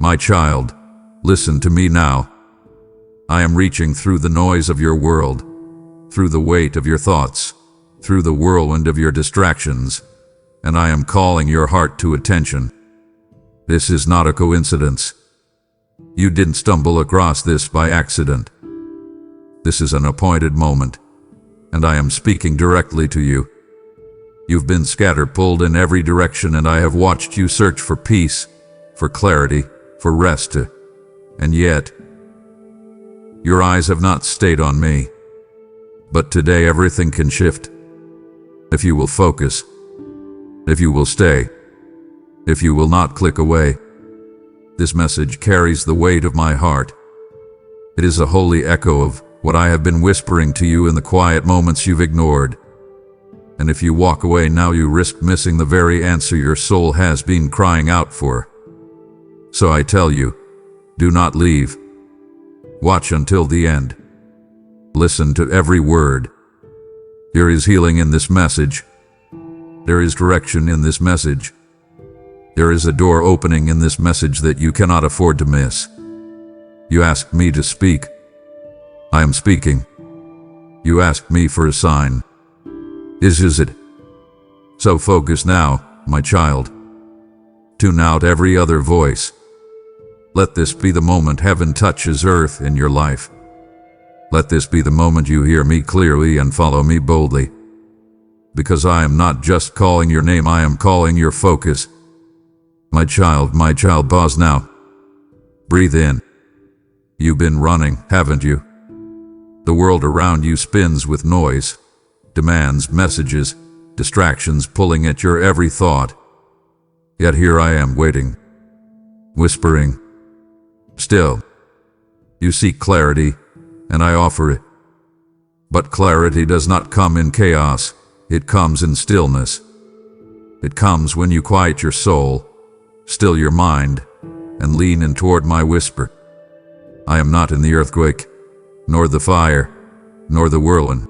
My child, listen to me now. I am reaching through the noise of your world, through the weight of your thoughts, through the whirlwind of your distractions, and I am calling your heart to attention. This is not a coincidence. You didn't stumble across this by accident. This is an appointed moment, and I am speaking directly to you. You've been pulled in every direction, and I have watched you search for peace, for clarity, for rest, and yet, your eyes have not stayed on me. But today everything can shift. If you will focus, if you will stay, if you will not click away. This message carries the weight of my heart. It is a holy echo of what I have been whispering to you in the quiet moments you've ignored. And if you walk away now, you risk missing the very answer your soul has been crying out for. So I tell you, do not leave. Watch until the end. Listen to every word. There is healing in this message. There is direction in this message. There is a door opening in this message that you cannot afford to miss. You asked me to speak. I am speaking. You asked me for a sign. This is it. So focus now, my child. Tune out every other voice. Let this be the moment heaven touches earth in your life. Let this be the moment you hear me clearly and follow me boldly. Because I am not just calling your name, I am calling your focus. My child, pause now. Breathe in. You've been running, haven't you? The world around you spins with noise, demands, messages, distractions pulling at your every thought. Yet here I am waiting, whispering. Still, you seek clarity, and I offer it. But clarity does not come in chaos, it comes in stillness. It comes when you quiet your soul, still your mind, and lean in toward my whisper. I am not in the earthquake, nor the fire, nor the whirlwind.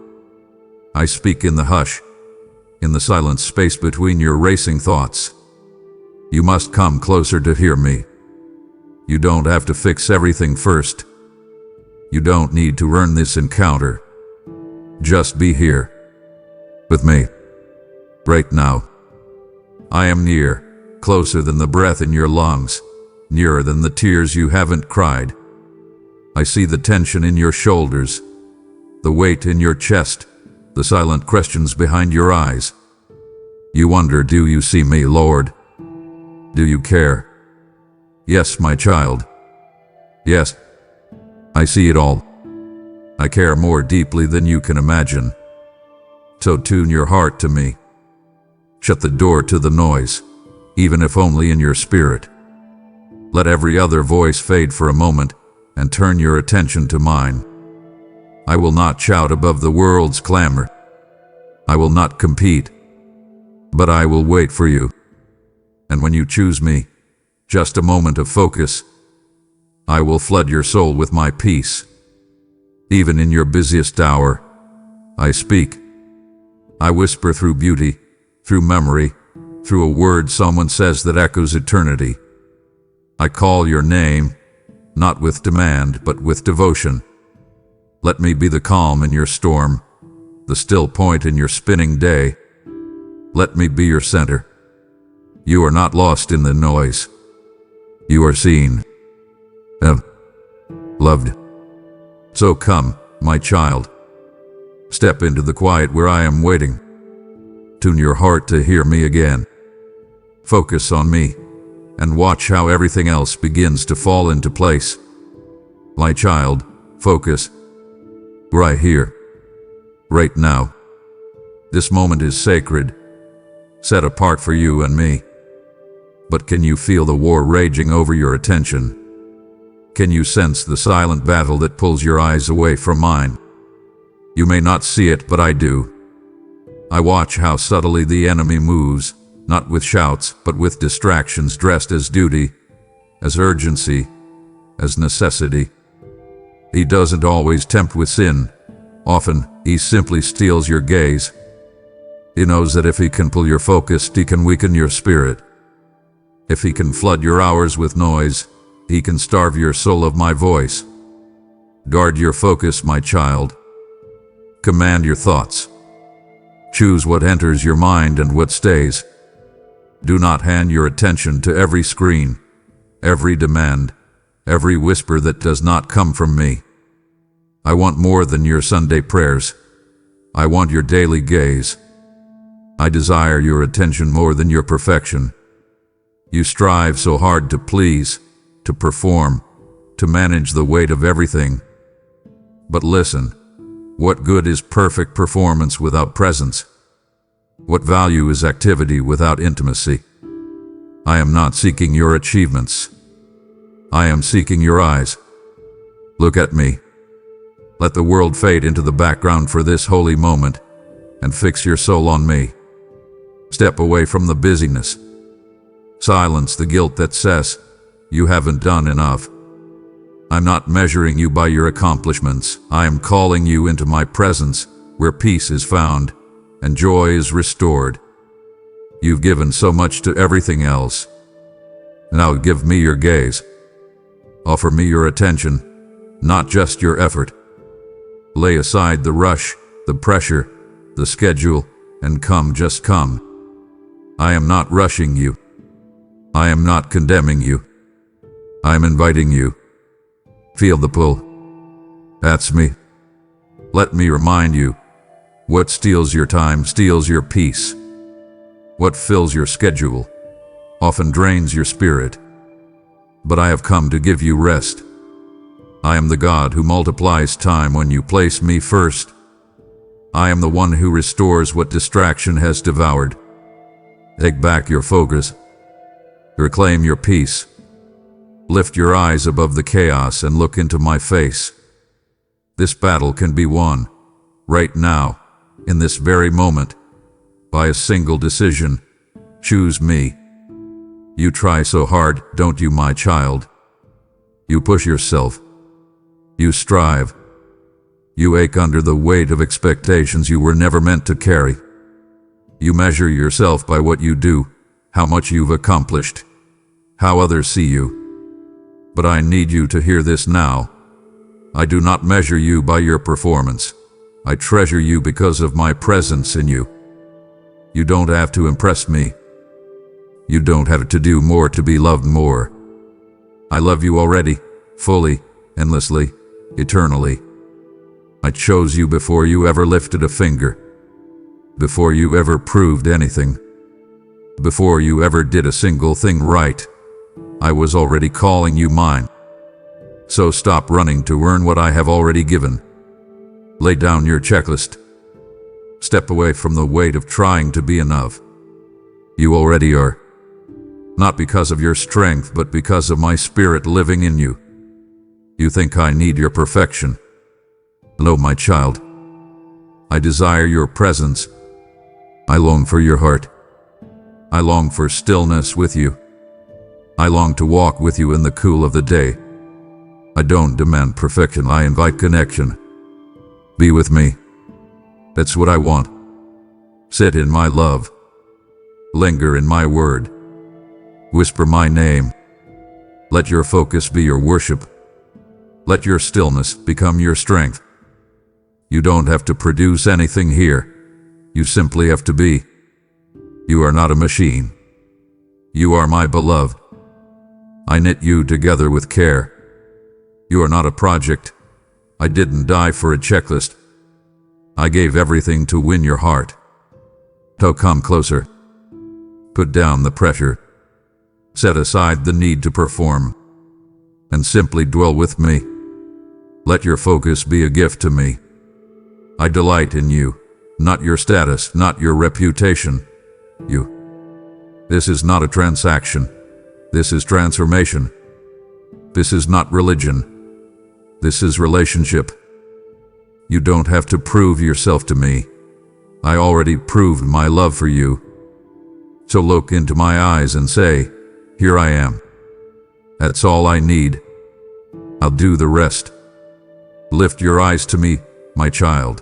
I speak in the hush, in the silent space between your racing thoughts. You must come closer to hear me. You don't have to fix everything first. You don't need to earn this encounter. Just be here, with me, right now. I am near, closer than the breath in your lungs, nearer than the tears you haven't cried. I see the tension in your shoulders, the weight in your chest, the silent questions behind your eyes. You wonder, do you see me, Lord? Do you care? Yes, my child. Yes, I see it all. I care more deeply than you can imagine. So tune your heart to me. Shut the door to the noise, even if only in your spirit. Let every other voice fade for a moment and turn your attention to mine. I will not shout above the world's clamor. I will not compete, but I will wait for you. And when you choose me, just a moment of focus, I will flood your soul with my peace. Even in your busiest hour, I speak. I whisper through beauty, through memory, through a word someone says that echoes eternity. I call your name, not with demand, but with devotion. Let me be the calm in your storm, the still point in your spinning day. Let me be your center. You are not lost in the noise. You are seen, loved. So come, my child. Step into the quiet where I am waiting. Tune your heart to hear me again. Focus on me, and watch how everything else begins to fall into place. My child, focus. Right here. Right now. This moment is sacred, set apart for you and me. But can you feel the war raging over your attention? Can you sense the silent battle that pulls your eyes away from mine? You may not see it, but I do. I watch how subtly the enemy moves, not with shouts, but with distractions dressed as duty, as urgency, as necessity. He doesn't always tempt with sin. Often, he simply steals your gaze. He knows that if he can pull your focus, he can weaken your spirit. If he can flood your hours with noise, he can starve your soul of my voice. Guard your focus, my child. Command your thoughts. Choose what enters your mind and what stays. Do not hand your attention to every screen, every demand, every whisper that does not come from me. I want more than your Sunday prayers. I want your daily gaze. I desire your attention more than your perfection. You strive so hard to please, to perform, to manage the weight of everything. But listen, what good is perfect performance without presence? What value is activity without intimacy? I am not seeking your achievements. I am seeking your eyes. Look at me. Let the world fade into the background for this holy moment, and fix your soul on me. Step away from the busyness. Silence the guilt that says, you haven't done enough. I'm not measuring you by your accomplishments. I am calling you into my presence, where peace is found, and joy is restored. You've given so much to everything else. Now give me your gaze. Offer me your attention, not just your effort. Lay aside the rush, the pressure, the schedule, and come, just come. I am not rushing you. I am not condemning you. I am inviting you. Feel the pull. That's me. Let me remind you, what steals your time steals your peace. What fills your schedule often drains your spirit. But I have come to give you rest. I am the God who multiplies time when you place me first. I am the one who restores what distraction has devoured. Take back your focus. Reclaim your peace. Lift your eyes above the chaos and look into my face. This battle can be won, right now, in this very moment, by a single decision. Choose me. You try so hard, don't you, my child? You push yourself. You strive. You ache under the weight of expectations you were never meant to carry. You measure yourself by what you do, how much you've accomplished, how others see you. But I need you to hear this now. I do not measure you by your performance. I treasure you because of my presence in you. You don't have to impress me. You don't have to do more to be loved more. I love you already, fully, endlessly, eternally. I chose you before you ever lifted a finger, before you ever proved anything, before you ever did a single thing right. I was already calling you mine. So stop running to earn what I have already given. Lay down your checklist. Step away from the weight of trying to be enough. You already are. Not because of your strength, but because of my spirit living in you. You think I need your perfection. No, my child. I desire your presence. I long for your heart. I long for stillness with you. I long to walk with you in the cool of the day. I don't demand perfection, I invite connection. Be with me. That's what I want. Sit in my love. Linger in my word. Whisper my name. Let your focus be your worship. Let your stillness become your strength. You don't have to produce anything here. You simply have to be. You are not a machine. You are my beloved. I knit you together with care. You are not a project. I didn't die for a checklist. I gave everything to win your heart. So come closer. Put down the pressure. Set aside the need to perform. And simply dwell with me. Let your focus be a gift to me. I delight in you, not your status, not your reputation. You. This is not a transaction. This is transformation. This is not religion. This is relationship. You don't have to prove yourself to me. I already proved my love for you. So look into my eyes and say, here I am. That's all I need. I'll do the rest. Lift your eyes to me, my child.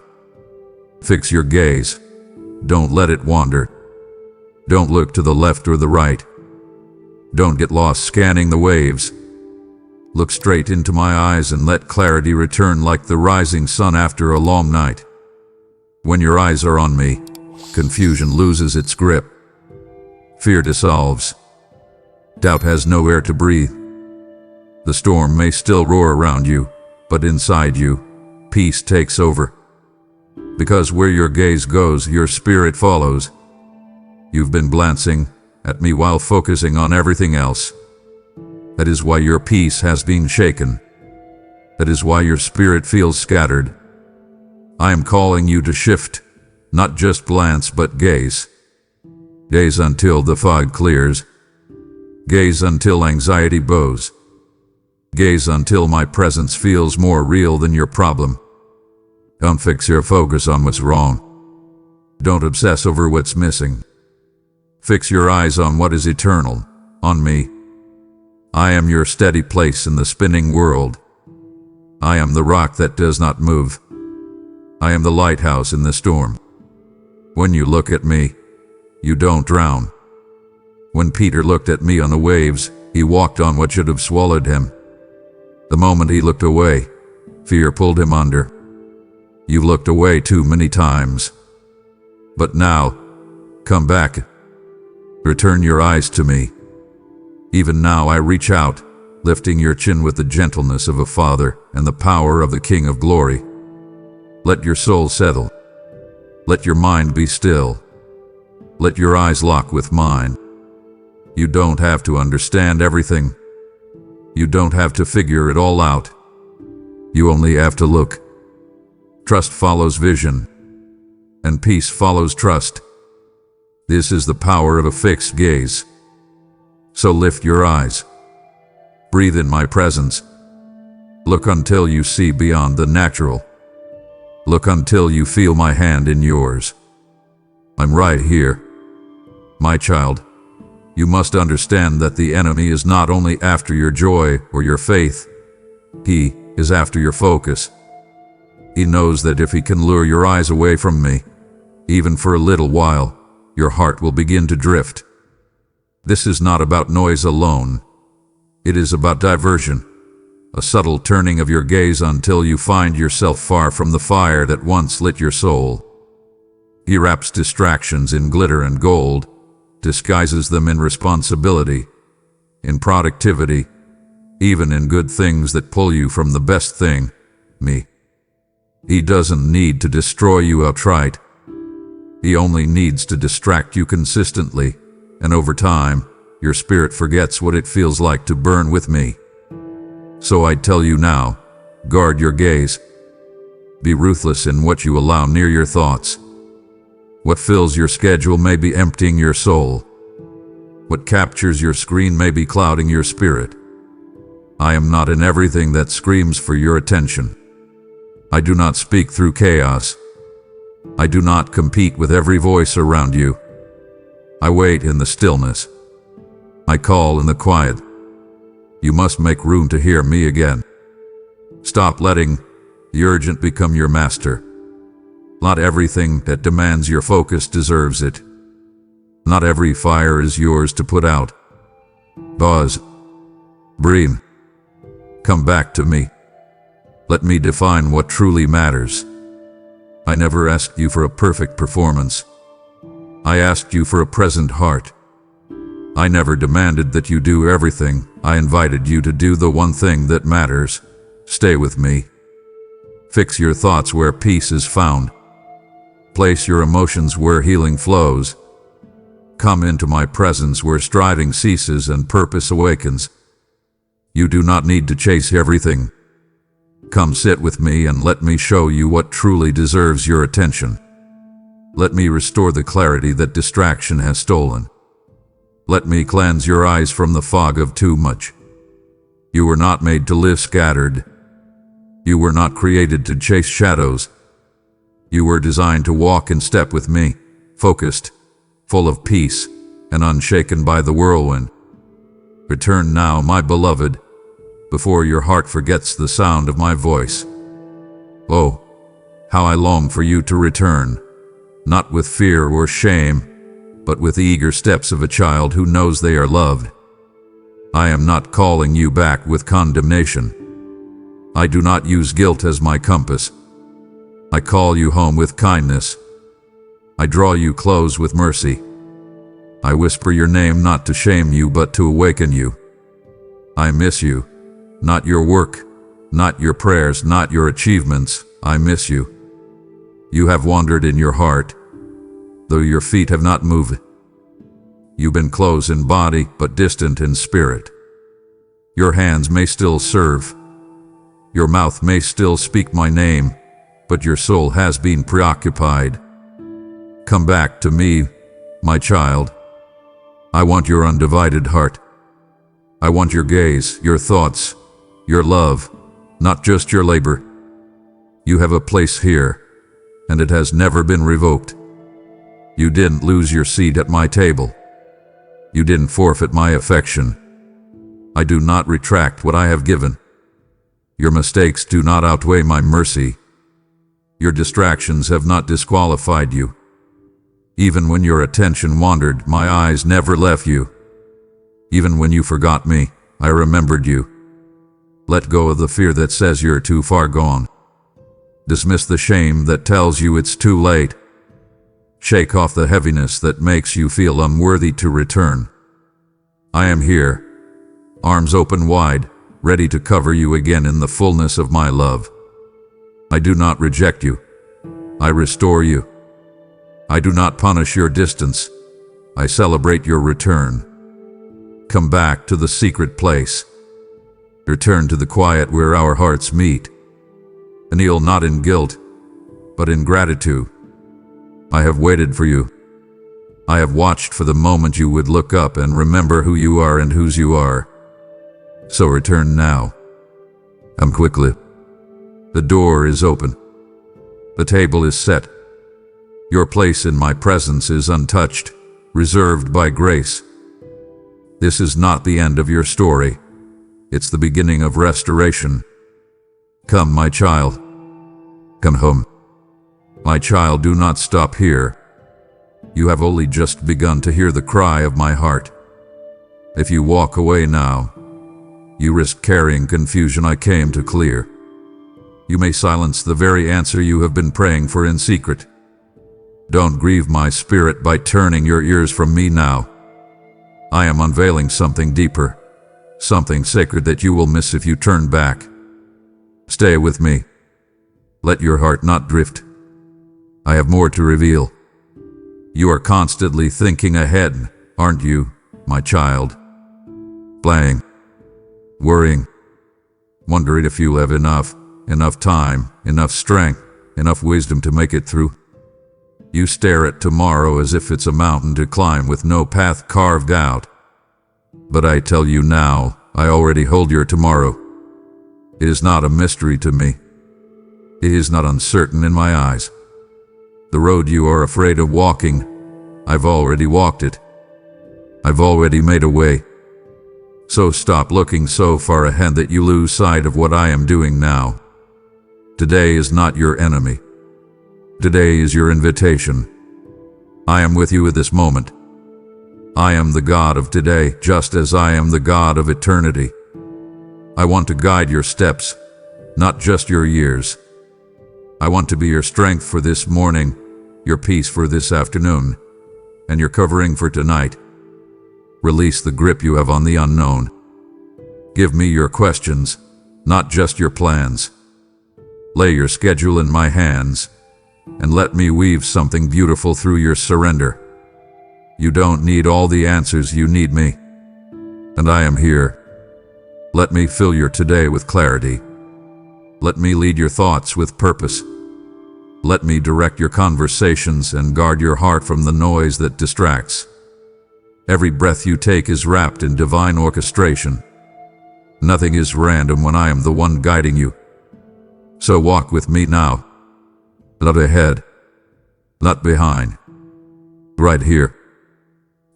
Fix your gaze. Don't let it wander. Don't look to the left or the right. Don't get lost scanning the waves. Look straight into my eyes and let clarity return like the rising sun after a long night. When your eyes are on me, confusion loses its grip. Fear dissolves. Doubt has nowhere to breathe. The storm may still roar around you, but inside you, peace takes over. Because where your gaze goes, your spirit follows. You've been glancing at me while focusing on everything else. That is why your peace has been shaken. That is why your spirit feels scattered. I am calling you to shift, not just glance but gaze. Gaze until the fog clears. Gaze until anxiety bows. Gaze until my presence feels more real than your problem. Don't fix your focus on what's wrong. Don't obsess over what's missing. Fix your eyes on what is eternal, on me. I am your steady place in the spinning world. I am the rock that does not move. I am the lighthouse in the storm. When you look at me, you don't drown. When Peter looked at me on the waves, he walked on what should have swallowed him. The moment he looked away, fear pulled him under. You've looked away too many times. But now, come back. Return your eyes to me. Even now I reach out, lifting your chin with the gentleness of a father and the power of the King of Glory. Let your soul settle. Let your mind be still. Let your eyes lock with mine. You don't have to understand everything. You don't have to figure it all out. You only have to look. Trust follows vision, and peace follows trust. This is the power of a fixed gaze. So lift your eyes. Breathe in my presence. Look until you see beyond the natural. Look until you feel my hand in yours. I'm right here. My child, you must understand that the enemy is not only after your joy or your faith, he is after your focus. He knows that if he can lure your eyes away from me, even for a little while, your heart will begin to drift. This is not about noise alone. It is about diversion, a subtle turning of your gaze until you find yourself far from the fire that once lit your soul. He wraps distractions in glitter and gold, disguises them in responsibility, in productivity, even in good things that pull you from the best thing, me. He doesn't need to destroy you outright. He only needs to distract you consistently, and over time, your spirit forgets what it feels like to burn with me. So I tell you now, guard your gaze. Be ruthless in what you allow near your thoughts. What fills your schedule may be emptying your soul. What captures your screen may be clouding your spirit. I am not in everything that screams for your attention. I do not speak through chaos. I do not compete with every voice around you. I wait in the stillness. I call in the quiet. You must make room to hear me again. Stop letting the urgent become your master. Not everything that demands your focus deserves it. Not every fire is yours to put out. Pause. Breathe. Come back to me. Let me define what truly matters. I never asked you for a perfect performance. I asked you for a present heart. I never demanded that you do everything. I invited you to do the one thing that matters. Stay with me. Fix your thoughts where peace is found. Place your emotions where healing flows. Come into my presence where striving ceases and purpose awakens. You do not need to chase everything. Come sit with me and let me show you what truly deserves your attention. Let me restore the clarity that distraction has stolen. Let me cleanse your eyes from the fog of too much. You were not made to live scattered. You were not created to chase shadows. You were designed to walk in step with me, focused, full of peace, and unshaken by the whirlwind. Return now, my beloved, before your heart forgets the sound of my voice. Oh, how I long for you to return, not with fear or shame, but with the eager steps of a child who knows they are loved. I am not calling you back with condemnation. I do not use guilt as my compass. I call you home with kindness. I draw you close with mercy. I whisper your name not to shame you but to awaken you. I miss you, not your work, not your prayers, not your achievements. I miss you. You have wandered in your heart, though your feet have not moved. You've been close in body but distant in spirit. Your hands may still serve. Your mouth may still speak my name, but your soul has been preoccupied. Come back to me, my child. I want your undivided heart. I want your gaze, your thoughts, your love, not just your labor. You have a place here, and it has never been revoked. You didn't lose your seat at my table. You didn't forfeit my affection. I do not retract what I have given. Your mistakes do not outweigh my mercy. Your distractions have not disqualified you. Even when your attention wandered, my eyes never left you. Even when you forgot me, I remembered you. Let go of the fear that says you're too far gone. Dismiss the shame that tells you it's too late. Shake off the heaviness that makes you feel unworthy to return. I am here, arms open wide, ready to cover you again in the fullness of my love. I do not reject you. I restore you. I do not punish your distance. I celebrate your return. Come back to the secret place. Return to the quiet where our hearts meet. Kneel not in guilt, but in gratitude. I have waited for you. I have watched for the moment you would look up and remember who you are and whose you are. So return now. Come quickly. The door is open. The table is set. Your place in my presence is untouched, reserved by grace. This is not the end of your story. It's the beginning of restoration. Come, my child. Come home. My child, do not stop here. You have only just begun to hear the cry of my heart. If you walk away now, you risk carrying confusion I came to clear. You may silence the very answer you have been praying for in secret. Don't grieve my spirit by turning your ears from me now. I am unveiling something deeper, something sacred that you will miss if you turn back. Stay with me. Let your heart not drift. I have more to reveal. You are constantly thinking ahead, aren't you, my child? Playing, worrying, wondering if you'll have enough time, enough strength, enough wisdom to make it through. You stare at tomorrow as if it's a mountain to climb with no path carved out. But I tell you now, I already hold your tomorrow. It is not a mystery to me. It is not uncertain in my eyes. The road you are afraid of walking, I've already walked it. I've already made a way. So stop looking so far ahead that you lose sight of what I am doing now. Today is not your enemy. Today is your invitation. I am with you at this moment. I am the God of today, just as I am the God of eternity. I want to guide your steps, not just your years. I want to be your strength for this morning, your peace for this afternoon, and your covering for tonight. Release the grip you have on the unknown. Give me your questions, not just your plans. Lay your schedule in my hands, and let me weave something beautiful through your surrender. You don't need all the answers, you need me. And I am here. Let me fill your today with clarity. Let me lead your thoughts with purpose. Let me direct your conversations and guard your heart from the noise that distracts. Every breath you take is wrapped in divine orchestration. Nothing is random when I am the one guiding you. So walk with me now. Not ahead, not behind. Right here.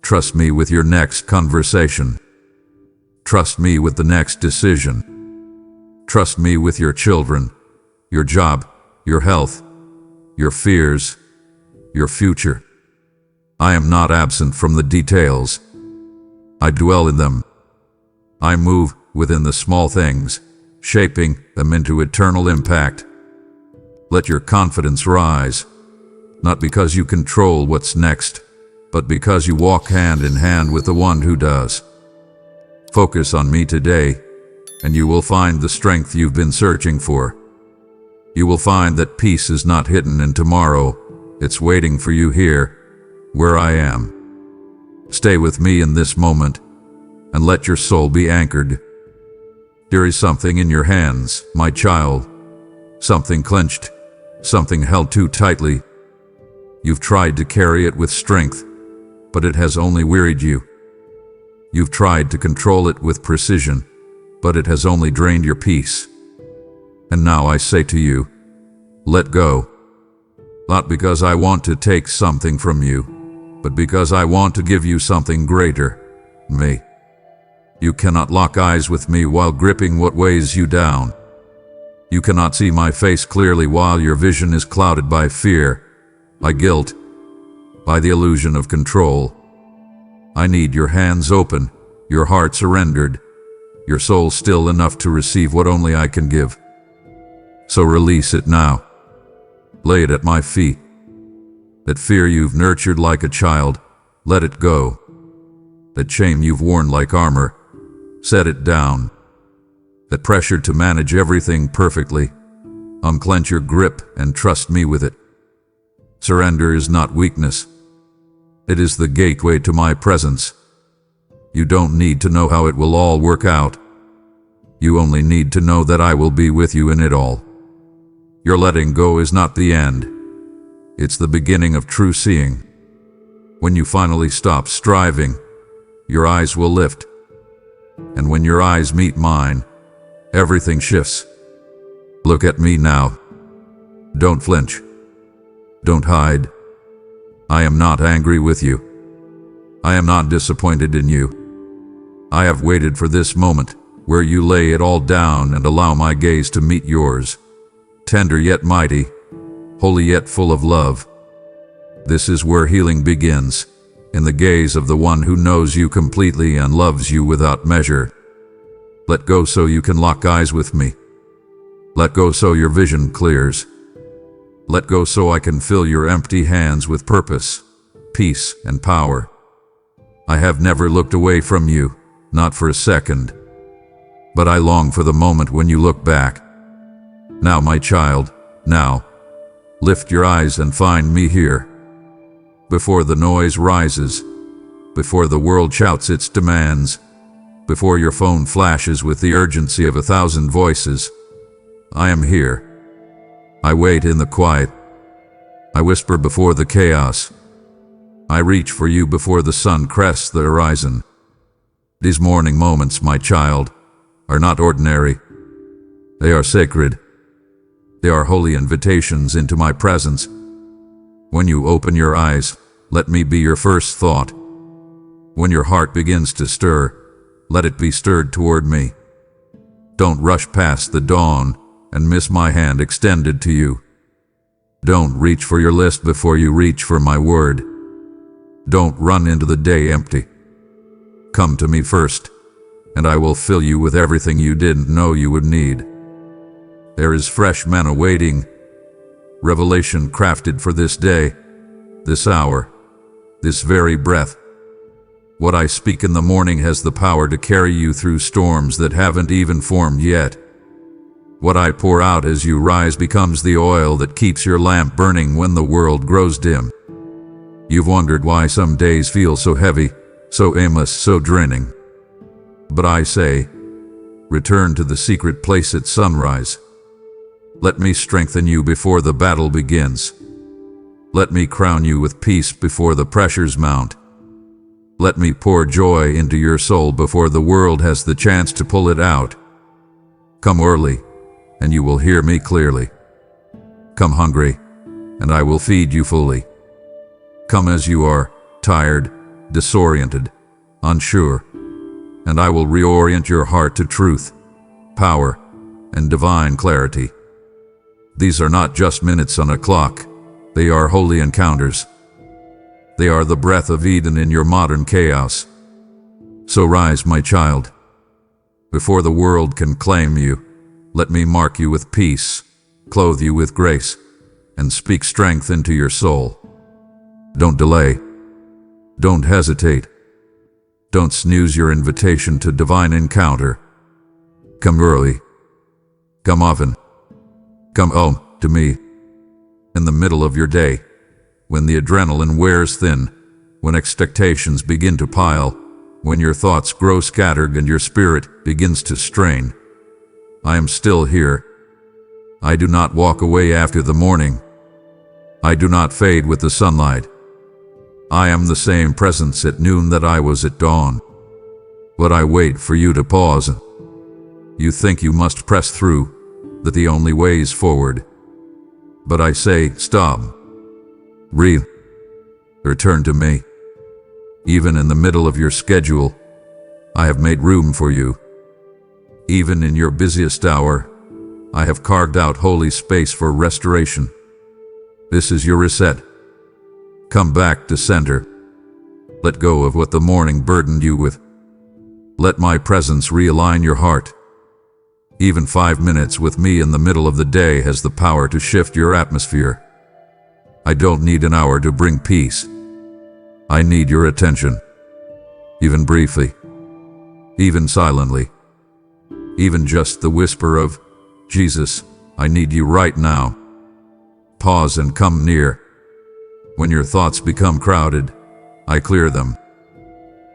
Trust me with your next conversation. Trust me with the next decision. Trust me with your children, your job, your health, your fears, your future. I am not absent from the details. I dwell in them. I move within the small things, shaping them into eternal impact. Let your confidence rise, not because you control what's next, but because you walk hand in hand with the one who does. Focus on me today, and you will find the strength you've been searching for. You will find that peace is not hidden in tomorrow, it's waiting for you here, where I am. Stay with me in this moment, and let your soul be anchored. There is something in your hands, my child, something clenched, something held too tightly. You've tried to carry it with strength, but it has only wearied you. You've tried to control it with precision, but it has only drained your peace. And now I say to you, let go. Not because I want to take something from you, but because I want to give you something greater, me. You cannot lock eyes with me while gripping what weighs you down. You cannot see my face clearly while your vision is clouded by fear, by guilt, by the illusion of control. I need your hands open, your heart surrendered, your soul still enough to receive what only I can give. So release it now. Lay it at my feet. That fear you've nurtured like a child, let it go. That shame you've worn like armor, set it down. That pressure to manage everything perfectly, unclench your grip and trust me with it. Surrender is not weakness. It is the gateway to my presence. You don't need to know how it will all work out. You only need to know that I will be with you in it all. Your letting go is not the end. It's the beginning of true seeing. When you finally stop striving, your eyes will lift. And when your eyes meet mine, everything shifts. Look at me now. Don't flinch. Don't hide. I am not angry with you. I am not disappointed in you. I have waited for this moment, where you lay it all down and allow my gaze to meet yours. Tender yet mighty, holy yet full of love. This is where healing begins, in the gaze of the one who knows you completely and loves you without measure. Let go so you can lock eyes with me. Let go so your vision clears. Let go so I can fill your empty hands with purpose, peace, and power. I have never looked away from you, not for a second. But I long for the moment when you look back. Now, my child, now, lift your eyes and find me here. Before the noise rises, before the world shouts its demands, before your phone flashes with the urgency of 1,000 voices, I am here. I wait in the quiet. I whisper before the chaos. I reach for you before the sun crests the horizon. These morning moments, my child, are not ordinary. They are sacred. They are holy invitations into my presence. When you open your eyes, let me be your first thought. When your heart begins to stir, let it be stirred toward me. Don't rush past the dawn and miss my hand extended to you. Don't reach for your list before you reach for my word. Don't run into the day empty. Come to me first, and I will fill you with everything you didn't know you would need. There is fresh manna waiting, revelation crafted for this day, this hour, this very breath. What I speak in the morning has the power to carry you through storms that haven't even formed yet. What I pour out as you rise becomes the oil that keeps your lamp burning when the world grows dim. You've wondered why some days feel so heavy, so aimless, so draining. But I say, return to the secret place at sunrise. Let me strengthen you before the battle begins. Let me crown you with peace before the pressures mount. Let me pour joy into your soul before the world has the chance to pull it out. Come early, and you will hear me clearly. Come hungry, and I will feed you fully. Come as you are, tired, disoriented, unsure, and I will reorient your heart to truth, power, and divine clarity. These are not just minutes on a clock. They are holy encounters. They are the breath of Eden in your modern chaos. So rise, my child. Before the world can claim you, let me mark you with peace, clothe you with grace, and speak strength into your soul. Don't delay. Don't hesitate. Don't snooze your invitation to divine encounter. Come early. Come often. Come home to me. In the middle of your day, when the adrenaline wears thin, when expectations begin to pile, when your thoughts grow scattered and your spirit begins to strain, I am still here. I do not walk away after the morning. I do not fade with the sunlight. I am the same presence at noon that I was at dawn. But I wait for you to pause. You think you must press through, that the only way is forward. But I say, stop. Breathe. Return to me. Even in the middle of your schedule, I have made room for you. Even in your busiest hour, I have carved out holy space for restoration. This is your reset. Come back to center. Let go of what the morning burdened you with. Let my presence realign your heart. Even 5 minutes with me in the middle of the day has the power to shift your atmosphere. I don't need an hour to bring peace. I need your attention. Even briefly. Even silently. Even just the whisper of, Jesus, I need you right now. Pause and come near. When your thoughts become crowded, I clear them.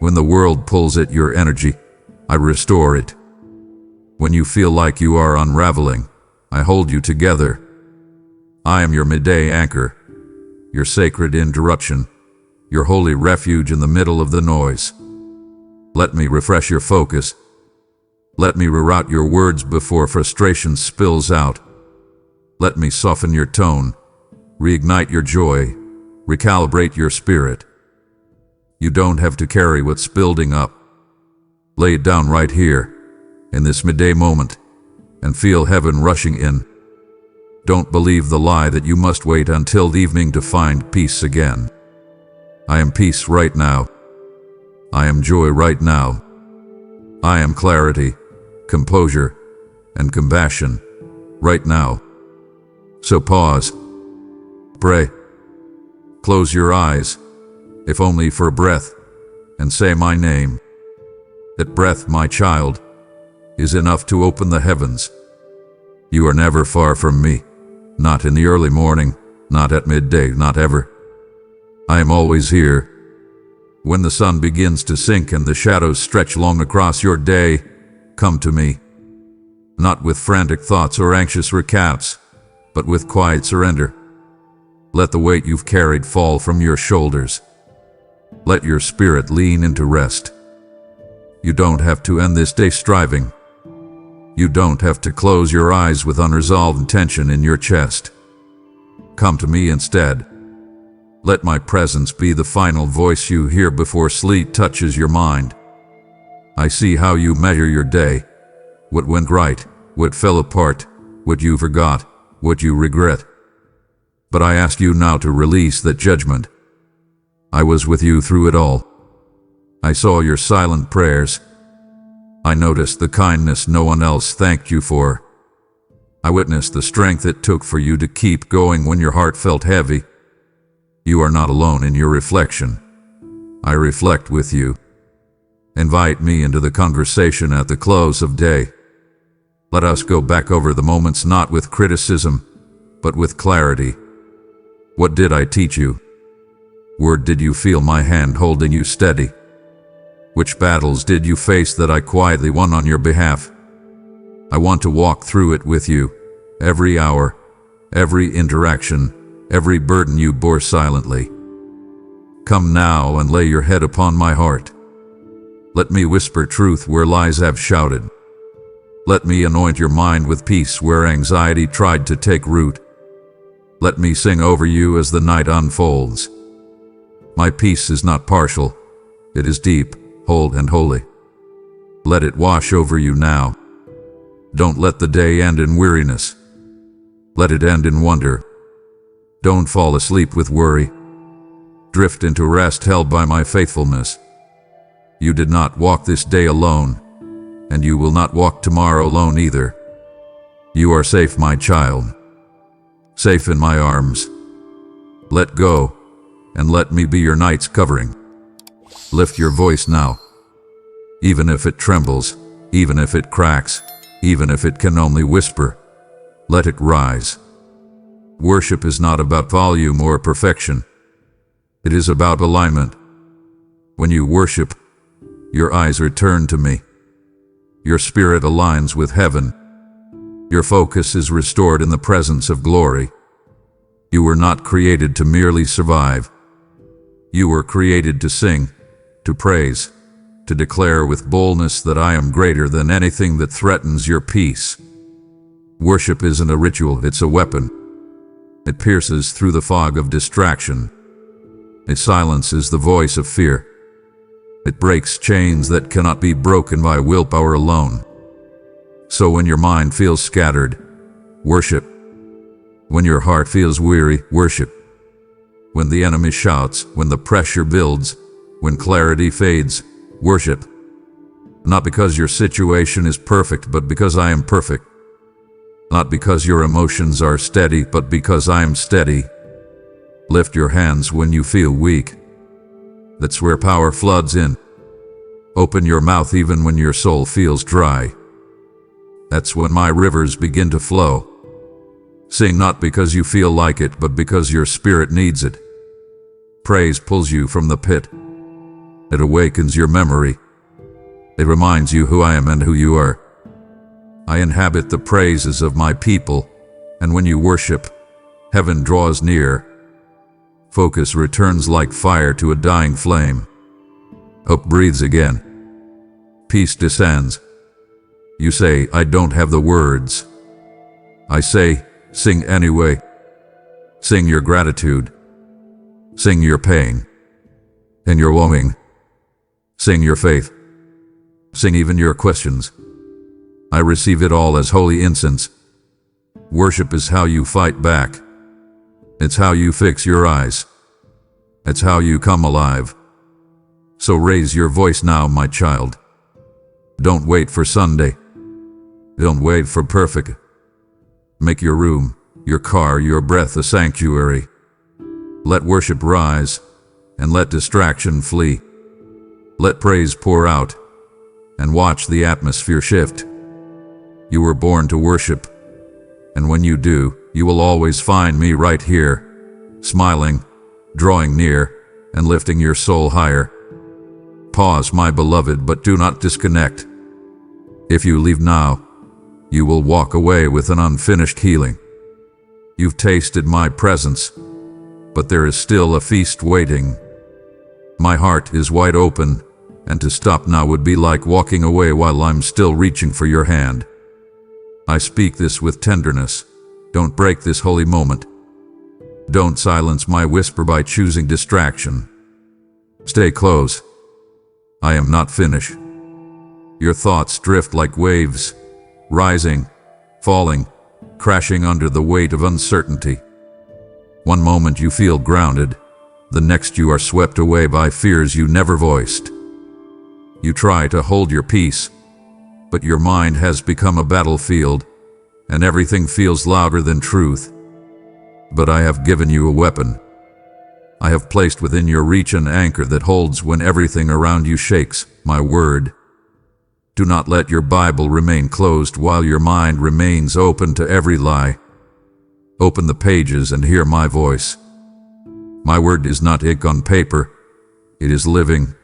When the world pulls at your energy, I restore it. When you feel like you are unraveling, I hold you together. I am your midday anchor, your sacred interruption, your holy refuge in the middle of the noise. Let me refresh your focus. Let me reroute your words before frustration spills out. Let me soften your tone, reignite your joy, recalibrate your spirit. You don't have to carry what's building up. Lay it down right here, in this midday moment, and feel heaven rushing in. Don't believe the lie that you must wait until evening to find peace again. I am peace right now. I am joy right now. I am clarity, composure, and compassion right now. So pause. Pray. Close your eyes, if only for a breath, and say my name. That breath, my child, is enough to open the heavens. You are never far from me, not in the early morning, not at midday, not ever. I am always here. When the sun begins to sink and the shadows stretch long across your day, come to me. Not with frantic thoughts or anxious recaps, but with quiet surrender. Let the weight you've carried fall from your shoulders. Let your spirit lean into rest. You don't have to end this day striving. You don't have to close your eyes with unresolved tension in your chest. Come to me instead. Let my presence be the final voice you hear before sleep touches your mind. I see how you measure your day, what went right, what fell apart, what you forgot, what you regret. But I ask you now to release that judgment. I was with you through it all. I saw your silent prayers. I noticed the kindness no one else thanked you for. I witnessed the strength it took for you to keep going when your heart felt heavy. You are not alone in your reflection. I reflect with you. Invite me into the conversation at the close of day. Let us go back over the moments not with criticism, but with clarity. What did I teach you? Where did you feel my hand holding you steady? Which battles did you face that I quietly won on your behalf? I want to walk through it with you, every hour, every interaction, every burden you bore silently. Come now and lay your head upon my heart. Let me whisper truth where lies have shouted. Let me anoint your mind with peace where anxiety tried to take root. Let me sing over you as the night unfolds. My peace is not partial. It is deep, whole, and holy. Let it wash over you now. Don't let the day end in weariness. Let it end in wonder. Don't fall asleep with worry. Drift into rest held by my faithfulness. You did not walk this day alone. and you will not walk tomorrow alone either. You are safe, my child, safe in my arms. Let go, and let me be your night's covering. Lift your voice now, even if it trembles, even if it cracks, even if it can only whisper. Let it rise. Worship is not about volume or perfection. It is about alignment. When you worship, your eyes are turned to me. Your spirit aligns with heaven. Your focus is restored in the presence of glory. You were not created to merely survive. You were created to sing, to praise, to declare with boldness that I am greater than anything that threatens your peace. Worship isn't a ritual, it's a weapon. It pierces through the fog of distraction. It silences the voice of fear. It breaks chains that cannot be broken by willpower alone. So when your mind feels scattered, worship. When your heart feels weary, worship. When the enemy shouts, when the pressure builds, when clarity fades, worship. Not because your situation is perfect, but because I am perfect. Not because your emotions are steady, but because I am steady. Lift your hands when you feel weak. That's where power floods in. Open your mouth even when your soul feels dry. That's when my rivers begin to flow. Sing not because you feel like it, but because your spirit needs it. Praise pulls you from the pit. It awakens your memory. It reminds you who I am and who you are. I inhabit the praises of my people, and when you worship, heaven draws near. Focus returns like fire to a dying flame. Hope breathes again. Peace descends. You say, I don't have the words. I say, sing anyway. Sing your gratitude. Sing your pain and your longing. Sing your faith. Sing even your questions. I receive it all as holy incense. Worship is how you fight back. It's how you fix your eyes. It's how you come alive. So raise your voice now, my child. Don't wait for Sunday. Don't wait for perfect. Make your room, your car, your breath a sanctuary. Let worship rise, and let distraction flee. Let praise pour out, and watch the atmosphere shift. You were born to worship, and when you do, you will always find me right here, smiling, drawing near, and lifting your soul higher. Pause, my beloved, but do not disconnect. If you leave now, you will walk away with an unfinished healing. You've tasted my presence, but there is still a feast waiting. My heart is wide open, and to stop now would be like walking away while I'm still reaching for your hand. I speak this with tenderness. Don't break this holy moment. Don't silence my whisper by choosing distraction. Stay close. I am not finished. Your thoughts drift like waves, rising, falling, crashing under the weight of uncertainty. One moment you feel grounded, the next you are swept away by fears you never voiced. You try to hold your peace, but your mind has become a battlefield, and everything feels louder than truth. But I have given you a weapon. I have placed within your reach an anchor that holds when everything around you shakes, my word. Do not let your Bible remain closed while your mind remains open to every lie. Open the pages and hear my voice. My word is not ink on paper. It is living,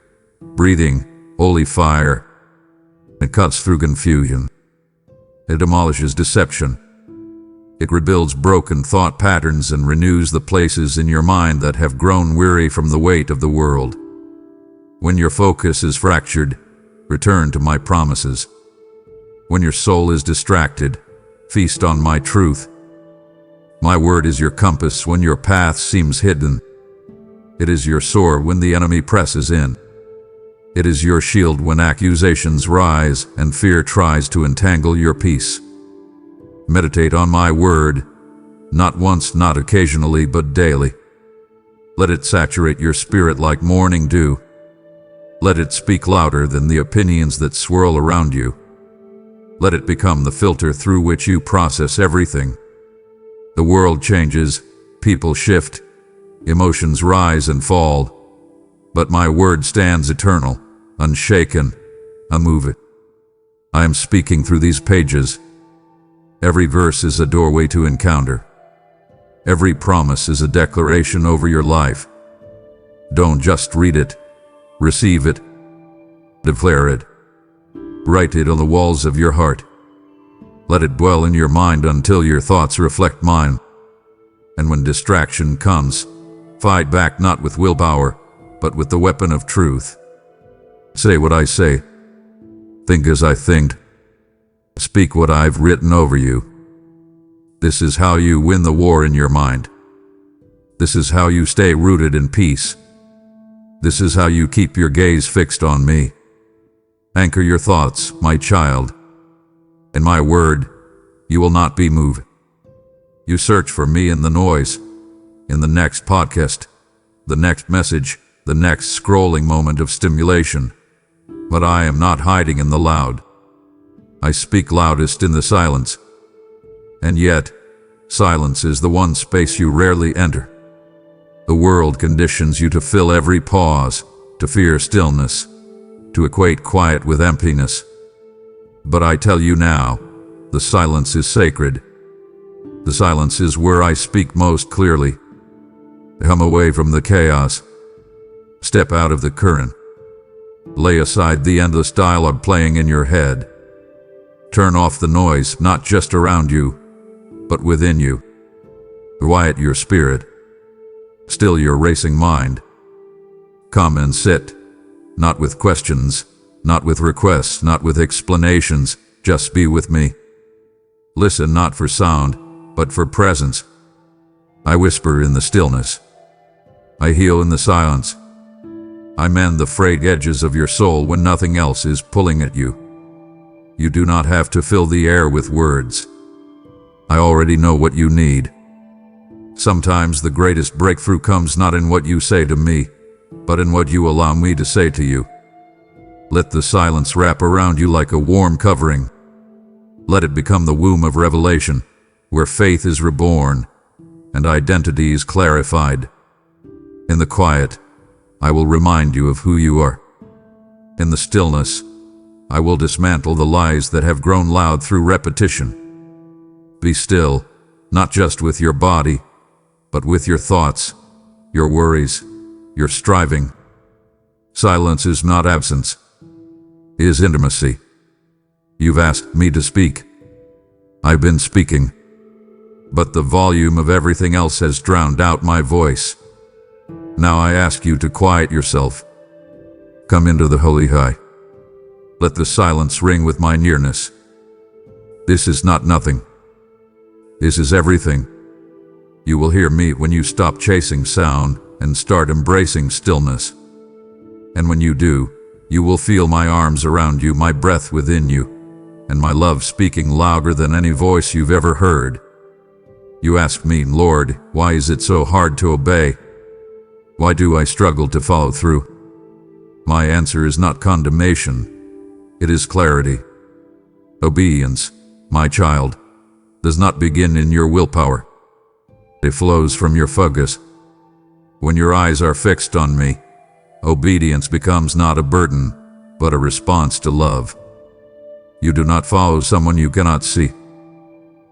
breathing, holy fire. It cuts through confusion. It demolishes deception. It rebuilds broken thought patterns and renews the places in your mind that have grown weary from the weight of the world. When your focus is fractured, return to my promises. When your soul is distracted, feast on my truth. My word is your compass when your path seems hidden. It is your sword when the enemy presses in. It is your shield when accusations rise and fear tries to entangle your peace. Meditate on my word, not once, not occasionally, but daily. Let it saturate your spirit like morning dew. Let it speak louder than the opinions that swirl around you. Let it become the filter through which you process everything. The world changes, people shift, emotions rise and fall, but my word stands eternal, unshaken, unmoved. I am speaking through these pages. Every verse is a doorway to encounter. Every promise is a declaration over your life. Don't just read it, receive it, declare it. Write it on the walls of your heart. Let it dwell in your mind until your thoughts reflect mine. And when distraction comes, fight back not with willpower, but with the weapon of truth. Say what I say. Think as I think. Speak what I've written over you. This is how you win the war in your mind. This is how you stay rooted in peace. This is how you keep your gaze fixed on me. Anchor your thoughts, my child. In my word, you will not be moved. You search for me in the noise, in the next podcast, the next message, the next scrolling moment of stimulation. But I am not hiding in the loud. I speak loudest in the silence. And yet, silence is the one space you rarely enter. The world conditions you to fill every pause, to fear stillness, to equate quiet with emptiness. But I tell you now, the silence is sacred. The silence is where I speak most clearly. Come away from the chaos. Step out of the current. Lay aside the endless dialogue playing in your head. Turn off the noise, not just around you, but within you. Quiet your spirit. Still your racing mind. Come and sit, not with questions, not with requests, not with explanations, just be with me. Listen not for sound, but for presence. I whisper in the stillness. I heal in the silence. I mend the frayed edges of your soul when nothing else is pulling at you. You do not have to fill the air with words. I already know what you need. Sometimes the greatest breakthrough comes not in what you say to me, but in what you allow me to say to you. Let the silence wrap around you like a warm covering. Let it become the womb of revelation, where faith is reborn and identity is clarified. In the quiet, I will remind you of who you are. In the stillness, I will dismantle the lies that have grown loud through repetition. Be still, not just with your body, but with your thoughts, your worries, your striving. Silence is not absence. It is intimacy. You've asked me to speak. I've been speaking. But the volume of everything else has drowned out my voice. Now I ask you to quiet yourself. Come into the holy high. Let the silence ring with my nearness. This is not nothing. This is everything. You will hear me when you stop chasing sound and start embracing stillness. And when you do, you will feel my arms around you, my breath within you, and my love speaking louder than any voice you've ever heard. You ask me, Lord, why is it so hard to obey? Why do I struggle to follow through? My answer is not condemnation. It is clarity. Obedience, my child, does not begin in your willpower. It flows from your focus. When your eyes are fixed on me, obedience becomes not a burden, but a response to love. You do not follow someone you cannot see.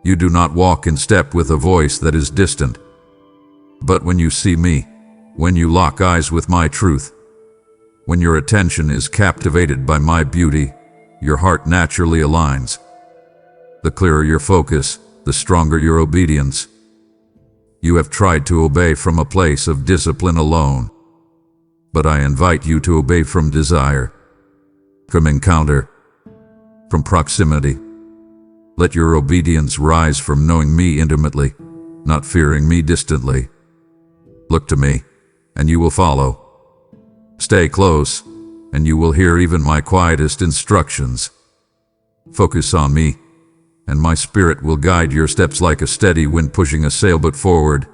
You do not walk in step with a voice that is distant. But when you see me, when you lock eyes with my truth, when your attention is captivated by my beauty, your heart naturally aligns. The clearer your focus, the stronger your obedience. You have tried to obey from a place of discipline alone, but I invite you to obey from desire, from encounter, from proximity. Let your obedience rise from knowing me intimately, not fearing me distantly. Look to me, and you will follow. Stay close, and you will hear even my quietest instructions. Focus on me, and my spirit will guide your steps like a steady wind pushing a sailboat forward,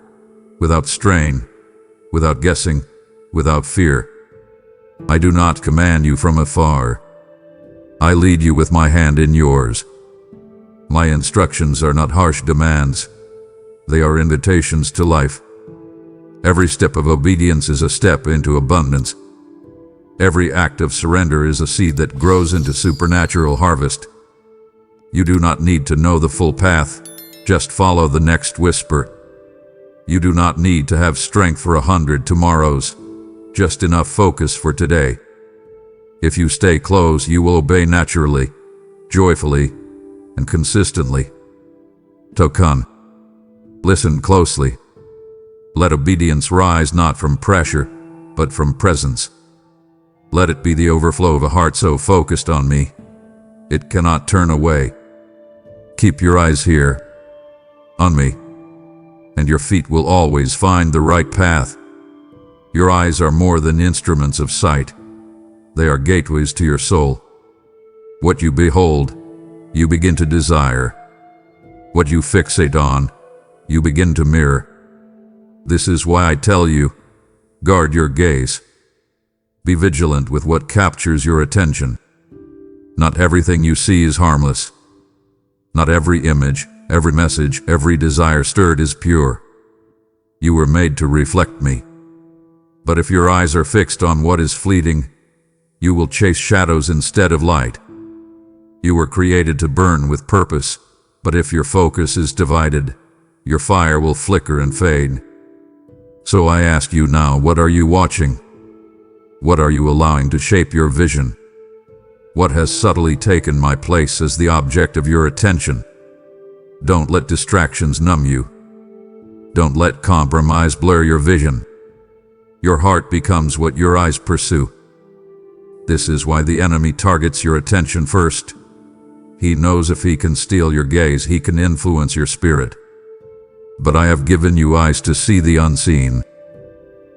without strain, without guessing, without fear. I do not command you from afar. I lead you with my hand in yours, My instructions are not harsh demands. They are invitations to life. Every step of obedience is a step into abundance. Every act of surrender is a seed that grows into supernatural harvest. You do not need to know the full path, just follow the next whisper. You do not need to have strength for 100 tomorrows, just enough focus for today. If you stay close, you will obey naturally, joyfully, and consistently. Tokan. Listen closely. Let obedience rise not from pressure, but from presence. Let it be the overflow of a heart so focused on me, it cannot turn away. Keep your eyes here, on me, and your feet will always find the right path. Your eyes are more than instruments of sight. They are gateways to your soul. What you behold, you begin to desire. What you fixate on, you begin to mirror. This is why I tell you, guard your gaze. Be vigilant with what captures your attention. Not everything you see is harmless. Not every image, every message, every desire stirred is pure. You were made to reflect me. But if your eyes are fixed on what is fleeting, you will chase shadows instead of light. You were created to burn with purpose, but if your focus is divided, your fire will flicker and fade. So I ask you now, what are you watching? What are you allowing to shape your vision? What has subtly taken my place as the object of your attention? Don't let distractions numb you. Don't let compromise blur your vision. Your heart becomes what your eyes pursue. This is why the enemy targets your attention first. He knows if he can steal your gaze, he can influence your spirit. But I have given you eyes to see the unseen.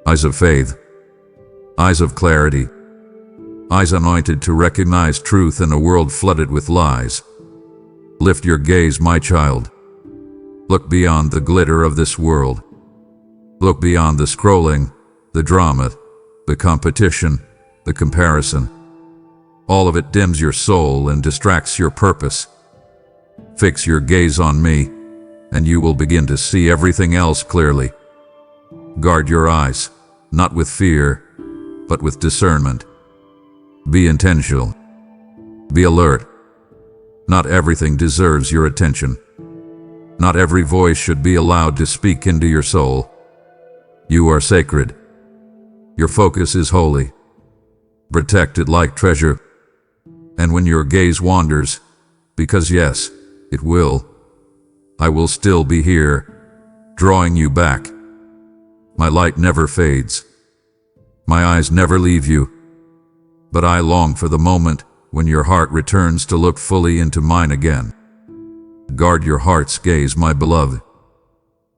Eyes of faith. Eyes of clarity. Eyes anointed to recognize truth in a world flooded with lies. Lift your gaze, my child. Look beyond the glitter of this world. Look beyond the scrolling, the drama, the competition, the comparison. All of it dims your soul and distracts your purpose. Fix your gaze on me, and you will begin to see everything else clearly. Guard your eyes, not with fear, but with discernment. Be intentional. Be alert. Not everything deserves your attention. Not every voice should be allowed to speak into your soul. You are sacred. Your focus is holy. Protect it like treasure. And when your gaze wanders, because yes, it will, I will still be here, drawing you back. My light never fades. My eyes never leave you. But I long for the moment when your heart returns to look fully into mine again. Guard your heart's gaze, my beloved,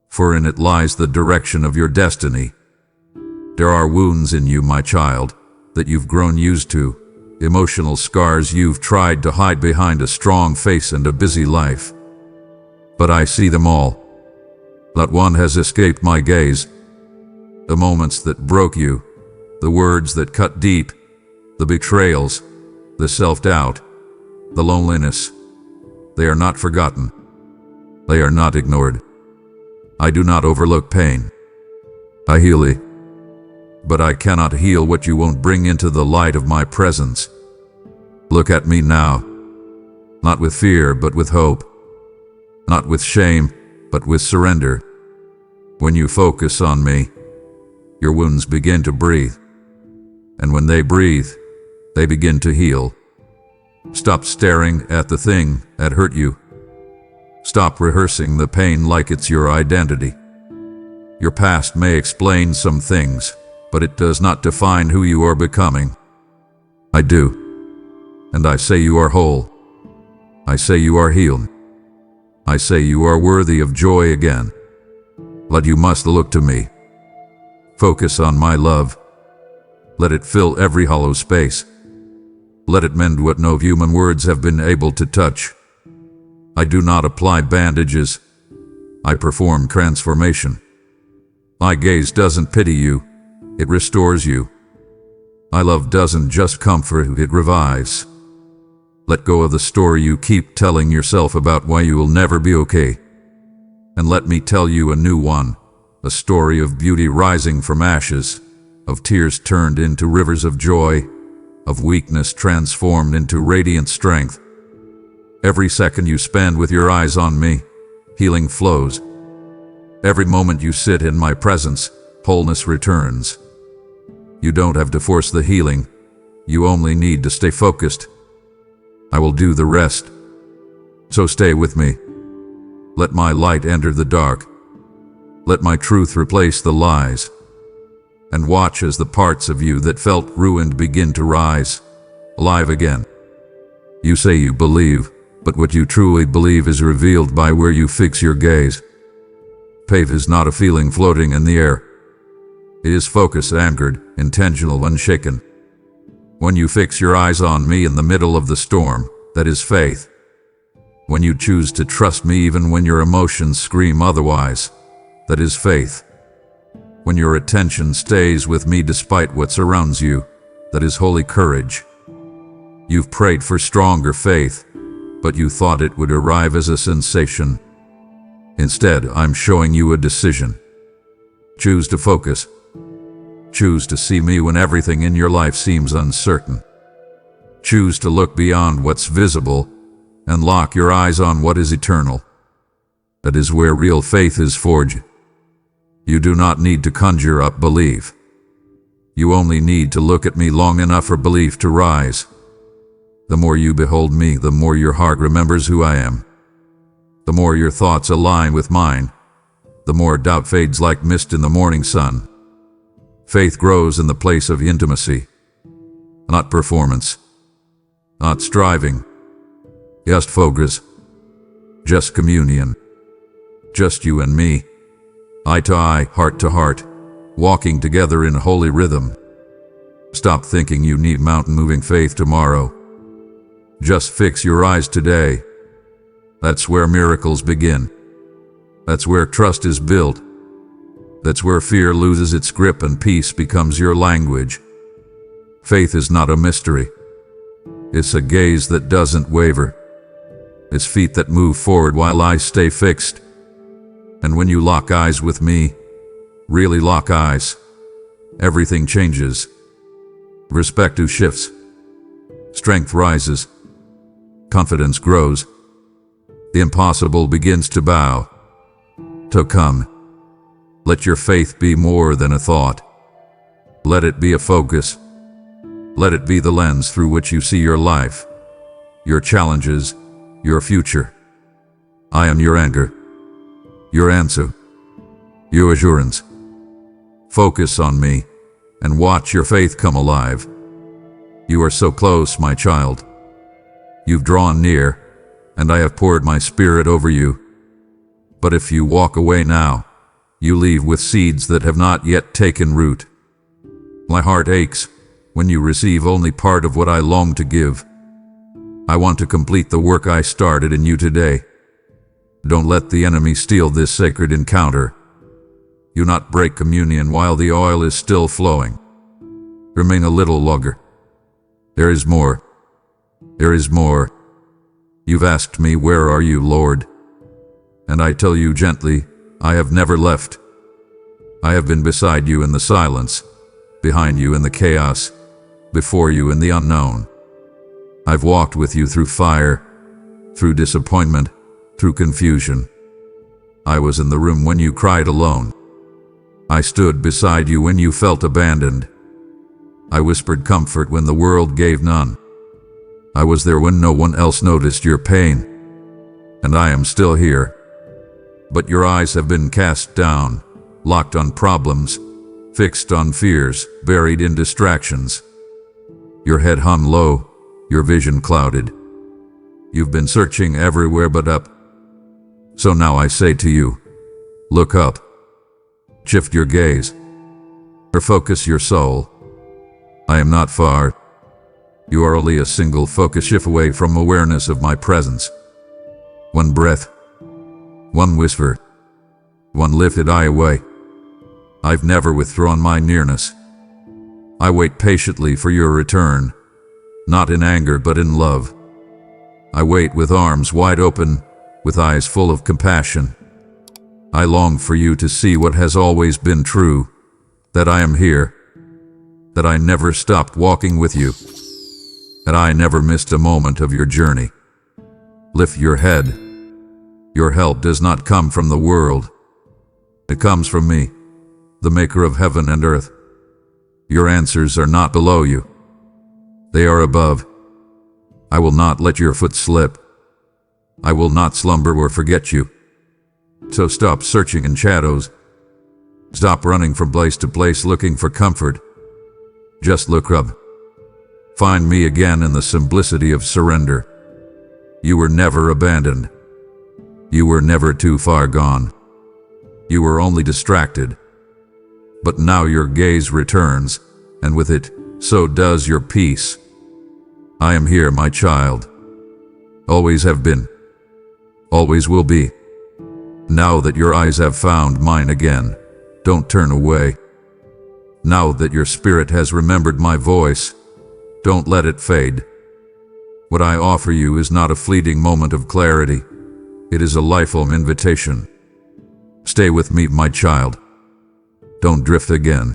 for in it lies the direction of your destiny. There are wounds in you, my child, that you've grown used to, emotional scars you've tried to hide behind a strong face and a busy life. But I see them all. Not one has escaped my gaze. The moments that broke you, the words that cut deep, the betrayals, the self-doubt, the loneliness, they are not forgotten. They are not ignored. I do not overlook pain. I heal it. But I cannot heal what you won't bring into the light of my presence. Look at me now, not with fear, but with hope. Not with shame, but with surrender. When you focus on me, your wounds begin to breathe. And when they breathe, they begin to heal. Stop staring at the thing that hurt you. Stop rehearsing the pain like it's your identity. Your past may explain some things, but it does not define who you are becoming. I do. And I say you are whole. I say you are healed. I say you are worthy of joy again. But you must look to me. Focus on my love. Let it fill every hollow space. Let it mend what no human words have been able to touch. I do not apply bandages. I perform transformation. My gaze doesn't pity you. It restores you. My love doesn't just comfort, it revives. Let go of the story you keep telling yourself about why you will never be okay. And let me tell you a new one, a story of beauty rising from ashes, of tears turned into rivers of joy, of weakness transformed into radiant strength. Every second you spend with your eyes on me, healing flows. Every moment you sit in my presence, wholeness returns. You don't have to force the healing. You only need to stay focused. I will do the rest. So stay with me. Let my light enter the dark. Let my truth replace the lies. And watch as the parts of you that felt ruined begin to rise, alive again. You say you believe, but what you truly believe is revealed by where you fix your gaze. Faith is not a feeling floating in the air. It is focus anchored, intentional, unshaken. When you fix your eyes on me in the middle of the storm, that is faith. When you choose to trust me even when your emotions scream otherwise, that is faith. When your attention stays with me despite what surrounds you, that is holy courage. You've prayed for stronger faith, but you thought it would arrive as a sensation. Instead, I'm showing you a decision. Choose to focus. Choose to see me when everything in your life seems uncertain. Choose to look beyond what's visible and lock your eyes on what is eternal. That is where real faith is forged. You do not need to conjure up belief. You only need to look at me long enough for belief to rise. The more you behold me, the more your heart remembers who I am. The more your thoughts align with mine, the more doubt fades like mist in the morning sun. Faith grows in the place of intimacy, not performance, not striving, just focus, just communion, just you and me, eye to eye, heart to heart, walking together in holy rhythm. Stop thinking you need mountain-moving faith tomorrow. Just fix your eyes today. That's where miracles begin. That's where trust is built. That's where fear loses its grip and peace becomes your language. Faith is not a mystery. It's a gaze that doesn't waver. It's feet that move forward while I stay fixed. And when you lock eyes with me, really lock eyes, everything changes. Respect shifts. Strength rises. Confidence grows. The impossible begins to bow, to come. Let your faith be more than a thought. Let it be a focus. Let it be the lens through which you see your life, your challenges, your future. I am your anchor, your answer, your assurance. Focus on me and watch your faith come alive. You are so close, my child. You've drawn near, and I have poured my spirit over you. But if you walk away now, you leave with seeds that have not yet taken root. My heart aches when you receive only part of what I long to give. I want to complete the work I started in you today. Don't let the enemy steal this sacred encounter. You not break communion while the oil is still flowing. Remain a little longer. There is more. There is more. You've asked me, where are you, Lord? And I tell you gently, I have never left. I have been beside you in the silence, behind you in the chaos, before you in the unknown. I've walked with you through fire, through disappointment, through confusion. I was in the room when you cried alone. I stood beside you when you felt abandoned. I whispered comfort when the world gave none. I was there when no one else noticed your pain. And I am still here. But your eyes have been cast down, locked on problems, fixed on fears, buried in distractions. Your head hung low, your vision clouded. You've been searching everywhere but up. So now I say to you, look up. Shift your gaze. Refocus your soul. I am not far. You are only a single focus shift away from awareness of my presence. One breath, one whisper, one lifted eye away. I've never withdrawn my nearness. I wait patiently for your return, not in anger but in love. I wait with arms wide open, with eyes full of compassion. I long for you to see what has always been true, that I am here, that I never stopped walking with you, that I never missed a moment of your journey. Lift your head. Your help does not come from the world. It comes from me, the maker of heaven and earth. Your answers are not below you. They are above. I will not let your foot slip. I will not slumber or forget you. So stop searching in shadows. Stop running from place to place looking for comfort. Just look up. Find me again in the simplicity of surrender. You were never abandoned. You were never too far gone. You were only distracted. But now your gaze returns, and with it, so does your peace. I am here, my child. Always have been. Always will be. Now that your eyes have found mine again, don't turn away. Now that your spirit has remembered my voice, don't let it fade. What I offer you is not a fleeting moment of clarity. It is a lifelong invitation. Stay with me, my child. Don't drift again.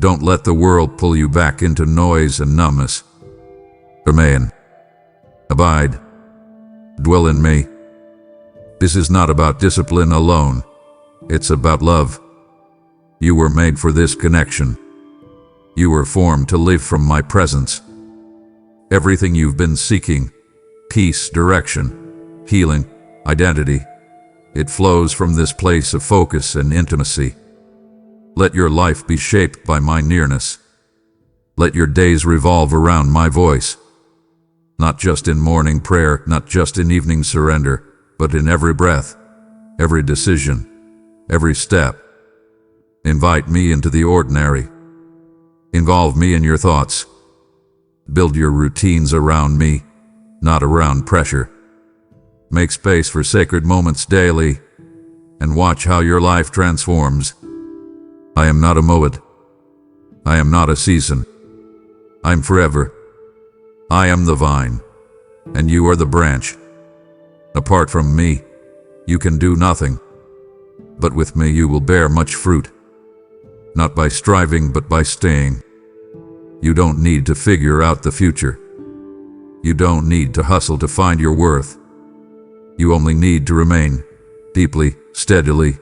Don't let the world pull you back into noise and numbness. Remain. Abide. Dwell in me. This is not about discipline alone. It's about love. You were made for this connection. You were formed to live from my presence. Everything you've been seeking, peace, direction, healing, identity, it flows from this place of focus and intimacy. Let your life be shaped by my nearness. Let your days revolve around my voice. Not just in morning prayer, not just in evening surrender, but in every breath, every decision, every step. Invite me into the ordinary. Involve me in your thoughts. Build your routines around me, not around pressure. Make space for sacred moments daily, and watch how your life transforms. I am not a moment. I am not a season. I'm forever. I am the vine, and you are the branch. Apart from me, you can do nothing. But with me you will bear much fruit. Not by striving, but by staying. You don't need to figure out the future. You don't need to hustle to find your worth. You only need to remain deeply, steadily,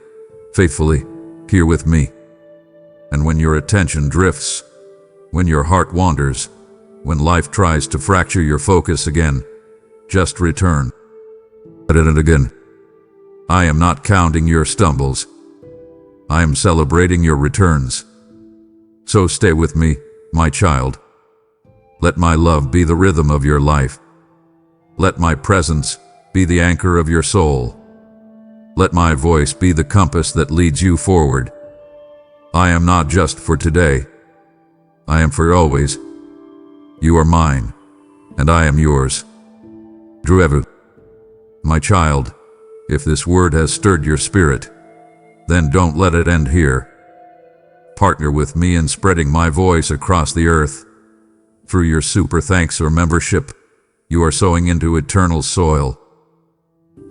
faithfully here with me. And when your attention drifts, when your heart wanders, when life tries to fracture your focus again, just return. And again. I am not counting your stumbles. I am celebrating your returns. So stay with me, my child. Let my love be the rhythm of your life. Let my presence be the anchor of your soul. Let my voice be the compass that leads you forward. I am not just for today. I am for always. You are mine, and I am yours. Druevu. My child, if this word has stirred your spirit, then don't let it end here. Partner with me in spreading my voice across the earth. Through your super thanks or membership, you are sowing into eternal soil.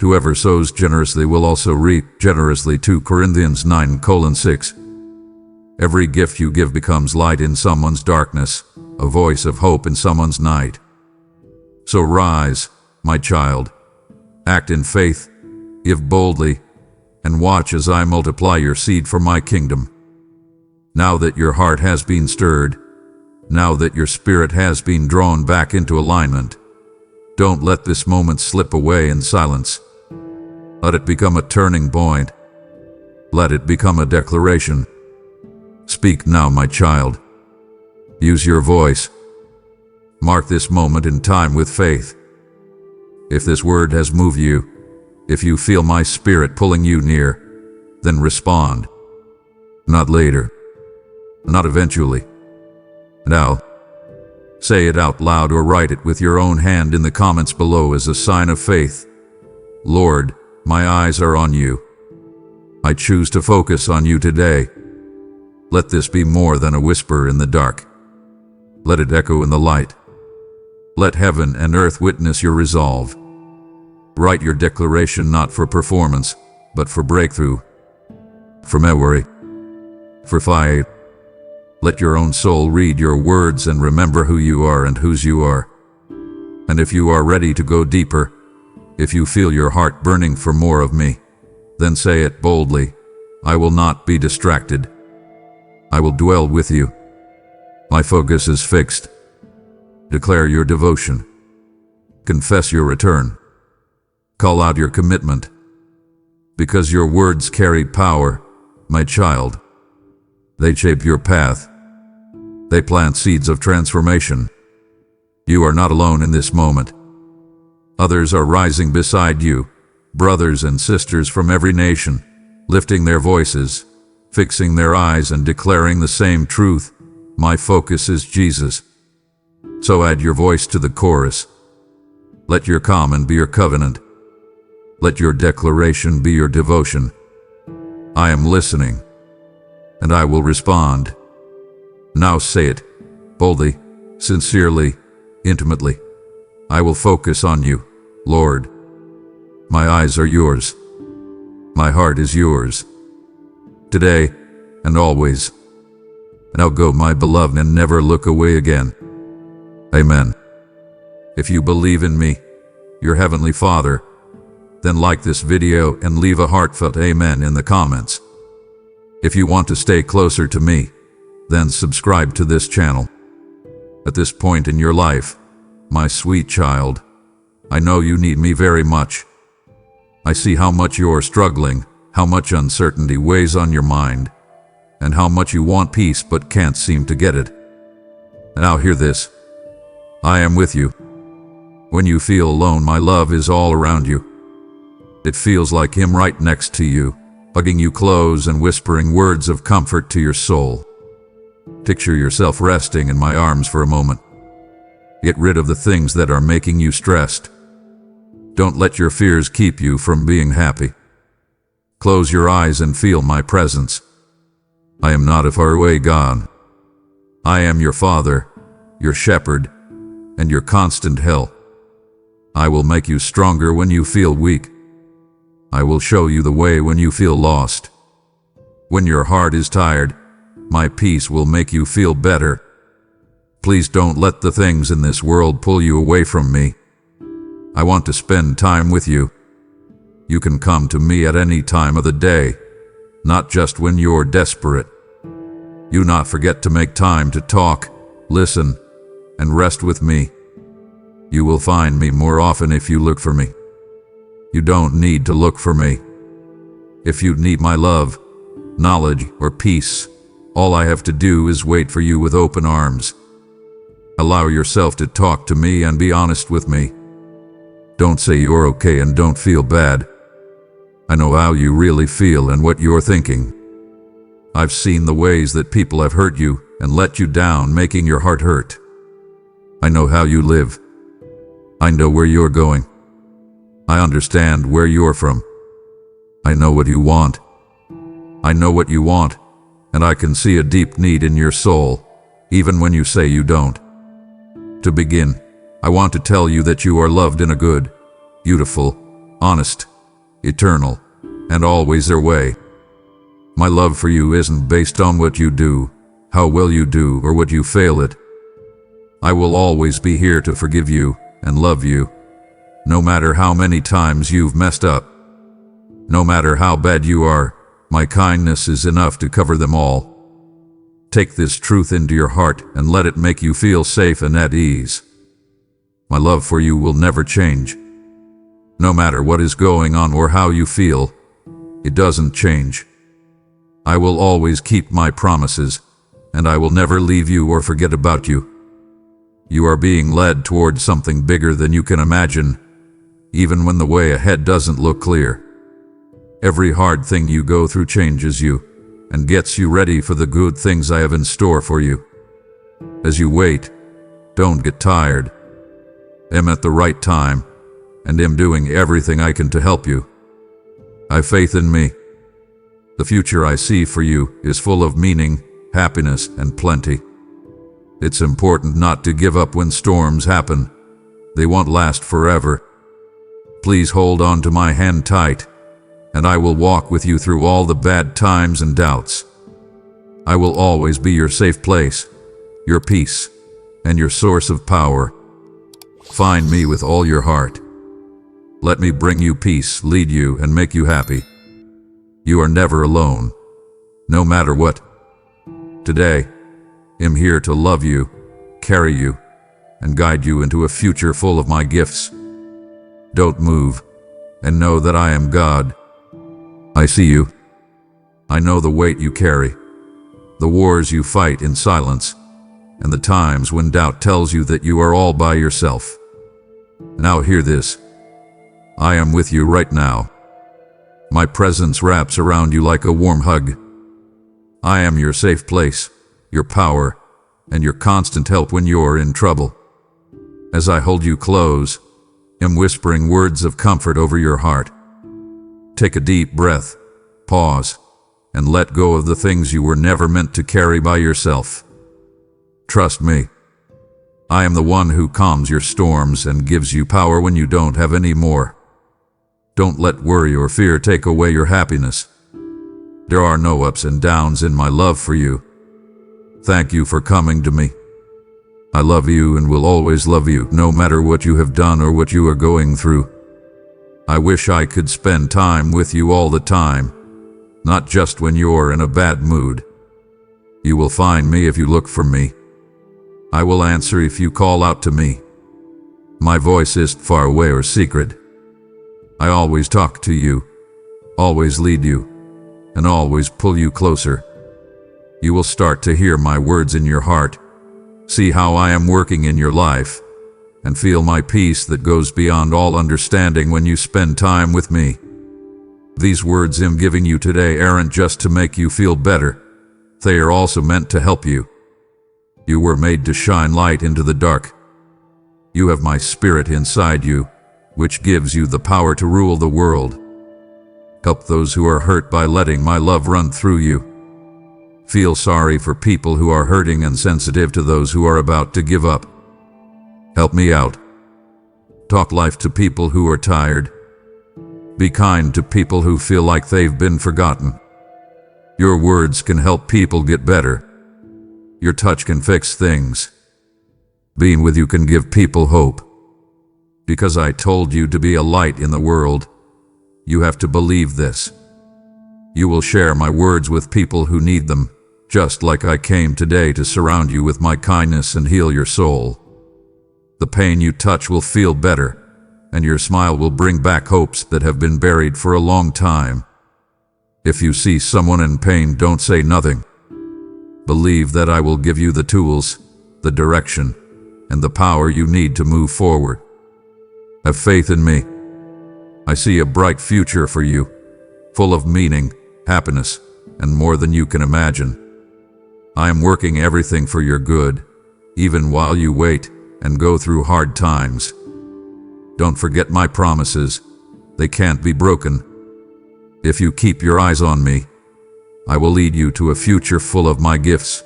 Whoever sows generously will also reap generously. 2 Corinthians 9:6. Every gift you give becomes light in someone's darkness, a voice of hope in someone's night. So rise, my child. Act in faith, give boldly, and watch as I multiply your seed for my kingdom. Now that your heart has been stirred, now that your spirit has been drawn back into alignment, don't let this moment slip away in silence. Let it become a turning point. Let it become a declaration. Speak now, my child. Use your voice. Mark this moment in time with faith. If this word has moved you, if you feel my spirit pulling you near, then respond. Not later. Not eventually. Now. Say it out loud or write it with your own hand in the comments below as a sign of faith. Lord, my eyes are on you. I choose to focus on you today. Let this be more than a whisper in the dark. Let it echo in the light. Let heaven and earth witness your resolve. Write your declaration not for performance, but for breakthrough, for memory, for fight. Let your own soul read your words and remember who you are and whose you are. And if you are ready to go deeper, if you feel your heart burning for more of me, then say it boldly. I will not be distracted. I will dwell with you. My focus is fixed. Declare your devotion. Confess your return. Call out your commitment. Because your words carry power, my child. They shape your path. They plant seeds of transformation. You are not alone in this moment. Others are rising beside you, brothers and sisters from every nation, lifting their voices, fixing their eyes and declaring the same truth. My focus is Jesus. So add your voice to the chorus. Let your comment be your covenant. Let your declaration be your devotion. I am listening, and I will respond. Now say it, boldly, sincerely, intimately. I will focus on you, Lord. My eyes are yours. My heart is yours. Today and always. Now go, my beloved, and never look away again. Amen. If you believe in me, your Heavenly Father, then like this video and leave a heartfelt amen in the comments. If you want to stay closer to me, then subscribe to this channel. At this point in your life, my sweet child, I know you need me very much. I see how much you're struggling, how much uncertainty weighs on your mind, and how much you want peace but can't seem to get it. Now hear this. I am with you. When you feel alone, my love is all around you. It feels like Him right next to you, hugging you close and whispering words of comfort to your soul. Picture yourself resting in my arms for a moment. Get rid of the things that are making you stressed. Don't let your fears keep you from being happy. Close your eyes and feel my presence. I am not a faraway God. I am your Father, your shepherd, and your constant help. I will make you stronger when you feel weak. I will show you the way when you feel lost. When your heart is tired, my peace will make you feel better. Please don't let the things in this world pull you away from me. I want to spend time with you. You can come to me at any time of the day, not just when you're desperate. Do not forget to make time to talk, listen, and rest with me. You will find me more often if you look for me. You don't need to look for me. If you need my love, knowledge, or peace, all I have to do is wait for you with open arms. Allow yourself to talk to me and be honest with me. Don't say you're okay and don't feel bad. I know how you really feel and what you're thinking. I've seen the ways that people have hurt you and let you down, making your heart hurt. I know how you live. I know where you're going. I understand where you're from. I know what you want. I know what you want, and I can see a deep need in your soul, even when you say you don't. To begin, I want to tell you that you are loved in a good, beautiful, honest, eternal, and always their way. My love for you isn't based on what you do, how well you do, or what you fail at. I will always be here to forgive you and love you, no matter how many times you've messed up. No matter how bad you are, my kindness is enough to cover them all. Take this truth into your heart and let it make you feel safe and at ease. My love for you will never change. No matter what is going on or how you feel, it doesn't change. I will always keep my promises, and I will never leave you or forget about you. You are being led towards something bigger than you can imagine, even when the way ahead doesn't look clear. Every hard thing you go through changes you and gets you ready for the good things I have in store for you. As you wait, don't get tired. I'm at the right time, and am doing everything I can to help you. Have faith in me. The future I see for you is full of meaning, happiness, and plenty. It's important not to give up when storms happen, They won't last forever. Please hold on to my hand tight, and I will walk with you through all the bad times and doubts. I will always be your safe place, your peace, and your source of power. Find me with all your heart. Let me bring you peace, lead you, and make you happy. You are never alone, no matter what. Today, I'm here to love you, carry you, and guide you into a future full of my gifts. Don't move, and know that I am God. I see you. I know the weight you carry, the wars you fight in silence, and the times when doubt tells you that you are all by yourself. Now hear this. I am with you right now. My presence wraps around you like a warm hug. I am your safe place, your power, and your constant help when you're in trouble. As I hold you close, I'm whispering words of comfort over your heart. Take a deep breath, pause, and let go of the things you were never meant to carry by yourself. Trust me. I am the one who calms your storms and gives you power when you don't have any more. Don't let worry or fear take away your happiness. There are no ups and downs in my love for you. Thank you for coming to me. I love you and will always love you, no matter what you have done or what you are going through. I wish I could spend time with you all the time, not just when you're in a bad mood. You will find me if you look for me. I will answer if you call out to me. My voice isn't far away or secret. I always talk to you, always lead you, and always pull you closer. You will start to hear my words in your heart, see how I am working in your life, and feel my peace that goes beyond all understanding when you spend time with me. These words I'm giving you today aren't just to make you feel better. They are also meant to help you. You were made to shine light into the dark. You have my spirit inside you, which gives you the power to rule the world. Help those who are hurt by letting my love run through you. Feel sorry for people who are hurting and sensitive to those who are about to give up. Help me out. Talk life to people who are tired. Be kind to people who feel like they've been forgotten. Your words can help people get better. Your touch can fix things. Being with you can give people hope. Because I told you to be a light in the world, you have to believe this. You will share my words with people who need them, just like I came today to surround you with my kindness and heal your soul. The pain you touch will feel better, and your smile will bring back hopes that have been buried for a long time. If you see someone in pain, don't say nothing. Believe that I will give you the tools, the direction, and the power you need to move forward. Have faith in me. I see a bright future for you, full of meaning, happiness, and more than you can imagine. I am working everything for your good, even while you wait and go through hard times. Don't forget my promises. They can't be broken. If you keep your eyes on me, I will lead you to a future full of my gifts.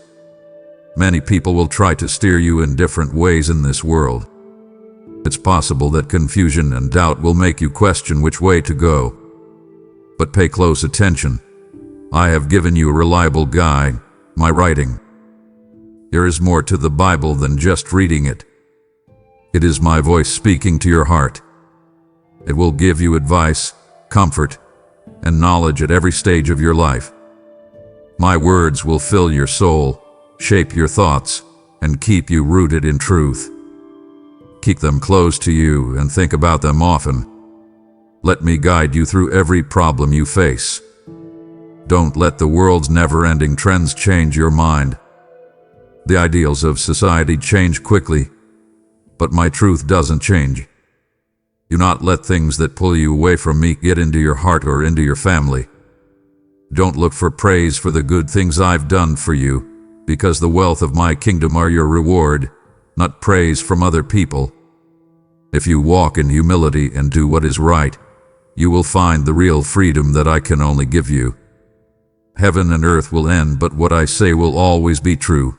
Many people will try to steer you in different ways in this world. It's possible that confusion and doubt will make you question which way to go. But pay close attention. I have given you a reliable guide, my writing. There is more to the Bible than just reading it. It is my voice speaking to your heart. It will give you advice, comfort, and knowledge at every stage of your life. My words will fill your soul, shape your thoughts, and keep you rooted in truth. Keep them close to you and think about them often. Let me guide you through every problem you face. Don't let the world's never-ending trends change your mind. The ideals of society change quickly, but my truth doesn't change. Do not let things that pull you away from me get into your heart or into your family. Don't look for praise for the good things I've done for you, because the wealth of my kingdom are your reward, not praise from other people. If you walk in humility and do what is right, you will find the real freedom that I can only give you. Heaven and earth will end, but what I say will always be true.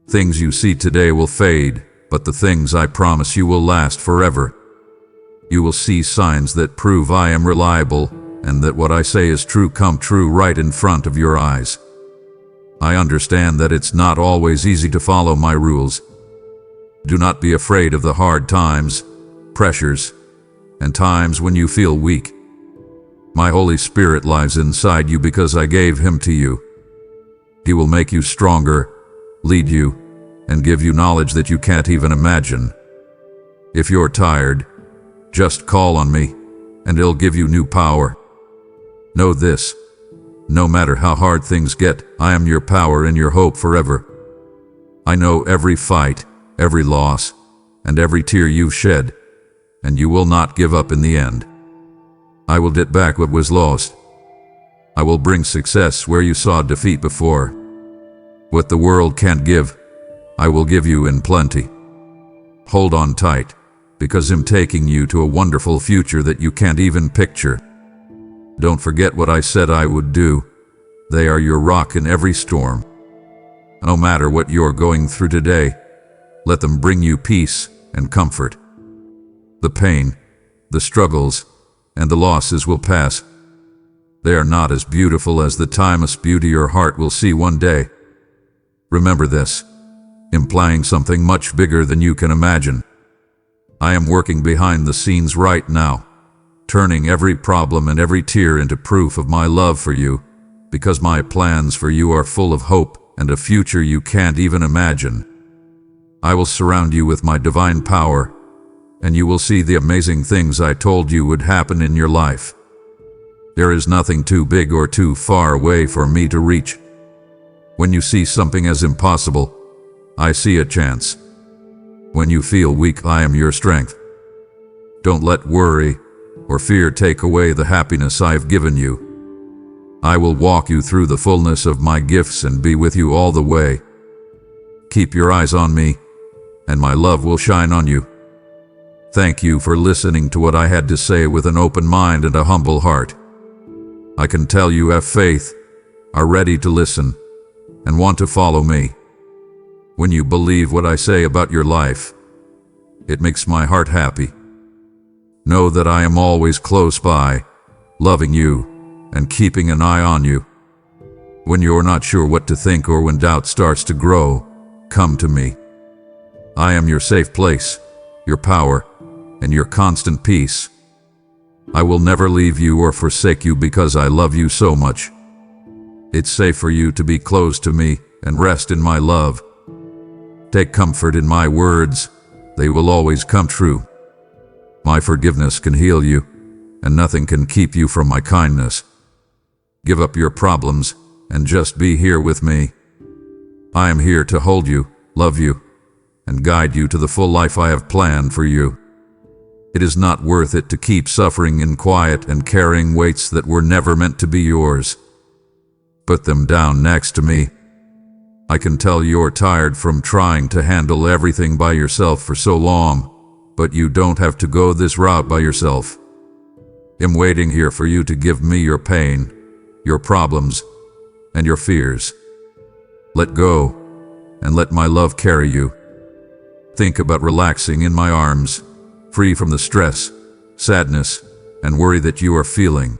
Things you see today will fade, but the things I promise you will last forever. You will see signs that prove I am reliable and that what I say is true come true right in front of your eyes. I understand that it's not always easy to follow my rules. Do not be afraid of the hard times, pressures, and times when you feel weak. My Holy Spirit lives inside you because I gave Him to you. He will make you stronger, lead you, and give you knowledge that you can't even imagine. If you're tired, just call on me, and He'll give you new power. Know this, no matter how hard things get, I am your power and your hope forever. I know every fight, every loss, and every tear you've shed, and you will not give up in the end. I will get back what was lost. I will bring success where you saw defeat before. What the world can't give, I will give you in plenty. Hold on tight, because I'm taking you to a wonderful future that you can't even picture. Don't forget what I said I would do. They are your rock in every storm. No matter what you're going through today, let them bring you peace and comfort. The pain, the struggles, and the losses will pass. They are not as beautiful as the timeless beauty your heart will see one day. Remember this, implying something much bigger than you can imagine. I am working behind the scenes right now, turning every problem and every tear into proof of my love for you, because my plans for you are full of hope and a future you can't even imagine. I will surround you with my divine power, and you will see the amazing things I told you would happen in your life. There is nothing too big or too far away for me to reach. When you see something as impossible, I see a chance. When you feel weak, I am your strength. Don't let worry or fear take away the happiness I've given you. I will walk you through the fullness of my gifts and be with you all the way. Keep your eyes on me, and my love will shine on you. Thank you for listening to what I had to say with an open mind and a humble heart. I can tell you have faith, are ready to listen, and want to follow me. When you believe what I say about your life, it makes my heart happy. Know that I am always close by, loving you, and keeping an eye on you. When you're not sure what to think or when doubt starts to grow, come to me. I am your safe place, your power, and your constant peace. I will never leave you or forsake you because I love you so much. It's safe for you to be close to me and rest in my love. Take comfort in my words, they will always come true. My forgiveness can heal you, and nothing can keep you from my kindness. Give up your problems and just be here with me. I am here to hold you, love you, and guide you to the full life I have planned for you. It is not worth it to keep suffering in quiet and carrying weights that were never meant to be yours. Put them down next to me. I can tell you're tired from trying to handle everything by yourself for so long, but you don't have to go this route by yourself. I'm waiting here for you to give me your pain, your problems, and your fears. Let go, and let my love carry you. Think about relaxing in my arms, free from the stress, sadness, and worry that you are feeling.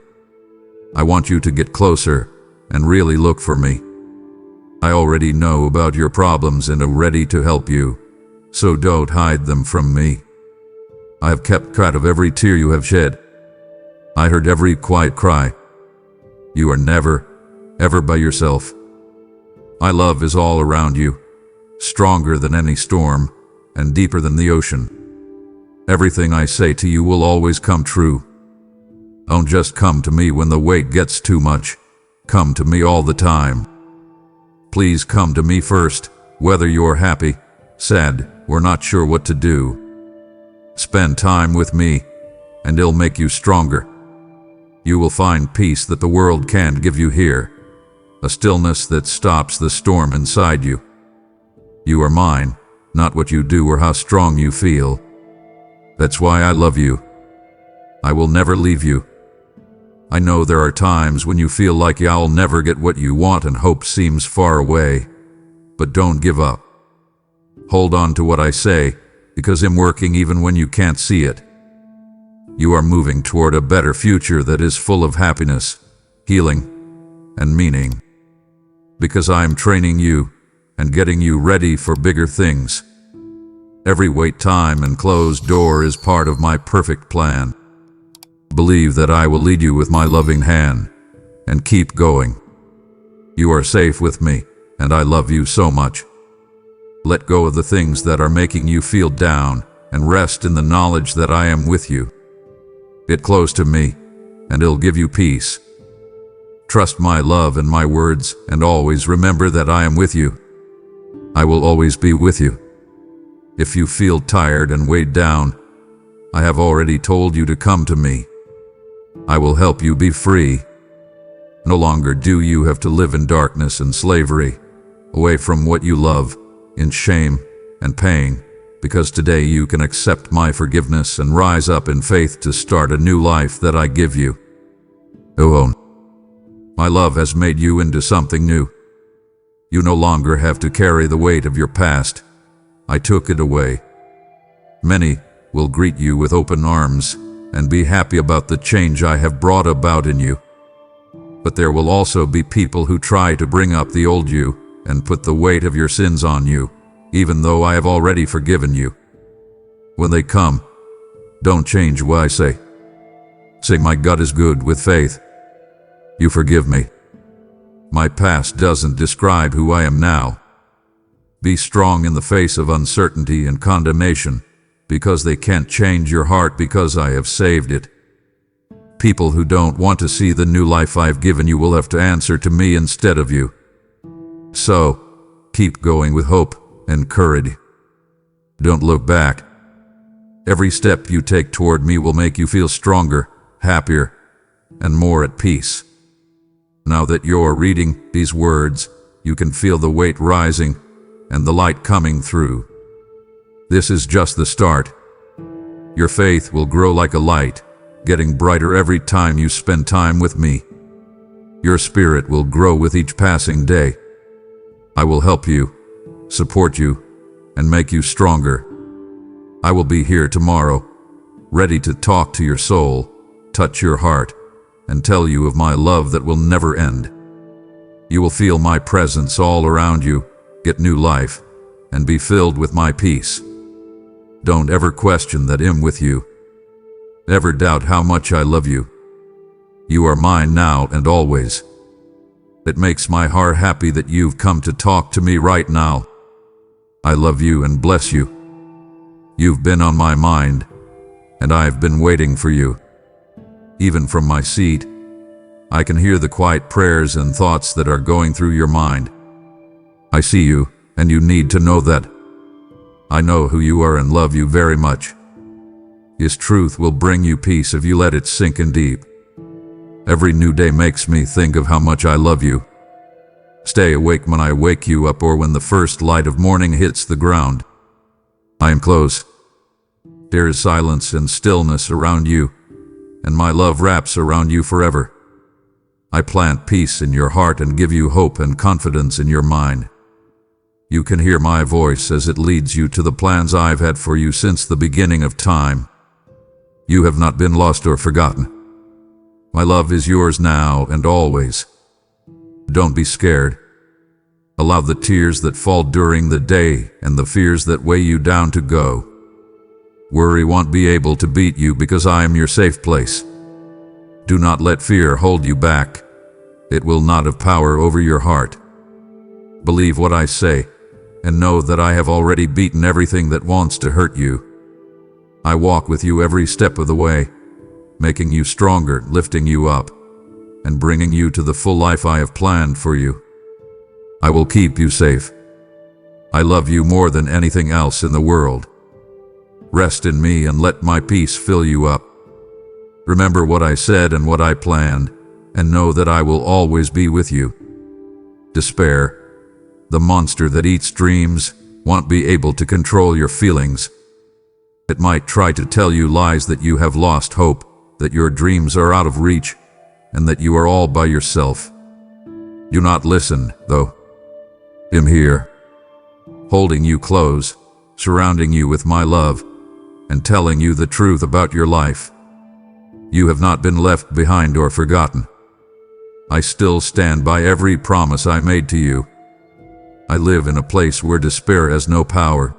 I want you to get closer and really look for me. I already know about your problems and am ready to help you, so don't hide them from me. I have kept track of every tear you have shed. I heard every quiet cry. You are never, ever by yourself. My love is all around you, stronger than any storm and deeper than the ocean. Everything I say to you will always come true. Don't just come to me when the weight gets too much. Come to me all the time. Please come to me first, whether you're happy, sad, or not sure what to do. Spend time with me, and it'll make you stronger. You will find peace that the world can't give you here, a stillness that stops the storm inside you. You are mine, not what you do or how strong you feel. That's why I love you. I will never leave you. I know there are times when you feel like you'll never get what you want and hope seems far away, but don't give up. Hold on to what I say because I'm working even when you can't see it. You are moving toward a better future that is full of happiness, healing, and meaning. Because I am training you and getting you ready for bigger things. Every wait time and closed door is part of my perfect plan. Believe that I will lead you with my loving hand, and keep going. You are safe with me, and I love you so much. Let go of the things that are making you feel down, and rest in the knowledge that I am with you. Get close to me, and it'll give you peace. Trust my love and my words, and always remember that I am with you. I will always be with you. If you feel tired and weighed down, I have already told you to come to me. I will help you be free. No longer do you have to live in darkness and slavery, away from what you love, in shame and pain, because today you can accept my forgiveness and rise up in faith to start a new life that I give you. Oh, my love has made you into something new. You no longer have to carry the weight of your past. I took it away. Many will greet you with open arms and be happy about the change I have brought about in you. But there will also be people who try to bring up the old you and put the weight of your sins on you, even though I have already forgiven you. When they come, don't change what I say. Say my God is good with faith. You forgive me. My past doesn't describe who I am now. Be strong in the face of uncertainty and condemnation, because they can't change your heart because I have saved it. People who don't want to see the new life I've given you will have to answer to me instead of you. So, keep going with hope and courage. Don't look back. Every step you take toward me will make you feel stronger, happier, and more at peace. Now that you're reading these words, you can feel the weight rising and the light coming through. This is just the start. Your faith will grow like a light, getting brighter every time you spend time with me. Your spirit will grow with each passing day. I will help you, support you, and make you stronger. I will be here tomorrow, ready to talk to your soul, touch your heart, and tell you of my love that will never end. You will feel my presence all around you, get new life, and be filled with my peace. Don't ever question that I'm with you. Never doubt how much I love you. You are mine now and always. It makes my heart happy that you've come to talk to me right now. I love you and bless you. You've been on my mind, and I've been waiting for you. Even from my seat, I can hear the quiet prayers and thoughts that are going through your mind. I see you, and you need to know that. I know who you are and love you very much. His truth will bring you peace if you let it sink in deep. Every new day makes me think of how much I love you. Stay awake when I wake you up or when the first light of morning hits the ground. I am close. There is silence and stillness around you, and my love wraps around you forever. I plant peace in your heart and give you hope and confidence in your mind. You can hear my voice as it leads you to the plans I've had for you since the beginning of time. You have not been lost or forgotten. My love is yours now and always. Don't be scared. Allow the tears that fall during the day and the fears that weigh you down to go. Worry won't be able to beat you because I am your safe place. Do not let fear hold you back. It will not have power over your heart. Believe what I say, and know that I have already beaten everything that wants to hurt you. I walk with you every step of the way, making you stronger, lifting you up, and bringing you to the full life I have planned for you. I will keep you safe. I love you more than anything else in the world. Rest in me and let my peace fill you up. Remember what I said and what I planned, and know that I will always be with you. Despair, the monster that eats dreams, won't be able to control your feelings. It might try to tell you lies that you have lost hope, that your dreams are out of reach, and that you are all by yourself. Do not listen, though. I'm here, holding you close, surrounding you with my love, and telling you the truth about your life. You have not been left behind or forgotten. I still stand by every promise I made to you. I live in a place where despair has no power.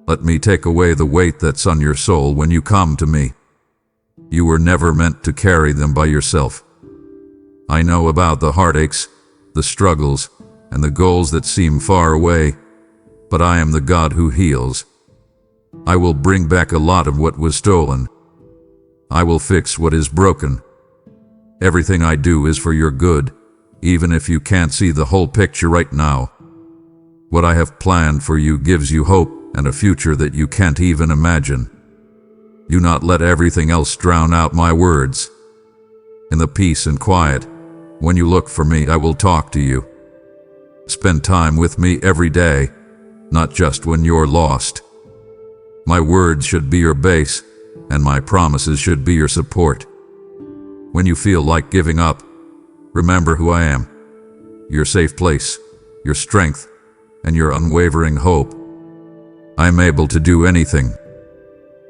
Let me take away the weight that's on your soul when you come to me. You were never meant to carry them by yourself. I know about the heartaches, the struggles, and the goals that seem far away, but I am the God who heals. I will bring back a lot of what was stolen. I will fix what is broken. Everything I do is for your good, even if you can't see the whole picture right now. What I have planned for you gives you hope and a future that you can't even imagine. Do not let everything else drown out my words. In the peace and quiet, when you look for me, I will talk to you. Spend time with me every day, not just when you're lost. My words should be your base, and my promises should be your support. When you feel like giving up, remember who I am, your safe place, your strength, and your unwavering hope. I am able to do anything.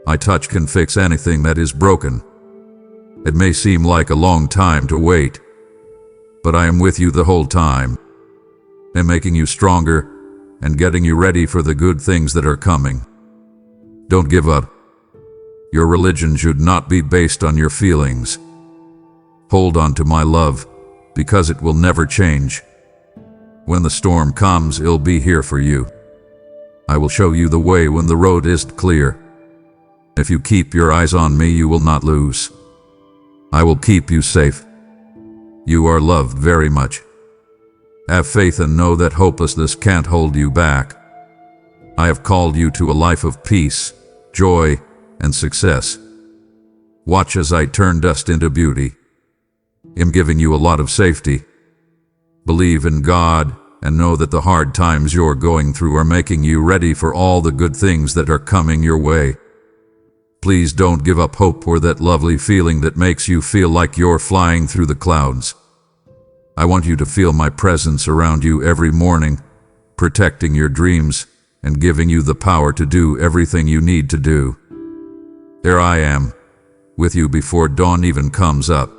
My touch can fix anything that is broken. It may seem like a long time to wait, but I am with you the whole time. I'm making you stronger and getting you ready for the good things that are coming. Don't give up. Your religion should not be based on your feelings. Hold on to my love, because it will never change. When the storm comes, it'll be here for you. I will show you the way when the road isn't clear. If you keep your eyes on me, you will not lose. I will keep you safe. You are loved very much. Have faith and know that hopelessness can't hold you back. I have called you to a life of peace, joy, and success. Watch as I turn dust into beauty. I'm giving you a lot of safety. Believe in God and know that the hard times you're going through are making you ready for all the good things that are coming your way. Please don't give up hope or that lovely feeling that makes you feel like you're flying through the clouds. I want you to feel my presence around you every morning, protecting your dreams and giving you the power to do everything you need to do. There I am, with you before dawn even comes up.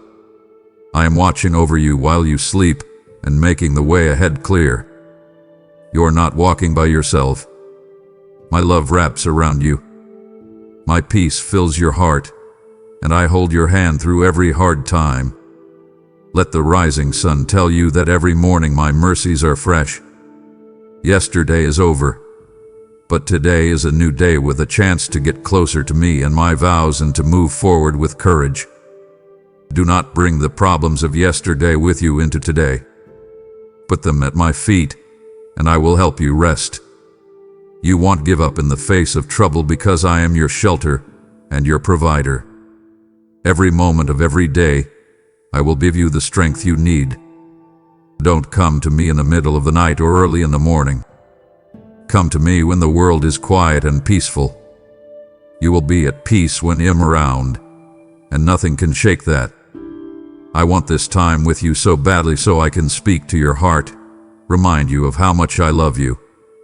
I am watching over you while you sleep and making the way ahead clear. You're not walking by yourself. My love wraps around you. My peace fills your heart, and I hold your hand through every hard time. Let the rising sun tell you that every morning my mercies are fresh. Yesterday is over, but today is a new day with a chance to get closer to me and my vows and to move forward with courage. Do not bring the problems of yesterday with you into today. Put them at my feet, and I will help you rest. You won't give up in the face of trouble because I am your shelter and your provider. Every moment of every day, I will give you the strength you need. Don't come to me in the middle of the night or early in the morning. Come to me when the world is quiet and peaceful. You will be at peace when I'm around, and nothing can shake that. I want this time with you so badly so I can speak to your heart, remind you of how much I love you,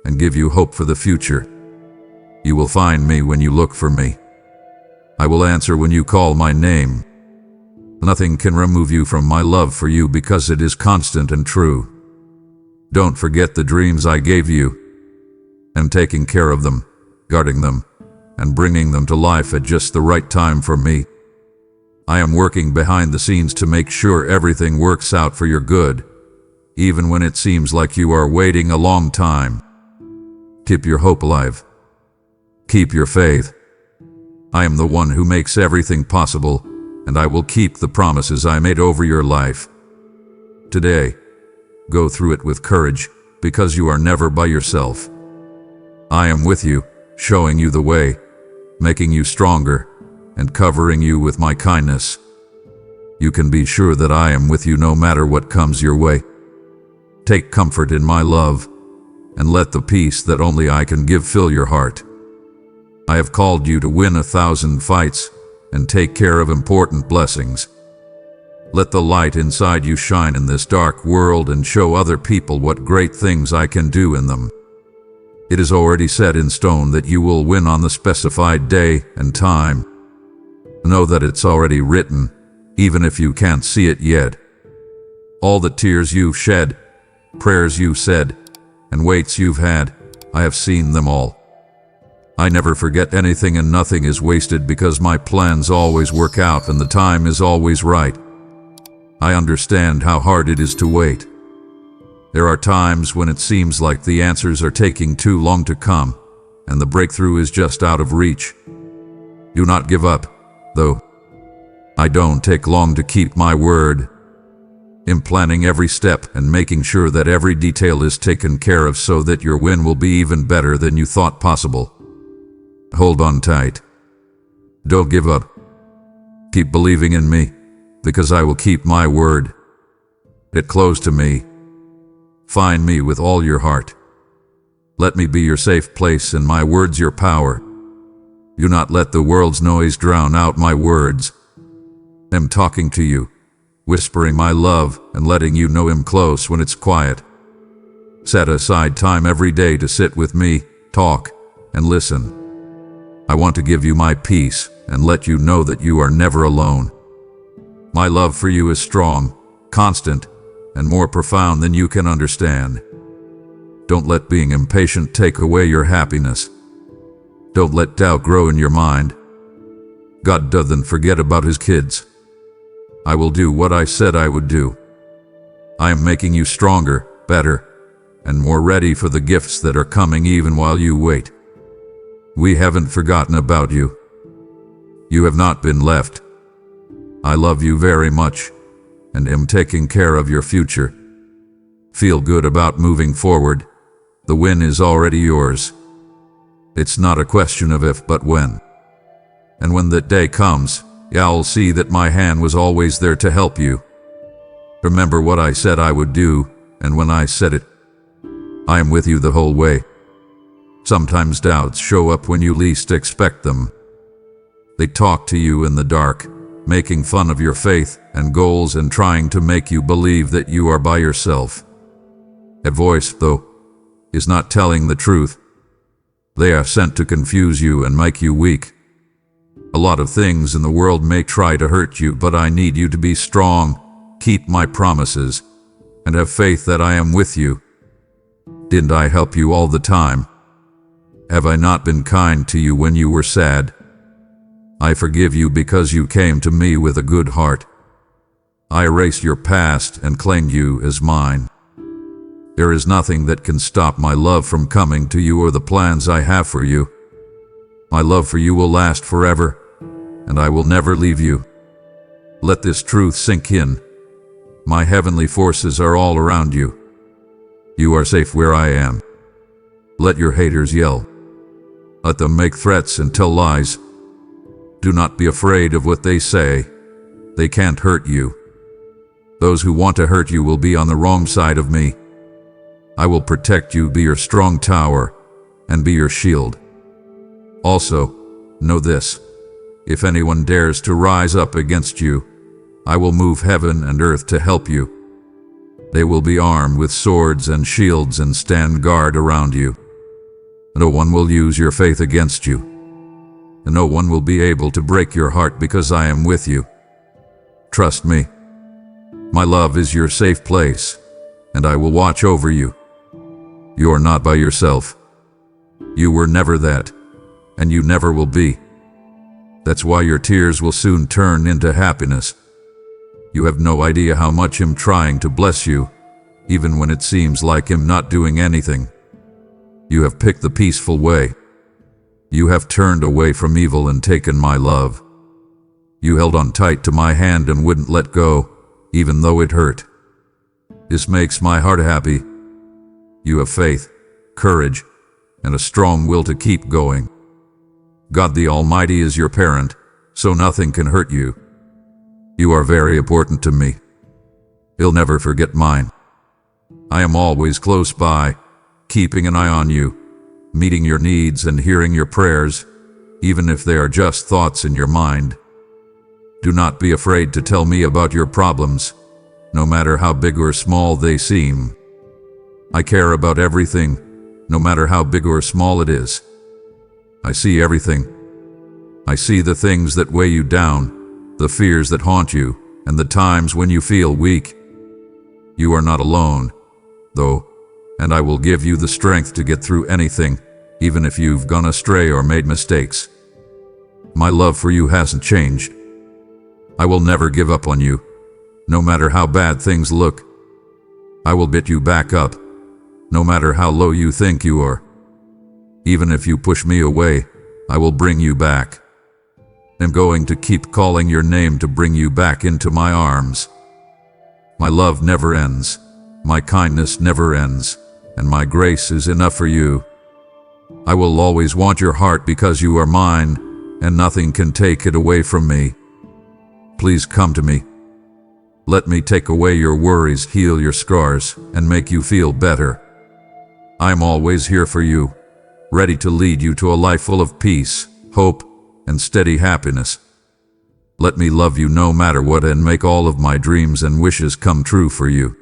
and give you hope for the future. You will find me when you look for me. I will answer when you call my name. Nothing can remove you from my love for you because it is constant and true. Don't forget the dreams I gave you. I'm taking care of them, guarding them, and bringing them to life at just the right time for me. I am working behind the scenes to make sure everything works out for your good, even when it seems like you are waiting a long time. Keep your hope alive. Keep your faith. I am the one who makes everything possible, and I will keep the promises I made over your life. Today, go through it with courage, because you are never by yourself. I am with you, showing you the way, making you stronger, and covering you with my kindness. You can be sure that I am with you no matter what comes your way. Take comfort in my love, and let the peace that only I can give fill your heart. I have called you to win 1,000 fights and take care of important blessings. Let the light inside you shine in this dark world and show other people what great things I can do in them. It is already set in stone that you will win on the specified day and time. Know that it's already written, even if you can't see it yet. All the tears you've shed, prayers you said, and waits you've had, I have seen them all. I never forget anything, and nothing is wasted because my plans always work out and the time is always right. I understand how hard it is to wait. There are times when it seems like the answers are taking too long to come, and the breakthrough is just out of reach. Do not give up, though. I don't take long to keep my word. In planning every step and making sure that every detail is taken care of so that your win will be even better than you thought possible. Hold on tight. Don't give up. Keep believing in me, because I will keep my word. Get close to me. Find me with all your heart. Let me be your safe place and my words your power. Do not let the world's noise drown out my words. I'm talking to you, whispering my love and letting you know I'm close when it's quiet. Set aside time every day to sit with me, talk, and listen. I want to give you my peace and let you know that you are never alone. My love for you is strong, constant, and more profound than you can understand. Don't let being impatient take away your happiness. Don't let doubt grow in your mind. God doesn't forget about his kids. I will do what I said I would do. I am making you stronger, better, and more ready for the gifts that are coming even while you wait. We haven't forgotten about you. You have not been left. I love you very much, and am taking care of your future. Feel good about moving forward. The win is already yours. It's not a question of if but when. And when that day comes, you'll see that my hand was always there to help you. Remember what I said I would do, and when I said it, I am with you the whole way. Sometimes doubts show up when you least expect them. They talk to you in the dark, making fun of your faith and goals and trying to make you believe that you are by yourself. That voice, though, is not telling the truth. They are sent to confuse you and make you weak. A lot of things in the world may try to hurt you, but I need you to be strong, keep my promises, and have faith that I am with you. Didn't I help you all the time? Have I not been kind to you when you were sad? I forgive you because you came to me with a good heart. I erased your past and claimed you as mine. There is nothing that can stop my love from coming to you or the plans I have for you. My love for you will last forever, and I will never leave you. Let this truth sink in. My heavenly forces are all around you. You are safe where I am. Let your haters yell. Let them make threats and tell lies. Do not be afraid of what they say. They can't hurt you. Those who want to hurt you will be on the wrong side of me. I will protect you, be your strong tower, and be your shield. Also, know this: if anyone dares to rise up against you, I will move heaven and earth to help you. They will be armed with swords and shields and stand guard around you. No one will use your faith against you. And no one will be able to break your heart because I am with you. Trust me. My love is your safe place, and I will watch over you. You are not by yourself. You were never that, and you never will be. That's why your tears will soon turn into happiness. You have no idea how much I'm trying to bless you, even when it seems like I'm not doing anything. You have picked the peaceful way. You have turned away from evil and taken my love. You held on tight to my hand and wouldn't let go, even though it hurt. This makes my heart happy. You have faith, courage, and a strong will to keep going. God the Almighty is your parent, so nothing can hurt you. You are very important to me. He'll never forget mine. I am always close by, keeping an eye on you, meeting your needs and hearing your prayers, even if they are just thoughts in your mind. Do not be afraid to tell me about your problems, no matter how big or small they seem. I care about everything, no matter how big or small it is. I see everything. I see the things that weigh you down, the fears that haunt you, and the times when you feel weak. You are not alone, though, and I will give you the strength to get through anything, even if you've gone astray or made mistakes. My love for you hasn't changed. I will never give up on you, no matter how bad things look. I will get you back up, no matter how low you think you are. Even if you push me away, I will bring you back. I'm going to keep calling your name to bring you back into my arms. My love never ends, my kindness never ends, and my grace is enough for you. I will always want your heart because you are mine, and nothing can take it away from me. Please come to me. Let me take away your worries, heal your scars, and make you feel better. I'm always here for you, ready to lead you to a life full of peace, hope, and steady happiness. Let me love you no matter what and make all of my dreams and wishes come true for you.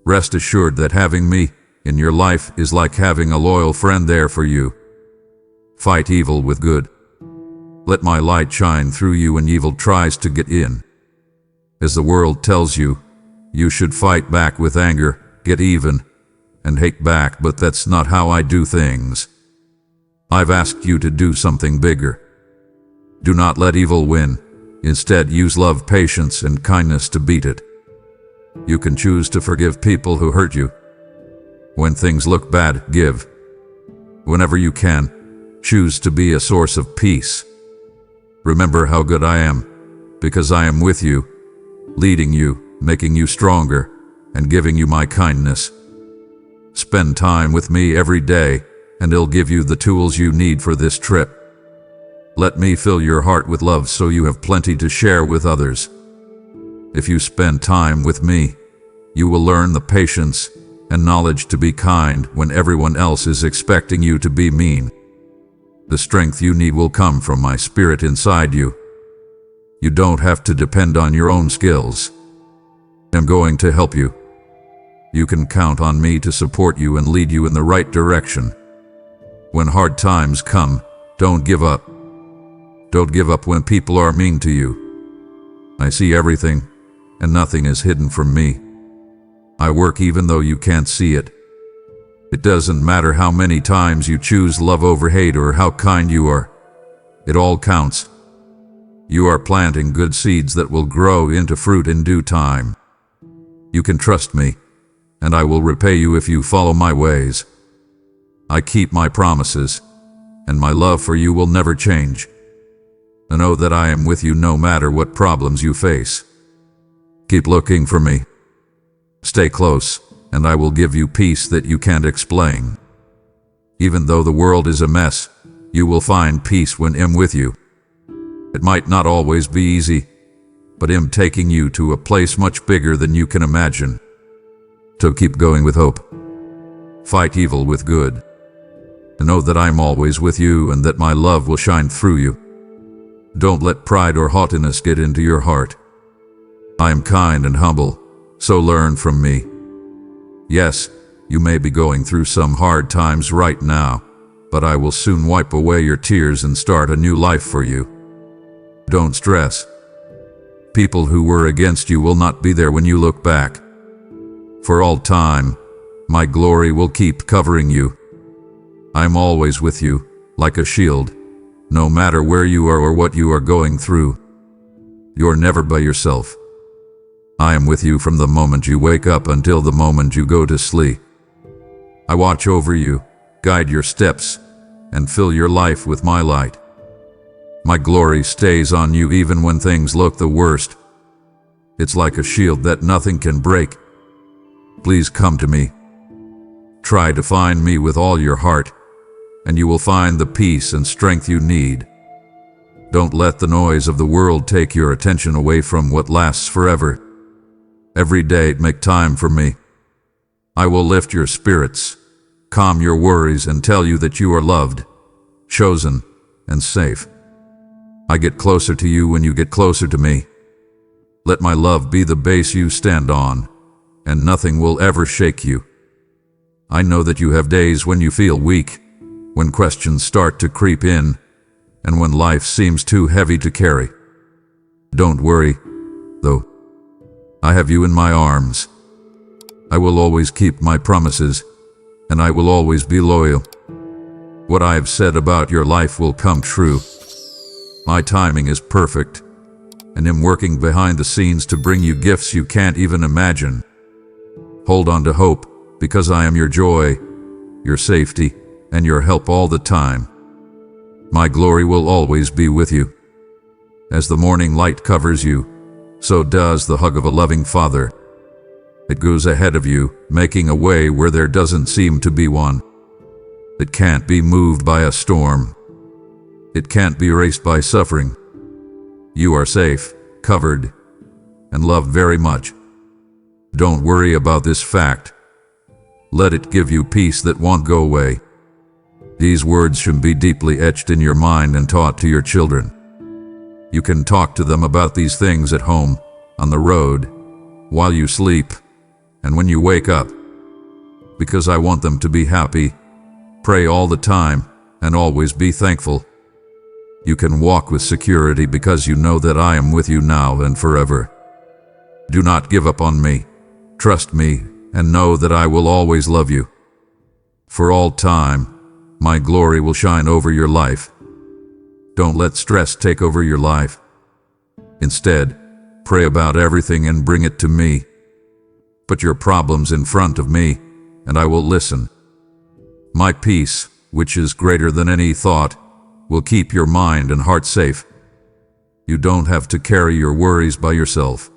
Rest assured that having me in your life is like having a loyal friend there for you. Fight evil with good. Let my light shine through you when evil tries to get in. As the world tells you, you should fight back with anger, get even, and hate back, but that's not how I do things. I've asked you to do something bigger. Do not let evil win. Instead, use love, patience, and kindness to beat it. You can choose to forgive people who hurt you. When things look bad, give. Whenever you can, choose to be a source of peace. Remember how good I am, because I am with you, leading you, making you stronger, and giving you my kindness. Spend time with me every day, and I'll give you the tools you need for this trip. Let me fill your heart with love so you have plenty to share with others. If you spend time with me, you will learn the patience and knowledge to be kind when everyone else is expecting you to be mean. The strength you need will come from my spirit inside you. You don't have to depend on your own skills. I'm going to help you. You can count on me to support you and lead you in the right direction. When hard times come, don't give up. Don't give up when people are mean to you. I see everything, and nothing is hidden from me. I work even though you can't see it. It doesn't matter how many times you choose love over hate or how kind you are. It all counts. You are planting good seeds that will grow into fruit in due time. You can trust me, and I will repay you if you follow my ways. I keep my promises, and my love for you will never change. I know that I am with you no matter what problems you face. Keep looking for me. Stay close, and I will give you peace that you can't explain. Even though the world is a mess, you will find peace when I'm with you. It might not always be easy, but I'm taking you to a place much bigger than you can imagine. So keep going with hope. Fight evil with good. And know that I'm always with you and that my love will shine through you. Don't let pride or haughtiness get into your heart. I am kind and humble, so learn from me. Yes, you may be going through some hard times right now, but I will soon wipe away your tears and start a new life for you. Don't stress. People who were against you will not be there when you look back. For all time, my glory will keep covering you. I'm always with you, like a shield, no matter where you are or what you are going through. You're never by yourself. I am with you from the moment you wake up until the moment you go to sleep. I watch over you, guide your steps, and fill your life with my light. My glory stays on you even when things look the worst. It's like a shield that nothing can break. Please come to me. Try to find me with all your heart, and you will find the peace and strength you need. Don't let the noise of the world take your attention away from what lasts forever. Every day, make time for me. I will lift your spirits, calm your worries, and tell you that you are loved, chosen, and safe. I get closer to you when you get closer to me. Let my love be the base you stand on, and nothing will ever shake you. I know that you have days when you feel weak, when questions start to creep in, and when life seems too heavy to carry. Don't worry, though. I have you in my arms. I will always keep my promises, and I will always be loyal. What I have said about your life will come true. My timing is perfect, and I'm working behind the scenes to bring you gifts you can't even imagine. Hold on to hope, because I am your joy, your safety, and your help all the time. My glory will always be with you. As the morning light covers you, so does the hug of a loving Father. It goes ahead of you, making a way where there doesn't seem to be one. It can't be moved by a storm. It can't be erased by suffering. You are safe, covered, and loved very much. Don't worry about this fact. Let it give you peace that won't go away. These words should be deeply etched in your mind and taught to your children. You can talk to them about these things at home, on the road, while you sleep, and when you wake up. Because I want them to be happy. Pray all the time, and always be thankful. You can walk with security because you know that I am with you now and forever. Do not give up on me. Trust me, and know that I will always love you. For all time, my glory will shine over your life. Don't let stress take over your life. Instead, pray about everything and bring it to me. Put your problems in front of me, and I will listen. My peace, which is greater than any thought, will keep your mind and heart safe. You don't have to carry your worries by yourself.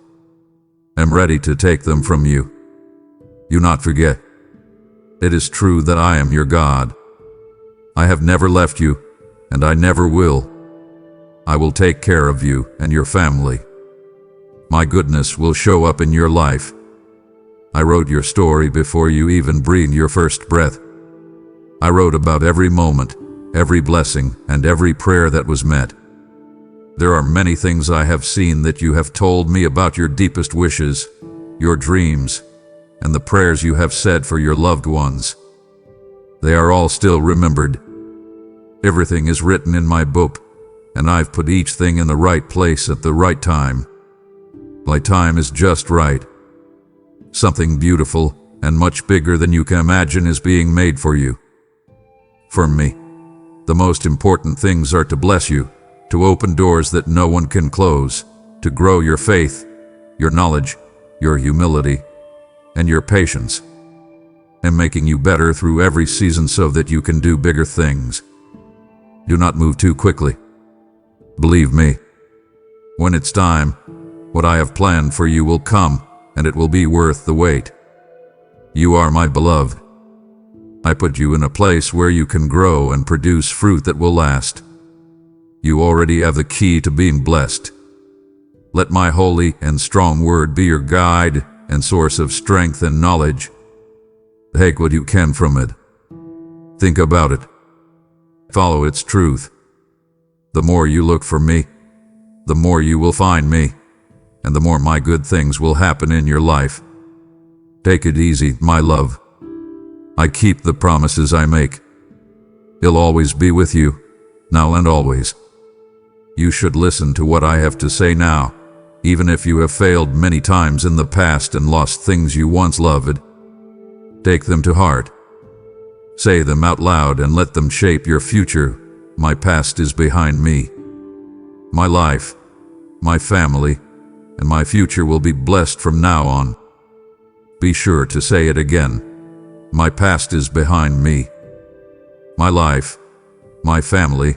I'm ready to take them from you. Do not forget. It is true that I am your God. I have never left you, and I never will. I will take care of you and your family. My goodness will show up in your life. I wrote your story before you even breathed your first breath. I wrote about every moment, every blessing, and every prayer that was met. There are many things I have seen that you have told me about your deepest wishes, your dreams, and the prayers you have said for your loved ones. They are all still remembered. Everything is written in my book, and I've put each thing in the right place at the right time. My time is just right. Something beautiful and much bigger than you can imagine is being made for you. For me, the most important things are to bless you, to open doors that no one can close, to grow your faith, your knowledge, your humility, and your patience, and making you better through every season so that you can do bigger things. Do not move too quickly. Believe me, when it's time, what I have planned for you will come, and it will be worth the wait. You are my beloved. I put you in a place where you can grow and produce fruit that will last. You already have the key to being blessed. Let my holy and strong word be your guide and source of strength and knowledge. Take what you can from it. Think about it. Follow its truth. The more you look for me, the more you will find me, and the more my good things will happen in your life. Take it easy, my love. I keep the promises I make. I'll always be with you, now and always. You should listen to what I have to say now, even if you have failed many times in the past and lost things you once loved. Take them to heart. Say them out loud and let them shape your future. My past is behind me. My life, my family, and my future will be blessed from now on. Be sure to say it again. My past is behind me. My life, my family,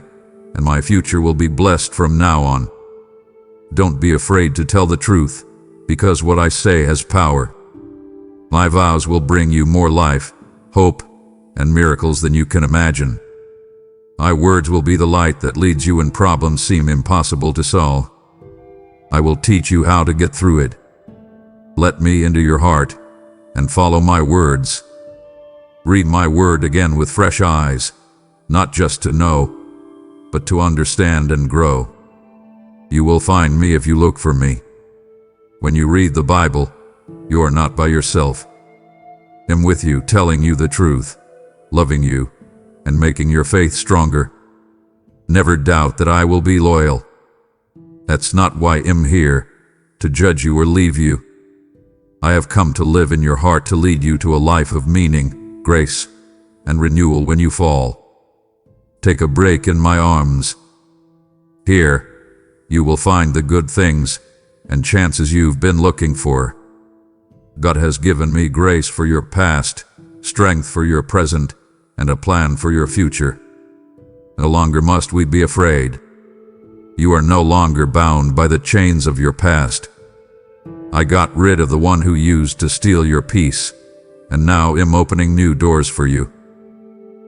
and my future will be blessed from now on. Don't be afraid to tell the truth, because what I say has power. My vows will bring you more life, hope, and miracles than you can imagine. My words will be the light that leads you when problems seem impossible to solve. I will teach you how to get through it. Let me into your heart and follow my words. Read my word again with fresh eyes, not just to know, but to understand and grow. You will find me if you look for me. When you read the Bible, you are not by yourself. am with you, telling you the truth, loving you, and making your faith stronger. Never doubt that I will be loyal. That's not why I'm here, to judge you or leave you. I have come to live in your heart, to lead you to a life of meaning, grace, and renewal when you fall. Take a break in my arms. Here, you will find the good things and chances you've been looking for. God has given me grace for your past, strength for your present, and a plan for your future. No longer must we be afraid. You are no longer bound by the chains of your past. I got rid of the one who used to steal your peace, and now am opening new doors for you.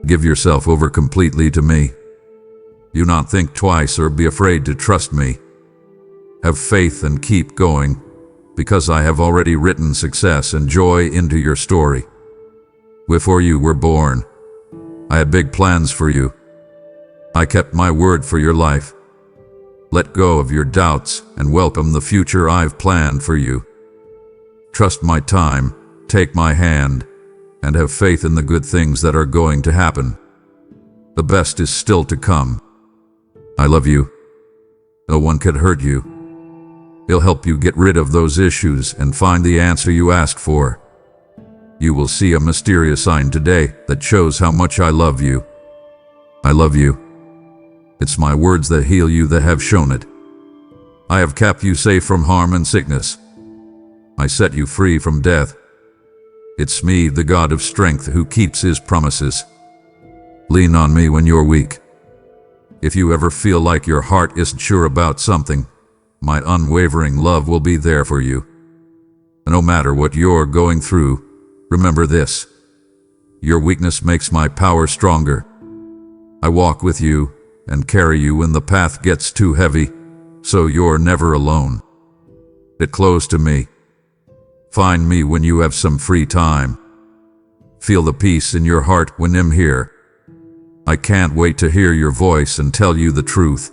Give yourself over completely to me. Do not think twice or be afraid to trust me. Have faith and keep going, because I have already written success and joy into your story. Before you were born, I had big plans for you. I kept my word for your life. Let go of your doubts and welcome the future I've planned for you. Trust my time, take my hand, and have faith in the good things that are going to happen. The best is still to come. I love you. No one can hurt you. He'll help you get rid of those issues and find the answer you asked for. You will see a mysterious sign today that shows how much I love you. I love you. It's my words that heal you that have shown it. I have kept you safe from harm and sickness. I set you free from death. It's me, the God of strength, who keeps his promises. Lean on me when you're weak. If you ever feel like your heart isn't sure about something, my unwavering love will be there for you. No matter what you're going through, remember this: your weakness makes my power stronger. I walk with you and carry you when the path gets too heavy, so you're never alone. Get close to me. Find me when you have some free time. Feel the peace in your heart when I'm here. I can't wait to hear your voice and tell you the truth.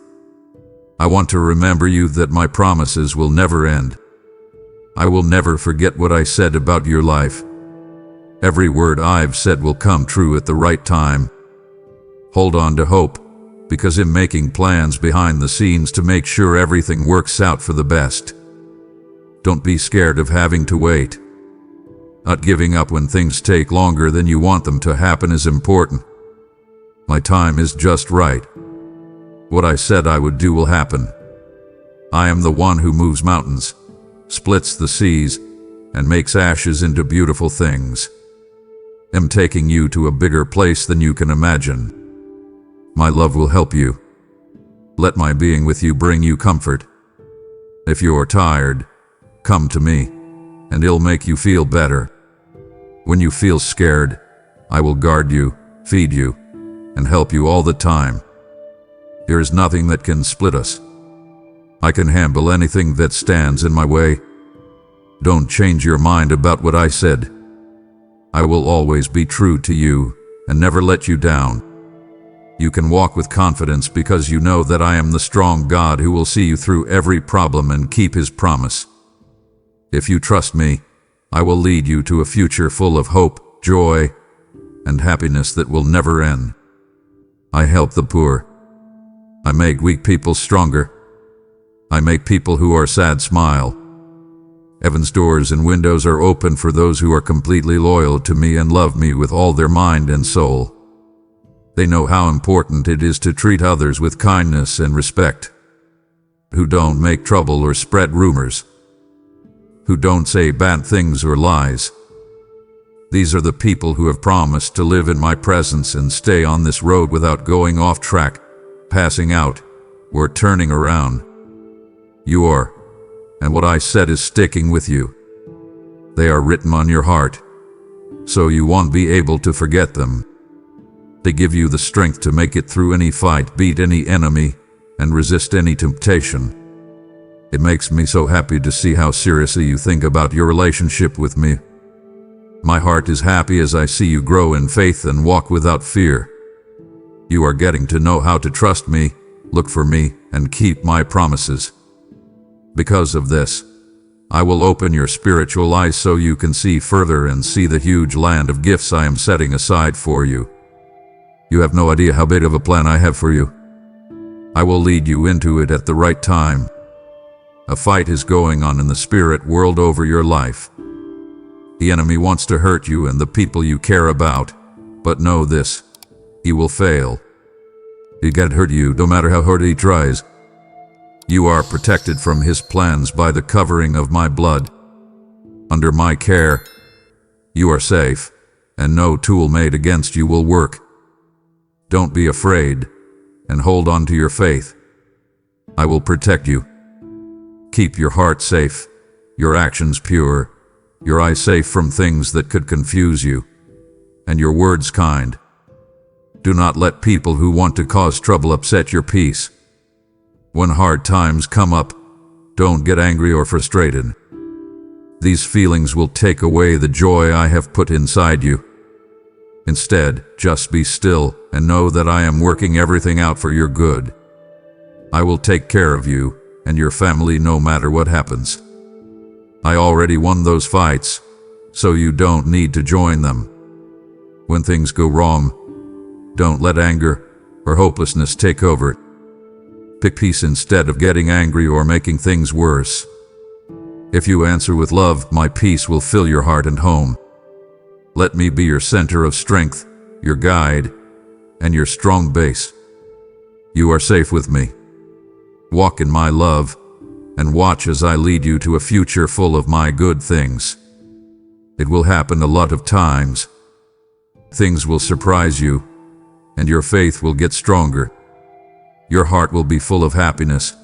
I want to remember you that my promises will never end. I will never forget what I said about your life. Every word I've said will come true at the right time. Hold on to hope, because I'm making plans behind the scenes to make sure everything works out for the best. Don't be scared of having to wait. Not giving up when things take longer than you want them to happen is important. My time is just right. What I said I would do will happen. I am the one who moves mountains, splits the seas, and makes ashes into beautiful things. I'm taking you to a bigger place than you can imagine. My love will help you. Let my being with you bring you comfort. If you're tired, come to me, and it'll make you feel better. When you feel scared, I will guard you, feed you, and help you all the time. There is nothing that can split us. I can handle anything that stands in my way. Don't change your mind about what I said. I will always be true to you and never let you down. You can walk with confidence because you know that I am the strong God who will see you through every problem and keep his promise. If you trust me, I will lead you to a future full of hope, joy, and happiness that will never end. I help the poor. I make weak people stronger. I make people who are sad smile. Heaven's doors and windows are open for those who are completely loyal to me and love me with all their mind and soul. They know how important it is to treat others with kindness and respect, who don't make trouble or spread rumors, who don't say bad things or lies. These are the people who have promised to live in my presence and stay on this road without going off track, passing out, or turning around. You are, and what I said is sticking with you. They are written on your heart, so you won't be able to forget them. They give you the strength to make it through any fight, beat any enemy, and resist any temptation. It makes me so happy to see how seriously you think about your relationship with me. My heart is happy as I see you grow in faith and walk without fear. You are getting to know how to trust me, look for me, and keep my promises. Because of this, I will open your spiritual eyes so you can see further and see the huge land of gifts I am setting aside for you. You have no idea how big of a plan I have for you. I will lead you into it at the right time. A fight is going on in the spirit world over your life. The enemy wants to hurt you and the people you care about, but know this, he will fail. He can't hurt you no matter how hard he tries. You are protected from his plans by the covering of my blood. Under my care, you are safe, and no tool made against you will work. Don't be afraid, and hold on to your faith. I will protect you. Keep your heart safe, your actions pure, your eyes safe from things that could confuse you, and your words kind. Do not let people who want to cause trouble upset your peace. When hard times come up, don't get angry or frustrated. These feelings will take away the joy I have put inside you. Instead, just be still and know that I am working everything out for your good. I will take care of you and your family no matter what happens. I already won those fights, so you don't need to join them. When things go wrong, don't let anger or hopelessness take over. Pick peace instead of getting angry or making things worse. If you answer with love, my peace will fill your heart and home. Let me be your center of strength, your guide, and your strong base. You are safe with me. Walk in my love, and watch as I lead you to a future full of my good things. It will happen a lot of times. Things will surprise you, and your faith will get stronger. Your heart will be full of happiness,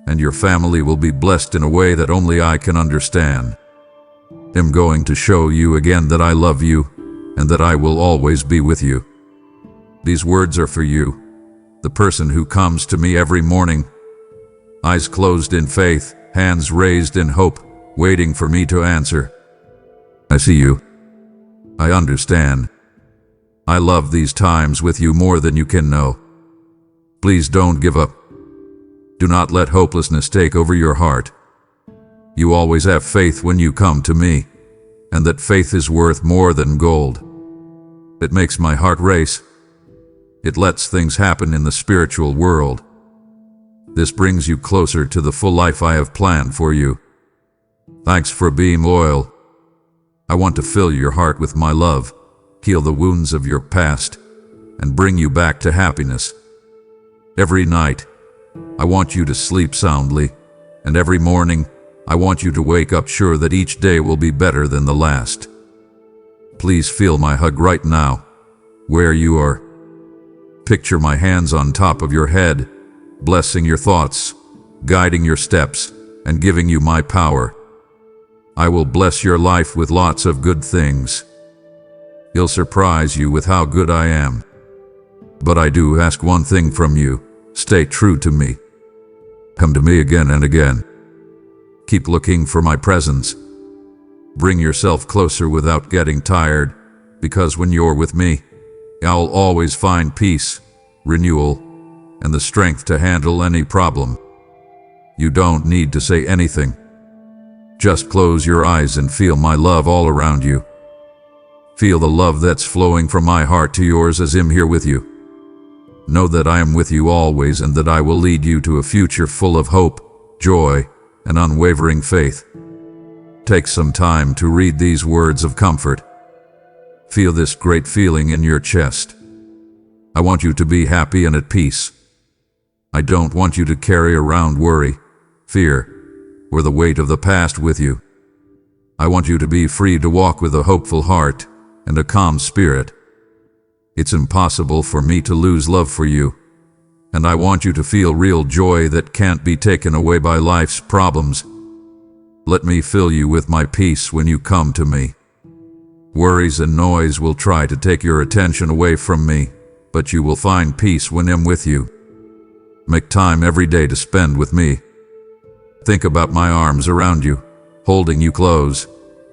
and your family will be blessed in a way that only I can understand. I'm going to show you again that I love you, and that I will always be with you. These words are for you, the person who comes to me every morning, eyes closed in faith, hands raised in hope, waiting for me to answer. I see you. I understand. I love these times with you more than you can know. Please don't give up. Do not let hopelessness take over your heart. You always have faith when you come to me, and that faith is worth more than gold. It makes my heart race. It lets things happen in the spiritual world. This brings you closer to the full life I have planned for you. Thanks for being loyal. I want to fill your heart with my love, heal the wounds of your past, and bring you back to happiness. Every night, I want you to sleep soundly, and every morning, I want you to wake up sure that each day will be better than the last. Please feel my hug right now, where you are. Picture my hands on top of your head, blessing your thoughts, guiding your steps, and giving you my power. I will bless your life with lots of good things. He'll surprise you with how good I am. But I do ask one thing from you. Stay true to me. Come to me again and again. Keep looking for my presence. Bring yourself closer without getting tired, because when you're with me, I'll always find peace, renewal, and the strength to handle any problem. You don't need to say anything. Just close your eyes and feel my love all around you. Feel the love that's flowing from my heart to yours as I'm here with you. Know that I am with you always and that I will lead you to a future full of hope, joy, and unwavering faith. Take some time to read these words of comfort. Feel this great feeling in your chest. I want you to be happy and at peace. I don't want you to carry around worry, fear, or the weight of the past with you. I want you to be free to walk with a hopeful heart and a calm spirit. It's impossible for me to lose love for you, and I want you to feel real joy that can't be taken away by life's problems. Let me fill you with my peace when you come to me. Worries and noise will try to take your attention away from me, but you will find peace when I'm with you. Make time every day to spend with me. Think about my arms around you, holding you close,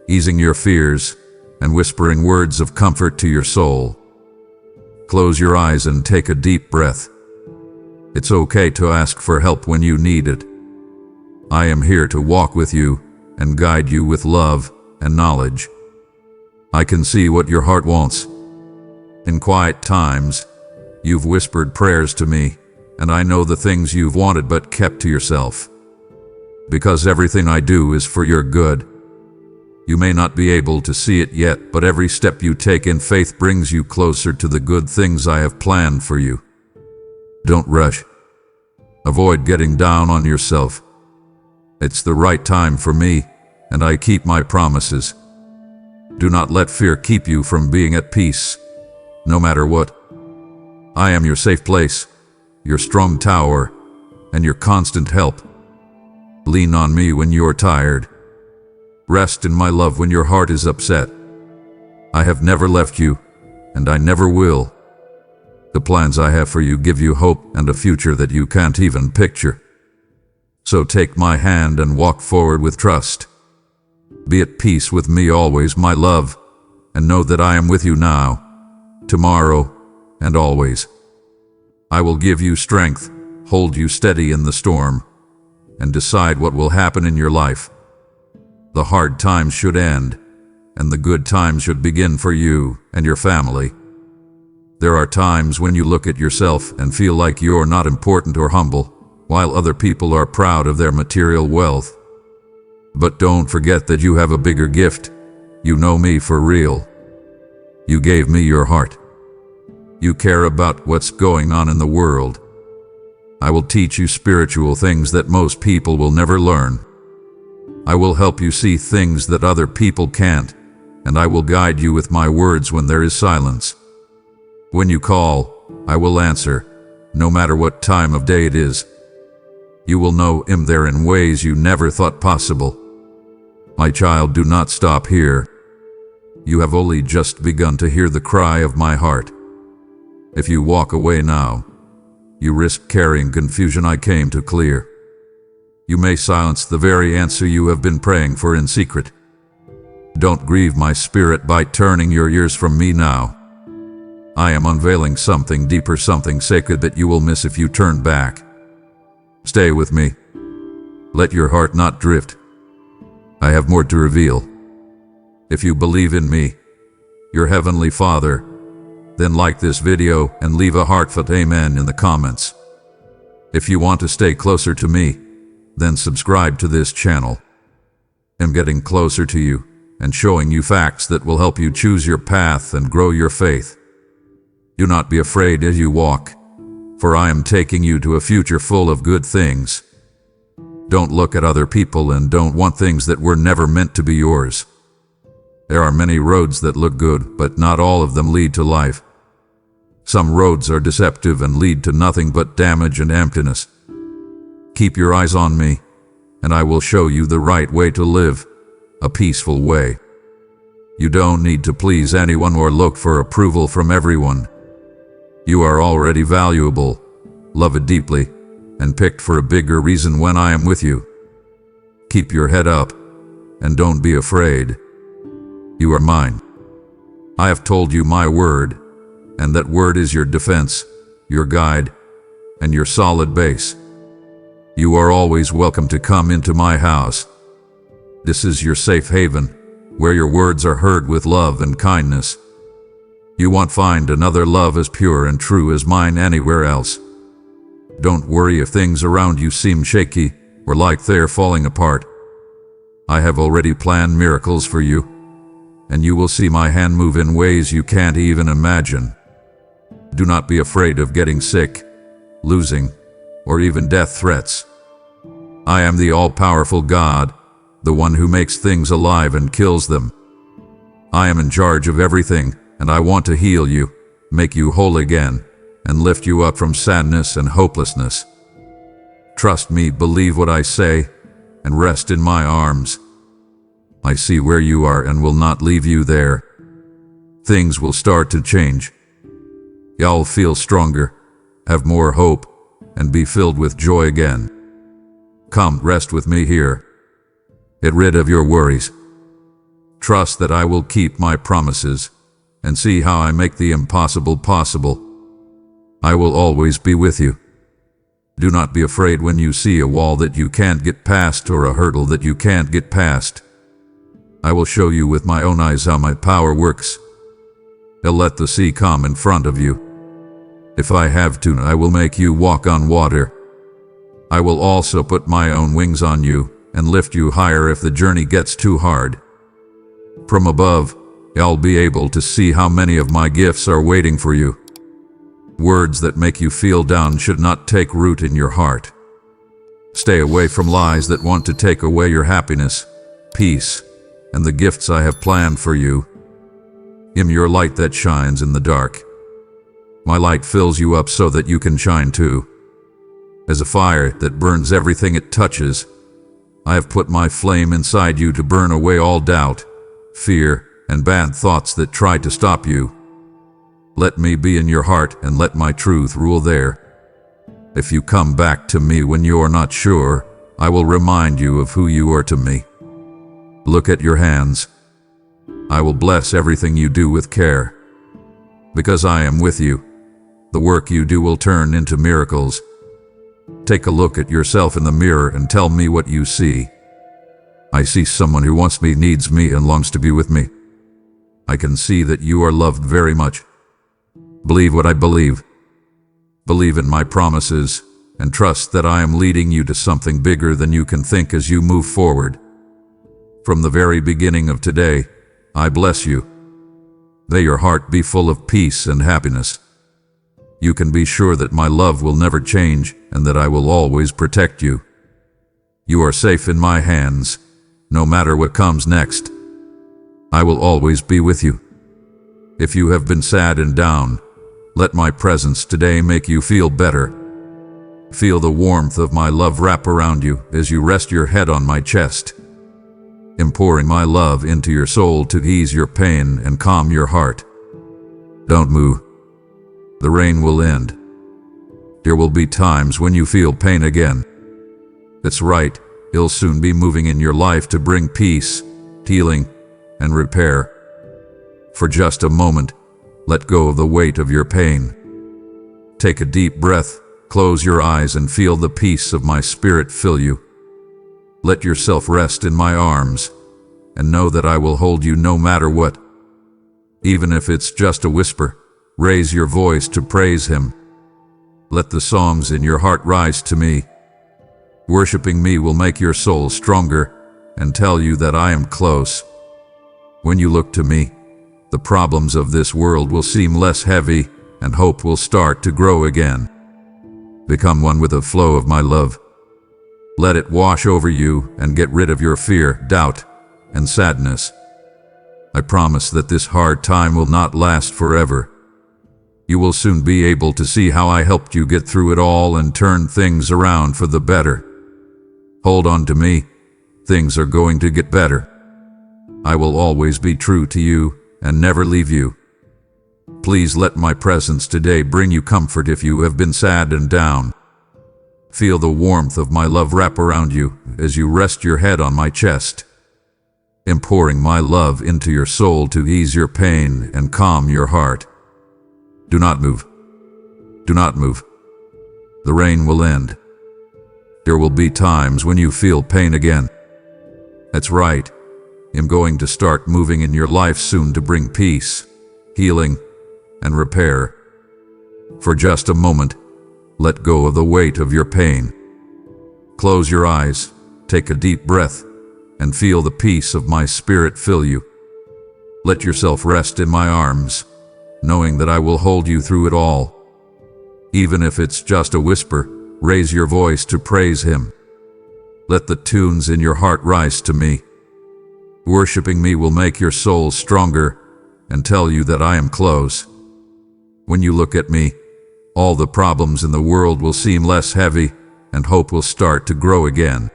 easing your fears, and whispering words of comfort to your soul. Close your eyes and take a deep breath. It's okay to ask for help when you need it. I am here to walk with you, and guide you with love and knowledge. I can see what your heart wants. In quiet times, you've whispered prayers to me, and I know the things you've wanted but kept to yourself. Because everything I do is for your good. You may not be able to see it yet, but every step you take in faith brings you closer to the good things I have planned for you. Don't rush. Avoid getting down on yourself. It's the right time for me, and I keep my promises. Do not let fear keep you from being at peace, no matter what. I am your safe place, your strong tower, and your constant help. Lean on me when you are tired. Rest in my love when your heart is upset. I have never left you, and I never will. The plans I have for you give you hope and a future that you can't even picture. So take my hand and walk forward with trust. Be at peace with me always, my love, and know that I am with you now, tomorrow, and always. I will give you strength, hold you steady in the storm, and decide what will happen in your life. The hard times should end, and the good times should begin for you and your family. There are times when you look at yourself and feel like you're not important or humble, while other people are proud of their material wealth. But don't forget that you have a bigger gift. You know me for real. You gave me your heart. You care about what's going on in the world. I will teach you spiritual things that most people will never learn. I will help you see things that other people can't, and I will guide you with my words when there is silence. When you call, I will answer, no matter what time of day it is. You will know Him there in ways you never thought possible. My child, do not stop here. You have only just begun to hear the cry of my heart. If you walk away now, you risk carrying confusion I came to clear. You may silence the very answer you have been praying for in secret. Don't grieve my spirit by turning your ears from me now. I am unveiling something deeper, something sacred that you will miss if you turn back. Stay with me. Let your heart not drift. I have more to reveal. If you believe in me, your Heavenly Father, then like this video and leave a heartfelt amen in the comments. If you want to stay closer to me, then subscribe to this channel. I'm getting closer to you and showing you facts that will help you choose your path and grow your faith. Do not be afraid as you walk, for I am taking you to a future full of good things. Don't look at other people and don't want things that were never meant to be yours. There are many roads that look good, but not all of them lead to life. Some roads are deceptive and lead to nothing but damage and emptiness. Keep your eyes on me, and I will show you the right way to live, a peaceful way. You don't need to please anyone or look for approval from everyone. You are already valuable, loved deeply, and picked for a bigger reason when I am with you. Keep your head up, and don't be afraid. You are mine. I have told you my word, and that word is your defense, your guide, and your solid base. You are always welcome to come into my house. This is your safe haven, where your words are heard with love and kindness. You won't find another love as pure and true as mine anywhere else. Don't worry if things around you seem shaky or like they're falling apart. I have already planned miracles for you, and you will see my hand move in ways you can't even imagine. Do not be afraid of getting sick, losing, or even death threats. I am the all-powerful God, the one who makes things alive and kills them. I am in charge of everything, and I want to heal you, make you whole again, and lift you up from sadness and hopelessness. Trust me, believe what I say, and rest in my arms. I see where you are and will not leave you there. Things will start to change. You'll feel stronger, have more hope, and be filled with joy again. Come, rest with me here. Get rid of your worries. Trust that I will keep my promises, and see how I make the impossible possible. I will always be with you. Do not be afraid when you see a wall that you can't get past or a hurdle that you can't get past. I will show you with my own eyes how my power works. I'll let the sea come in front of you. If I have to, I will make you walk on water. I will also put my own wings on you and lift you higher if the journey gets too hard. From above, I'll be able to see how many of my gifts are waiting for you. Words that make you feel down should not take root in your heart. Stay away from lies that want to take away your happiness, peace, and the gifts I have planned for you. I'm your light that shines in the dark. My light fills you up so that you can shine too. As a fire that burns everything it touches, I have put my flame inside you to burn away all doubt, fear, and bad thoughts that try to stop you. Let me be in your heart and let my truth rule there. If you come back to me when you are not sure, I will remind you of who you are to me. Look at your hands. I will bless everything you do with care. Because I am with you, the work you do will turn into miracles. Take a look at yourself in the mirror and tell me what you see. I see someone who wants me, needs me, and longs to be with me. I can see that you are loved very much. Believe what I believe. Believe in my promises and trust that I am leading you to something bigger than you can think as you move forward. From the very beginning of today, I bless you. May your heart be full of peace and happiness. You can be sure that my love will never change and that I will always protect you. You are safe in my hands, no matter what comes next. I will always be with you. If you have been sad and down, let my presence today make you feel better. Feel the warmth of my love wrap around you as you rest your head on my chest. I'm pouring my love into your soul to ease your pain and calm your heart. Don't move. The rain will end. There will be times when you feel pain again. That's right, it'll soon be moving in your life to bring peace, healing, and repair. For just a moment, let go of the weight of your pain. Take a deep breath, close your eyes, and feel the peace of my spirit fill you. Let yourself rest in my arms, and know that I will hold you no matter what. Even if it's just a whisper, raise your voice to praise Him. Let the songs in your heart rise to me. Worshipping me will make your soul stronger and tell you that I am close. When you look to me, the problems of this world will seem less heavy and hope will start to grow again. Become one with the flow of my love. Let it wash over you and get rid of your fear, doubt, and sadness. I promise that this hard time will not last forever. You will soon be able to see how I helped you get through it all and turn things around for the better. Hold on to me. Things are going to get better. I will always be true to you and never leave you. Please let my presence today bring you comfort if you have been sad and down. Feel the warmth of my love wrap around you as you rest your head on my chest. I'm pouring my love into your soul to ease your pain and calm your heart. Do not move. Do not move. The rain will end. There will be times when you feel pain again. That's right. I'm going to start moving in your life soon to bring peace, healing, and repair. For just a moment, let go of the weight of your pain. Close your eyes, take a deep breath, and feel the peace of my spirit fill you. Let yourself rest in my arms, knowing that I will hold you through it all. Even if it's just a whisper, raise your voice to praise Him. Let the tunes in your heart rise to me. Worshipping me will make your soul stronger and tell you that I am close. When you look at me, all the problems in the world will seem less heavy and hope will start to grow again.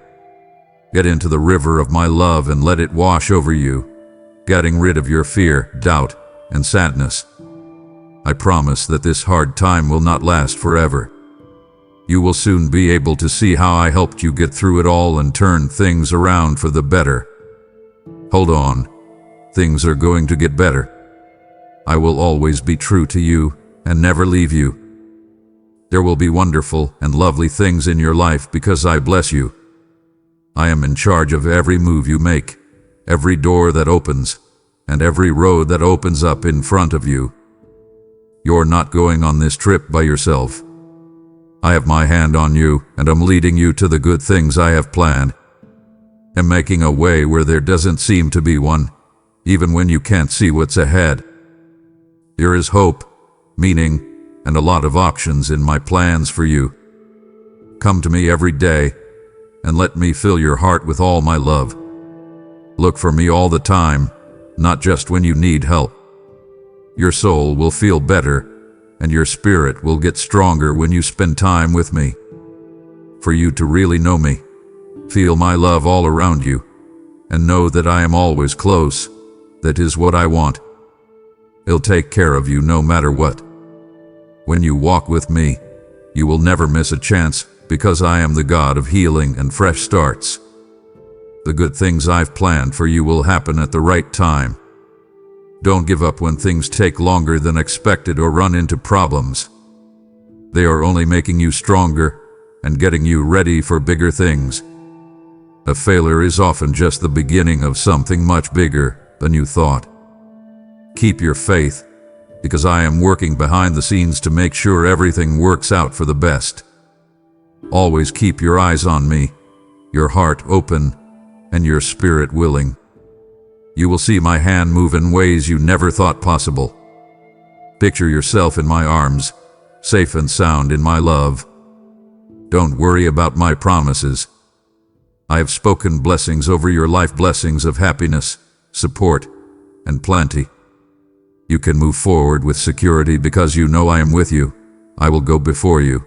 Get into the river of my love and let it wash over you, getting rid of your fear, doubt, and sadness. I promise that this hard time will not last forever. You will soon be able to see how I helped you get through it all and turn things around for the better. Hold on. Things are going to get better. I will always be true to you and never leave you. There will be wonderful and lovely things in your life because I bless you. I am in charge of every move you make, every door that opens, and every road that opens up in front of you. You're not going on this trip by yourself. I have my hand on you, and I'm leading you to the good things I have planned. I'm making a way where there doesn't seem to be one, even when you can't see what's ahead. There is hope, meaning, and a lot of options in my plans for you. Come to me every day, and let me fill your heart with all my love. Look for me all the time, not just when you need help. Your soul will feel better, and your spirit will get stronger when you spend time with me. For you to really know me, feel my love all around you, and know that I am always close. That is what I want. I'll take care of you no matter what. When you walk with me, you will never miss a chance because I am the God of healing and fresh starts. The good things I've planned for you will happen at the right time. Don't give up when things take longer than expected or run into problems. They are only making you stronger and getting you ready for bigger things. A failure is often just the beginning of something much bigger than you thought. Keep your faith, because I am working behind the scenes to make sure everything works out for the best. Always keep your eyes on me, your heart open, and your spirit willing. You will see my hand move in ways you never thought possible. Picture yourself in my arms, safe and sound in my love. Don't worry about my promises. I have spoken blessings over your life, blessings of happiness, support, and plenty. You can move forward with security because you know I am with you. I will go before you,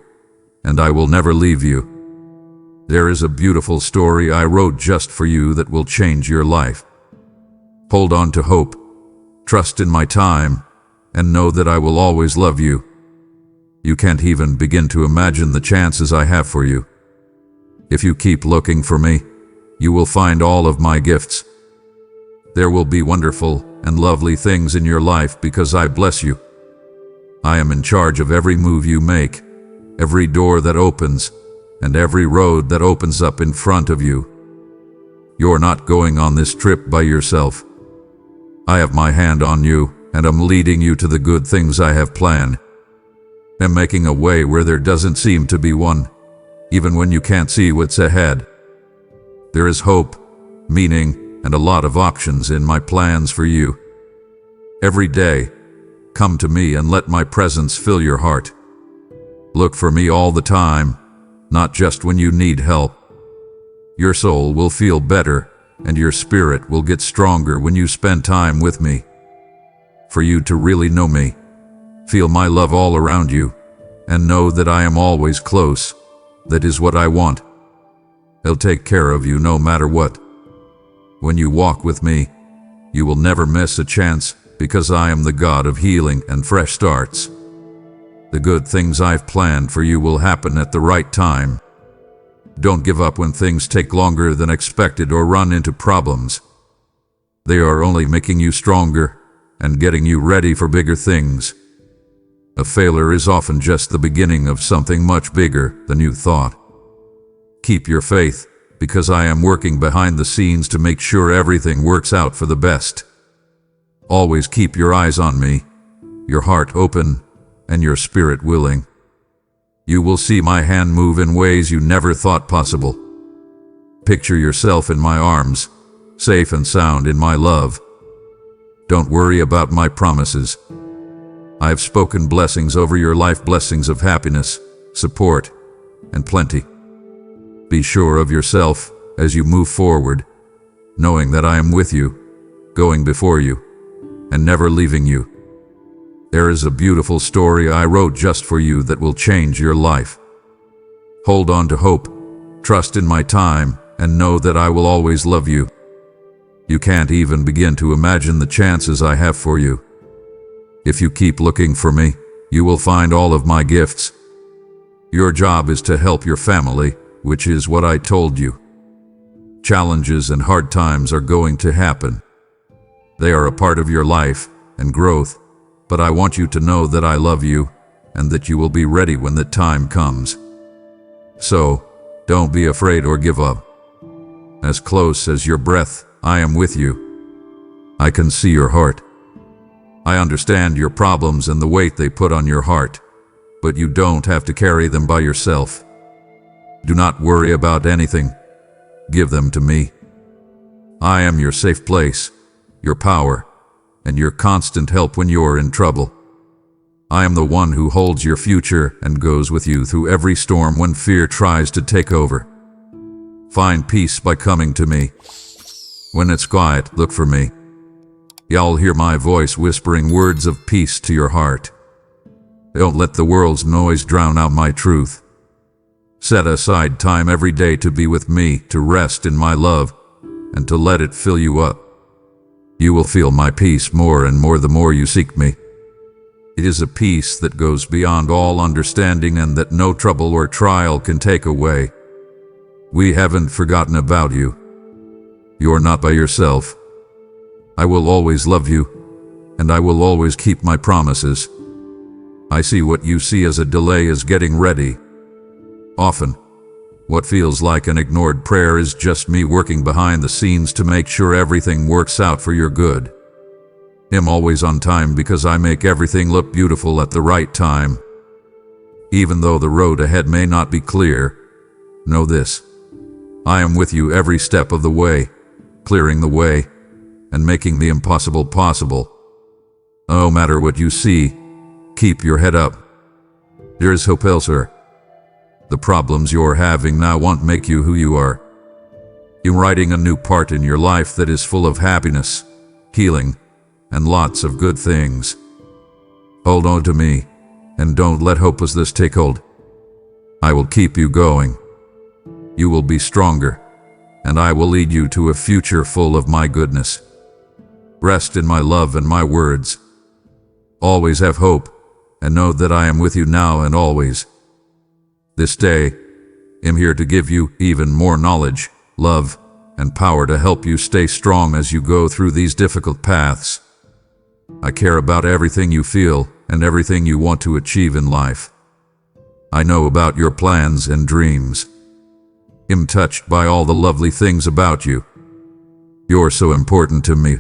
and I will never leave you. There is a beautiful story I wrote just for you that will change your life. Hold on to hope, trust in my time, and know that I will always love you. You can't even begin to imagine the chances I have for you. If you keep looking for me, you will find all of my gifts. There will be wonderful and lovely things in your life because I bless you. I am in charge of every move you make, every door that opens, and every road that opens up in front of you. You're not going on this trip by yourself. I have my hand on you, and I'm leading you to the good things I have planned. I'm making a way where there doesn't seem to be one, even when you can't see what's ahead. There is hope, meaning, and a lot of options in my plans for you. Every day, come to me and let my presence fill your heart. Look for me all the time, not just when you need help. Your soul will feel better, and your spirit will get stronger when you spend time with me. For you to really know me, feel my love all around you, and know that I am always close. That is what I want. I'll take care of you no matter what. When you walk with me, you will never miss a chance because I am the God of healing and fresh starts. The good things I've planned for you will happen at the right time. Don't give up when things take longer than expected or run into problems. They are only making you stronger and getting you ready for bigger things. A failure is often just the beginning of something much bigger than you thought. Keep your faith, because I am working behind the scenes to make sure everything works out for the best. Always keep your eyes on me, your heart open, and your spirit willing. You will see my hand move in ways you never thought possible. Picture yourself in my arms, safe and sound in my love. Don't worry about my promises. I have spoken blessings over your life, blessings of happiness, support, and plenty. Be sure of yourself as you move forward, knowing that I am with you, going before you, and never leaving you. There is a beautiful story I wrote just for you that will change your life. Hold on to hope, trust in my time, and know that I will always love you. You can't even begin to imagine the chances I have for you. If you keep looking for me, you will find all of my gifts. Your job is to help your family, which is what I told you. Challenges and hard times are going to happen. They are a part of your life and growth, but I want you to know that I love you, and that you will be ready when the time comes. So, don't be afraid or give up. As close as your breath, I am with you. I can see your heart. I understand your problems and the weight they put on your heart, but you don't have to carry them by yourself. Do not worry about anything. Give them to me. I am your safe place, your power, and your constant help when you're in trouble. I am the one who holds your future and goes with you through every storm when fear tries to take over. Find peace by coming to me. When it's quiet, look for me. You'll hear my voice whispering words of peace to your heart. Don't let the world's noise drown out my truth. Set aside time every day to be with me, to rest in my love, and to let it fill you up. You will feel my peace more and more the more you seek me. It is a peace that goes beyond all understanding and that no trouble or trial can take away. We haven't forgotten about you. You're not by yourself. I will always love you, and I will always keep my promises. I see what you see as a delay is getting ready. Often, what feels like an ignored prayer is just me working behind the scenes to make sure everything works out for your good. I'm always on time because I make everything look beautiful at the right time. Even though the road ahead may not be clear, know this: I am with you every step of the way, clearing the way, and making the impossible possible. No matter what you see, keep your head up. There is hope elsewhere. The problems you're having now won't make you who you are. You're writing a new part in your life that is full of happiness, healing, and lots of good things. Hold on to me, and don't let hopelessness take hold. I will keep you going. You will be stronger, and I will lead you to a future full of my goodness. Rest in my love and my words. Always have hope, and know that I am with you now and always. This day, I'm here to give you even more knowledge, love, and power to help you stay strong as you go through these difficult paths. I care about everything you feel and everything you want to achieve in life. I know about your plans and dreams. I'm touched by all the lovely things about you. You're so important to me.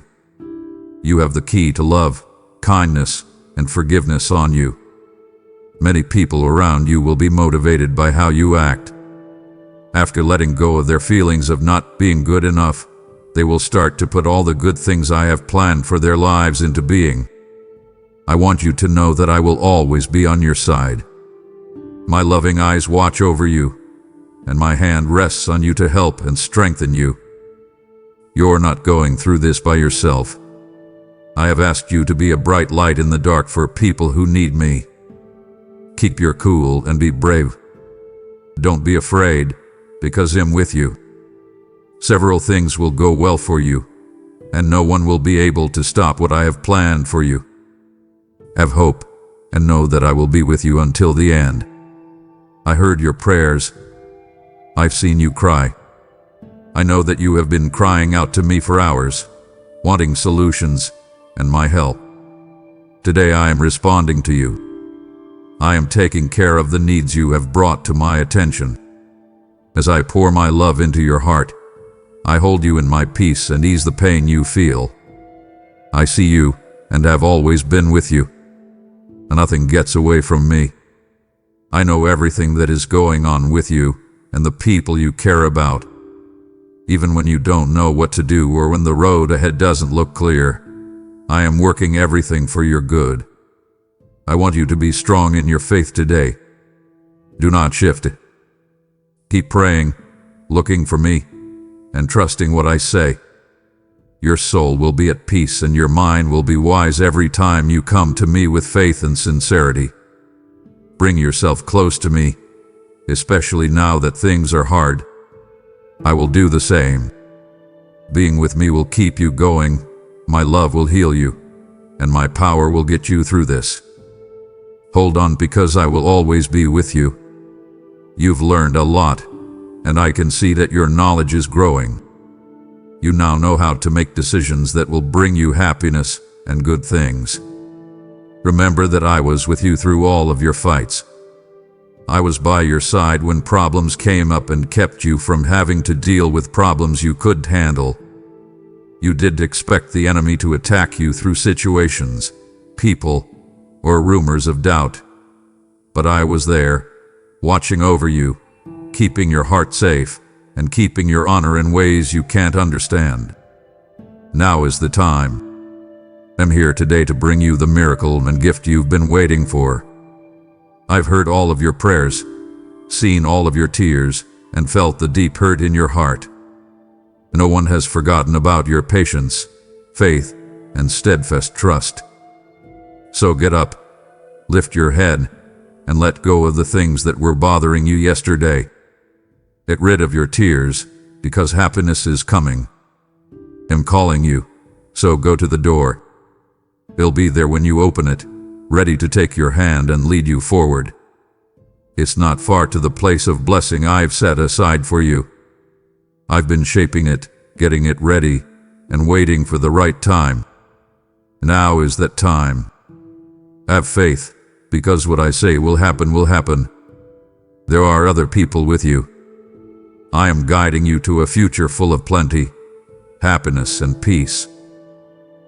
You have the key to love, kindness, and forgiveness on you. Many people around you will be motivated by how you act. After letting go of their feelings of not being good enough, they will start to put all the good things I have planned for their lives into being. I want you to know that I will always be on your side. My loving eyes watch over you, and my hand rests on you to help and strengthen you. You're not going through this by yourself. I have asked you to be a bright light in the dark for people who need me. Keep your cool and be brave. Don't be afraid, because I'm with you. Several things will go well for you, and no one will be able to stop what I have planned for you. Have hope, and know that I will be with you until the end. I heard your prayers. I've seen you cry. I know that you have been crying out to me for hours, wanting solutions and my help. Today I am responding to you. I am taking care of the needs you have brought to my attention. As I pour my love into your heart, I hold you in my peace and ease the pain you feel. I see you and have always been with you. Nothing gets away from me. I know everything that is going on with you and the people you care about. Even when you don't know what to do or when the road ahead doesn't look clear, I am working everything for your good. I want you to be strong in your faith today. Do not shift it. Keep praying, looking for me, and trusting what I say. Your soul will be at peace and your mind will be wise every time you come to me with faith and sincerity. Bring yourself close to me, especially now that things are hard. I will do the same. Being with me will keep you going, my love will heal you, and my power will get you through this. Hold on because I will always be with you. You've learned a lot, and I can see that your knowledge is growing. You now know how to make decisions that will bring you happiness and good things. Remember that I was with you through all of your fights. I was by your side when problems came up and kept you from having to deal with problems you couldn't handle. You did expect the enemy to attack you through situations, people, or rumors of doubt. But I was there, watching over you, keeping your heart safe, and keeping your honor in ways you can't understand. Now is the time. I'm here today to bring you the miracle and gift you've been waiting for. I've heard all of your prayers, seen all of your tears, and felt the deep hurt in your heart. No one has forgotten about your patience, faith, and steadfast trust. So get up, lift your head, and let go of the things that were bothering you yesterday. Get rid of your tears, because happiness is coming. I'm calling you, so go to the door. It'll be there when you open it, ready to take your hand and lead you forward. It's not far to the place of blessing I've set aside for you. I've been shaping it, getting it ready, and waiting for the right time. Now is that time. Have faith, because what I say will happen will happen. There are other people with you. I am guiding you to a future full of plenty, happiness, and peace.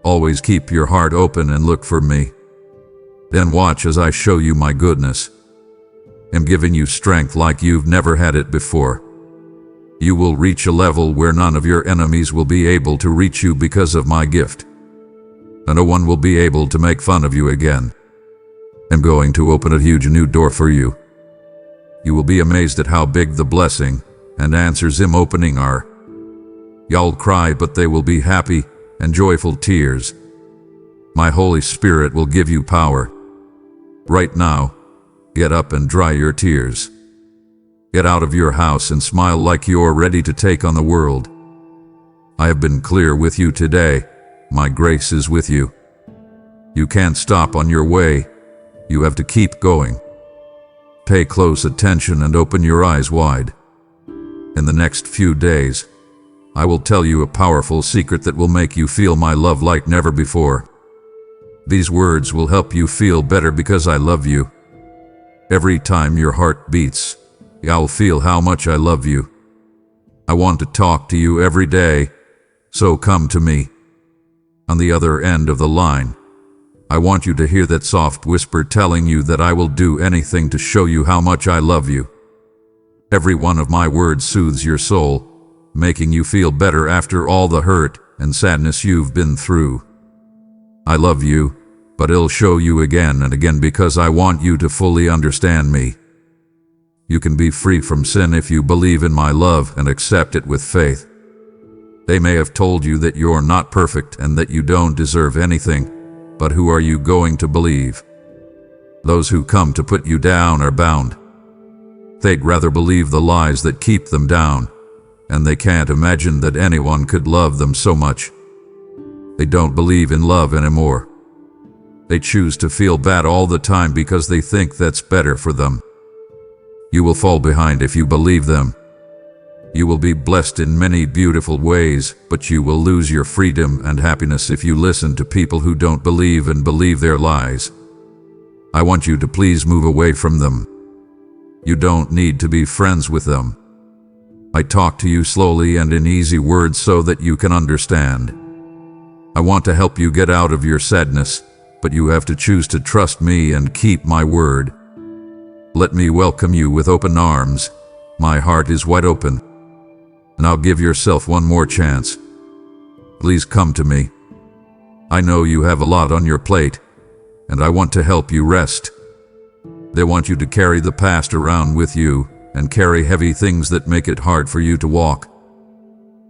Always keep your heart open and look for me. Then watch as I show you my goodness. I'm giving you strength like you've never had it before. You will reach a level where none of your enemies will be able to reach you because of my gift. And no one will be able to make fun of you again. I'm going to open a huge new door for you. You will be amazed at how big the blessing and answers I'm opening are. Y'all cry, but they will be happy and joyful tears. My Holy Spirit will give you power. Right now, get up and dry your tears. Get out of your house and smile like you're ready to take on the world. I have been clear with you today. My grace is with you. You can't stop on your way. You have to keep going. Pay close attention and open your eyes wide. In the next few days, I will tell you a powerful secret that will make you feel my love like never before. These words will help you feel better because I love you. Every time your heart beats, I'll feel how much I love you. I want to talk to you every day, so come to me. On the other end of the line, I want you to hear that soft whisper telling you that I will do anything to show you how much I love you. Every one of my words soothes your soul, making you feel better after all the hurt and sadness you've been through. I love you, but I'll show you again and again because I want you to fully understand me. You can be free from sin if you believe in my love and accept it with faith. They may have told you that you're not perfect and that you don't deserve anything, but who are you going to believe? Those who come to put you down are bound. They'd rather believe the lies that keep them down, and they can't imagine that anyone could love them so much. They don't believe in love anymore. They choose to feel bad all the time because they think that's better for them. You will fall behind if you believe them. You will be blessed in many beautiful ways, but you will lose your freedom and happiness if you listen to people who don't believe and believe their lies. I want you to please move away from them. You don't need to be friends with them. I talk to you slowly and in easy words so that you can understand. I want to help you get out of your sadness, but you have to choose to trust me and keep my word. Let me welcome you with open arms. My heart is wide open. Now give yourself one more chance. Please come to me. I know you have a lot on your plate, and I want to help you rest. They want you to carry the past around with you and carry heavy things that make it hard for you to walk.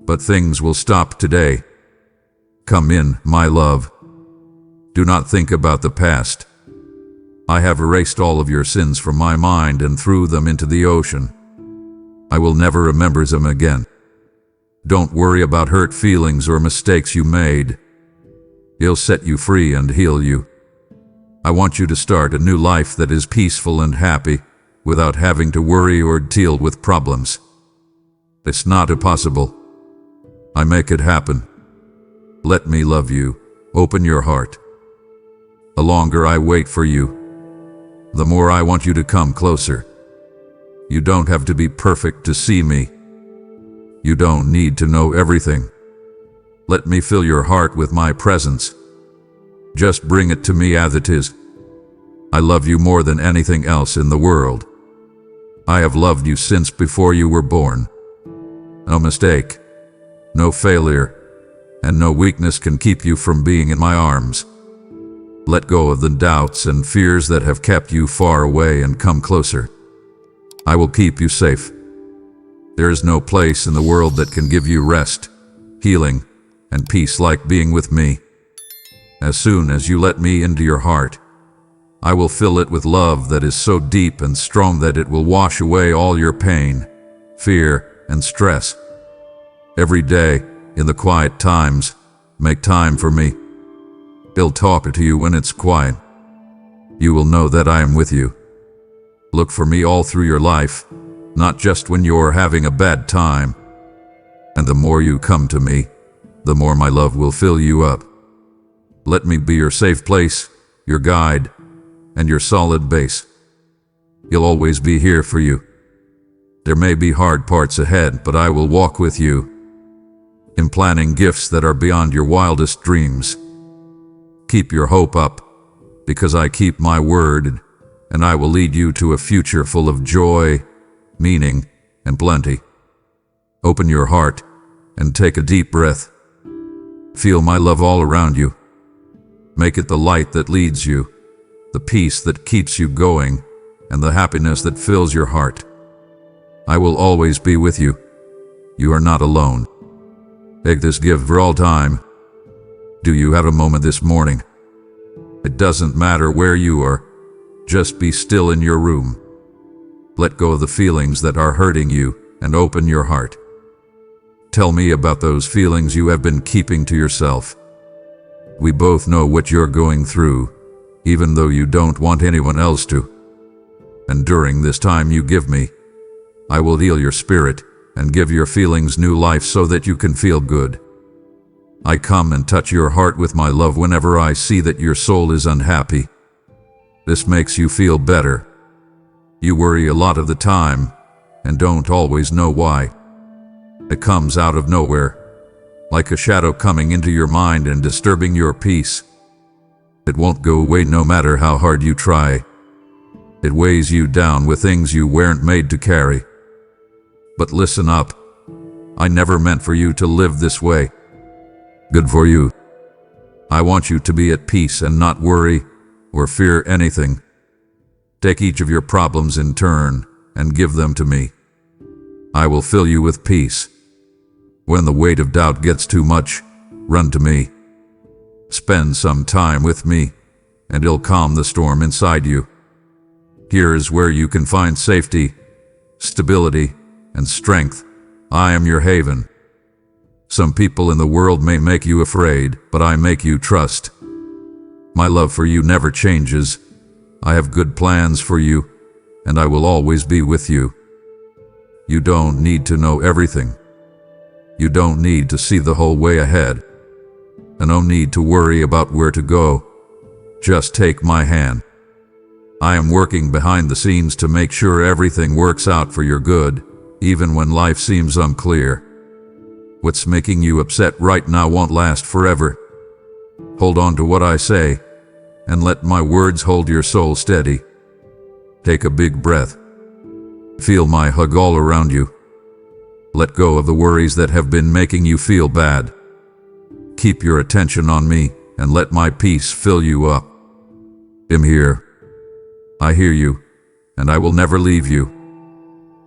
But things will stop today. Come in, my love. Do not think about the past. I have erased all of your sins from my mind and threw them into the ocean. I will never remember them again. Don't worry about hurt feelings or mistakes you made. He'll set you free and heal you. I want you to start a new life that is peaceful and happy, without having to worry or deal with problems. It's not impossible. I make it happen. Let me love you. Open your heart. The longer I wait for you, the more I want you to come closer. You don't have to be perfect to see me. You don't need to know everything. Let me fill your heart with my presence. Just bring it to me as it is. I love you more than anything else in the world. I have loved you since before you were born. No mistake, no failure, and no weakness can keep you from being in my arms. Let go of the doubts and fears that have kept you far away and come closer. I will keep you safe. There is no place in the world that can give you rest, healing, and peace like being with me. As soon as you let me into your heart, I will fill it with love that is so deep and strong that it will wash away all your pain, fear, and stress. Every day, in the quiet times, make time for me. I'll talk to you when it's quiet. You will know that I am with you. Look for me all through your life, not just when you're having a bad time. And the more you come to me, the more my love will fill you up. Let me be your safe place, your guide, and your solid base. You'll always be here for you. There may be hard parts ahead, but I will walk with you, implanting gifts that are beyond your wildest dreams. Keep your hope up, because I keep my word, and I will lead you to a future full of joy, meaning, and plenty. Open your heart and take a deep breath. Feel my love all around you. Make it the light that leads you, the peace that keeps you going, and the happiness that fills your heart. I will always be with you. You are not alone. Take this gift for all time. Do you have a moment this morning? It doesn't matter where you are. Just be still in your room. Let go of the feelings that are hurting you and open your heart. Tell me about those feelings you have been keeping to yourself. We both know what you're going through, even though you don't want anyone else to. And during this time you give me, I will heal your spirit and give your feelings new life so that you can feel good. I come and touch your heart with my love whenever I see that your soul is unhappy. This makes you feel better. You worry a lot of the time and don't always know why. It comes out of nowhere, like a shadow coming into your mind and disturbing your peace. It won't go away no matter how hard you try. It weighs you down with things you weren't made to carry. But listen up. I never meant for you to live this way. Good for you. I want you to be at peace and not worry or fear anything. Take each of your problems in turn and give them to me. I will fill you with peace. When the weight of doubt gets too much, run to me. Spend some time with me, and it'll calm the storm inside you. Here is where you can find safety, stability, and strength. I am your haven. Some people in the world may make you afraid, but I make you trust. My love for you never changes. I have good plans for you, and I will always be with you. You don't need to know everything. You don't need to see the whole way ahead. And no need to worry about where to go. Just take my hand. I am working behind the scenes to make sure everything works out for your good, even when life seems unclear. What's making you upset right now won't last forever. Hold on to what I say, and let my words hold your soul steady. Take a big breath. Feel my hug all around you. Let go of the worries that have been making you feel bad. Keep your attention on me, and let my peace fill you up. I'm here. I hear you, and I will never leave you.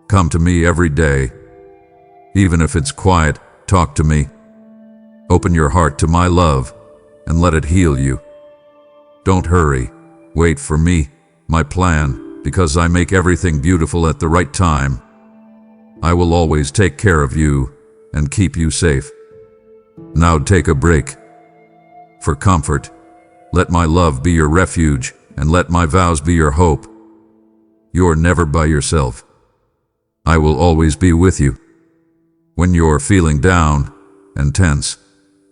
Come to me every day. Even if it's quiet, talk to me. Open your heart to my love, and let it heal you. Don't hurry. Wait for me, my plan, because I make everything beautiful at the right time. I will always take care of you and keep you safe. Now take a break. For comfort, let my love be your refuge, and let my vows be your hope. You're never by yourself. I will always be with you. When you're feeling down and tense,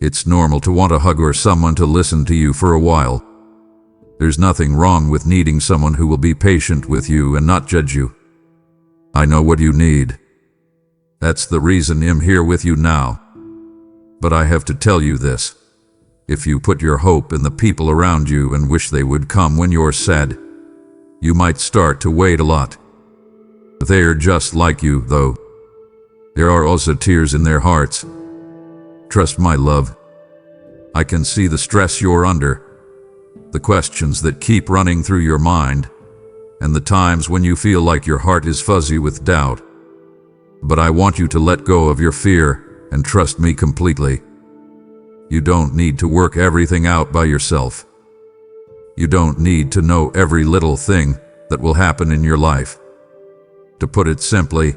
it's normal to want a hug or someone to listen to you for a while. There's nothing wrong with needing someone who will be patient with you and not judge you. I know what you need. That's the reason I'm here with you now. But I have to tell you this. If you put your hope in the people around you and wish they would come when you're sad, you might start to wait a lot. They are just like you, though. There are also tears in their hearts. Trust my love. I can see the stress you're under, the questions that keep running through your mind, and the times when you feel like your heart is fuzzy with doubt. But I want you to let go of your fear and trust me completely. You don't need to work everything out by yourself. You don't need to know every little thing that will happen in your life. To put it simply,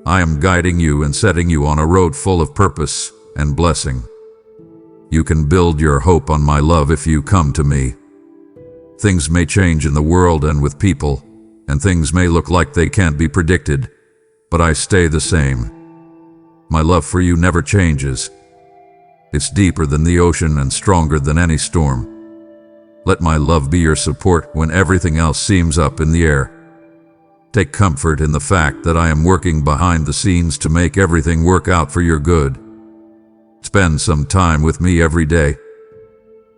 I am guiding you and setting you on a road full of purpose and blessing. You can build your hope on my love if you come to me. Things may change in the world and with people, and things may look like they can't be predicted, but I stay the same. My love for you never changes. It's deeper than the ocean and stronger than any storm. Let my love be your support when everything else seems up in the air. Take comfort in the fact that I am working behind the scenes to make everything work out for your good. Spend some time with me every day.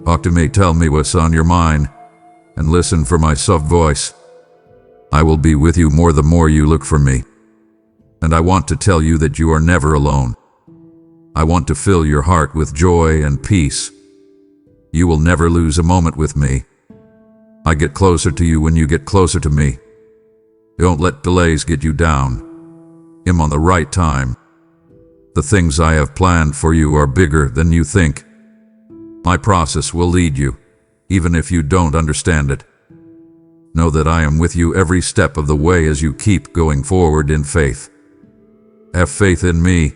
Talk to me, tell me what's on your mind, and listen for my soft voice. I will be with you more the more you look for me. And I want to tell you that you are never alone. I want to fill your heart with joy and peace. You will never lose a moment with me. I get closer to you when you get closer to me. Don't let delays get you down. I'm on the right time. The things I have planned for you are bigger than you think. My process will lead you, even if you don't understand it. Know that I am with you every step of the way as you keep going forward in faith. Have faith in me,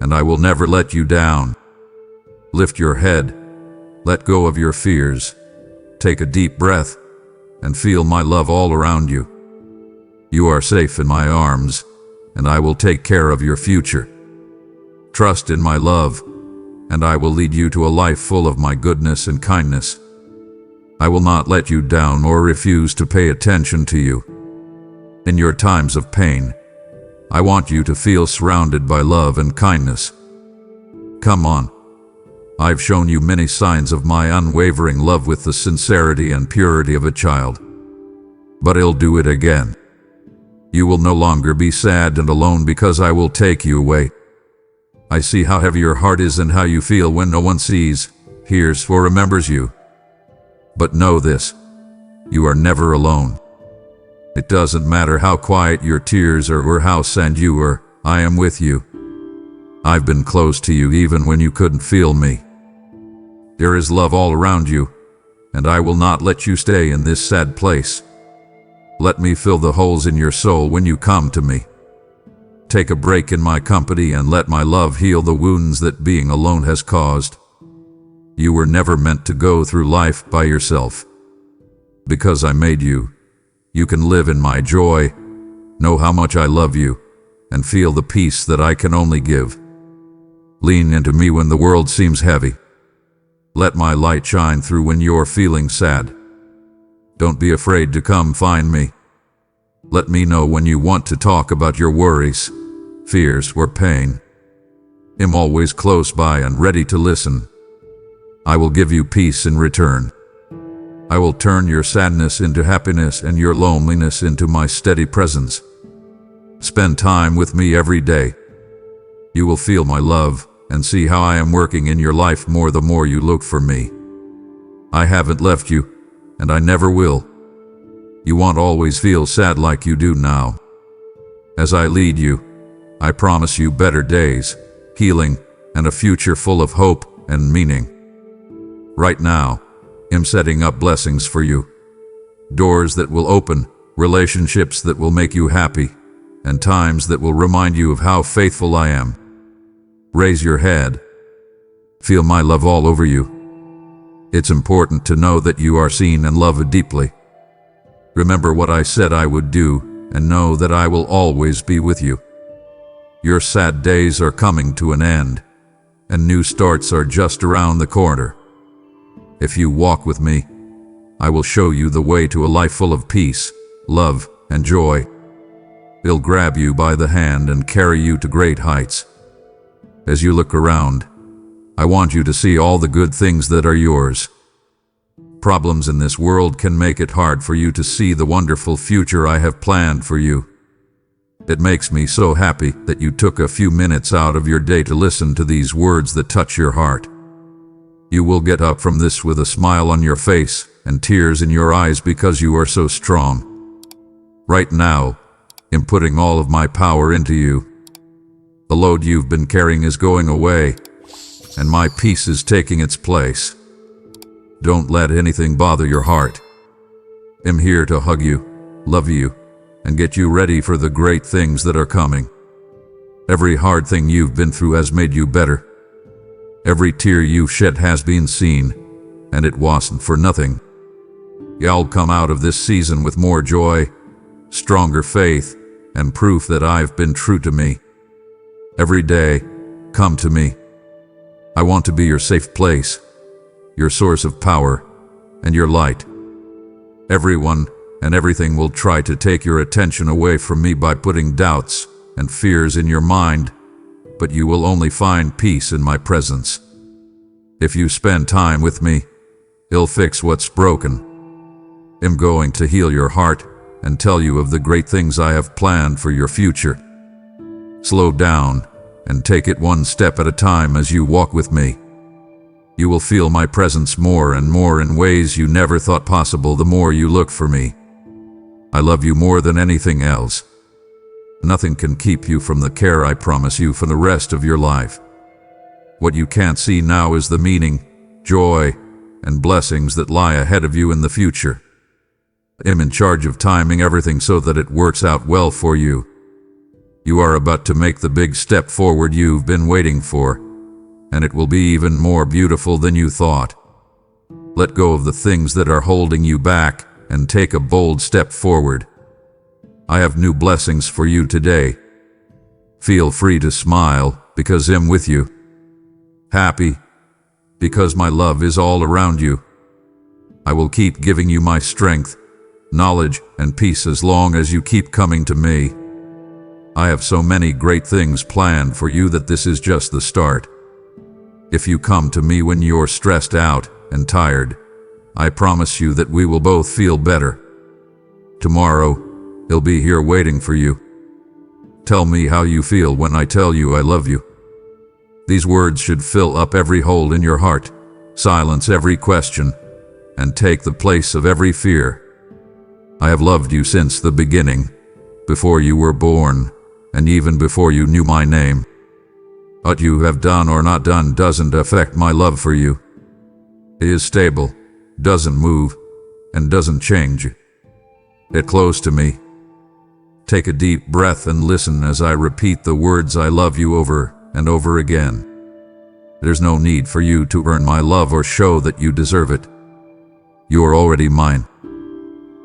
and I will never let you down. Lift your head, let go of your fears, take a deep breath, and feel my love all around you. You are safe in my arms, and I will take care of your future. Trust in my love, and I will lead you to a life full of my goodness and kindness. I will not let you down or refuse to pay attention to you. In your times of pain, I want you to feel surrounded by love and kindness. Come on. I've shown you many signs of my unwavering love with the sincerity and purity of a child. But I'll do it again. You will no longer be sad and alone because I will take you away. I see how heavy your heart is and how you feel when no one sees, hears, or remembers you. But know this, you are never alone. It doesn't matter how quiet your tears are or how sad you are, I am with you. I've been close to you even when you couldn't feel me. There is love all around you, and I will not let you stay in this sad place. Let me fill the holes in your soul when you come to me. Take a break in my company and let my love heal the wounds that being alone has caused. You were never meant to go through life by yourself. Because I made you, you can live in my joy, know how much I love you, and feel the peace that I can only give. Lean into me when the world seems heavy. Let my light shine through when you're feeling sad. Don't be afraid to come find me. Let me know when you want to talk about your worries, fears, or pain. I'm always close by and ready to listen. I will give you peace in return. I will turn your sadness into happiness and your loneliness into my steady presence. Spend time with me every day. You will feel my love and see how I am working in your life more the more you look for me. I haven't left you, and I never will. You won't always feel sad like you do now. As I lead you, I promise you better days, healing, and a future full of hope and meaning. Right now, I'm setting up blessings for you. Doors that will open, relationships that will make you happy, and times that will remind you of how faithful I am. Raise your head. Feel my love all over you. It's important to know that you are seen and loved deeply. Remember what I said I would do, and know that I will always be with you. Your sad days are coming to an end, and new starts are just around the corner. If you walk with me, I will show you the way to a life full of peace, love, and joy. He'll grab you by the hand and carry you to great heights. As you look around, I want you to see all the good things that are yours. Problems in this world can make it hard for you to see the wonderful future I have planned for you. It makes me so happy that you took a few minutes out of your day to listen to these words that touch your heart. You will get up from this with a smile on your face and tears in your eyes because you are so strong. Right now, I'm putting all of my power into you. The load you've been carrying is going away, and my peace is taking its place. Don't let anything bother your heart. I'm here to hug you, love you, and get you ready for the great things that are coming. Every hard thing you've been through has made you better. Every tear you've shed has been seen, and it wasn't for nothing. You'll come out of this season with more joy, stronger faith, and proof that I've been true to me. Every day, come to me. I want to be your safe place, your source of power, and your light. Everyone and everything will try to take your attention away from me by putting doubts and fears in your mind, but you will only find peace in my presence. If you spend time with me, I'll fix what's broken. I'm going to heal your heart and tell you of the great things I have planned for your future. Slow down and take it one step at a time as you walk with me. You will feel my presence more and more in ways you never thought possible the more you look for me. I love you more than anything else. Nothing can keep you from the care I promise you for the rest of your life. What you can't see now is the meaning, joy, and blessings that lie ahead of you in the future. I'm in charge of timing everything so that it works out well for you. You are about to make the big step forward you've been waiting for, and it will be even more beautiful than you thought. Let go of the things that are holding you back and take a bold step forward. I have new blessings for you today. Feel free to smile because I'm with you. Happy because my love is all around you. I will keep giving you my strength, knowledge, and peace as long as you keep coming to me. I have so many great things planned for you that this is just the start. If you come to me when you're stressed out and tired, I promise you that we will both feel better. Tomorrow, I'll be here waiting for you. Tell me how you feel when I tell you I love you. These words should fill up every hole in your heart, silence every question, and take the place of every fear. I have loved you since the beginning, before you were born, and even before you knew my name. What you have done or not done doesn't affect my love for you. It is stable, doesn't move, and doesn't change. Get close to me. Take a deep breath and listen as I repeat the words I love you over and over again. There's no need for you to earn my love or show that you deserve it. You are already mine.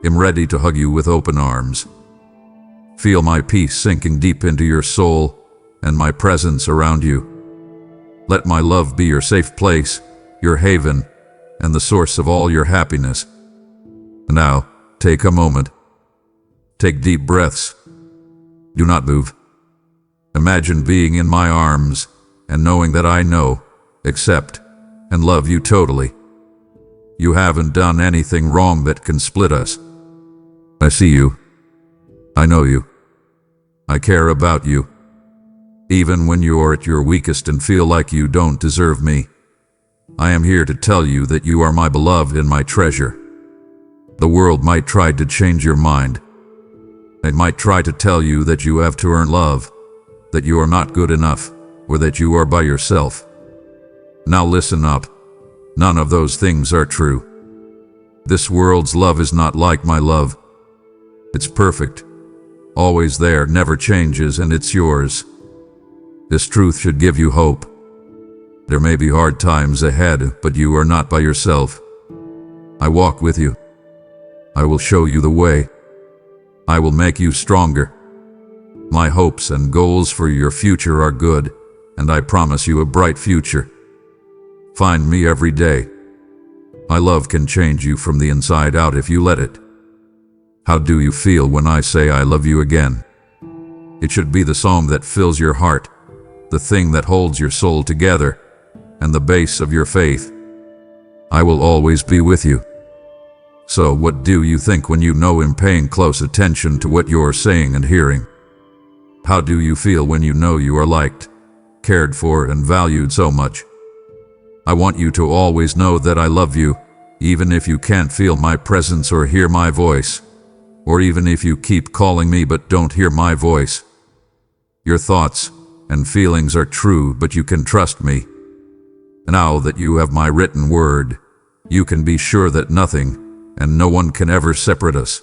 I'm ready to hug you with open arms. Feel my peace sinking deep into your soul and my presence around you. Let my love be your safe place, your haven, and the source of all your happiness. Now, take a moment. Take deep breaths. Do not move. Imagine being in my arms and knowing that I know, accept, and love you totally. You haven't done anything wrong that can split us. I see you. I know you. I care about you. Even when you're at your weakest and feel like you don't deserve me, I am here to tell you that you are my beloved and my treasure. The world might try to change your mind. It might try to tell you that you have to earn love, that you are not good enough, or that you are by yourself. Now listen up. None of those things are true. This world's love is not like my love. It's perfect, always there, never changes, and it's yours. This truth should give you hope. There may be hard times ahead, but you are not by yourself. I walk with you. I will show you the way. I will make you stronger. My hopes and goals for your future are good, and I promise you a bright future. Find me every day. My love can change you from the inside out if you let it. How do you feel when I say I love you again? It should be the song that fills your heart, the thing that holds your soul together, and the base of your faith. I will always be with you. So what do you think when you know I'm paying close attention to what you're saying and hearing? How do you feel when you know you are liked, cared for, and valued so much? I want you to always know that I love you, even if you can't feel my presence or hear my voice, or even if you keep calling me but don't hear my voice. Your thoughts and feelings are true, but you can trust me. Now that you have my written word, you can be sure that nothing and no one can ever separate us.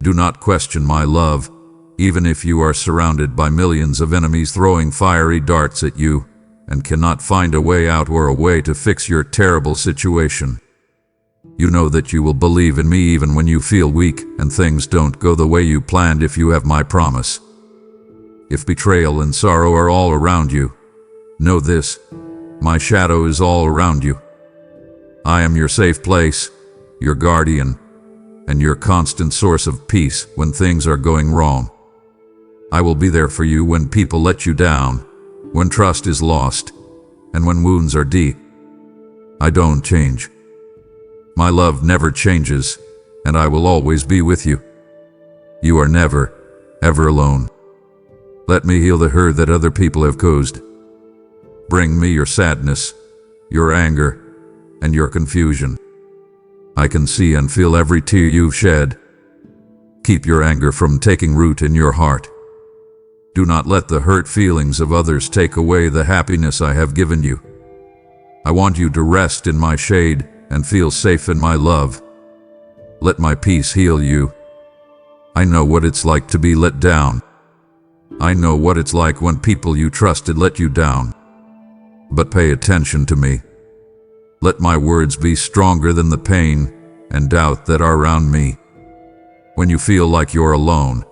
Do not question my love, even if you are surrounded by millions of enemies throwing fiery darts at you and cannot find a way out or a way to fix your terrible situation. You know that you will believe in me even when you feel weak and things don't go the way you planned if you have my promise. If betrayal and sorrow are all around you, know this: my shadow is all around you. I am your safe place, your guardian, and your constant source of peace when things are going wrong. I will be there for you when people let you down, when trust is lost, and when wounds are deep. I don't change. My love never changes, and I will always be with you. You are never, ever alone. Let me heal the hurt that other people have caused. Bring me your sadness, your anger, and your confusion. I can see and feel every tear you've shed. Keep your anger from taking root in your heart. Do not let the hurt feelings of others take away the happiness I have given you. I want you to rest in my shade and feel safe in my love. Let my peace heal you. I know what it's like to be let down. I know what it's like when people you trusted let you down. But pay attention to me. Let my words be stronger than the pain and doubt that are around me. When you feel like you're alone,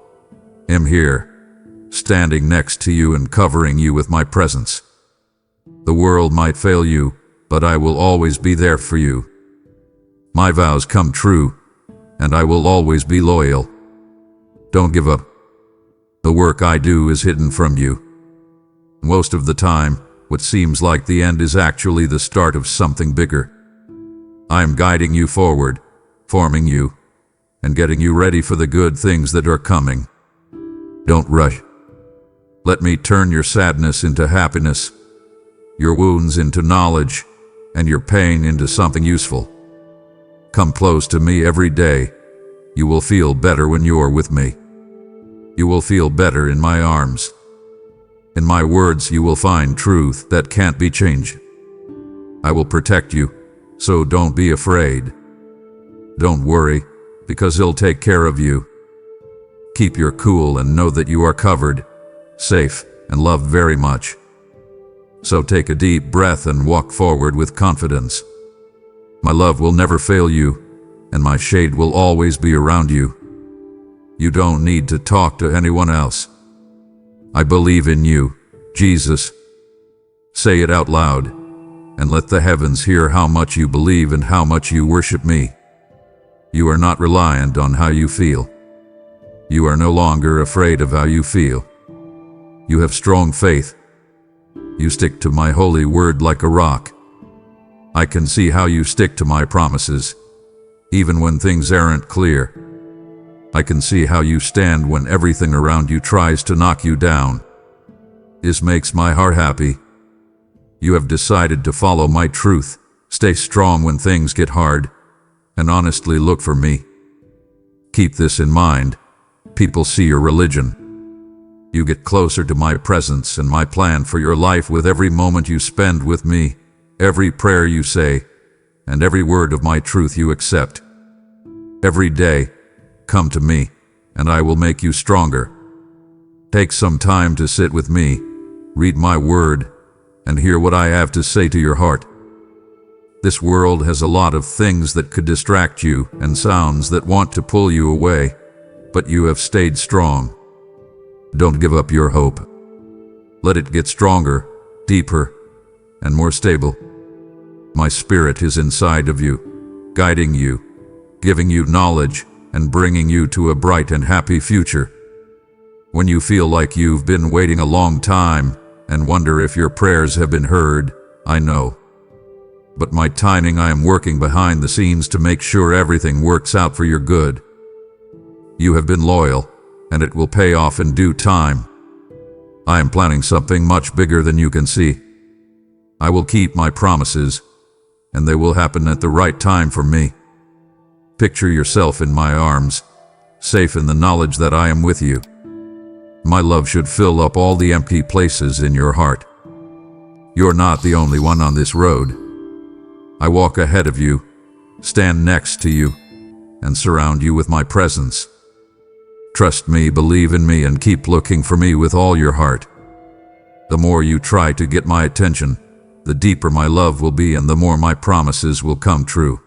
I'm here, standing next to you and covering you with my presence. The world might fail you, but I will always be there for you. My vows come true, and I will always be loyal. Don't give up. The work I do is hidden from you. Most of the time, what seems like the end is actually the start of something bigger. I am guiding you forward, forming you, and getting you ready for the good things that are coming. Don't rush. Let me turn your sadness into happiness, your wounds into knowledge, and your pain into something useful. Come close to me every day. You will feel better when you're with me. You will feel better in my arms. In my words you will find truth that can't be changed. I will protect you, so don't be afraid. Don't worry, because He'll take care of you. Keep your cool and know that you are covered, safe, and loved very much. So take a deep breath and walk forward with confidence. My love will never fail you, and my shade will always be around you. You don't need to talk to anyone else. I believe in you, Jesus. Say it out loud, and let the heavens hear how much you believe and how much you worship me. You are not reliant on how you feel. You are no longer afraid of how you feel. You have strong faith. You stick to my holy word like a rock. I can see how you stick to my promises, even when things aren't clear. I can see how you stand when everything around you tries to knock you down. This makes my heart happy. You have decided to follow my truth, stay strong when things get hard, and honestly look for me. Keep this in mind. People see your religion. You get closer to my presence and my plan for your life with every moment you spend with me, every prayer you say, and every word of my truth you accept. Every day, come to me, and I will make you stronger. Take some time to sit with me, read my word, and hear what I have to say to your heart. This world has a lot of things that could distract you and sounds that want to pull you away, but you have stayed strong. Don't give up your hope. Let it get stronger, deeper, and more stable. My Spirit is inside of you, guiding you, giving you knowledge, and bringing you to a bright and happy future. When you feel like you've been waiting a long time and wonder if your prayers have been heard, I know. But my timing, I am working behind the scenes to make sure everything works out for your good. You have been loyal, and it will pay off in due time. I am planning something much bigger than you can see. I will keep my promises, and they will happen at the right time for me. Picture yourself in my arms, safe in the knowledge that I am with you. My love should fill up all the empty places in your heart. You're not the only one on this road. I walk ahead of you, stand next to you, and surround you with my presence. Trust me, believe in me, and keep looking for me with all your heart. The more you try to get my attention, the deeper my love will be and the more my promises will come true.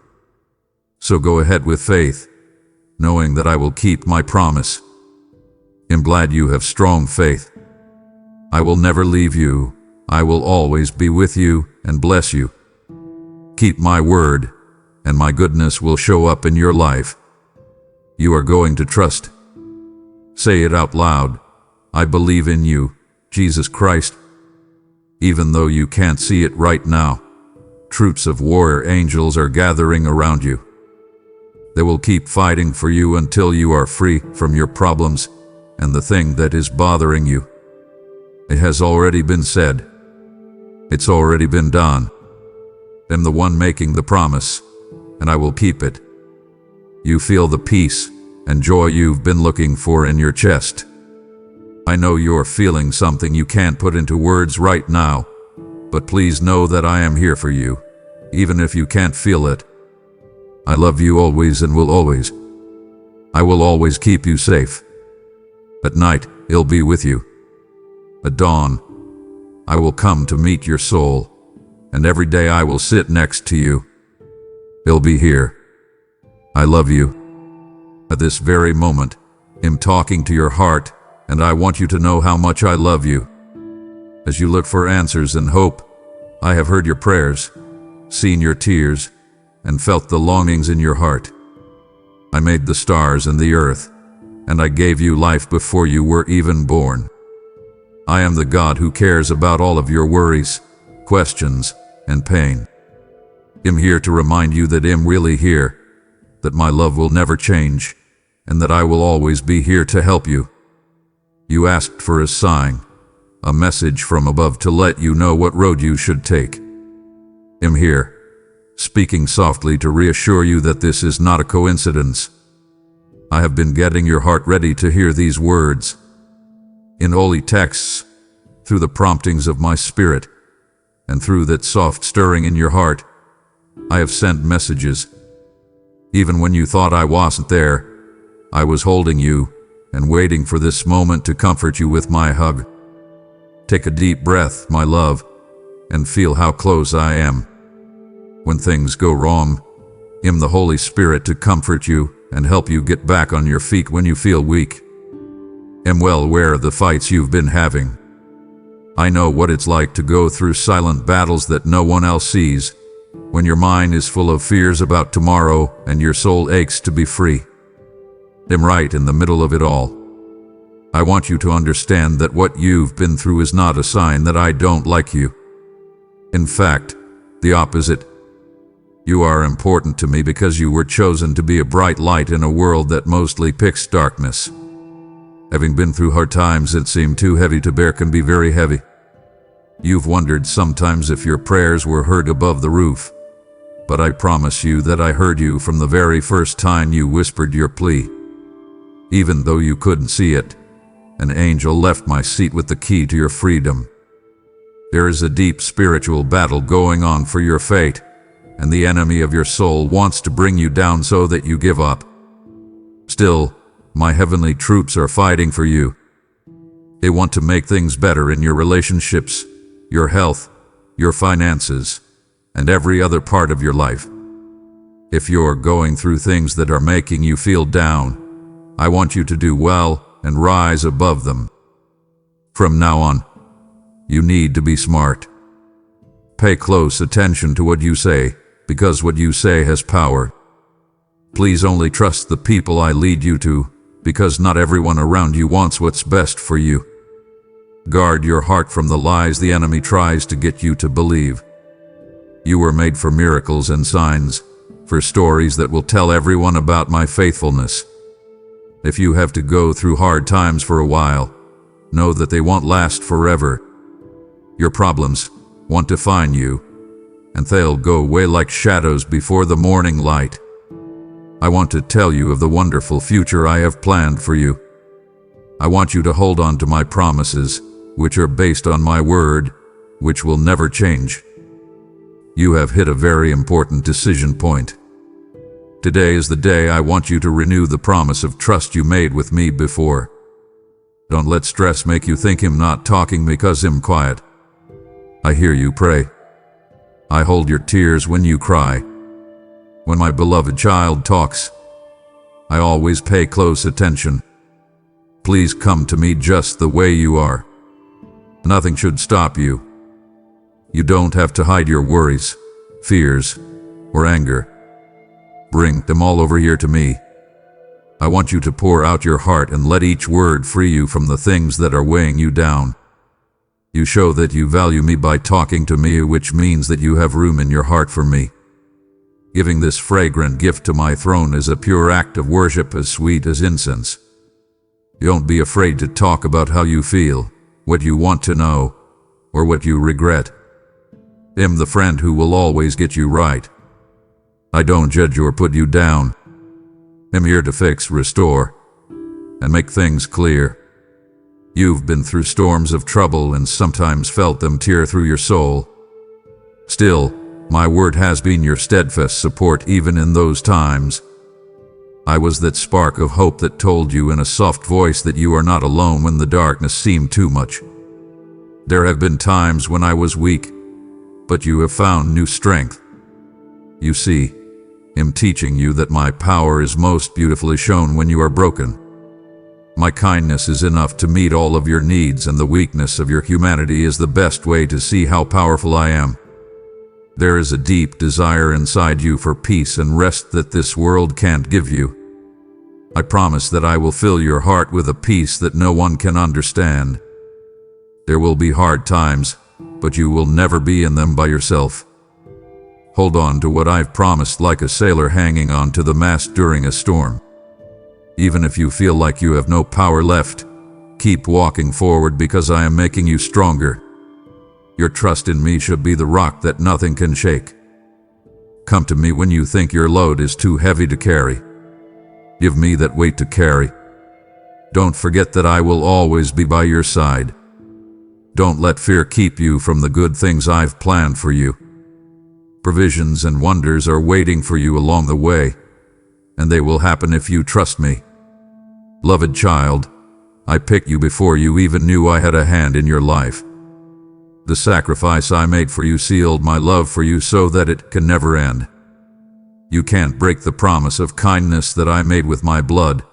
So go ahead with faith, knowing that I will keep my promise. I'm glad you have strong faith. I will never leave you. I will always be with you and bless you. Keep my word, and my goodness will show up in your life. You are going to trust. Say it out loud. I believe in you, Jesus Christ. Even though you can't see it right now, troops of warrior angels are gathering around you. They will keep fighting for you until you are free from your problems and the thing that is bothering you. It has already been said. It's already been done. I'm the one making the promise, and I will keep it. You feel the peace and joy you've been looking for in your chest. I know you're feeling something you can't put into words right now, but please know that I am here for you, even if you can't feel it. I love you always and will always. I will always keep you safe. At night, I'll be with you. At dawn, I will come to meet your soul, and every day I will sit next to you. I'll be here. I love you. At this very moment, I'm talking to your heart, and I want you to know how much I love you. As you look for answers and hope, I have heard your prayers, seen your tears, and felt the longings in your heart. I made the stars and the earth, and I gave you life before you were even born. I am the God who cares about all of your worries, questions, and pain. I'm here to remind you that I'm really here, that my love will never change, and that I will always be here to help you. You asked for a sign, a message from above to let you know what road you should take. I'm here, speaking softly to reassure you that this is not a coincidence. I have been getting your heart ready to hear these words. In holy texts, through the promptings of my spirit, and through that soft stirring in your heart, I have sent messages. Even when you thought I wasn't there, I was holding you and waiting for this moment to comfort you with my hug. Take a deep breath, my love, and feel how close I am. When things go wrong, I'm the Holy Spirit to comfort you and help you get back on your feet when you feel weak. I'm well aware of the fights you've been having. I know what it's like to go through silent battles that no one else sees, when your mind is full of fears about tomorrow and your soul aches to be free. I'm right in the middle of it all. I want you to understand that what you've been through is not a sign that I don't like you. In fact, the opposite. You are important to me because you were chosen to be a bright light in a world that mostly picks darkness. Having been through hard times that seem too heavy to bear can be very heavy. You've wondered sometimes if your prayers were heard above the roof, but I promise you that I heard you from the very first time you whispered your plea. Even though you couldn't see it, an angel left my seat with the key to your freedom. There is a deep spiritual battle going on for your fate, and the enemy of your soul wants to bring you down so that you give up. Still, my heavenly troops are fighting for you. They want to make things better in your relationships, your health, your finances, and every other part of your life. If you're going through things that are making you feel down, I want you to do well and rise above them. From now on, you need to be smart. Pay close attention to what you say, because what you say has power. Please only trust the people I lead you to, because not everyone around you wants what's best for you. Guard your heart from the lies the enemy tries to get you to believe. You were made for miracles and signs, for stories that will tell everyone about my faithfulness. If you have to go through hard times for a while, know that they won't last forever. Your problems want to find you, and they'll go away like shadows before the morning light. I want to tell you of the wonderful future I have planned for you. I want you to hold on to my promises, which are based on my word, which will never change. You have hit a very important decision point. Today is the day I want you to renew the promise of trust you made with me before. Don't let stress make you think I'm not talking because I'm quiet. I hear you pray. I hold your tears when you cry. When my beloved child talks, I always pay close attention. Please come to me just the way you are. Nothing should stop you. You don't have to hide your worries, fears, or anger. Bring them all over here to me. I want you to pour out your heart and let each word free you from the things that are weighing you down. You show that you value me by talking to me, which means that you have room in your heart for me. Giving this fragrant gift to my throne is a pure act of worship as sweet as incense. Don't be afraid to talk about how you feel, what you want to know, or what you regret. I'm the friend who will always get you right. I don't judge or put you down. I'm here to fix, restore, and make things clear. You've been through storms of trouble and sometimes felt them tear through your soul. Still, my word has been your steadfast support even in those times. I was that spark of hope that told you in a soft voice that you are not alone when the darkness seemed too much. There have been times when I was weak, but you have found new strength. You see, I'm teaching you that my power is most beautifully shown when you are broken. My kindness is enough to meet all of your needs, and the weakness of your humanity is the best way to see how powerful I am. There is a deep desire inside you for peace and rest that this world can't give you. I promise that I will fill your heart with a peace that no one can understand. There will be hard times, but you will never be in them by yourself. Hold on to what I've promised like a sailor hanging on to the mast during a storm. Even if you feel like you have no power left, keep walking forward because I am making you stronger. Your trust in me should be the rock that nothing can shake. Come to me when you think your load is too heavy to carry. Give me that weight to carry. Don't forget that I will always be by your side. Don't let fear keep you from the good things I've planned for you. Provisions and wonders are waiting for you along the way, and they will happen if you trust me. Loved child, I picked you before you even knew I had a hand in your life. The sacrifice I made for you sealed my love for you so that it can never end. You can't break the promise of kindness that I made with my blood,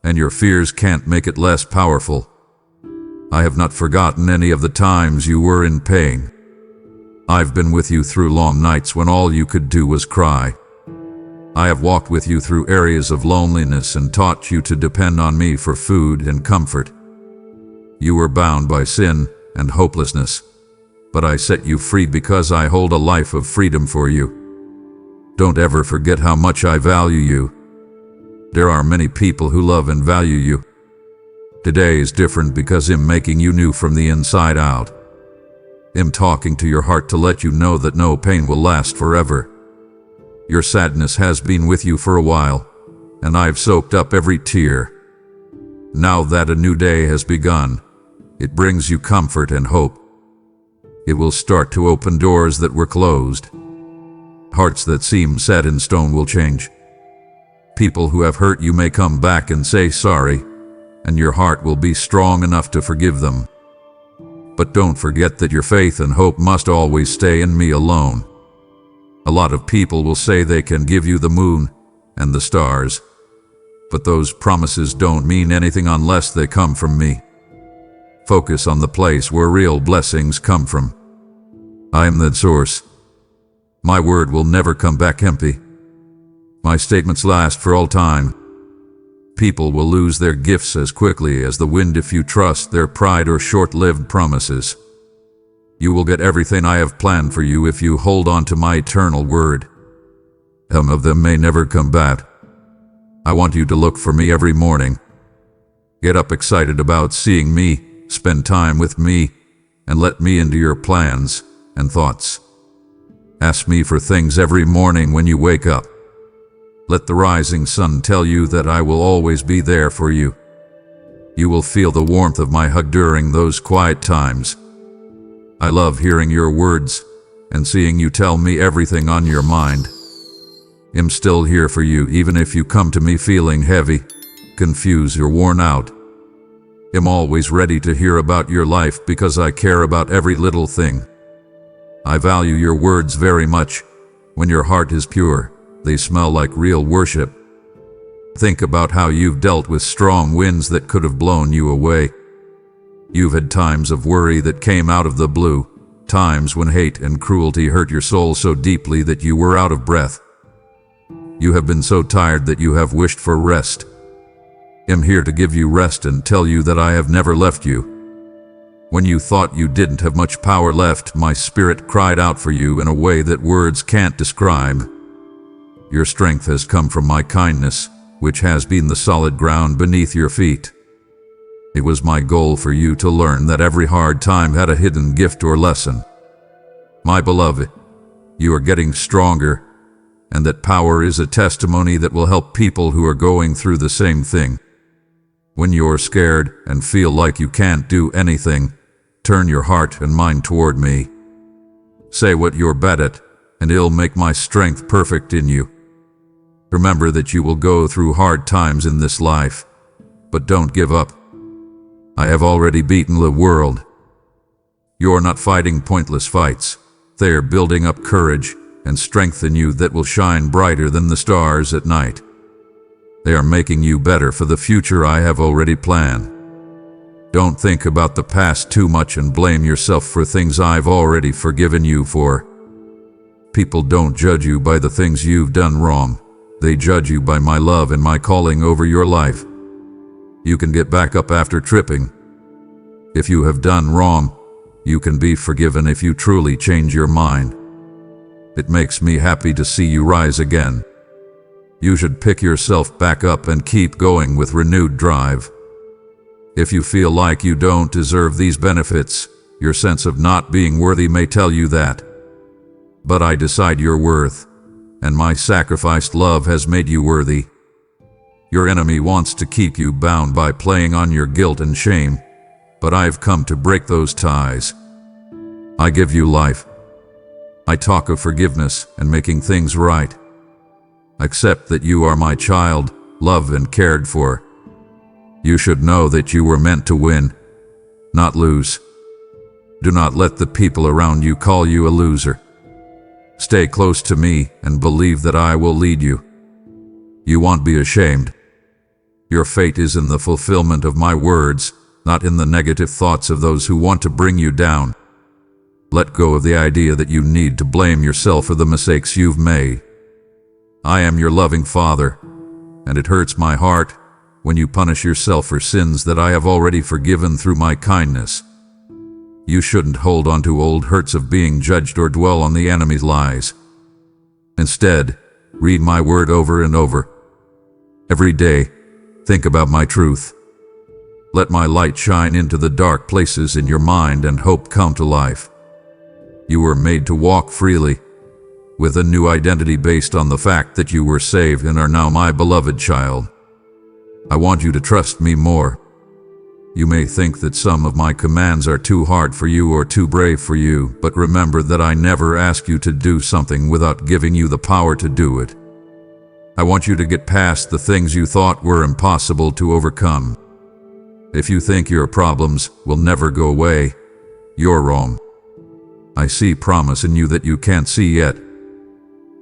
and your fears can't make it less powerful. I have not forgotten any of the times you were in pain. I've been with you through long nights when all you could do was cry. I have walked with you through areas of loneliness and taught you to depend on me for food and comfort. You were bound by sin and hopelessness, but I set you free because I hold a life of freedom for you. Don't ever forget how much I value you. There are many people who love and value you. Today is different because I'm making you new from the inside out. I'm talking to your heart to let you know that no pain will last forever. Your sadness has been with you for a while, and I've soaked up every tear. Now that a new day has begun, it brings you comfort and hope. It will start to open doors that were closed. Hearts that seem set in stone will change. People who have hurt you may come back and say sorry, and your heart will be strong enough to forgive them. But don't forget that your faith and hope must always stay in me alone. A lot of people will say they can give you the moon and the stars, but those promises don't mean anything unless they come from me. Focus on the place where real blessings come from. I am the source. My word will never come back empty. My statements last for all time. People will lose their gifts as quickly as the wind if you trust their pride or short-lived promises. You will get everything I have planned for you if you hold on to my eternal word. Some of them may never come back. I want you to look for me every morning. Get up excited about seeing me, spend time with me, and let me into your plans and thoughts. Ask me for things every morning when you wake up. Let the rising sun tell you that I will always be there for you. You will feel the warmth of my hug during those quiet times. I love hearing your words and seeing you tell me everything on your mind. I'm still here for you even if you come to me feeling heavy, confused or worn out. I'm always ready to hear about your life because I care about every little thing. I value your words very much. When your heart is pure, they smell like real worship. Think about how you've dealt with strong winds that could have blown you away. You've had times of worry that came out of the blue, times when hate and cruelty hurt your soul so deeply that you were out of breath. You have been so tired that you have wished for rest. I'm here to give you rest and tell you that I have never left you. When you thought you didn't have much power left, my spirit cried out for you in a way that words can't describe. Your strength has come from my kindness, which has been the solid ground beneath your feet. It was my goal for you to learn that every hard time had a hidden gift or lesson. My beloved, you are getting stronger, and that power is a testimony that will help people who are going through the same thing. When you're scared and feel like you can't do anything, turn your heart and mind toward me. Say what you're bad at, and it'll make my strength perfect in you. Remember that you will go through hard times in this life, but don't give up. I have already beaten the world. You're not fighting pointless fights. They are building up courage and strength in you that will shine brighter than the stars at night. They are making you better for the future I have already planned. Don't think about the past too much and blame yourself for things I've already forgiven you for. People don't judge you by the things you've done wrong. They judge you by my love and my calling over your life. You can get back up after tripping. If you have done wrong, you can be forgiven if you truly change your mind. It makes me happy to see you rise again. You should pick yourself back up and keep going with renewed drive. If you feel like you don't deserve these benefits, your sense of not being worthy may tell you that. But I decide your worth, and my sacrificed love has made you worthy. Your enemy wants to keep you bound by playing on your guilt and shame, but I've come to break those ties. I give you life. I talk of forgiveness and making things right. Accept that you are my child, loved and cared for. You should know that you were meant to win, not lose. Do not let the people around you call you a loser. Stay close to me and believe that I will lead you. You won't be ashamed. Your fate is in the fulfillment of my words, not in the negative thoughts of those who want to bring you down. Let go of the idea that you need to blame yourself for the mistakes you've made. I am your loving Father, and it hurts my heart when you punish yourself for sins that I have already forgiven through my kindness. You shouldn't hold on to old hurts of being judged or dwell on the enemy's lies. Instead, read my word over and over. Every day, think about my truth. Let my light shine into the dark places in your mind and hope come to life. You were made to walk freely, with a new identity based on the fact that you were saved and are now my beloved child. I want you to trust me more. You may think that some of my commands are too hard for you or too brave for you, but remember that I never ask you to do something without giving you the power to do it. I want you to get past the things you thought were impossible to overcome. If you think your problems will never go away, you're wrong. I see promise in you that you can't see yet.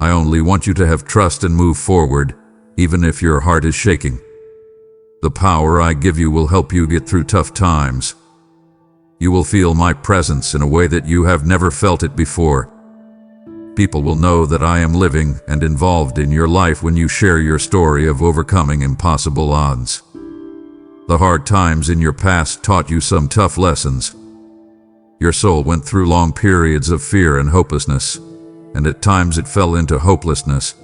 I only want you to have trust and move forward, even if your heart is shaking. The power I give you will help you get through tough times. You will feel my presence in a way that you have never felt it before. People will know that I am living and involved in your life when you share your story of overcoming impossible odds. The hard times in your past taught you some tough lessons. Your soul went through long periods of fear and hopelessness, and at times it fell into hopelessness.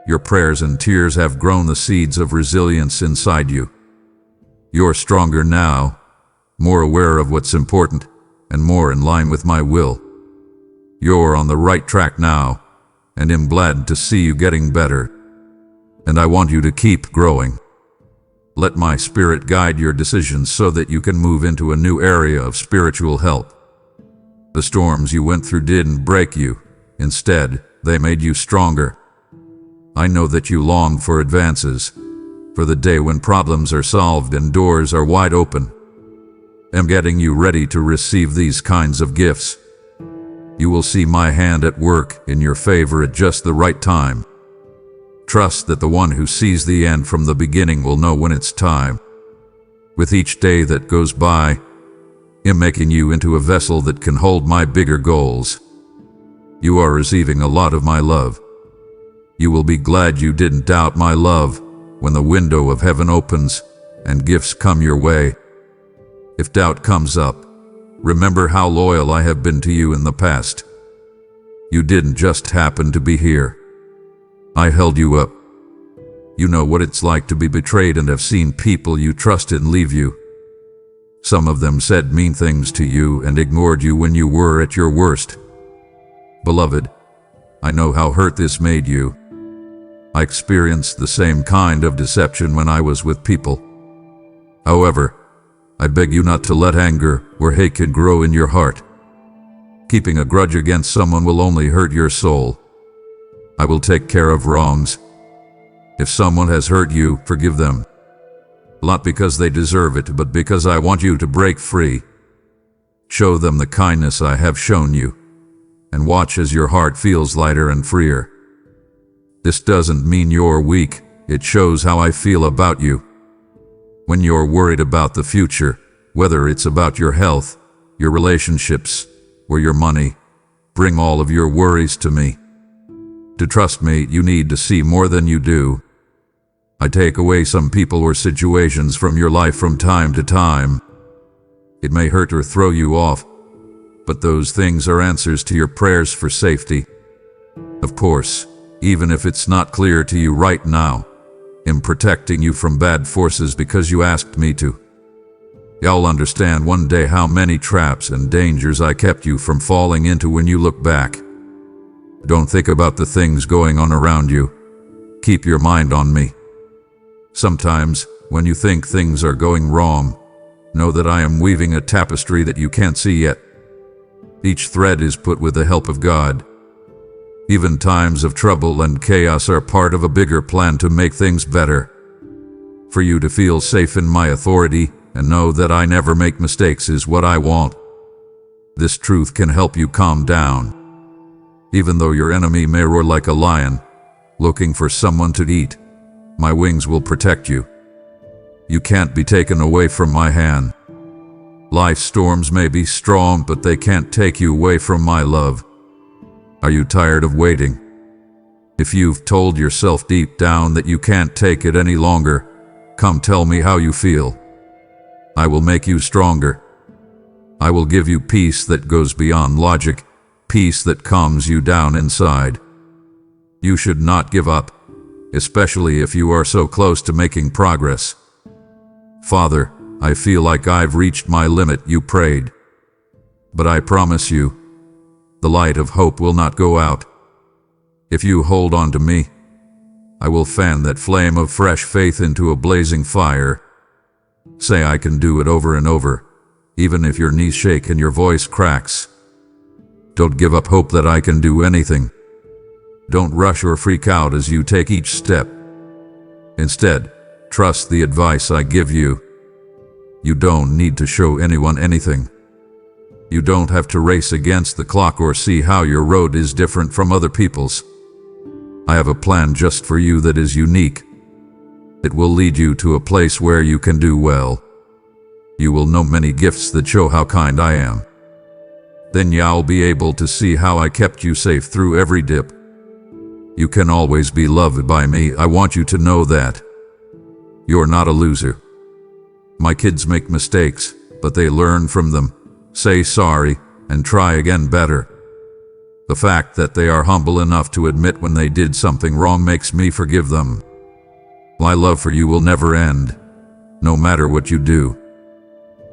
Your prayers and tears have grown the seeds of resilience inside you. You're stronger now, more aware of what's important, and more in line with my will. You're on the right track now, and I'm glad to see you getting better. And I want you to keep growing. Let my spirit guide your decisions so that you can move into a new area of spiritual help. The storms you went through didn't break you. Instead, they made you stronger. I know that you long for advances, for the day when problems are solved and doors are wide open. I'm getting you ready to receive these kinds of gifts. You will see my hand at work in your favor at just the right time. Trust that the one who sees the end from the beginning will know when it's time. With each day that goes by, I'm making you into a vessel that can hold my bigger goals. You are receiving a lot of my love. You will be glad you didn't doubt my love when the window of heaven opens and gifts come your way. If doubt comes up, remember how loyal I have been to you in the past. You didn't just happen to be here. I held you up. You know what it's like to be betrayed and have seen people you trusted leave you. Some of them said mean things to you and ignored you when you were at your worst. Beloved, I know how hurt this made you. I experienced the same kind of deception when I was with people. However, I beg you not to let anger or hatred grow in your heart. Keeping a grudge against someone will only hurt your soul. I will take care of wrongs. If someone has hurt you, forgive them. Not because they deserve it, but because I want you to break free. Show them the kindness I have shown you, and watch as your heart feels lighter and freer. This doesn't mean you're weak, it shows how I feel about you. When you're worried about the future, whether it's about your health, your relationships, or your money, bring all of your worries to me. To trust me, you need to see more than you do. I take away some people or situations from your life from time to time. It may hurt or throw you off, but those things are answers to your prayers for safety. Of course, even if it's not clear to you right now, I'm protecting you from bad forces because you asked me to. You'll understand one day how many traps and dangers I kept you from falling into when you look back. Don't think about the things going on around you. Keep your mind on me. Sometimes, when you think things are going wrong, know that I am weaving a tapestry that you can't see yet. Each thread is put with the help of God. Even times of trouble and chaos are part of a bigger plan to make things better. For you to feel safe in my authority and know that I never make mistakes is what I want. This truth can help you calm down. Even though your enemy may roar like a lion, looking for someone to eat, my wings will protect you. You can't be taken away from my hand. Life's storms may be strong, but they can't take you away from my love. Are you tired of waiting? If you've told yourself deep down that you can't take it any longer, come tell me how you feel. I will make you stronger. I will give you peace that goes beyond logic, peace that calms you down inside. You should not give up, especially if you are so close to making progress. Father, I feel like I've reached my limit, you prayed. But I promise you, the light of hope will not go out. If you hold on to me, I will fan that flame of fresh faith into a blazing fire. Say I can do it over and over, even if your knees shake and your voice cracks. Don't give up hope that I can do anything. Don't rush or freak out as you take each step. Instead, trust the advice I give you. You don't need to show anyone anything. You don't have to race against the clock or see how your road is different from other people's. I have a plan just for you that is unique. It will lead you to a place where you can do well. you will know many gifts that show how kind I am. Then you'll be able to see how I kept you safe through every dip. You can always be loved by me. I want you to know that. You're not a loser. My kids make mistakes, but they learn from them, say sorry, and try again better. The fact that they are humble enough to admit when they did something wrong makes me forgive them. My love for you will never end, no matter what you do.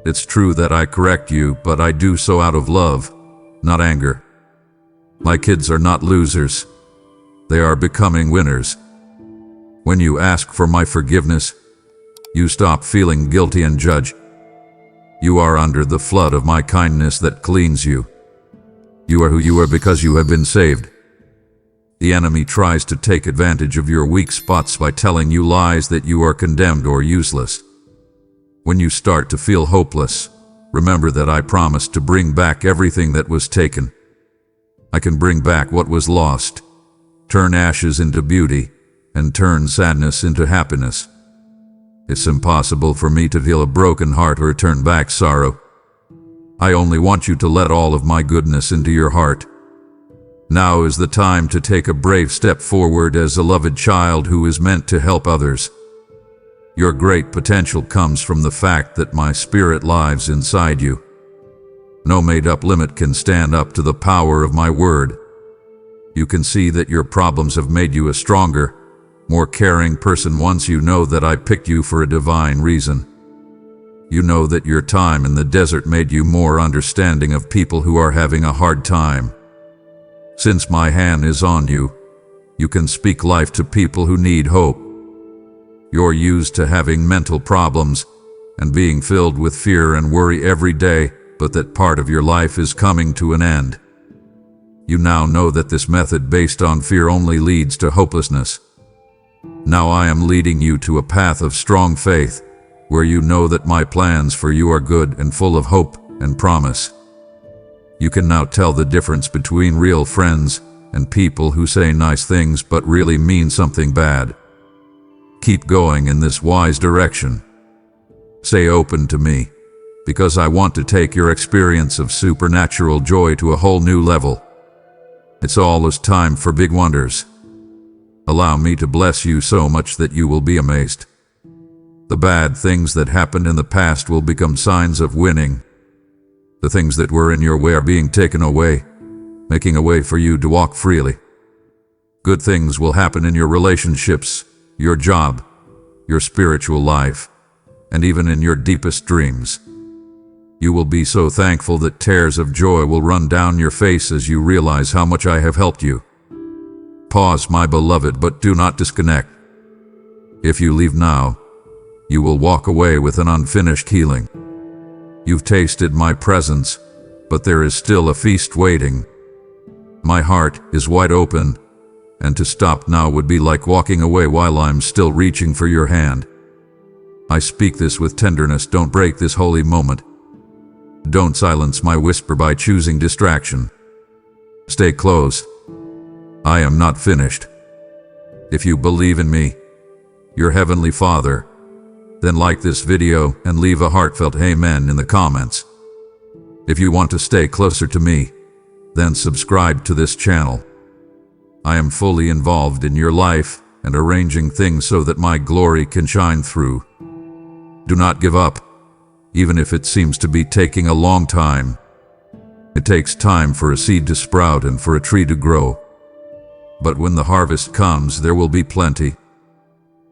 It's true that I correct you, but I do so out of love, not anger. My kids are not losers. They are becoming winners. When you ask for my forgiveness, you stop feeling guilty and judge. You are under the flood of my kindness that cleans you. You are who you are because you have been saved. The enemy tries to take advantage of your weak spots by telling you lies that you are condemned or useless. When you start to feel hopeless, remember that I promised to bring back everything that was taken. I can bring back what was lost, turn ashes into beauty, and turn sadness into happiness. It's impossible for me to heal a broken heart or turn back sorrow. I only want you to let all of my goodness into your heart. Now is the time to take a brave step forward as a loved child who is meant to help others. Your great potential comes from the fact that my spirit lives inside you. No made-up limit can stand up to the power of my word. You can see that your problems have made you a stronger, more caring person once you know that I picked you for a divine reason. You know that your time in the desert made you more understanding of people who are having a hard time. Since my hand is on you, you can speak life to people who need hope. You're used to having mental problems and being filled with fear and worry every day, but that part of your life is coming to an end. You now know that this method based on fear only leads to hopelessness. Now I am leading you to a path of strong faith, where you know that my plans for you are good and full of hope and promise. You can now tell the difference between real friends and people who say nice things but really mean something bad. Keep going in this wise direction. Stay open to me, because I want to take your experience of supernatural joy to a whole new level. It's almost time for big wonders. Allow me to bless you so much that you will be amazed. The bad things that happened in the past will become signs of winning. The things that were in your way are being taken away, making a way for you to walk freely. Good things will happen in your relationships, your job, your spiritual life, and even in your deepest dreams. You will be so thankful that tears of joy will run down your face as you realize how much I have helped you. Pause, my beloved, but do not disconnect. If you leave now, you will walk away with an unfinished healing. You've tasted my presence, but there is still a feast waiting. My heart is wide open, and to stop now would be like walking away while I'm still reaching for your hand. I speak this with tenderness. Don't break this holy moment. Don't silence my whisper by choosing distraction. Stay close. I am not finished. If you believe in me, your Heavenly Father, then like this video and leave a heartfelt amen in the comments. If you want to stay closer to me, then subscribe to this channel. I am fully involved in your life and arranging things so that my glory can shine through. Do not give up, even if it seems to be taking a long time. It takes time for a seed to sprout and for a tree to grow. But when the harvest comes, there will be plenty.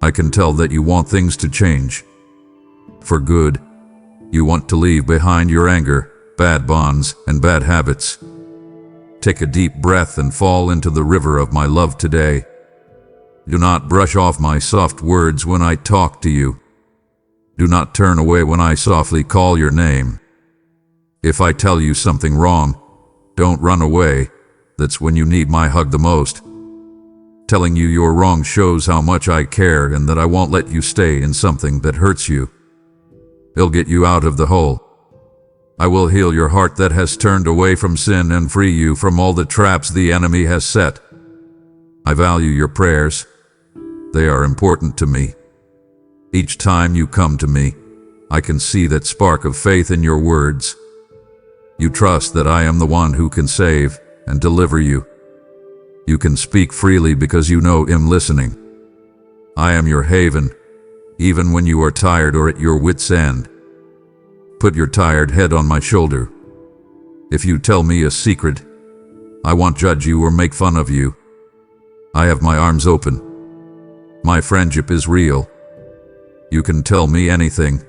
I can tell that you want things to change. For good, you want to leave behind your anger, bad bonds, and bad habits. Take a deep breath and fall into the river of my love today. Do not brush off my soft words when I talk to you. Do not turn away when I softly call your name. If I tell you something wrong, don't run away. That's when you need my hug the most. Telling you you're wrong shows how much I care and that I won't let you stay in something that hurts you. It'll get you out of the hole. I will heal your heart that has turned away from sin and free you from all the traps the enemy has set. I value your prayers. They are important to me. Each time you come to me, I can see that spark of faith in your words. You trust that I am the one who can save and deliver you. You can speak freely because you know I'm listening. I am your haven, even when you are tired or at your wit's end. Put your tired head on my shoulder. If you tell me a secret, I won't judge you or make fun of you. I have my arms open. My friendship is real. You can tell me anything,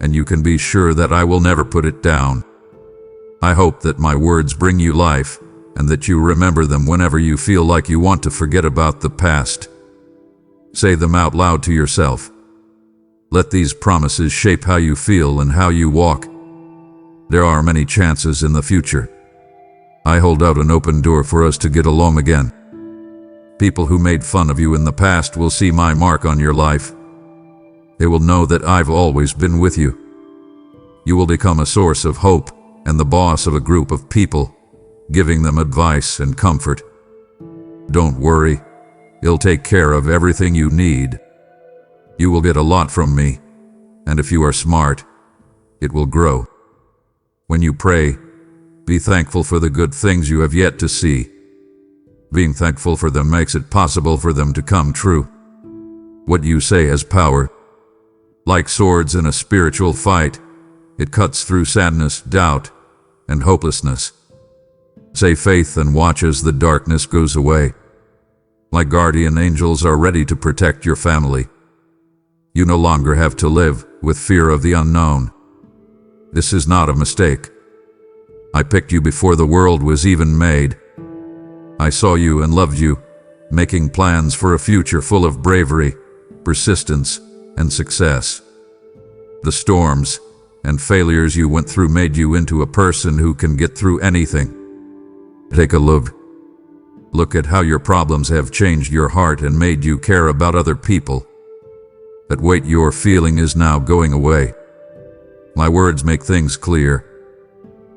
and you can be sure that I will never put it down. I hope that my words bring you life, and that you remember them whenever you feel like you want to forget about the past. Say them out loud to yourself. Let these promises shape how you feel and how you walk. There are many chances in the future. I hold out an open door for us to get along again. People who made fun of you in the past will see my mark on your life. They will know that I've always been with you. You will become a source of hope and the boss of a group of people, giving them advice and comfort. Don't worry, I'll take care of everything you need. You will get a lot from me, and if you are smart, it will grow. When you pray, be thankful for the good things you have yet to see. Being thankful for them makes it possible for them to come true. What you say has power. Like swords in a spiritual fight, it cuts through sadness, doubt, and hopelessness. Say faith and watch as the darkness goes away. Like guardian angels are ready to protect your family. You no longer have to live with fear of the unknown. This is not a mistake. I picked you before the world was even made. I saw you and loved you, making plans for a future full of bravery, persistence, and success. The storms and failures you went through made you into a person who can get through anything. Take a look. Look at how your problems have changed your heart and made you care about other people. That weight you're feeling is now going away. My words make things clear.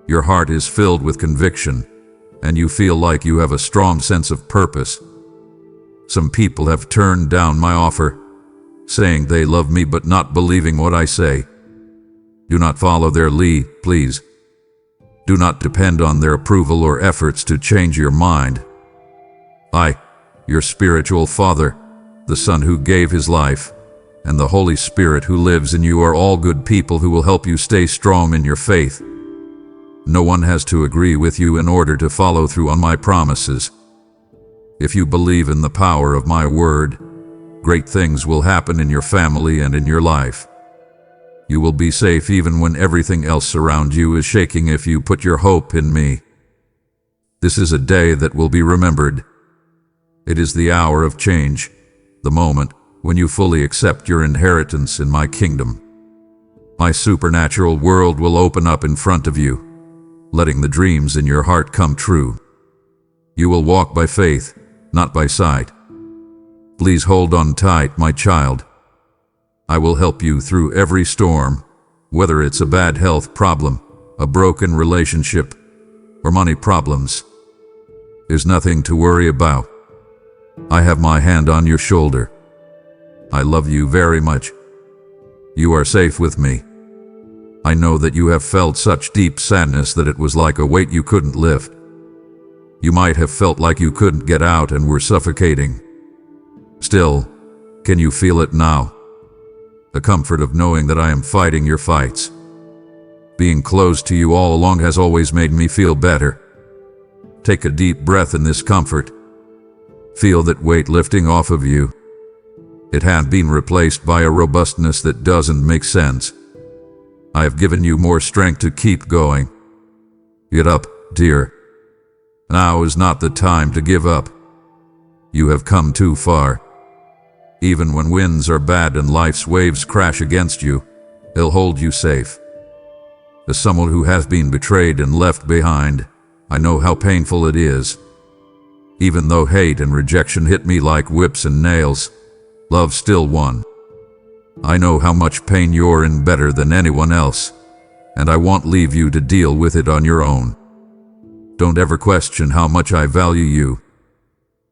Your heart is filled with conviction, and you feel like you have a strong sense of purpose. Some people have turned down my offer, saying they love me but not believing what I say. Do not follow their lead, please. Do not depend on their approval or efforts to change your mind. I, your spiritual father, the Son who gave his life, and the Holy Spirit who lives in you are all good people who will help you stay strong in your faith. No one has to agree with you in order to follow through on my promises. If you believe in the power of my word, great things will happen in your family and in your life. You will be safe even when everything else around you is shaking if you put your hope in me. This is a day that will be remembered. It is the hour of change, the moment when you fully accept your inheritance in my kingdom. My supernatural world will open up in front of you, letting the dreams in your heart come true. You will walk by faith, not by sight. Please hold on tight, my child. I will help you through every storm, whether it's a bad health problem, a broken relationship, or money problems. There's nothing to worry about. I have my hand on your shoulder. I love you very much. You are safe with me. I know that you have felt such deep sadness that it was like a weight you couldn't lift. You might have felt like you couldn't get out and were suffocating. Still, can you feel it now? The comfort of knowing that I am fighting your fights. Being close to you all along has always made me feel better. Take a deep breath in this comfort. Feel that weight lifting off of you. It had been replaced by a robustness that doesn't make sense. I have given you more strength to keep going. Get up, dear. Now is not the time to give up. You have come too far. Even when winds are bad and life's waves crash against you, they'll hold you safe. As someone who has been betrayed and left behind, I know how painful it is. Even though hate and rejection hit me like whips and nails, love still won. I know how much pain you're in better than anyone else, and I won't leave you to deal with it on your own. Don't ever question how much I value you.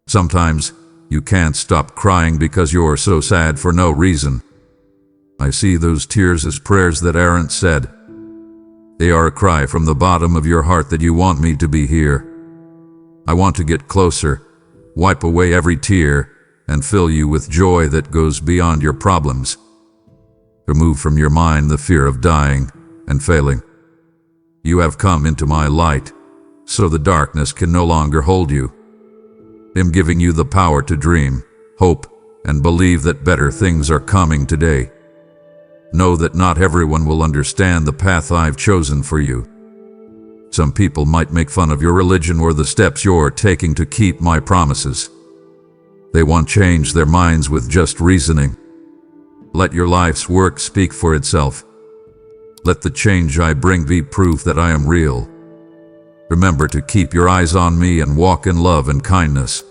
Sometimes you can't stop crying because you're so sad for no reason. I see those tears as prayers that aren't said. They are a cry from the bottom of your heart that you want me to be here. I want to get closer, wipe away every tear, and fill you with joy that goes beyond your problems. Remove from your mind the fear of dying and failing. You have come into my light, so the darkness can no longer hold you. I'm giving you the power to dream, hope, and believe that better things are coming today. Know that not everyone will understand the path I've chosen for you. Some people might make fun of your religion or the steps you're taking to keep my promises. They won't change their minds with just reasoning. Let your life's work speak for itself. Let the change I bring be proof that I am real. Remember to keep your eyes on me and walk in love and kindness.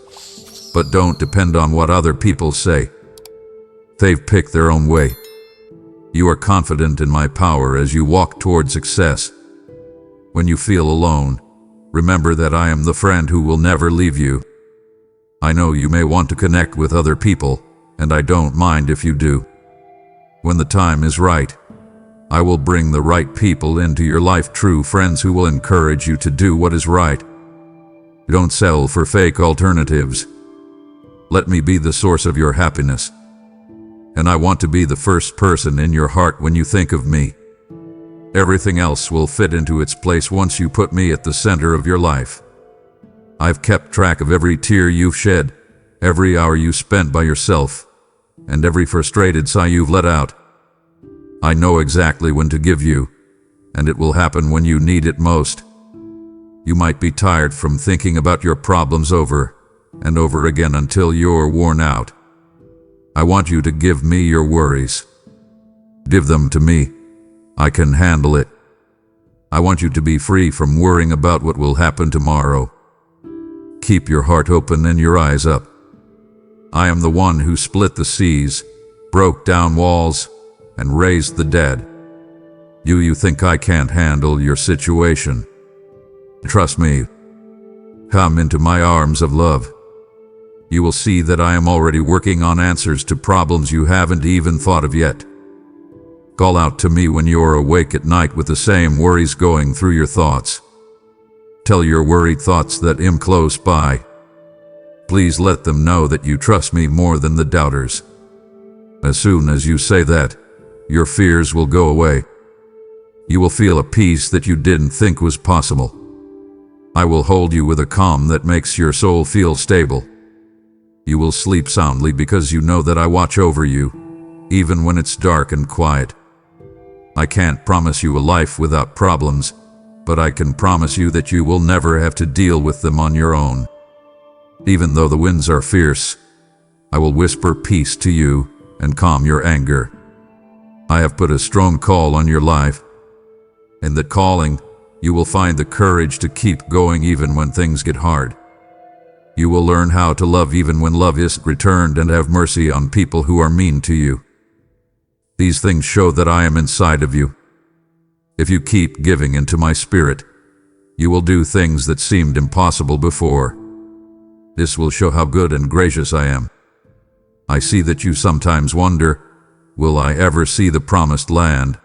But don't depend on what other people say. They've picked their own way. You are confident in my power as you walk toward success. When you feel alone, remember that I am the friend who will never leave you. I know you may want to connect with other people, and I don't mind if you do. When the time is right, I will bring the right people into your life, true friends who will encourage you to do what is right. Don't settle for fake alternatives. Let me be the source of your happiness. And I want to be the first person in your heart when you think of me. Everything else will fit into its place once you put me at the center of your life. I've kept track of every tear you've shed, every hour you spent by yourself, and every frustrated sigh you've let out. I know exactly when to give you, and it will happen when you need it most. You might be tired from thinking about your problems over and over again until you're worn out. I want you to give me your worries. Give them to me. I can handle it. I want you to be free from worrying about what will happen tomorrow. Keep your heart open and your eyes up. I am the one who split the seas, broke down walls, and raised the dead. You think I can't handle your situation? Trust me. Come into my arms of love. You will see that I am already working on answers to problems you haven't even thought of yet. Call out to me when you're awake at night with the same worries going through your thoughts. Tell your worried thoughts that I'm close by. Please let them know that you trust me more than the doubters. As soon as you say that, your fears will go away. You will feel a peace that you didn't think was possible. I will hold you with a calm that makes your soul feel stable. You will sleep soundly because you know that I watch over you, even when it's dark and quiet. I can't promise you a life without problems, but I can promise you that you will never have to deal with them on your own. Even though the winds are fierce, I will whisper peace to you and calm your anger. I have put a strong call on your life. In that calling, you will find the courage to keep going even when things get hard. You will learn how to love even when love isn't returned and have mercy on people who are mean to you. These things show that I am inside of you. If you keep giving into my spirit, you will do things that seemed impossible before. This will show how good and gracious I am. I see that you sometimes wonder, will I ever see the promised land?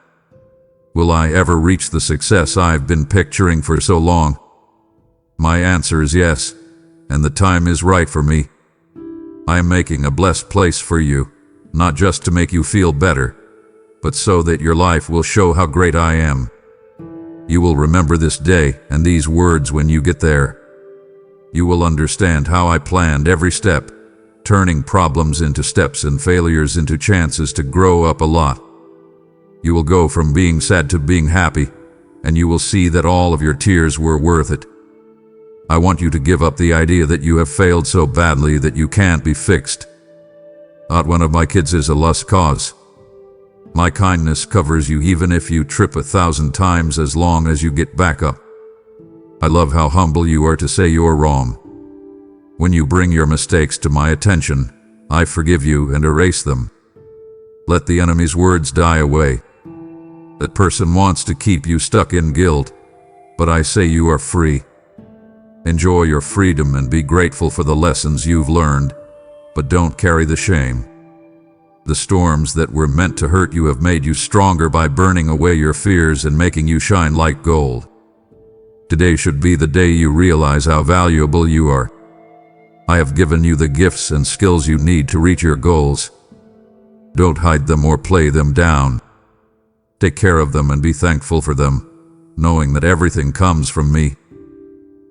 Will I ever reach the success I've been picturing for so long? My answer is yes, and the time is right for me. I am making a blessed place for you, not just to make you feel better, but so that your life will show how great I am. You will remember this day and these words when you get there. You will understand how I planned every step, turning problems into steps and failures into chances to grow up a lot. You will go from being sad to being happy, and you will see that all of your tears were worth it. I want you to give up the idea that you have failed so badly that you can't be fixed. Not one of my kids is a lost cause. My kindness covers you even if you trip 1,000 times as long as you get back up. I love how humble you are to say you're wrong. When you bring your mistakes to my attention, I forgive you and erase them. Let the enemy's words die away. That person wants to keep you stuck in guilt, but I say you are free. Enjoy your freedom and be grateful for the lessons you've learned, but don't carry the shame. The storms that were meant to hurt you have made you stronger by burning away your fears and making you shine like gold. Today should be the day you realize how valuable you are. I have given you the gifts and skills you need to reach your goals. Don't hide them or play them down. Take care of them and be thankful for them, knowing that everything comes from me.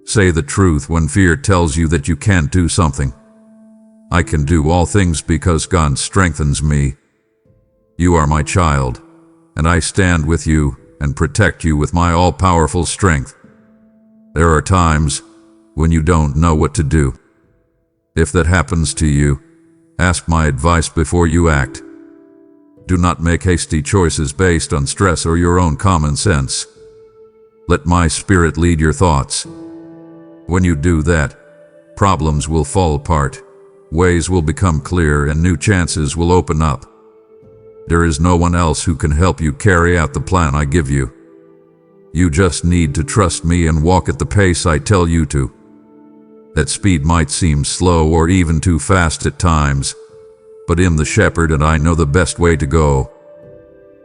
Say the truth when fear tells you that you can't do something. I can do all things because God strengthens me. You are my child, and I stand with you and protect you with my all-powerful strength. There are times when you don't know what to do. If that happens to you, ask my advice before you act. Do not make hasty choices based on stress or your own common sense. Let my spirit lead your thoughts. When you do that, problems will fall apart, ways will become clear, and new chances will open up. There is no one else who can help you carry out the plan I give you. You just need to trust me and walk at the pace I tell you to. That speed might seem slow or even too fast at times, but I'm the shepherd and I know the best way to go.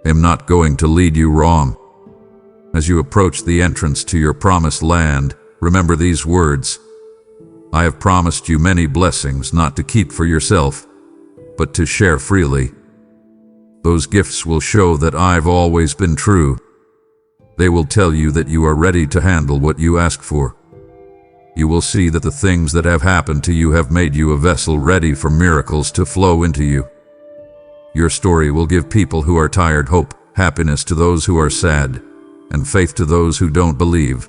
I'm not going to lead you wrong. As you approach the entrance to your promised land, remember these words. I have promised you many blessings not to keep for yourself, but to share freely. Those gifts will show that I've always been true. They will tell you that you are ready to handle what you ask for. You will see that the things that have happened to you have made you a vessel ready for miracles to flow into you. Your story will give people who are tired hope, happiness to those who are sad, and faith to those who don't believe.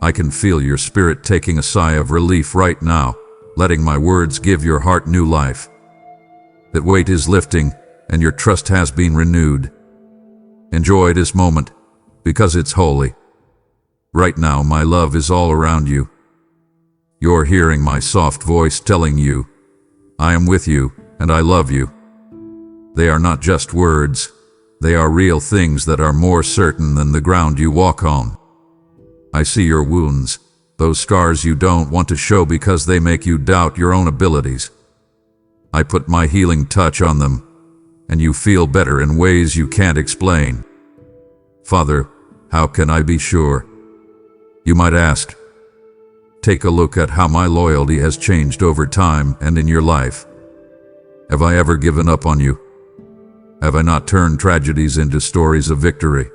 I can feel your spirit taking a sigh of relief right now, letting my words give your heart new life. That weight is lifting, and your trust has been renewed. Enjoy this moment, because it's holy. Right now, my love is all around you. You're hearing my soft voice telling you, I am with you, and I love you. They are not just words. They are real things that are more certain than the ground you walk on. I see your wounds, those scars you don't want to show because they make you doubt your own abilities. I put my healing touch on them, and you feel better in ways you can't explain. Father, how can I be sure? You might ask. Take a look at how my loyalty has changed over time and in your life. Have I ever given up on you? Have I not turned tragedies into stories of victory?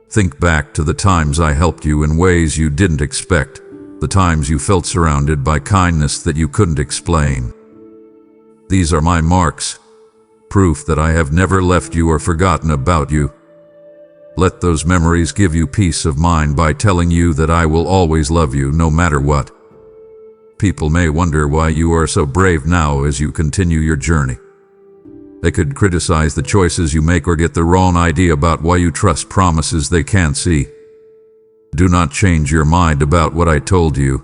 Think back to the times I helped you in ways you didn't expect, the times you felt surrounded by kindness that you couldn't explain. These are my marks, proof that I have never left you or forgotten about you. Let those memories give you peace of mind by telling you that I will always love you no matter what. People may wonder why you are so brave now as you continue your journey. They could criticize the choices you make or get the wrong idea about why you trust promises they can't see. Do not change your mind about what I told you.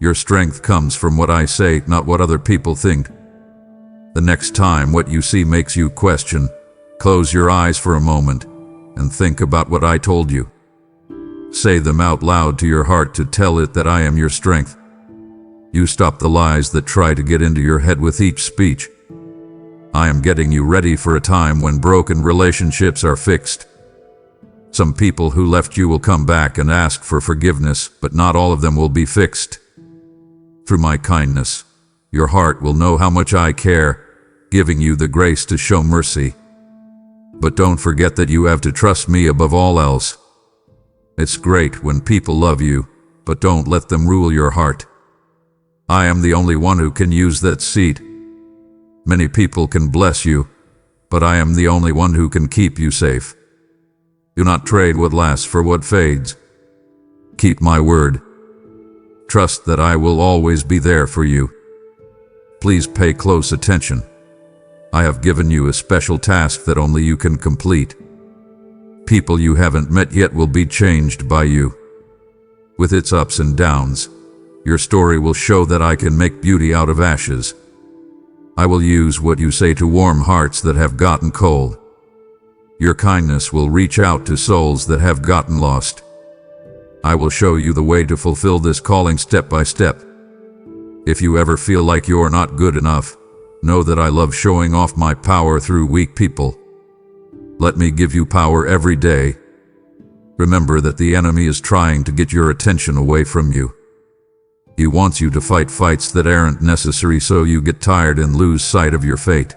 Your strength comes from what I say, not what other people think. The next time what you see makes you question, close your eyes for a moment and think about what I told you. Say them out loud to your heart to tell it that I am your strength. You stop the lies that try to get into your head with each speech. I am getting you ready for a time when broken relationships are fixed. Some people who left you will come back and ask for forgiveness, but not all of them will be fixed. Through my kindness, your heart will know how much I care, giving you the grace to show mercy. But don't forget that you have to trust me above all else. It's great when people love you, but don't let them rule your heart. I am the only one who can use that seat. Many people can bless you, but I am the only one who can keep you safe. Do not trade what lasts for what fades. Keep my word. Trust that I will always be there for you. Please pay close attention. I have given you a special task that only you can complete. People you haven't met yet will be changed by you. With its ups and downs, your story will show that I can make beauty out of ashes. I will use what you say to warm hearts that have gotten cold. Your kindness will reach out to souls that have gotten lost. I will show you the way to fulfill this calling step by step. If you ever feel like you're not good enough, Know that I love showing off my power through weak people. Let me give you power every day. Remember that the enemy is trying to get your attention away from you. He wants you to fight fights that aren't necessary, so you get tired and lose sight of your fate.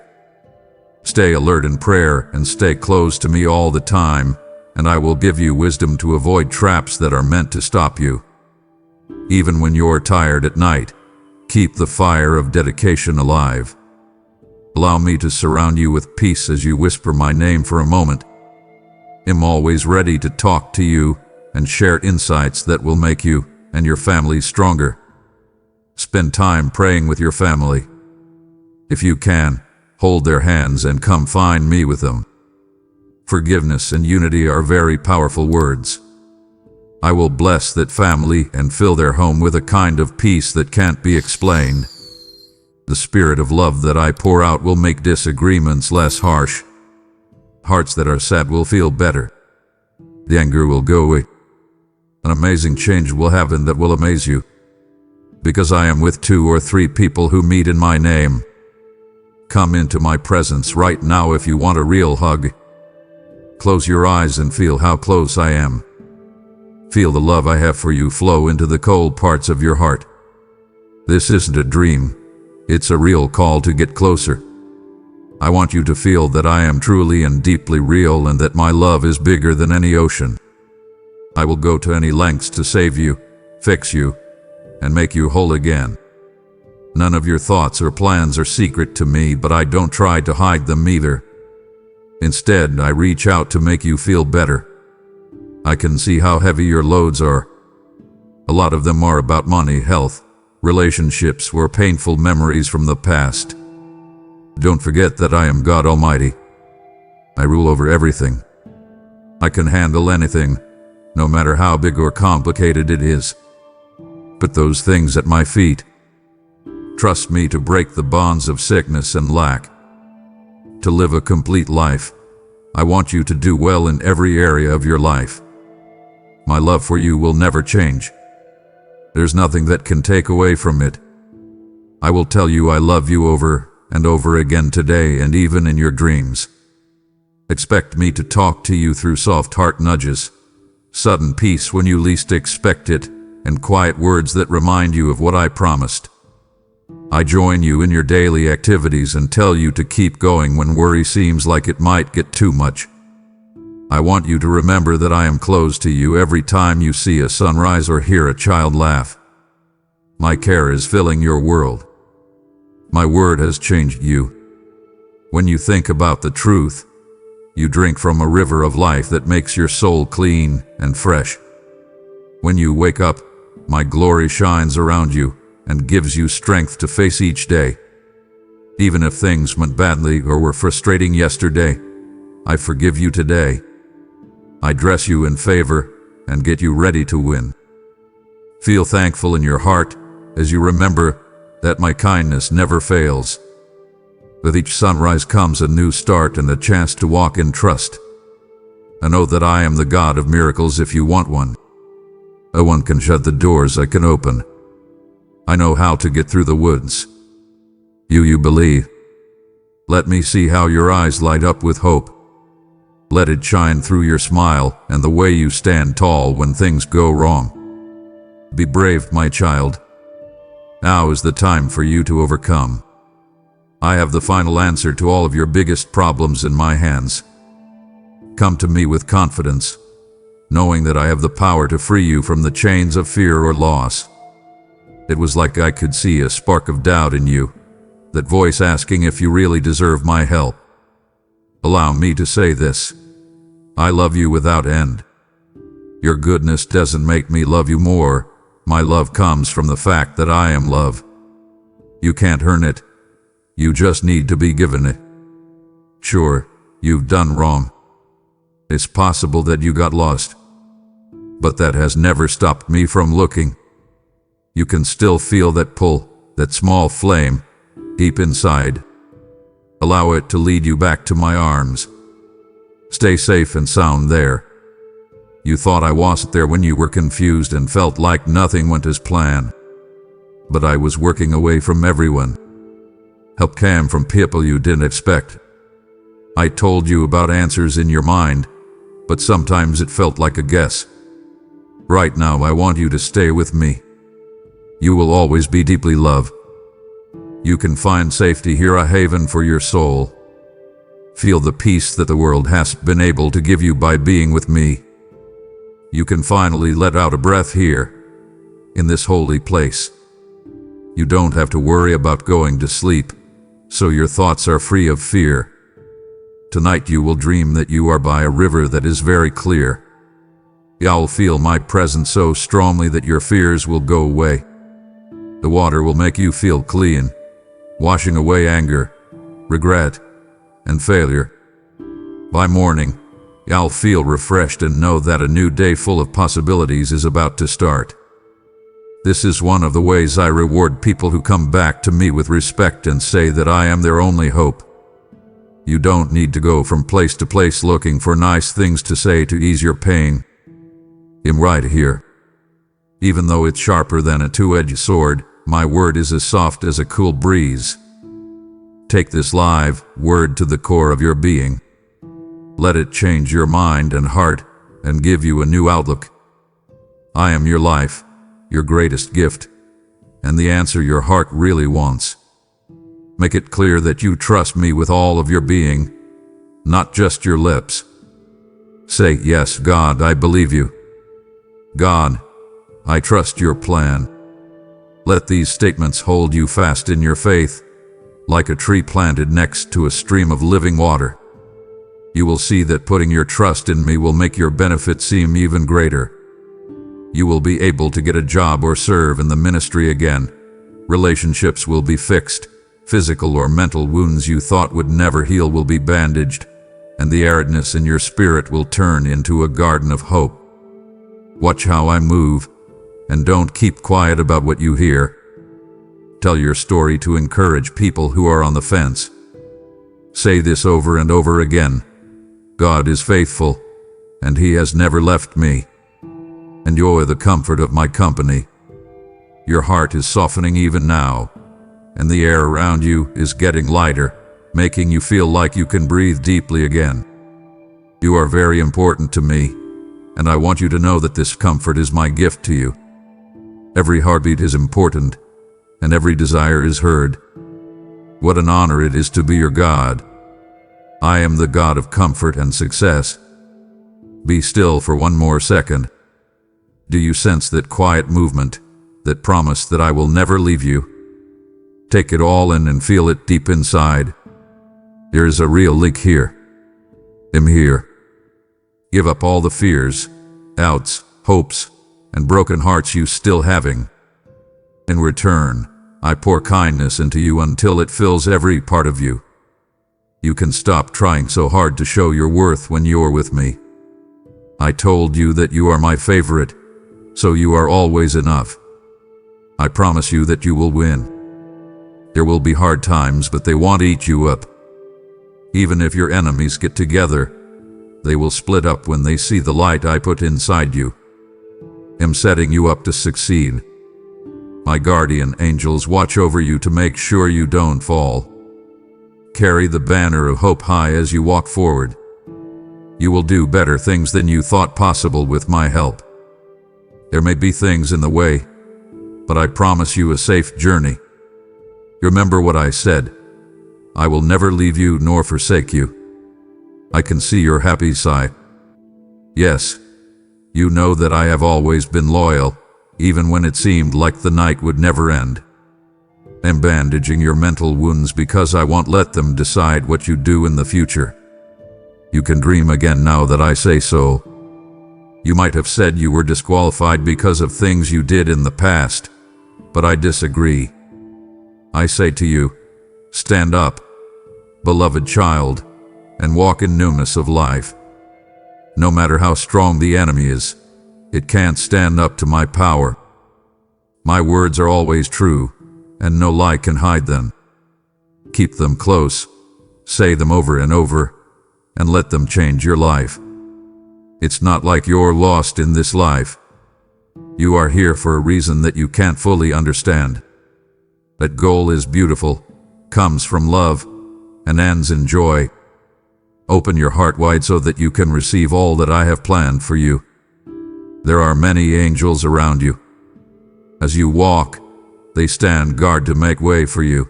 Stay alert in prayer and stay close to me all the time, and I will give you wisdom to avoid traps that are meant to stop you. Even when you're tired at night, keep the fire of dedication alive. Allow me to surround you with peace as you whisper my name for a moment. I'm always ready to talk to you and share insights that will make you and your family stronger. Spend time praying with your family. If you can, hold their hands and come find me with them. Forgiveness and unity are very powerful words. I will bless that family and fill their home with a kind of peace that can't be explained. The spirit of love that I pour out will make disagreements less harsh. Hearts that are sad will feel better. The anger will go away. An amazing change will happen that will amaze you. Because I am with 2 or 3 people who meet in my name. Come into my presence right now if you want a real hug. Close your eyes and feel how close I am. Feel the love I have for you flow into the cold parts of your heart. This isn't a dream. It's a real call to get closer. I want you to feel that I am truly and deeply real and that my love is bigger than any ocean. I will go to any lengths to save you, fix you, and make you whole again. None of your thoughts or plans are secret to me, but I don't try to hide them either. Instead, I reach out to make you feel better. I can see how heavy your loads are. A lot of them are about money, health, relationships, or painful memories from the past. Don't forget that I am God Almighty. I rule over everything. I can handle anything, no matter how big or complicated it is. Put those things at my feet. Trust me to break the bonds of sickness and lack. To live a complete life, I want you to do well in every area of your life. My love for you will never change. There's nothing that can take away from it. I will tell you I love you over and over again today and even in your dreams. Expect me to talk to you through soft heart nudges, sudden peace when you least expect it, and quiet words that remind you of what I promised. I join you in your daily activities and tell you to keep going when worry seems like it might get too much. I want you to remember that I am close to you every time you see a sunrise or hear a child laugh. My care is filling your world. My word has changed you. When you think about the truth, you drink from a river of life that makes your soul clean and fresh. When you wake up, my glory shines around you and gives you strength to face each day. Even if things went badly or were frustrating yesterday, I forgive you today. I dress you in favor and get you ready to win. Feel thankful in your heart as you remember that my kindness never fails. With each sunrise comes a new start and a chance to walk in trust. I know that I am the God of miracles if you want one. No one can shut the doors I can open. I know how to get through the woods. You believe. Let me see how your eyes light up with hope. Let it shine through your smile and the way you stand tall when things go wrong. Be brave, my child. Now is the time for you to overcome. I have the final answer to all of your biggest problems in my hands. Come to me with confidence, knowing that I have the power to free you from the chains of fear or loss. It was like I could see a spark of doubt in you, that voice asking if you really deserve my help. Allow me to say this. I love you without end. Your goodness doesn't make me love you more. My love comes from the fact that I am love. You can't earn it. You just need to be given it. Sure, you've done wrong. It's possible that you got lost. But that has never stopped me from looking. You can still feel that pull, that small flame, deep inside. Allow it to lead you back to my arms. Stay safe and sound there. You thought I wasn't there when you were confused and felt like nothing went as planned. But I was working away from everyone. Help came from people you didn't expect. I told you about answers in your mind, but sometimes it felt like a guess. Right now I want you to stay with me. You will always be deeply loved. You can find safety here, a haven for your soul. Feel the peace that the world has been able to give you by being with me. You can finally let out a breath here, in this holy place. You don't have to worry about going to sleep, so your thoughts are free of fear. Tonight you will dream that you are by a river that is very clear. You'll feel my presence so strongly that your fears will go away. The water will make you feel clean, washing away anger, regret, and failure. By morning, you'll feel refreshed and know that a new day full of possibilities is about to start. This is one of the ways I reward people who come back to me with respect and say that I am their only hope. You don't need to go from place to place looking for nice things to say to ease your pain. I'm right here. Even though it's sharper than a two-edged sword, my word is as soft as a cool breeze. Take this live word to the core of your being. Let it change your mind and heart and give you a new outlook. I am your life, your greatest gift, and the answer your heart really wants. Make it clear that you trust me with all of your being, not just your lips. Say, yes, God, I believe you. God, I trust your plan. Let these statements hold you fast in your faith, like a tree planted next to a stream of living water. You will see that putting your trust in me will make your benefit seem even greater. You will be able to get a job or serve in the ministry again. Relationships will be fixed. Physical or mental wounds you thought would never heal will be bandaged, and the aridness in your spirit will turn into a garden of hope. Watch how I move, and don't keep quiet about what you hear. Tell your story to encourage people who are on the fence. Say this over and over again. God is faithful, and He has never left me. And you're the comfort of my company. Your heart is softening even now, and the air around you is getting lighter, making you feel like you can breathe deeply again. You are very important to me, and I want you to know that this comfort is my gift to you. Every heartbeat is important, and every desire is heard. What an honor it is to be your God. I am the God of comfort and success. Be still for one more second. Do you sense that quiet movement, that promise that I will never leave you? Take it all in and feel it deep inside. There is a real leak here. I'm here. Give up all the fears, doubts, hopes, and broken hearts you still having. In return, I pour kindness into you until it fills every part of you. You can stop trying so hard to show your worth when you're with me. I told you that you are my favorite, so you are always enough. I promise you that you will win. There will be hard times, but they won't eat you up. Even if your enemies get together, they will split up when they see the light I put inside you. I'm setting you up to succeed. My guardian angels watch over you to make sure you don't fall. Carry the banner of hope high as you walk forward. You will do better things than you thought possible with my help. There may be things in the way, but I promise you a safe journey. Remember what I said. I will never leave you nor forsake you. I can see your happy side. Yes, you know that I have always been loyal, even when it seemed like the night would never end. I'm bandaging your mental wounds because I won't let them decide what you do in the future. You can dream again now that I say so. You might have said you were disqualified because of things you did in the past, but I disagree. I say to you, stand up, beloved child, and walk in newness of life. No matter how strong the enemy is, it can't stand up to my power. My words are always true, and no lie can hide them. Keep them close, say them over and over, and let them change your life. It's not like you're lost in this life. You are here for a reason that you can't fully understand. That goal is beautiful, comes from love, and ends in joy. Open your heart wide so that you can receive all that I have planned for you. There are many angels around you. As you walk, they stand guard to make way for you.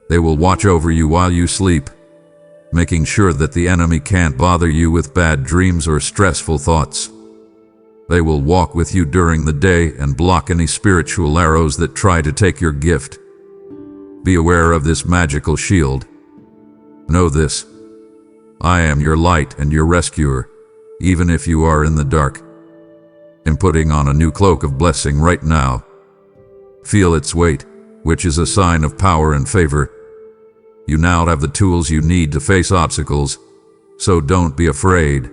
They will watch over you while you sleep, making sure that the enemy can't bother you with bad dreams or stressful thoughts. They will walk with you during the day and block any spiritual arrows that try to take your gift. Be aware of this magical shield. Know this: I am your light and your rescuer, even if you are in the dark. I'm putting on a new cloak of blessing right now. Feel its weight, which is a sign of power and favor. You now have the tools you need to face obstacles, so don't be afraid.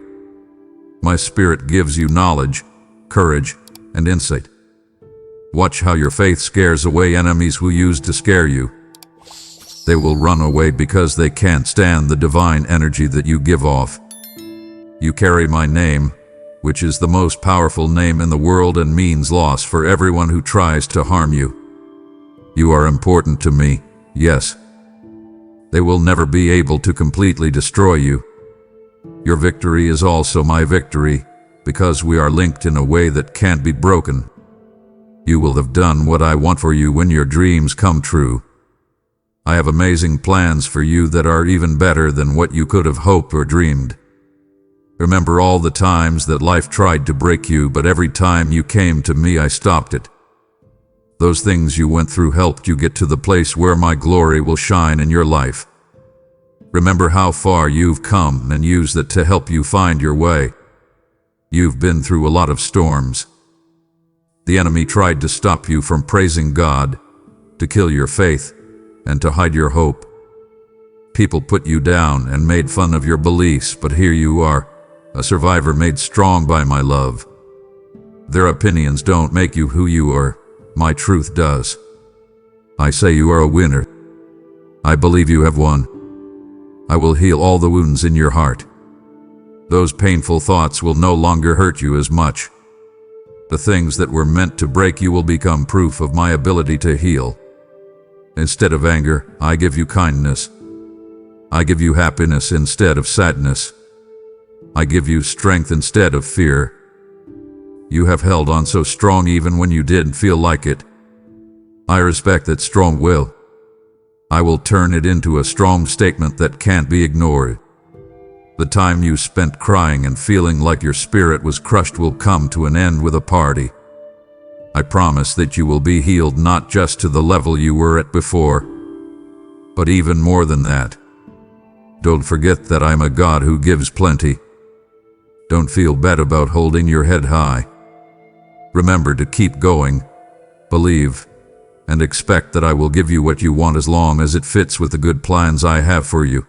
My spirit gives you knowledge, courage, and insight. Watch how your faith scares away enemies who use to scare you. They will run away because they can't stand the divine energy that you give off. You carry my name, which is the most powerful name in the world and means loss for everyone who tries to harm you. You are important to me, yes. They will never be able to completely destroy you. Your victory is also my victory, because we are linked in a way that can't be broken. You will have done what I want for you when your dreams come true. I have amazing plans for you that are even better than what you could have hoped or dreamed. Remember all the times that life tried to break you, but every time you came to me, I stopped it. Those things you went through helped you get to the place where my glory will shine in your life. Remember how far you've come and use that to help you find your way. You've been through a lot of storms. The enemy tried to stop you from praising God, to kill your faith, and to hide your hope. People put you down and made fun of your beliefs, but here you are, a survivor made strong by my love. Their opinions don't make you who you are. My truth does. I say you are a winner. I believe you have won. I will heal all the wounds in your heart. Those painful thoughts will no longer hurt you as much. The things that were meant to break you will become proof of my ability to heal. Instead of anger, I give you kindness. I give you happiness instead of sadness. I give you strength instead of fear. You have held on so strong even when you didn't feel like it. I respect that strong will. I will turn it into a strong statement that can't be ignored. The time you spent crying and feeling like your spirit was crushed will come to an end with a party. I promise that you will be healed not just to the level you were at before, but even more than that. Don't forget that I'm a God who gives plenty. Don't feel bad about holding your head high. Remember to keep going, believe, and expect that I will give you what you want as long as it fits with the good plans I have for you.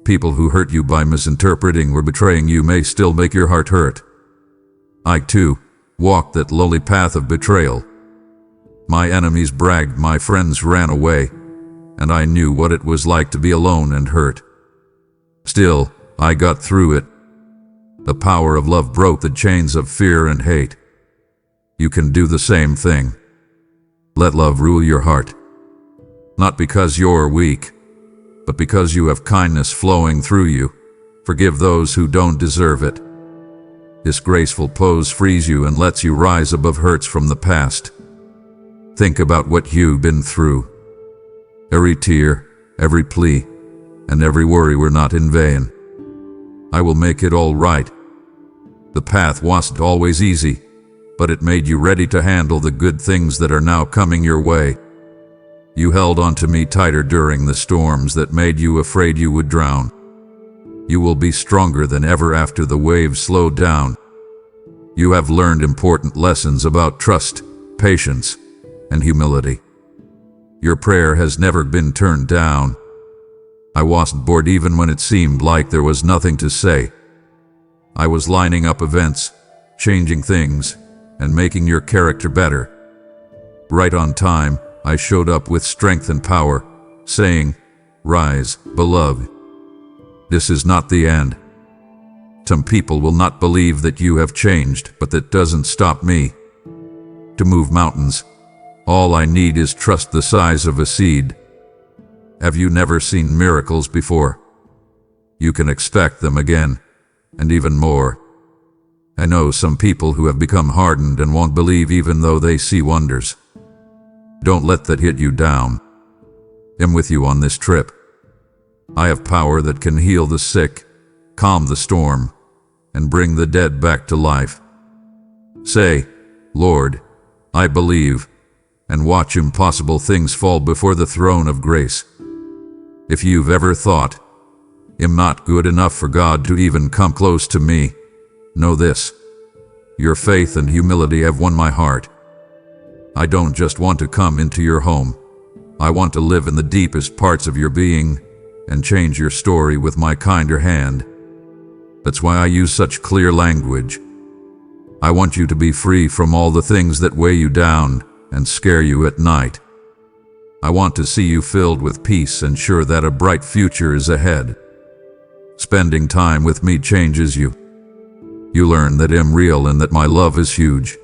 People who hurt you by misinterpreting or betraying you may still make your heart hurt. I, too, walked that lowly path of betrayal. My enemies bragged, my friends ran away, and I knew what it was like to be alone and hurt. Still, I got through it. The power of love broke the chains of fear and hate. You can do the same thing. Let love rule your heart. Not because you're weak, but because you have kindness flowing through you. Forgive those who don't deserve it. This graceful pose frees you and lets you rise above hurts from the past. Think about what you've been through. Every tear, every plea, and every worry were not in vain. I will make it all right. The path wasn't always easy, but it made you ready to handle the good things that are now coming your way. You held on to me tighter during the storms that made you afraid you would drown. You will be stronger than ever after the waves slowed down. You have learned important lessons about trust, patience, and humility. Your prayer has never been turned down. I wasn't bored even when it seemed like there was nothing to say. I was lining up events, changing things, and making your character better. Right on time, I showed up with strength and power, saying, "Rise, beloved." This is not the end. Some people will not believe that you have changed, but that doesn't stop me. To move mountains, all I need is trust the size of a seed. Have you never seen miracles before? You can expect them again, and even more. I know some people who have become hardened and won't believe even though they see wonders. Don't let that hit you down. I'm with you on this trip. I have power that can heal the sick, calm the storm, and bring the dead back to life. Say, Lord, I believe, and watch impossible things fall before the throne of grace. If you've ever thought, I'm not good enough for God to even come close to me, know this. Your faith and humility have won my heart. I don't just want to come into your home. I want to live in the deepest parts of your being and change your story with my kinder hand. That's why I use such clear language. I want you to be free from all the things that weigh you down and scare you at night. I want to see you filled with peace and sure that a bright future is ahead. Spending time with me changes you. You learn that I'm real and that my love is huge.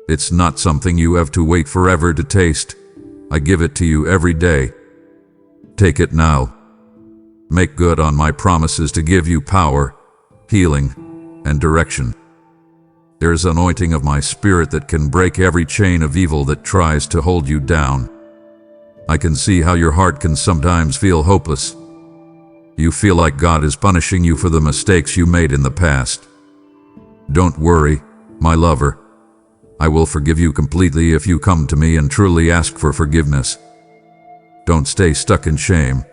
It's not something you have to wait forever to taste. I give it to you every day. Take it now. Make good on my promises to give you power, healing, and direction. There is an anointing of my spirit that can break every chain of evil that tries to hold you down. I can see how your heart can sometimes feel hopeless. You feel like God is punishing you for the mistakes you made in the past. Don't worry, my lover. I will forgive you completely if you come to me and truly ask for forgiveness. Don't stay stuck in shame.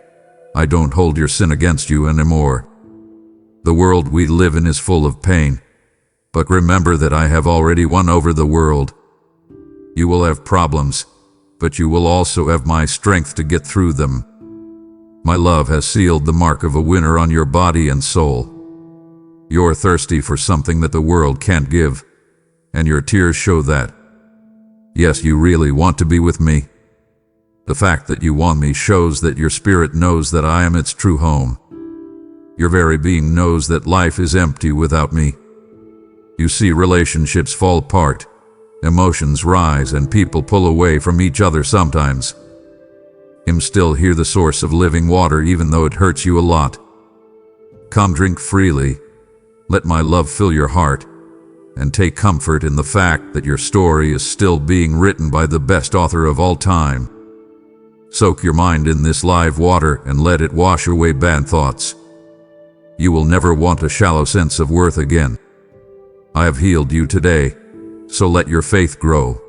I don't hold your sin against you anymore. The world we live in is full of pain, but remember that I have already won over the world. You will have problems, but you will also have my strength to get through them. My love has sealed the mark of a winner on your body and soul. You're thirsty for something that the world can't give, and your tears show that. Yes, you really want to be with me. The fact that you want me shows that your spirit knows that I am its true home. Your very being knows that life is empty without me. You see relationships fall apart, emotions rise, and people pull away from each other sometimes. I'm still here, the source of living water, even though it hurts you a lot. Come, drink freely. Let my love fill your heart, and take comfort in the fact that your story is still being written by the best author of all time. Soak your mind in this live water and let it wash away bad thoughts. You will never want a shallow sense of worth again. I have healed you today, so let your faith grow.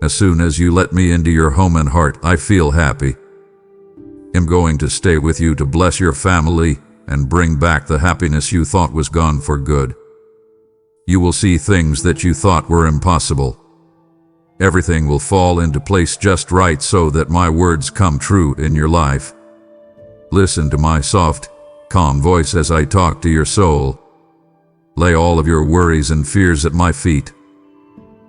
As soon as you let me into your home and heart, I feel happy. I'm going to stay with you to bless your family and bring back the happiness you thought was gone for good. You will see things that you thought were impossible. Everything will fall into place just right so that my words come true in your life. Listen to my soft, calm voice as I talk to your soul. Lay all of your worries and fears at my feet.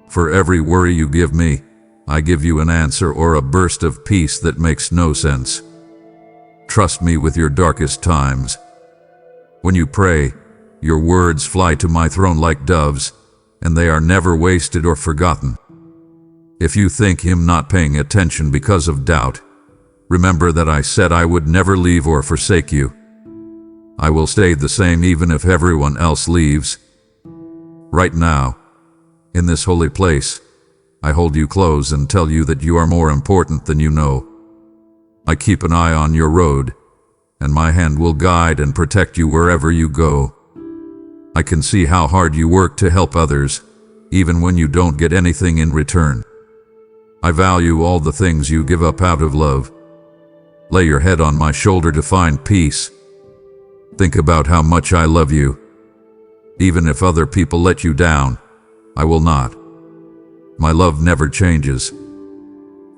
For every worry you give me, I give you an answer or a burst of peace that makes no sense. Trust me with your darkest times. When you pray, your words fly to my throne like doves, and they are never wasted or forgotten. If you think I'm not paying attention because of doubt, remember that I said I would never leave or forsake you. I will stay the same even if everyone else leaves. Right now, in this holy place, I hold you close and tell you that you are more important than you know. I keep an eye on your road, and my hand will guide and protect you wherever you go. I can see how hard you work to help others, even when you don't get anything in return. I value all the things you give up out of love. Lay your head on my shoulder to find peace. Think about how much I love you. Even if other people let you down, I will not. My love never changes.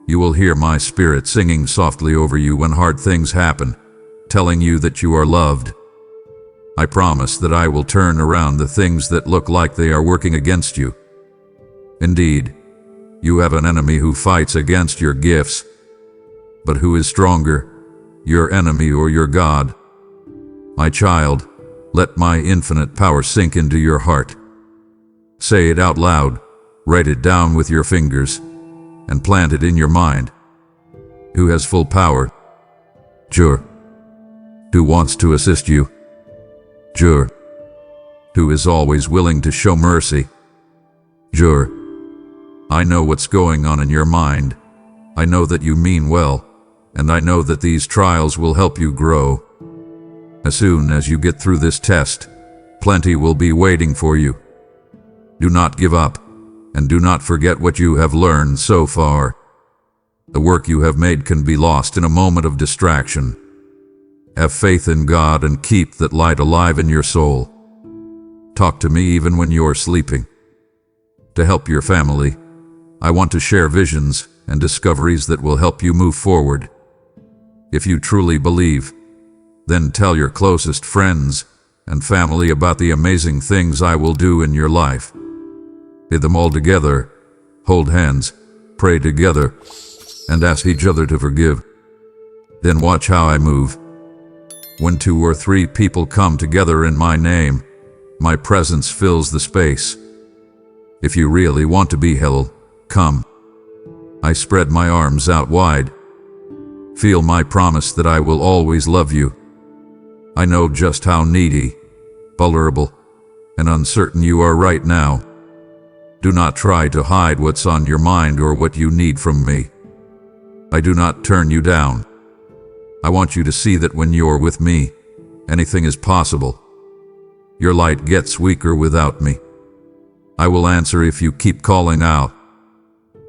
You will hear my spirit singing softly over you when hard things happen, telling you that you are loved. I promise that I will turn around the things that look like they are working against you. Indeed, you have an enemy who fights against your gifts. But who is stronger, your enemy or your God? My child, let my infinite power sink into your heart. Say it out loud, write it down with your fingers, and plant it in your mind. Who has full power, Jur, who wants to assist you. Jur, who is always willing to show mercy. Jur, I know what's going on in your mind. I know that you mean well, and I know that these trials will help you grow. As soon as you get through this test, plenty will be waiting for you. Do not give up, and do not forget what you have learned so far. The work you have made can be lost in a moment of distraction. Have faith in God and keep that light alive in your soul. Talk to me even when you're sleeping. To help your family, I want to share visions and discoveries that will help you move forward. If you truly believe, then tell your closest friends and family about the amazing things I will do in your life. Bid them all together, hold hands, pray together, and ask each other to forgive. Then watch how I move. When 2 or 3 people come together in my name, my presence fills the space. If you really want to be held, come. I spread my arms out wide. Feel my promise that I will always love you. I know just how needy, vulnerable, and uncertain you are right now. Do not try to hide what's on your mind or what you need from me. I do not turn you down. I want you to see that when you're with me, anything is possible. Your light gets weaker without me. I will answer if you keep calling out.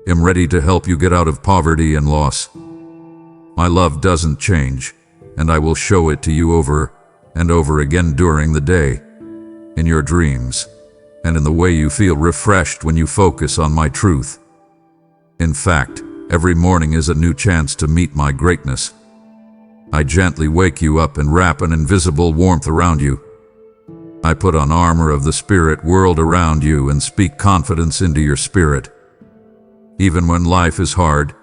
I'm ready to help you get out of poverty and loss. My love doesn't change, and I will show it to you over and over again during the day, in your dreams, and in the way you feel refreshed when you focus on my truth. In fact, every morning is a new chance to meet my greatness. I gently wake you up and wrap an invisible warmth around you. I put on armor of the spirit world around you and speak confidence into your spirit. Even when life is hard,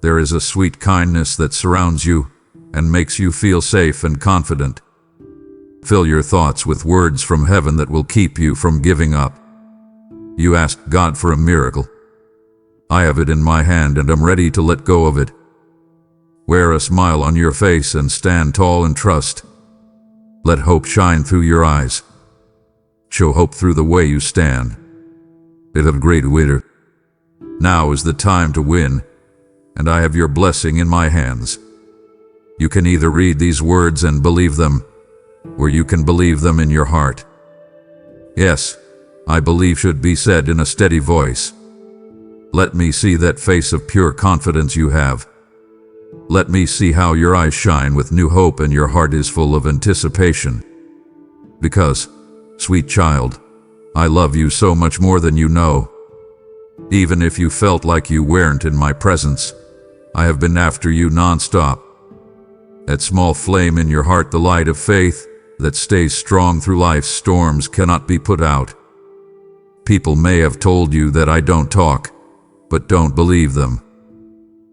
there is a sweet kindness that surrounds you and makes you feel safe and confident. Fill your thoughts with words from heaven that will keep you from giving up. You asked God for a miracle. I have it in my hand and am ready to let go of it. Wear a smile on your face and stand tall in trust. Let hope shine through your eyes. Show hope through the way you stand. It of great winner. Now is the time to win, and I have your blessing in my hands. You can either read these words and believe them, or you can believe them in your heart. Yes, I believe should be said in a steady voice. Let me see that face of pure confidence you have. Let me see how your eyes shine with new hope and your heart is full of anticipation. Because, sweet child, I love you so much more than you know. Even if you felt like you weren't in my presence, I have been after you non-stop. That small flame in your heart, the light of faith that stays strong through life's storms, cannot be put out. People may have told you that I don't talk, but don't believe them.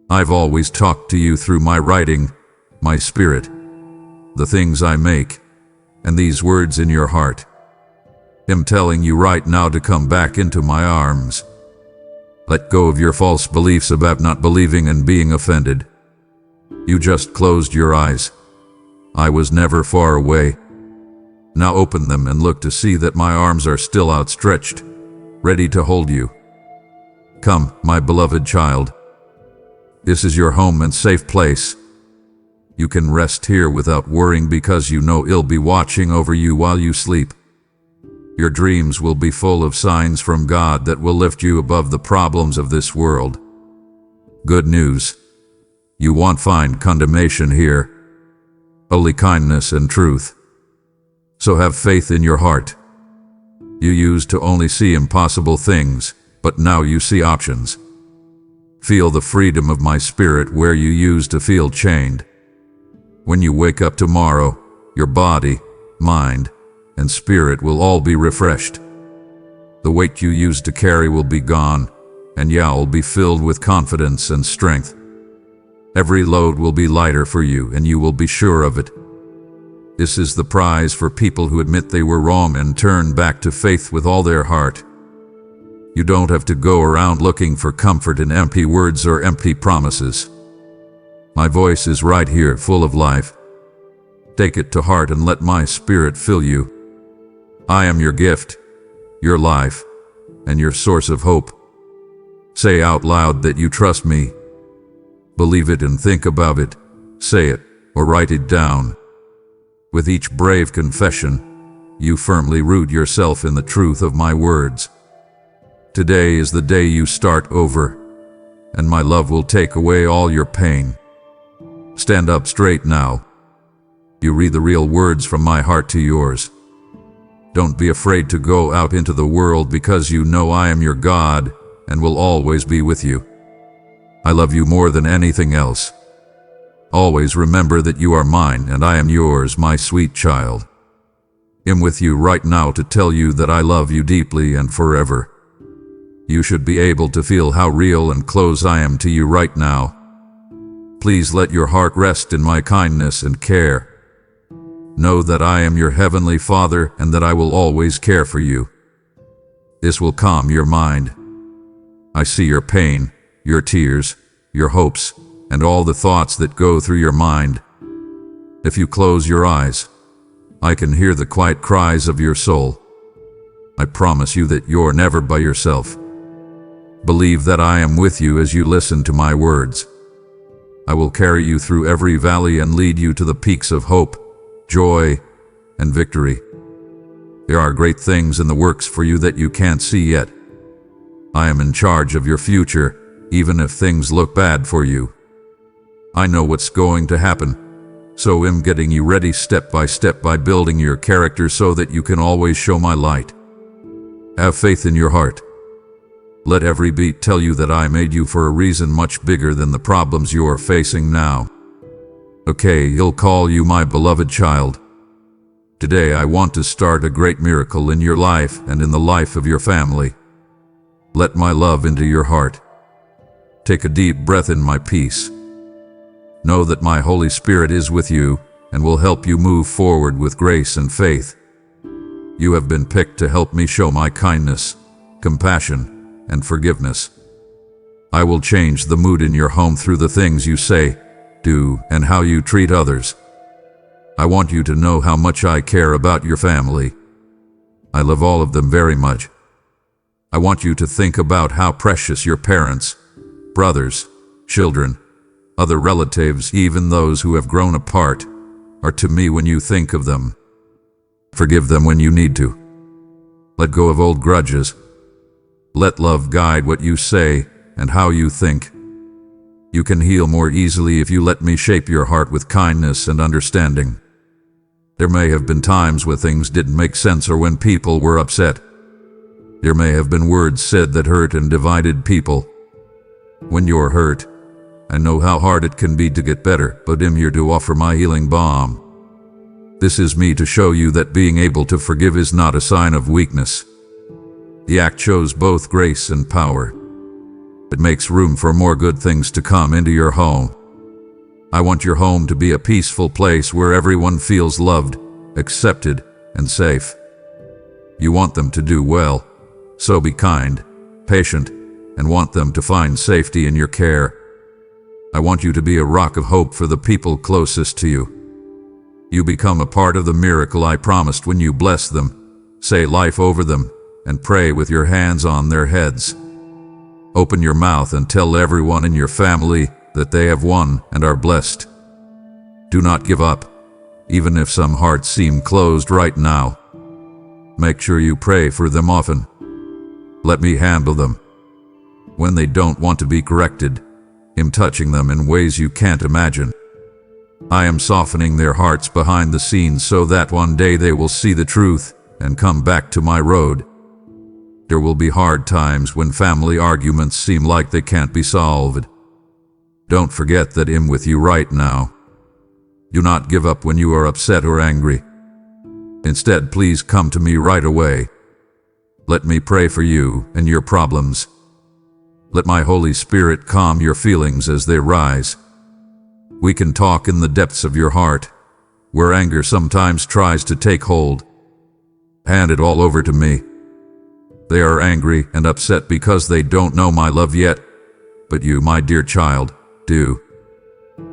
I've always talked to you through my writing, my spirit, the things I make, and these words in your heart. I'm telling you right now to come back into my arms. Let go of your false beliefs about not believing and being offended. You just closed your eyes. I was never far away. Now open them and look to see that my arms are still outstretched, ready to hold you. Come, my beloved child. This is your home and safe place. You can rest here without worrying because you know I'll be watching over you while you sleep. Your dreams will be full of signs from God that will lift you above the problems of this world. Good news. You won't find condemnation here, only kindness and truth. So have faith in your heart. You used to only see impossible things, but now you see options. Feel the freedom of my spirit where you used to feel chained. When you wake up tomorrow, your body, mind, and spirit will all be refreshed. The weight you used to carry will be gone, and you'll be filled with confidence and strength. Every load will be lighter for you, and you will be sure of it. This is the prize for people who admit they were wrong and turn back to faith with all their heart. You don't have to go around looking for comfort in empty words or empty promises. My voice is right here, full of life. Take it to heart and let my spirit fill you. I am your gift, your life, and your source of hope. Say out loud that you trust me. Believe it and think about it. Say it or write it down. With each brave confession, you firmly root yourself in the truth of my words. Today is the day you start over, and my love will take away all your pain. Stand up straight now. You read the real words from my heart to yours. Don't be afraid to go out into the world because you know I am your God and will always be with you. I love you more than anything else. Always remember that you are mine and I am yours, my sweet child. I'm with you right now to tell you that I love you deeply and forever. You should be able to feel how real and close I am to you right now. Please let your heart rest in my kindness and care. Know that I am your heavenly Father and that I will always care for you. This will calm your mind. I see your pain, your tears, your hopes, and all the thoughts that go through your mind. If you close your eyes, I can hear the quiet cries of your soul. I promise you that you're never by yourself. Believe that I am with you as you listen to my words. I will carry you through every valley and lead you to the peaks of hope, joy, and victory. There are great things in the works for you that you can't see yet. I am in charge of your future, even if things look bad for you. I know what's going to happen, so I'm getting you ready step by building your character so that you can always show my light. Have faith in your heart. Let every beat tell you that I made you for a reason much bigger than the problems you are facing now. Okay, I'll call you my beloved child. Today I want to start a great miracle in your life and in the life of your family. Let my love into your heart. Take a deep breath in my peace. Know that my Holy Spirit is with you and will help you move forward with grace and faith. You have been picked to help me show my kindness, compassion, and forgiveness. I will change the mood in your home through the things you say, do, and how you treat others. I want you to know how much I care about your family. I love all of them very much. I want you to think about how precious your parents, brothers, children, other relatives, even those who have grown apart, are to me when you think of them. Forgive them when you need to. Let go of old grudges. Let love guide what you say and how you think. You can heal more easily if you let me shape your heart with kindness and understanding. There may have been times where things didn't make sense or when people were upset. There may have been words said that hurt and divided people. When you're hurt, I know how hard it can be to get better, but I'm here to offer my healing balm. This is me to show you that being able to forgive is not a sign of weakness. The act shows both grace and power. It makes room for more good things to come into your home. I want your home to be a peaceful place where everyone feels loved, accepted, and safe. You want them to do well, so be kind, patient, and want them to find safety in your care. I want you to be a rock of hope for the people closest to you. You become a part of the miracle I promised when you bless them, say life over them, and pray with your hands on their heads. Open your mouth and tell everyone in your family that they have won and are blessed. Do not give up, even if some hearts seem closed right now. Make sure you pray for them often. Let me handle them. When they don't want to be corrected, I'm touching them in ways you can't imagine. I am softening their hearts behind the scenes so that one day they will see the truth and come back to my road. There will be hard times when family arguments seem like they can't be solved. Don't forget that I'm with you right now. Do not give up when you are upset or angry. Instead, please come to me right away. Let me pray for you and your problems. Let my Holy Spirit calm your feelings as they rise. We can talk in the depths of your heart, where anger sometimes tries to take hold. Hand it all over to me. They are angry and upset because they don't know my love yet, but you, my dear child, do.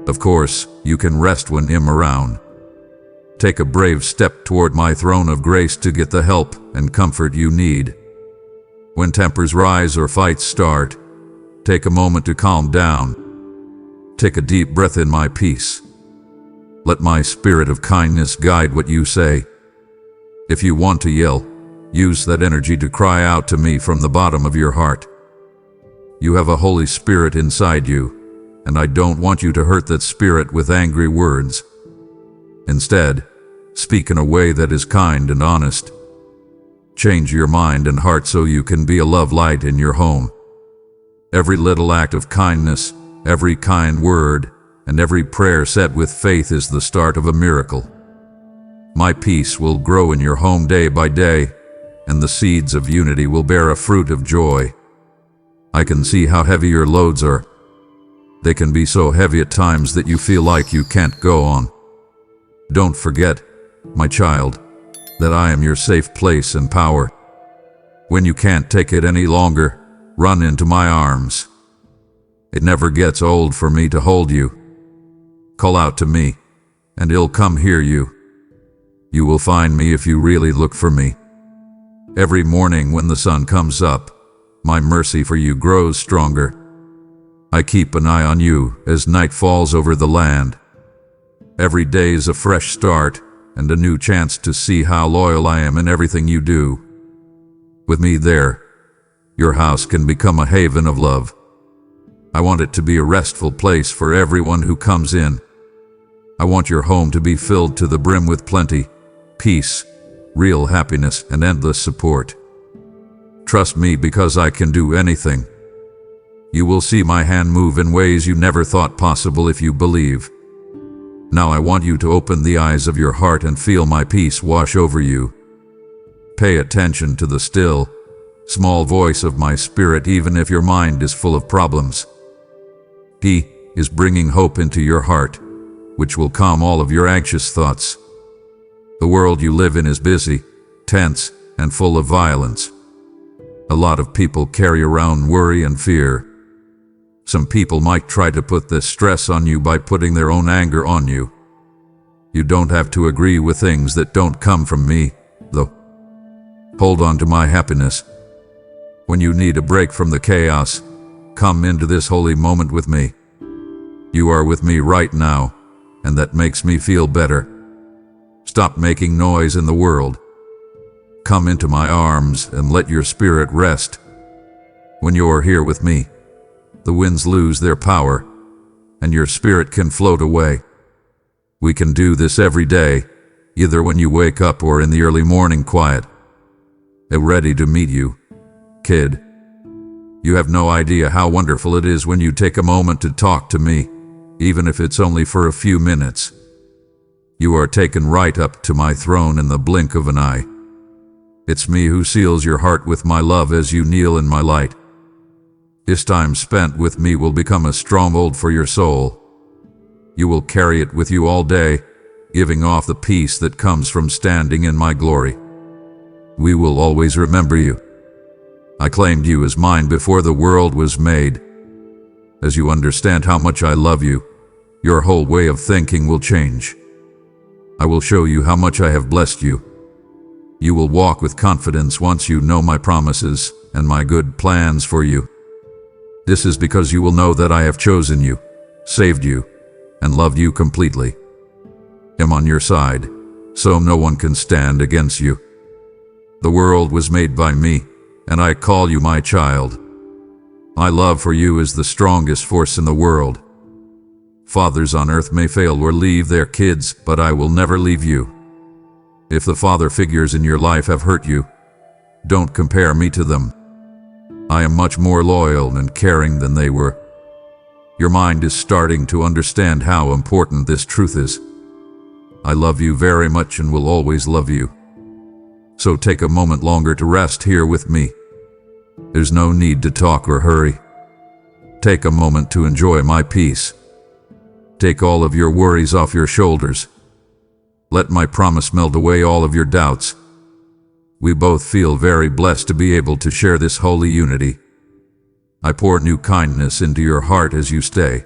Of course, you can rest when I'm around. Take a brave step toward my throne of grace to get the help and comfort you need. When tempers rise or fights start, take a moment to calm down. Take a deep breath in my peace. Let my spirit of kindness guide what you say. If you want to yell, use that energy to cry out to me from the bottom of your heart. You have a Holy Spirit inside you, and I don't want you to hurt that spirit with angry words. Instead, speak in a way that is kind and honest. Change your mind and heart so you can be a love light in your home. Every little act of kindness, every kind word, and every prayer said with faith is the start of a miracle. My peace will grow in your home day by day, and the seeds of unity will bear a fruit of joy. I can see how heavy your loads are. They can be so heavy at times that you feel like you can't go on. Don't forget, my child, that I am your safe place and power. When you can't take it any longer, run into my arms. It never gets old for me to hold you. Call out to me, and I'll come hear you. You will find me if you really look for me. Every morning when the sun comes up, my mercy for you grows stronger. I keep an eye on you as night falls over the land. Every day is a fresh start and a new chance to see how loyal I am in everything you do. With me there, your house can become a haven of love. I want it to be a restful place for everyone who comes in. I want your home to be filled to the brim with plenty, peace, real happiness, and endless support. Trust me because I can do anything. You will see my hand move in ways you never thought possible if you believe. Now I want you to open the eyes of your heart and feel my peace wash over you. Pay attention to the still, small voice of my spirit even if your mind is full of problems. He is bringing hope into your heart, which will calm all of your anxious thoughts. The world you live in is busy, tense, and full of violence. A lot of people carry around worry and fear. Some people might try to put this stress on you by putting their own anger on you. You don't have to agree with things that don't come from me, though. Hold on to my happiness. When you need a break from the chaos, come into this holy moment with me. You are with me right now, and that makes me feel better. Stop making noise in the world. Come into my arms and let your spirit rest. When you are here with me, the winds lose their power, and your spirit can float away. We can do this every day, either when you wake up or in the early morning quiet. I'm ready to meet you, kid. You have no idea how wonderful it is when you take a moment to talk to me, even if it's only for a few minutes. You are taken right up to my throne in the blink of an eye. It's me who seals your heart with my love as you kneel in my light. This time spent with me will become a stronghold for your soul. You will carry it with you all day, giving off the peace that comes from standing in my glory. We will always remember you. I claimed you as mine before the world was made. As you understand how much I love you, your whole way of thinking will change. I will show you how much I have blessed you. You will walk with confidence once you know my promises and my good plans for you. This is because you will know that I have chosen you, saved you, and loved you completely. I'm on your side, so no one can stand against you. The world was made by me, and I call you my child. My love for you is the strongest force in the world. Fathers on earth may fail or leave their kids, but I will never leave you. If the father figures in your life have hurt you, don't compare me to them. I am much more loyal and caring than they were. Your mind is starting to understand how important this truth is. I love you very much and will always love you. So take a moment longer to rest here with me. There's no need to talk or hurry. Take a moment to enjoy my peace. Take all of your worries off your shoulders. Let my promise melt away all of your doubts. We both feel very blessed to be able to share this holy unity. I pour new kindness into your heart as you stay.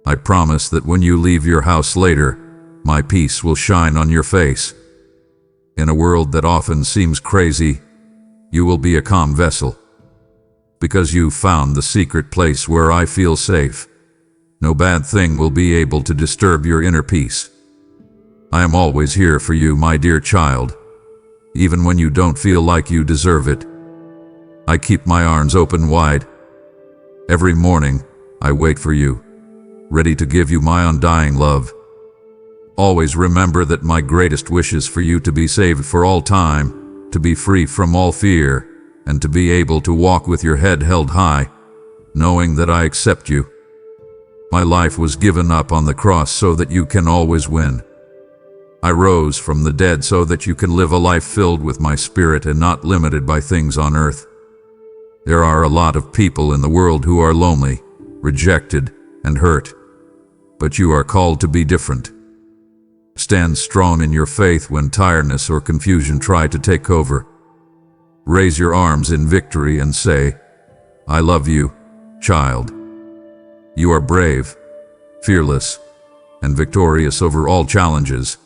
I promise that when you leave your house later, my peace will shine on your face. In a world that often seems crazy, you will be a calm vessel. Because you found the secret place where I feel safe, no bad thing will be able to disturb your inner peace. I am always here for you, my dear child, even when you don't feel like you deserve it. I keep my arms open wide. Every morning, I wait for you, ready to give you my undying love. Always remember that my greatest wish is for you to be saved for all time, to be free from all fear, and to be able to walk with your head held high, knowing that I accept you. My life was given up on the cross so that you can always win. I rose from the dead so that you can live a life filled with my spirit and not limited by things on earth. There are a lot of people in the world who are lonely, rejected, and hurt. But you are called to be different. Stand strong in your faith when tiredness or confusion try to take over. Raise your arms in victory and say, I love you, child. You are brave, fearless, and victorious over all challenges.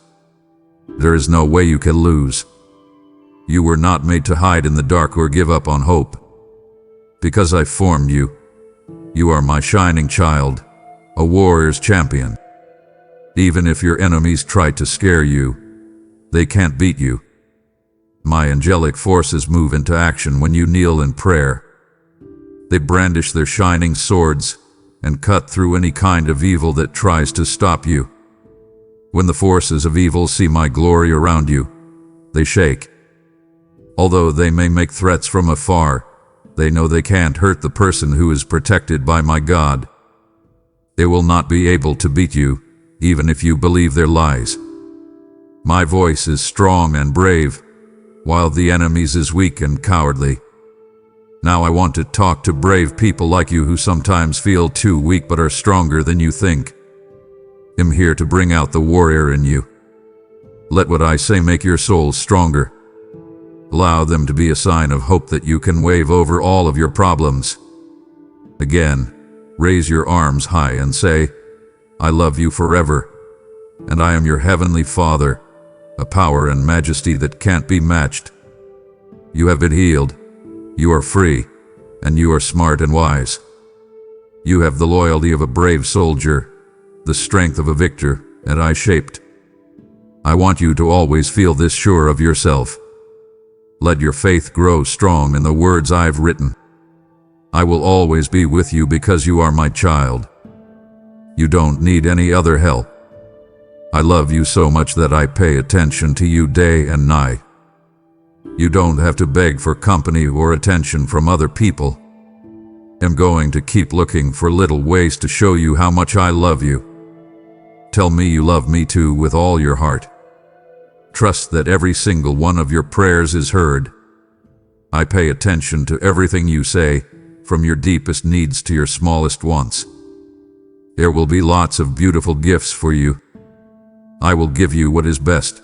There is no way you can lose. You were not made to hide in the dark or give up on hope. Because I formed you, you are my shining child, a warrior's champion. Even if your enemies try to scare you, they can't beat you. My angelic forces move into action when you kneel in prayer. They brandish their shining swords and cut through any kind of evil that tries to stop you. When the forces of evil see my glory around you, they shake. Although they may make threats from afar, they know they can't hurt the person who is protected by my God. They will not be able to beat you, even if you believe their lies. My voice is strong and brave, while the enemy's is weak and cowardly. Now I want to talk to brave people like you who sometimes feel too weak but are stronger than you think. I'm here to bring out the warrior in you. Let what I say make your souls stronger. Allow them to be a sign of hope that you can wave over all of your problems. Again, raise your arms high and say, I love you forever, and I am your heavenly Father, a power and majesty that can't be matched. You have been healed, you are free, and you are smart and wise. You have the loyalty of a brave soldier, the strength of a victor, and I shaped. I want you to always feel this sure of yourself. Let your faith grow strong in the words I've written. I will always be with you because you are my child. You don't need any other help. I love you so much that I pay attention to you day and night. You don't have to beg for company or attention from other people. I'm going to keep looking for little ways to show you how much I love you. Tell me you love me too with all your heart. Trust that every single one of your prayers is heard. I pay attention to everything you say, from your deepest needs to your smallest wants. There will be lots of beautiful gifts for you. I will give you what is best.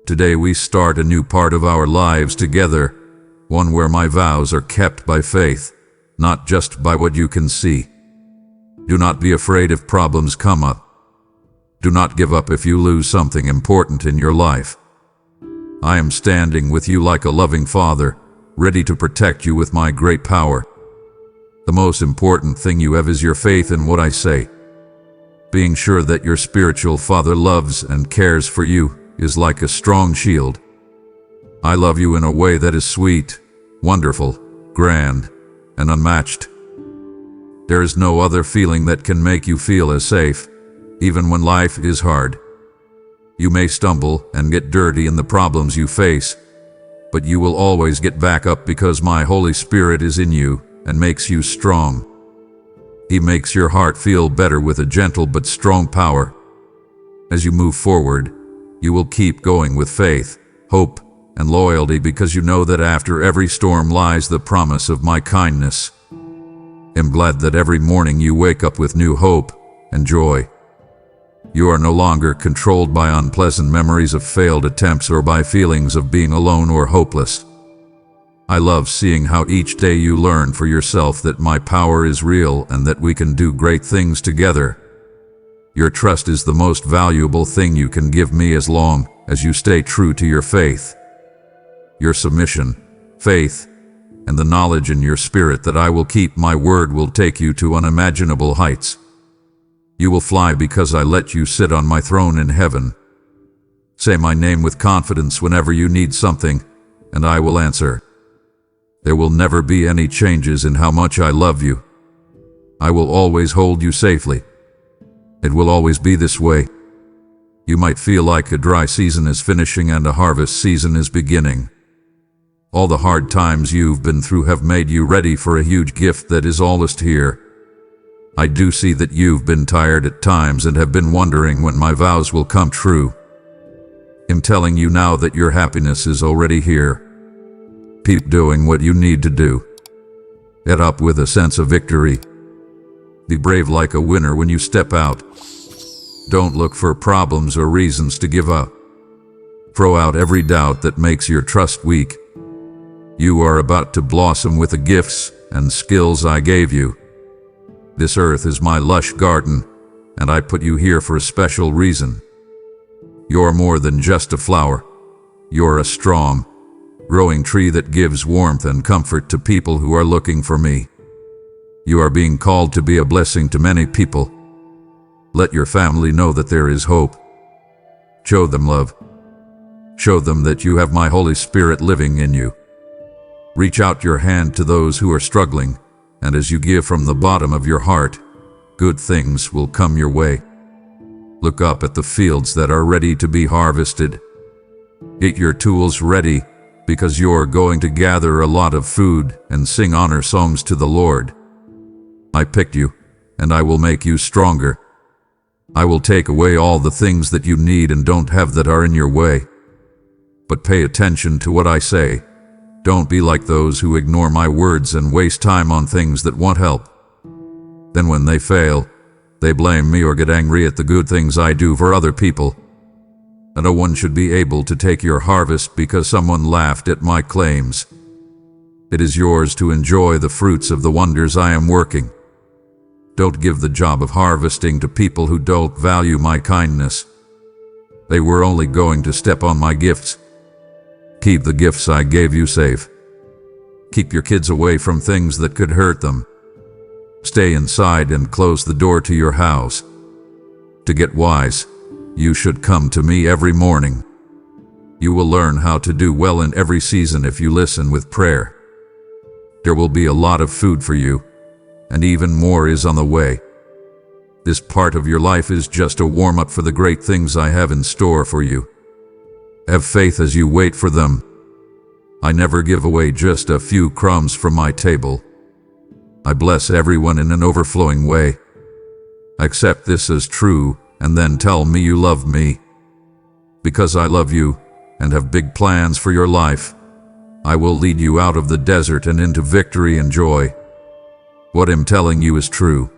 Today we start a new part of our lives together, one where my vows are kept by faith, not just by what you can see. Do not be afraid if problems come up. Do not give up if you lose something important in your life. I am standing with you like a loving father, ready to protect you with my great power. The most important thing you have is your faith in what I say. Being sure that your spiritual father loves and cares for you is like a strong shield. I love you in a way that is sweet, wonderful, grand, and unmatched. There is no other feeling that can make you feel as safe, even when life is hard. You may stumble and get dirty in the problems you face, but you will always get back up because my Holy Spirit is in you and makes you strong. He makes your heart feel better with a gentle but strong power. As you move forward, you will keep going with faith, hope, and loyalty because you know that after every storm lies the promise of my kindness. I'm glad that every morning you wake up with new hope and joy. You are no longer controlled by unpleasant memories of failed attempts or by feelings of being alone or hopeless. I love seeing how each day you learn for yourself that my power is real and that we can do great things together. Your trust is the most valuable thing you can give me as long as you stay true to your faith. Your submission, faith, and the knowledge in your spirit that I will keep my word will take you to unimaginable heights. You will fly because I let you sit on my throne in heaven. Say my name with confidence whenever you need something, and I will answer. There will never be any changes in how much I love you. I will always hold you safely. It will always be this way. You might feel like a dry season is finishing and a harvest season is beginning. All the hard times you've been through have made you ready for a huge gift that is almost here. I do see that you've been tired at times and have been wondering when my vows will come true. I'm telling you now that your happiness is already here. Keep doing what you need to do. Get up with a sense of victory. Be brave like a winner when you step out. Don't look for problems or reasons to give up. Throw out every doubt that makes your trust weak. You are about to blossom with the gifts and skills I gave you. This earth is my lush garden, and I put you here for a special reason. You're more than just a flower. You're a strong, growing tree that gives warmth and comfort to people who are looking for me. You are being called to be a blessing to many people. Let your family know that there is hope. Show them love. Show them that you have my Holy Spirit living in you. Reach out your hand to those who are struggling, and as you give from the bottom of your heart, good things will come your way. Look up at the fields that are ready to be harvested. Get your tools ready, because you're going to gather a lot of food and sing honor songs to the Lord. I picked you, and I will make you stronger. I will take away all the things that you need and don't have that are in your way. But pay attention to what I say. Don't be like those who ignore my words and waste time on things that won't help. Then when they fail, they blame me or get angry at the good things I do for other people. And no one should be able to take your harvest because someone laughed at my claims. It is yours to enjoy the fruits of the wonders I am working. Don't give the job of harvesting to people who don't value my kindness. They were only going to step on my gifts. Keep the gifts I gave you safe. Keep your kids away from things that could hurt them. Stay inside and close the door to your house. To get wise, you should come to me every morning. You will learn how to do well in every season if you listen with prayer. There will be a lot of food for you, and even more is on the way. This part of your life is just a warm-up for the great things I have in store for you. Have faith as you wait for them. I never give away just a few crumbs from my table. I bless everyone in an overflowing way. Accept this as true, and then tell me you love me. Because I love you, and have big plans for your life, I will lead you out of the desert and into victory and joy. What I'm telling you is true.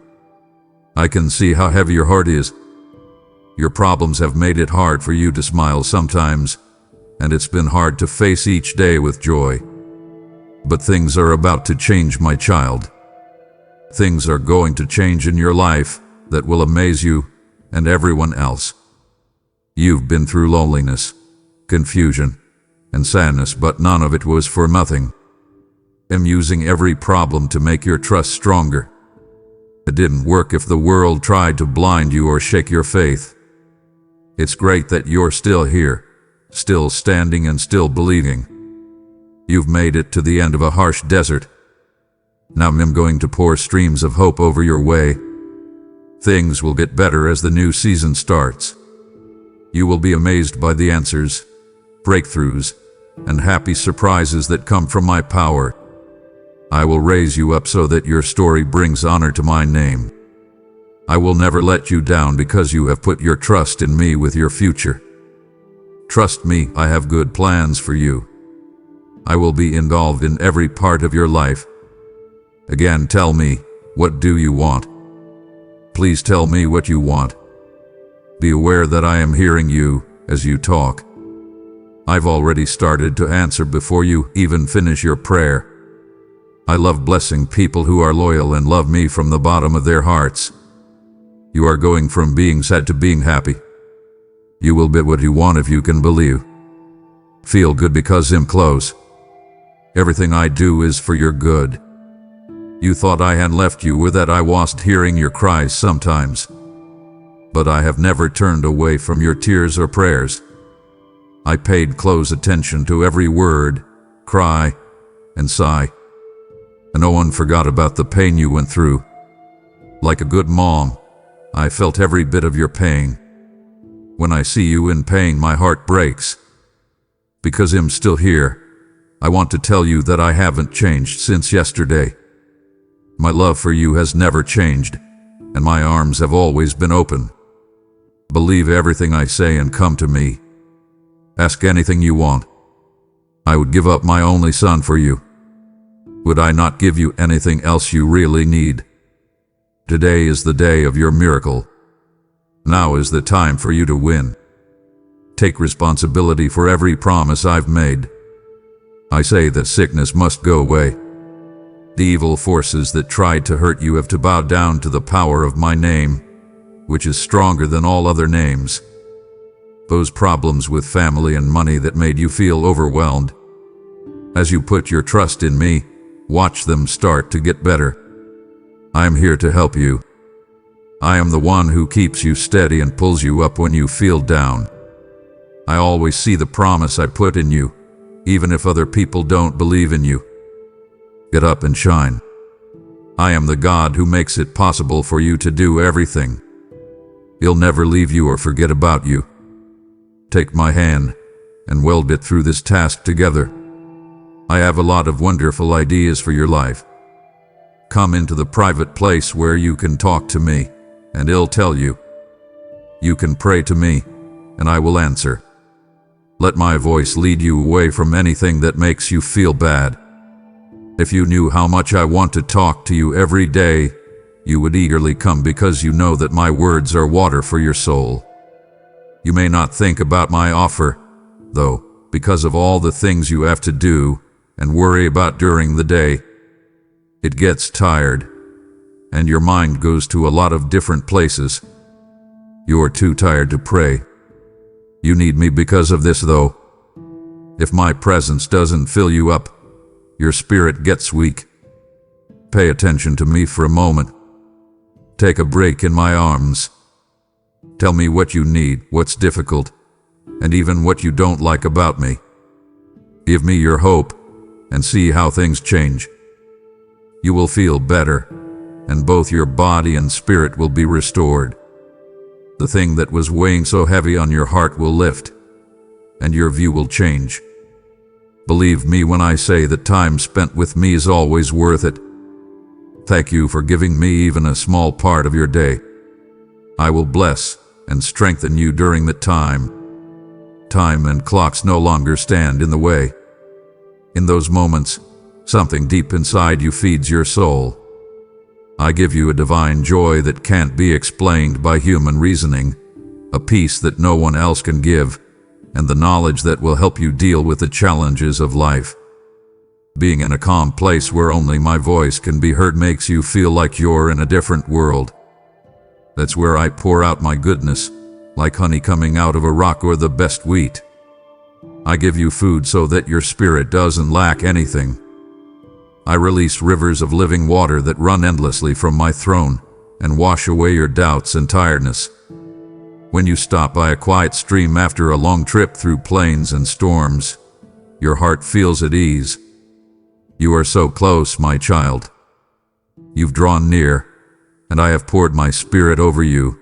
I can see how heavy your heart is. Your problems have made it hard for you to smile sometimes, and it's been hard to face each day with joy. But things are about to change, my child. Things are going to change in your life that will amaze you and everyone else. You've been through loneliness, confusion, and sadness, but none of it was for nothing. I'm using every problem to make your trust stronger. It didn't work if the world tried to blind you or shake your faith. It's great that you're still here, still standing and still believing. You've made it to the end of a harsh desert. Now I'm going to pour streams of hope over your way. Things will get better as the new season starts. You will be amazed by the answers, breakthroughs, and happy surprises that come from my power. I will raise you up so that your story brings honor to my name. I will never let you down because you have put your trust in me with your future. Trust me, I have good plans for you. I will be involved in every part of your life. Again, tell me, what do you want? Please tell me what you want. Be aware that I am hearing you as you talk. I've already started to answer before you even finish your prayer. I love blessing people who are loyal and love me from the bottom of their hearts. You are going from being sad to being happy. You will get what you want if you can believe. Feel good because I'm close. Everything I do is for your good. You thought I had left you or that I wasn't hearing your cries sometimes. But I have never turned away from your tears or prayers. I paid close attention to every word, cry, and sigh. And no one forgot about the pain you went through. Like a good mom, I felt every bit of your pain. When I see you in pain, my heart breaks. Because I'm still here, I want to tell you that I haven't changed since yesterday. My love for you has never changed, and my arms have always been open. Believe everything I say and come to me. Ask anything you want. I would give up my only son for you. Would I not give you anything else you really need? Today is the day of your miracle. Now is the time for you to win. Take responsibility for every promise I've made. I say that sickness must go away. The evil forces that tried to hurt you have to bow down to the power of my name, which is stronger than all other names. Those problems with family and money that made you feel overwhelmed. As you put your trust in me, watch them start to get better. I am here to help you. I am the one who keeps you steady and pulls you up when you feel down. I always see the promise I put in you, even if other people don't believe in you. Get up and shine. I am the God who makes it possible for you to do everything. He'll never leave you or forget about you. Take my hand, and we'll get through this task together. I have a lot of wonderful ideas for your life. Come into the private place where you can talk to me, and I'll tell you. You can pray to me, and I will answer. Let my voice lead you away from anything that makes you feel bad. If you knew how much I want to talk to you every day, you would eagerly come because you know that my words are water for your soul. You may not think about my offer, though, because of all the things you have to do and worry about during the day. It gets tired, and your mind goes to a lot of different places. You're too tired to pray. You need me because of this, though. If my presence doesn't fill you up, your spirit gets weak. Pay attention to me for a moment. Take a break in my arms. Tell me what you need, what's difficult, and even what you don't like about me. Give me your hope and see how things change. You will feel better, and both your body and spirit will be restored. The thing that was weighing so heavy on your heart will lift, and your view will change. Believe me when I say that time spent with me is always worth it. Thank you for giving me even a small part of your day. I will bless and strengthen you during that time. Time and clocks no longer stand in the way. In those moments, something deep inside you feeds your soul. I give you a divine joy that can't be explained by human reasoning, a peace that no one else can give, and the knowledge that will help you deal with the challenges of life. Being in a calm place where only my voice can be heard makes you feel like you're in a different world. That's where I pour out my goodness, like honey coming out of a rock or the best wheat. I give you food so that your spirit doesn't lack anything. I release rivers of living water that run endlessly from my throne and wash away your doubts and tiredness. When you stop by a quiet stream after a long trip through plains and storms, your heart feels at ease. You are so close, my child. You've drawn near, and I have poured my spirit over you.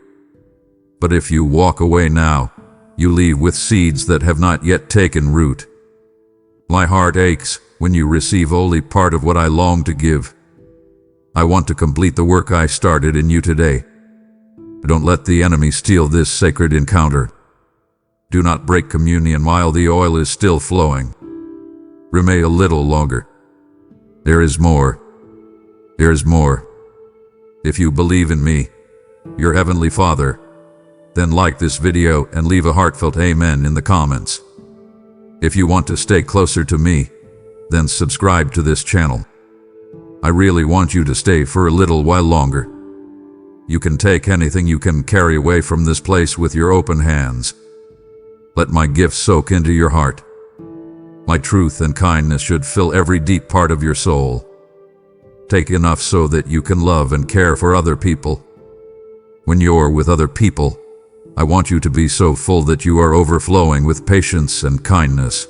But if you walk away now, you leave with seeds that have not yet taken root. My heart aches when you receive only part of what I long to give. I want to complete the work I started in you today. Don't let the enemy steal this sacred encounter. Do not break communion while the oil is still flowing. Remain a little longer. There is more. There is more. If you believe in me, your Heavenly Father, then like this video and leave a heartfelt amen in the comments. If you want to stay closer to me, then subscribe to this channel. I really want you to stay for a little while longer. You can take anything you can carry away from this place with your open hands. Let my gifts soak into your heart. My truth and kindness should fill every deep part of your soul. Take enough so that you can love and care for other people. When you're with other people, I want you to be so full that you are overflowing with patience and kindness.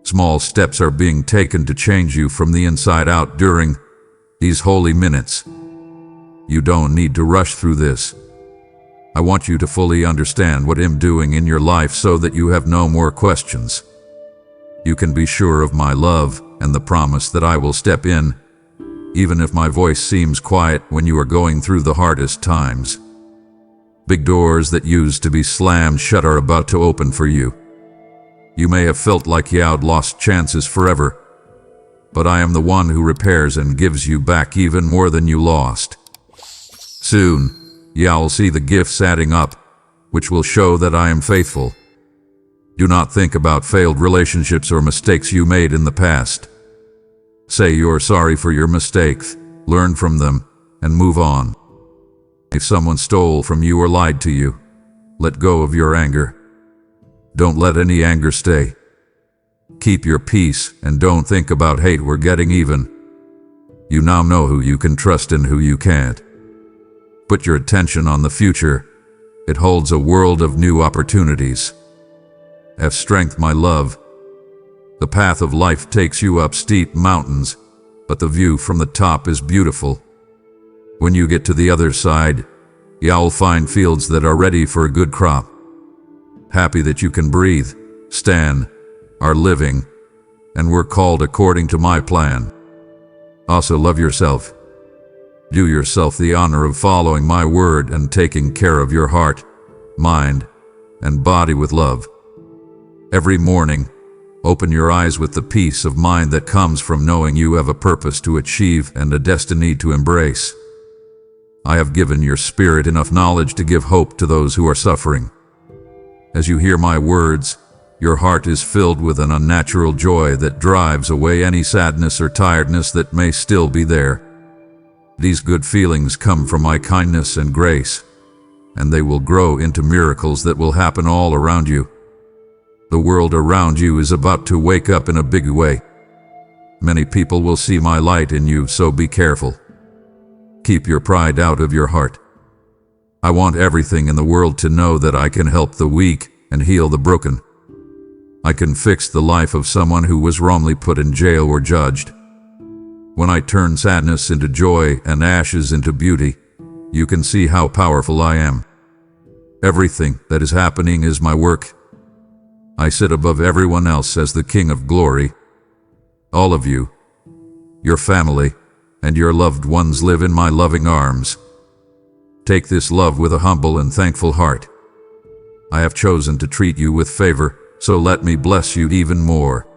Small steps are being taken to change you from the inside out during these holy minutes. You don't need to rush through this. I want you to fully understand what I'm doing in your life so that you have no more questions. You can be sure of my love and the promise that I will step in, even if my voice seems quiet when you are going through the hardest times. Big doors that used to be slammed shut are about to open for you. You may have felt like you'd lost chances forever, but I am the one who repairs and gives you back even more than you lost. Soon, you'll see the gifts adding up, which will show that I am faithful. Do not think about failed relationships or mistakes you made in the past. Say you're sorry for your mistakes, learn from them, and move on. If someone stole from you or lied to you, let go of your anger. Don't let any anger stay. Keep your peace and don't think about hate or getting even. You now know who you can trust and who you can't. Put your attention on the future. It holds a world of new opportunities. Have strength, my love. The path of life takes you up steep mountains, but the view from the top is beautiful. When you get to the other side, you'll find fields that are ready for a good crop. Happy that you can breathe, stand, are living, and were called according to my plan. Also love yourself. Do yourself the honor of following my word and taking care of your heart, mind, and body with love. Every morning, open your eyes with the peace of mind that comes from knowing you have a purpose to achieve and a destiny to embrace. I have given your spirit enough knowledge to give hope to those who are suffering. As you hear my words, your heart is filled with an unnatural joy that drives away any sadness or tiredness that may still be there. These good feelings come from my kindness and grace, and they will grow into miracles that will happen all around you. The world around you is about to wake up in a big way. Many people will see my light in you, so be careful. Keep your pride out of your heart. I want everything in the world to know that I can help the weak and heal the broken. I can fix the life of someone who was wrongly put in jail or judged. When I turn sadness into joy and ashes into beauty, you can see how powerful I am. Everything that is happening is my work. I sit above everyone else as the King of Glory. All of you, your family, and your loved ones live in my loving arms. Take this love with a humble and thankful heart. I have chosen to treat you with favor, so let me bless you even more.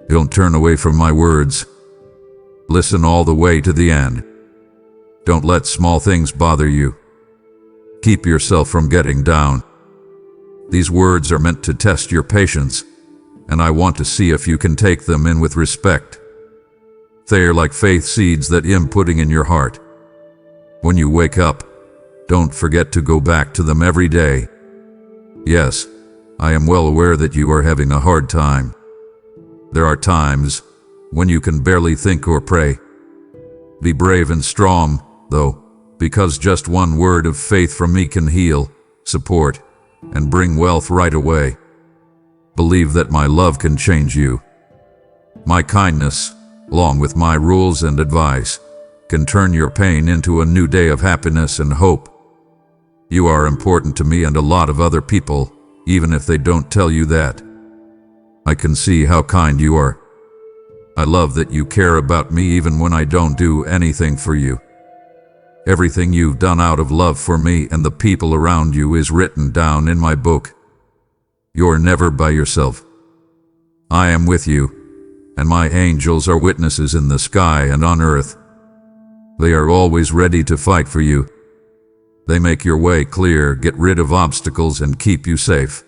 Don't turn away from my words. Listen all the way to the end. Don't let small things bother you. Keep yourself from getting down. These words are meant to test your patience, and I want to see if you can take them in with respect. They are like faith seeds that I'm putting in your heart. When you wake up, don't forget to go back to them every day. Yes, I am well aware that you are having a hard time. There are times when you can barely think or pray. Be brave and strong, though, because just one word of faith from me can heal, support, and bring wealth right away. Believe that my love can change you. My kindness, along with my rules and advice, can turn your pain into a new day of happiness and hope. You are important to me and a lot of other people, even if they don't tell you that. I can see how kind you are. I love that you care about me even when I don't do anything for you. Everything you've done out of love for me and the people around you is written down in my book. You're never by yourself. I am with you, and my angels are witnesses in the sky and on earth. They are always ready to fight for you. They make your way clear, get rid of obstacles, and keep you safe.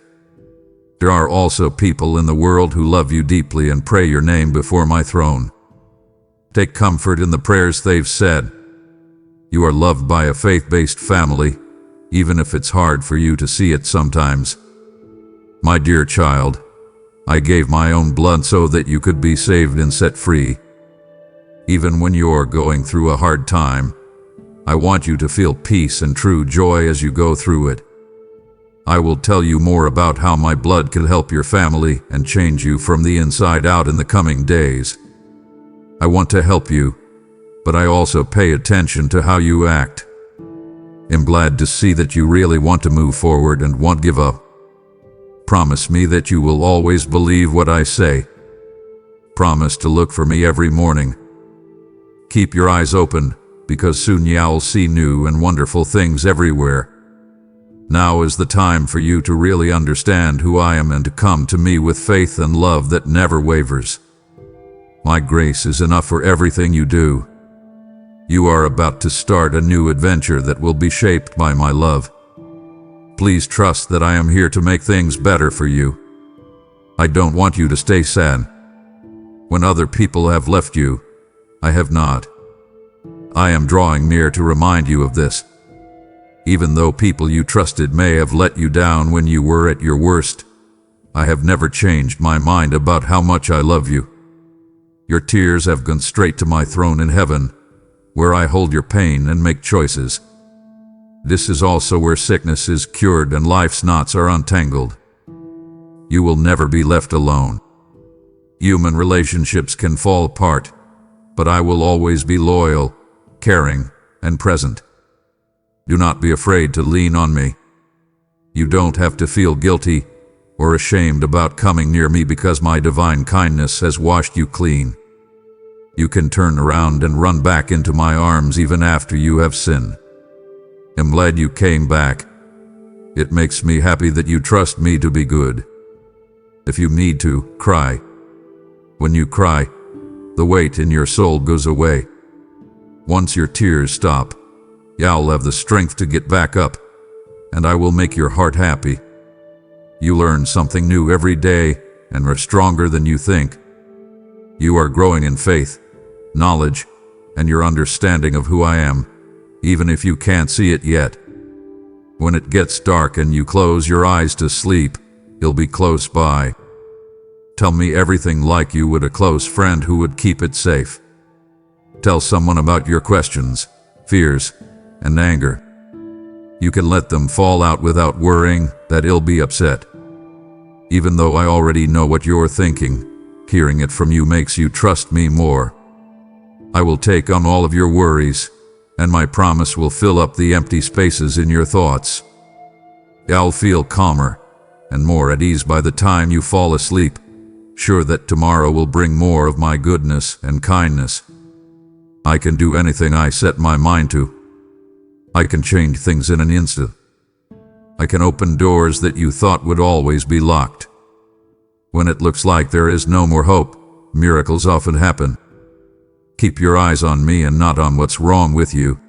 There are also people in the world who love you deeply and pray your name before my throne. Take comfort in the prayers they've said. You are loved by a faith-based family, even if it's hard for you to see it sometimes. My dear child, I gave my own blood so that you could be saved and set free. Even when you're going through a hard time, I want you to feel peace and true joy as you go through it. I will tell you more about how my blood can help your family and change you from the inside out in the coming days. I want to help you, but I also pay attention to how you act. I'm glad to see that you really want to move forward and won't give up. Promise me that you will always believe what I say. Promise to look for me every morning. Keep your eyes open, because soon you'll see new and wonderful things everywhere. Now is the time for you to really understand who I am and to come to me with faith and love that never wavers. My grace is enough for everything you do. You are about to start a new adventure that will be shaped by my love. Please trust that I am here to make things better for you. I don't want you to stay sad. When other people have left you, I have not. I am drawing near to remind you of this. Even though people you trusted may have let you down when you were at your worst, I have never changed my mind about how much I love you. Your tears have gone straight to my throne in heaven, where I hold your pain and make choices. This is also where sickness is cured and life's knots are untangled. You will never be left alone. Human relationships can fall apart, but I will always be loyal, caring, and present. Do not be afraid to lean on me. You don't have to feel guilty or ashamed about coming near me because my divine kindness has washed you clean. You can turn around and run back into my arms even after you have sinned. I'm glad you came back. It makes me happy that you trust me to be good. If you need to, cry. When you cry, the weight in your soul goes away. Once your tears stop, you'll have the strength to get back up, and I will make your heart happy. You learn something new every day and are stronger than you think. You are growing in faith, knowledge, and your understanding of who I am, even if you can't see it yet. When it gets dark and you close your eyes to sleep, he'll be close by. Tell me everything like you would a close friend who would keep it safe. Tell someone about your questions, fears, and anger. You can let them fall out without worrying that he'll be upset. Even though I already know what you're thinking, hearing it from you makes you trust me more. I will take on all of your worries, and my promise will fill up the empty spaces in your thoughts. You'll feel calmer and more at ease by the time you fall asleep, sure that tomorrow will bring more of my goodness and kindness. I can do anything I set my mind to. I can change things in an instant. I can open doors that you thought would always be locked. When it looks like there is no more hope, miracles often happen. Keep your eyes on me and not on what's wrong with you.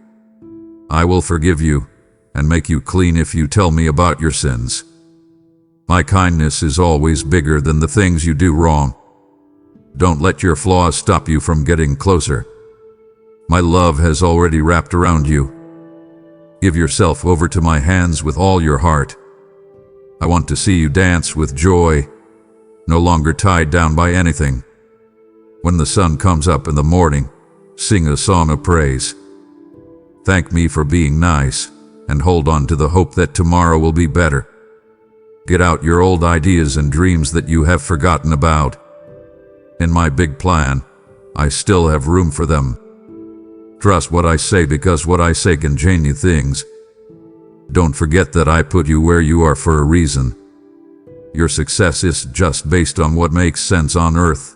I will forgive you and make you clean if you tell me about your sins. My kindness is always bigger than the things you do wrong. Don't let your flaws stop you from getting closer. My love has already wrapped around you. Give yourself over to my hands with all your heart. I want to see you dance with joy, no longer tied down by anything. When the sun comes up in the morning, sing a song of praise. Thank me for being nice, and hold on to the hope that tomorrow will be better. Get out your old ideas and dreams that you have forgotten about. In my big plan, I still have room for them. Trust what I say because what I say can change things. Don't forget that I put you where you are for a reason. Your success is just based on what makes sense on earth,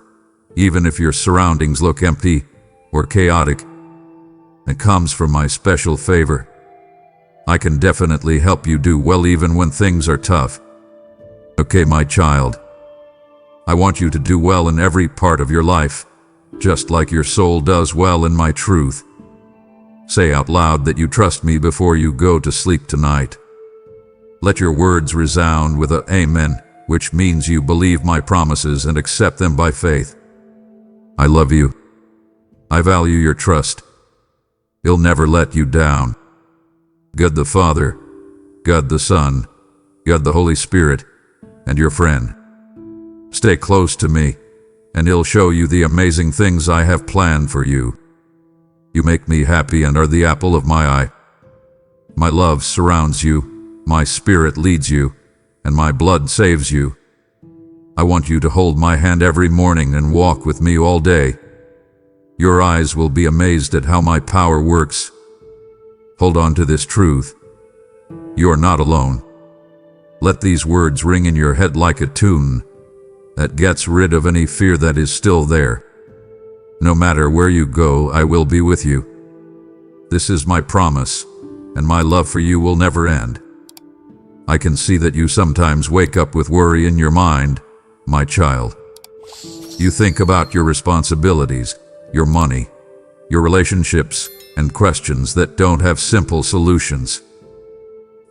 even if your surroundings look empty or chaotic. It comes from my special favor. I can definitely help you do well even when things are tough. Okay, my child. I want you to do well in every part of your life, just like your soul does well in my truth. Say out loud that you trust me before you go to sleep tonight. Let your words resound with a amen, which means you believe my promises and accept them by faith. I love you. I value your trust. He'll never let you down. God the Father, God the Son, God the Holy Spirit, and your friend. Stay close to me, and He'll show you the amazing things I have planned for you. You make me happy and are the apple of my eye. My love surrounds you, my spirit leads you, and my blood saves you. I want you to hold my hand every morning and walk with me all day. Your eyes will be amazed at how my power works. Hold on to this truth. You are not alone. Let these words ring in your head like a tune that gets rid of any fear that is still there. No matter where you go, I will be with you. This is my promise, and my love for you will never end. I can see that you sometimes wake up with worry in your mind, my child. You think about your responsibilities, your money, your relationships, and questions that don't have simple solutions.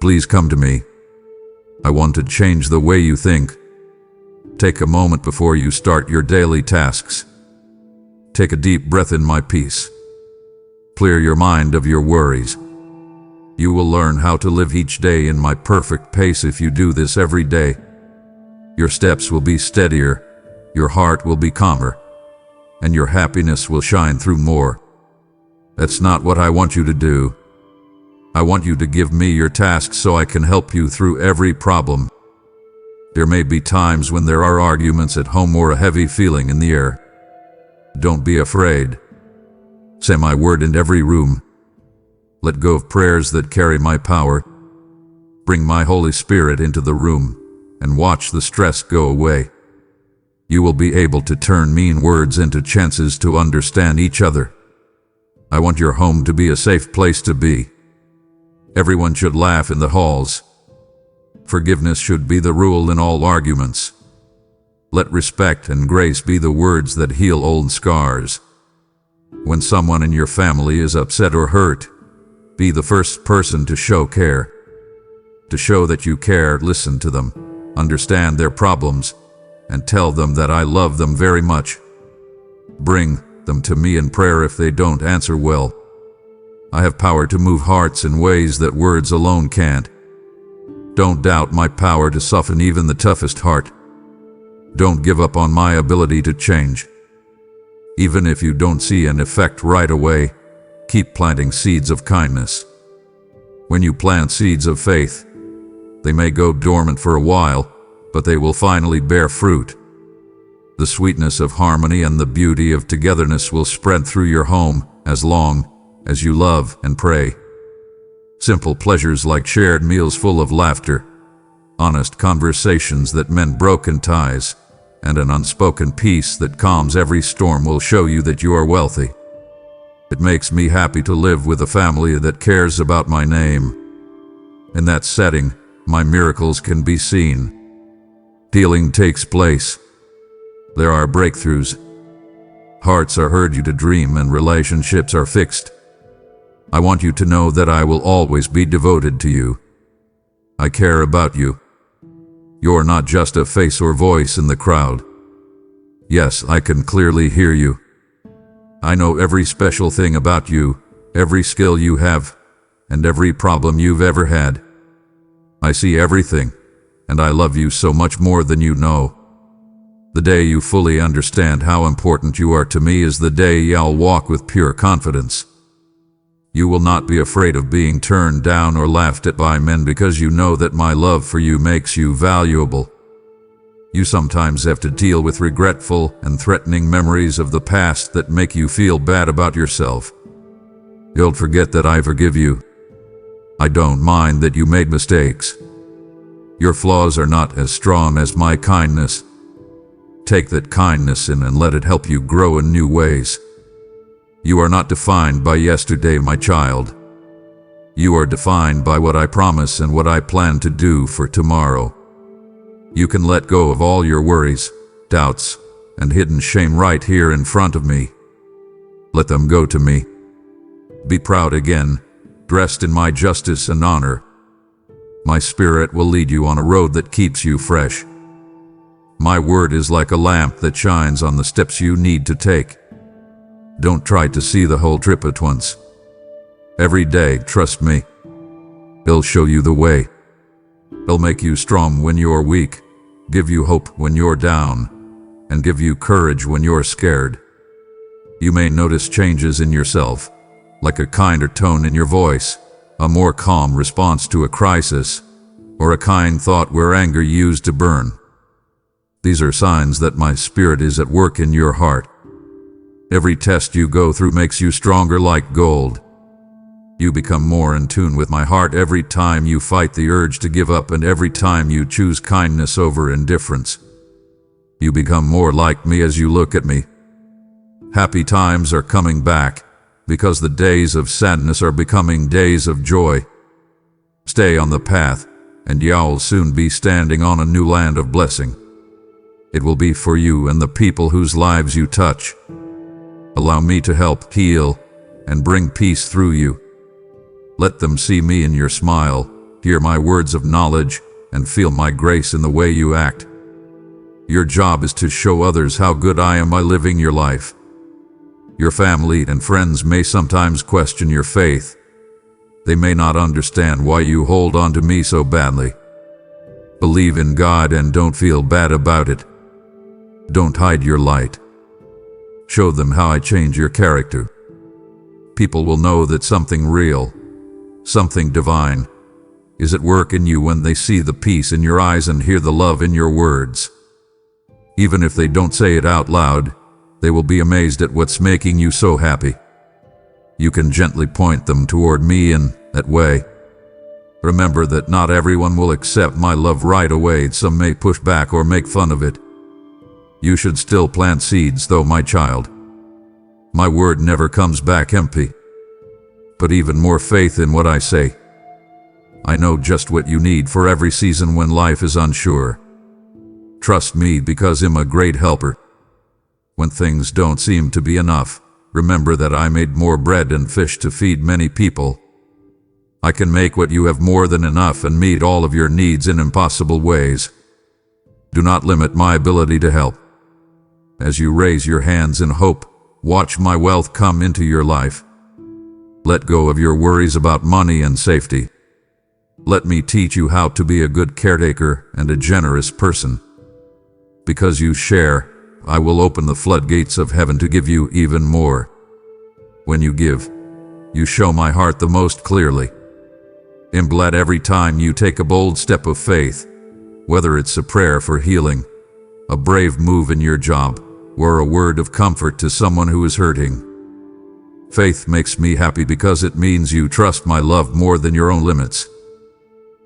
Please come to me. I want to change the way you think. Take a moment before you start your daily tasks. Take a deep breath in my peace. Clear your mind of your worries. You will learn how to live each day in my perfect pace if you do this every day. Your steps will be steadier, your heart will be calmer, and your happiness will shine through more. That's not what I want you to do. I want you to give me your tasks so I can help you through every problem. There may be times when there are arguments at home or a heavy feeling in the air. Don't be afraid. Say my word in every room. Let go of prayers that carry my power. Bring my Holy Spirit into the room and watch the stress go away. You will be able to turn mean words into chances to understand each other. I want your home to be a safe place to be. Everyone should laugh in the halls. Forgiveness should be the rule in all arguments. Let respect and grace be the words that heal old scars. When someone in your family is upset or hurt, be the first person to show care. To show that you care, listen to them, understand their problems, and tell them that I love them very much. Bring them to me in prayer if they don't answer well. I have power to move hearts in ways that words alone can't. Don't doubt my power to soften even the toughest heart. Don't give up on my ability to change. Even if you don't see an effect right away, keep planting seeds of kindness. When you plant seeds of faith, they may go dormant for a while, but they will finally bear fruit. The sweetness of harmony and the beauty of togetherness will spread through your home as long as you love and pray. Simple pleasures like shared meals full of laughter, honest conversations that mend broken ties, and an unspoken peace that calms every storm will show you that you are wealthy. It makes me happy to live with a family that cares about my name. In that setting, my miracles can be seen. Healing takes place. There are breakthroughs. Hearts are heard you to dream and relationships are fixed. I want you to know that I will always be devoted to you. I care about you. You're not just a face or voice in the crowd. Yes, I can clearly hear you. I know every special thing about you, every skill you have, and every problem you've ever had. I see everything, and I love you so much more than you know. The day you fully understand how important you are to me is the day I'll walk with pure confidence. You will not be afraid of being turned down or laughed at by men because you know that my love for you makes you valuable. You sometimes have to deal with regretful and threatening memories of the past that make you feel bad about yourself. Don't forget that I forgive you. I don't mind that you made mistakes. Your flaws are not as strong as my kindness. Take that kindness in and let it help you grow in new ways. You are not defined by yesterday, my child. You are defined by what I promise and what I plan to do for tomorrow. You can let go of all your worries, doubts, and hidden shame right here in front of me. Let them go to me. Be proud again, dressed in my justice and honor. My spirit will lead you on a road that keeps you fresh. My word is like a lamp that shines on the steps you need to take. Don't try to see the whole trip at once. Every day, trust me. He'll show you the way. He'll make you strong when you're weak, give you hope when you're down, and give you courage when you're scared. You may notice changes in yourself, like a kinder tone in your voice, a more calm response to a crisis, or a kind thought where anger used to burn. These are signs that my spirit is at work in your heart. Every test you go through makes you stronger like gold. You become more in tune with my heart every time you fight the urge to give up and every time you choose kindness over indifference. You become more like me as you look at me. Happy times are coming back because the days of sadness are becoming days of joy. Stay on the path and you'll soon be standing on a new land of blessing. It will be for you and the people whose lives you touch. Allow me to help heal and bring peace through you. Let them see me in your smile, hear my words of knowledge, and feel my grace in the way you act. Your job is to show others how good I am by living your life. Your family and friends may sometimes question your faith. They may not understand why you hold on to me so badly. Believe in God and don't feel bad about it. Don't hide your light. Show them how I change your character. People will know that something real, something divine, is at work in you when they see the peace in your eyes and hear the love in your words. Even if they don't say it out loud, they will be amazed at what's making you so happy. You can gently point them toward me in that way. Remember that not everyone will accept my love right away. Some may push back or make fun of it. You should still plant seeds though, my child. My word never comes back empty. Put even more faith in what I say. I know just what you need for every season when life is unsure. Trust me because I'm a great helper. When things don't seem to be enough, remember that I made more bread and fish to feed many people. I can make what you have more than enough and meet all of your needs in impossible ways. Do not limit my ability to help. As you raise your hands in hope, watch my wealth come into your life. Let go of your worries about money and safety. Let me teach you how to be a good caretaker and a generous person. Because you share, I will open the floodgates of heaven to give you even more. When you give, you show my heart the most clearly. I'm glad every time you take a bold step of faith, whether it's a prayer for healing, a brave move in your job, or a word of comfort to someone who is hurting. Faith makes me happy because it means you trust my love more than your own limits.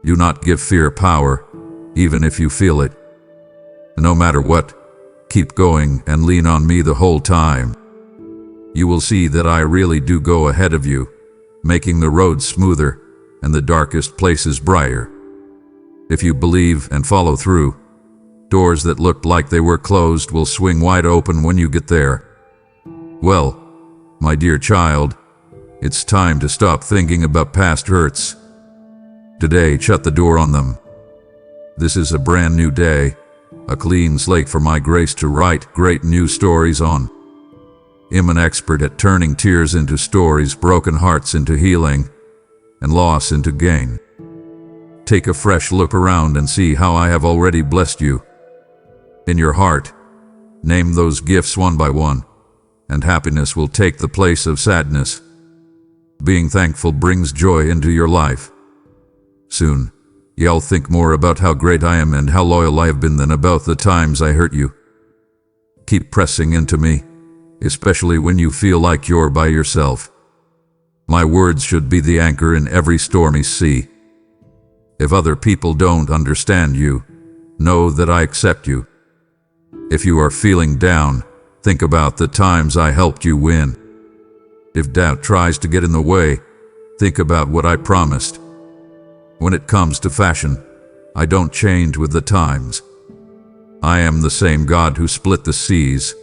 Do not give fear power, even if you feel it. No matter what, keep going and lean on me the whole time. You will see that I really do go ahead of you, making the road smoother and the darkest places brighter. If you believe and follow through, doors that looked like they were closed will swing wide open when you get there. Well, my dear child, it's time to stop thinking about past hurts. Today, shut the door on them. This is a brand new day, a clean slate for my grace to write great new stories on. I'm an expert at turning tears into stories, broken hearts into healing, and loss into gain. Take a fresh look around and see how I have already blessed you. In your heart, name those gifts one by one, and happiness will take the place of sadness. Being thankful brings joy into your life. Soon, you'll think more about how great I am and how loyal I have been than about the times I hurt you. Keep pressing into me, especially when you feel like you're by yourself. My words should be the anchor in every stormy sea. If other people don't understand you, know that I accept you. If you are feeling down, think about the times I helped you win. If doubt tries to get in the way, think about what I promised. When it comes to fashion, I don't change with the times. I am the same God who split the seas,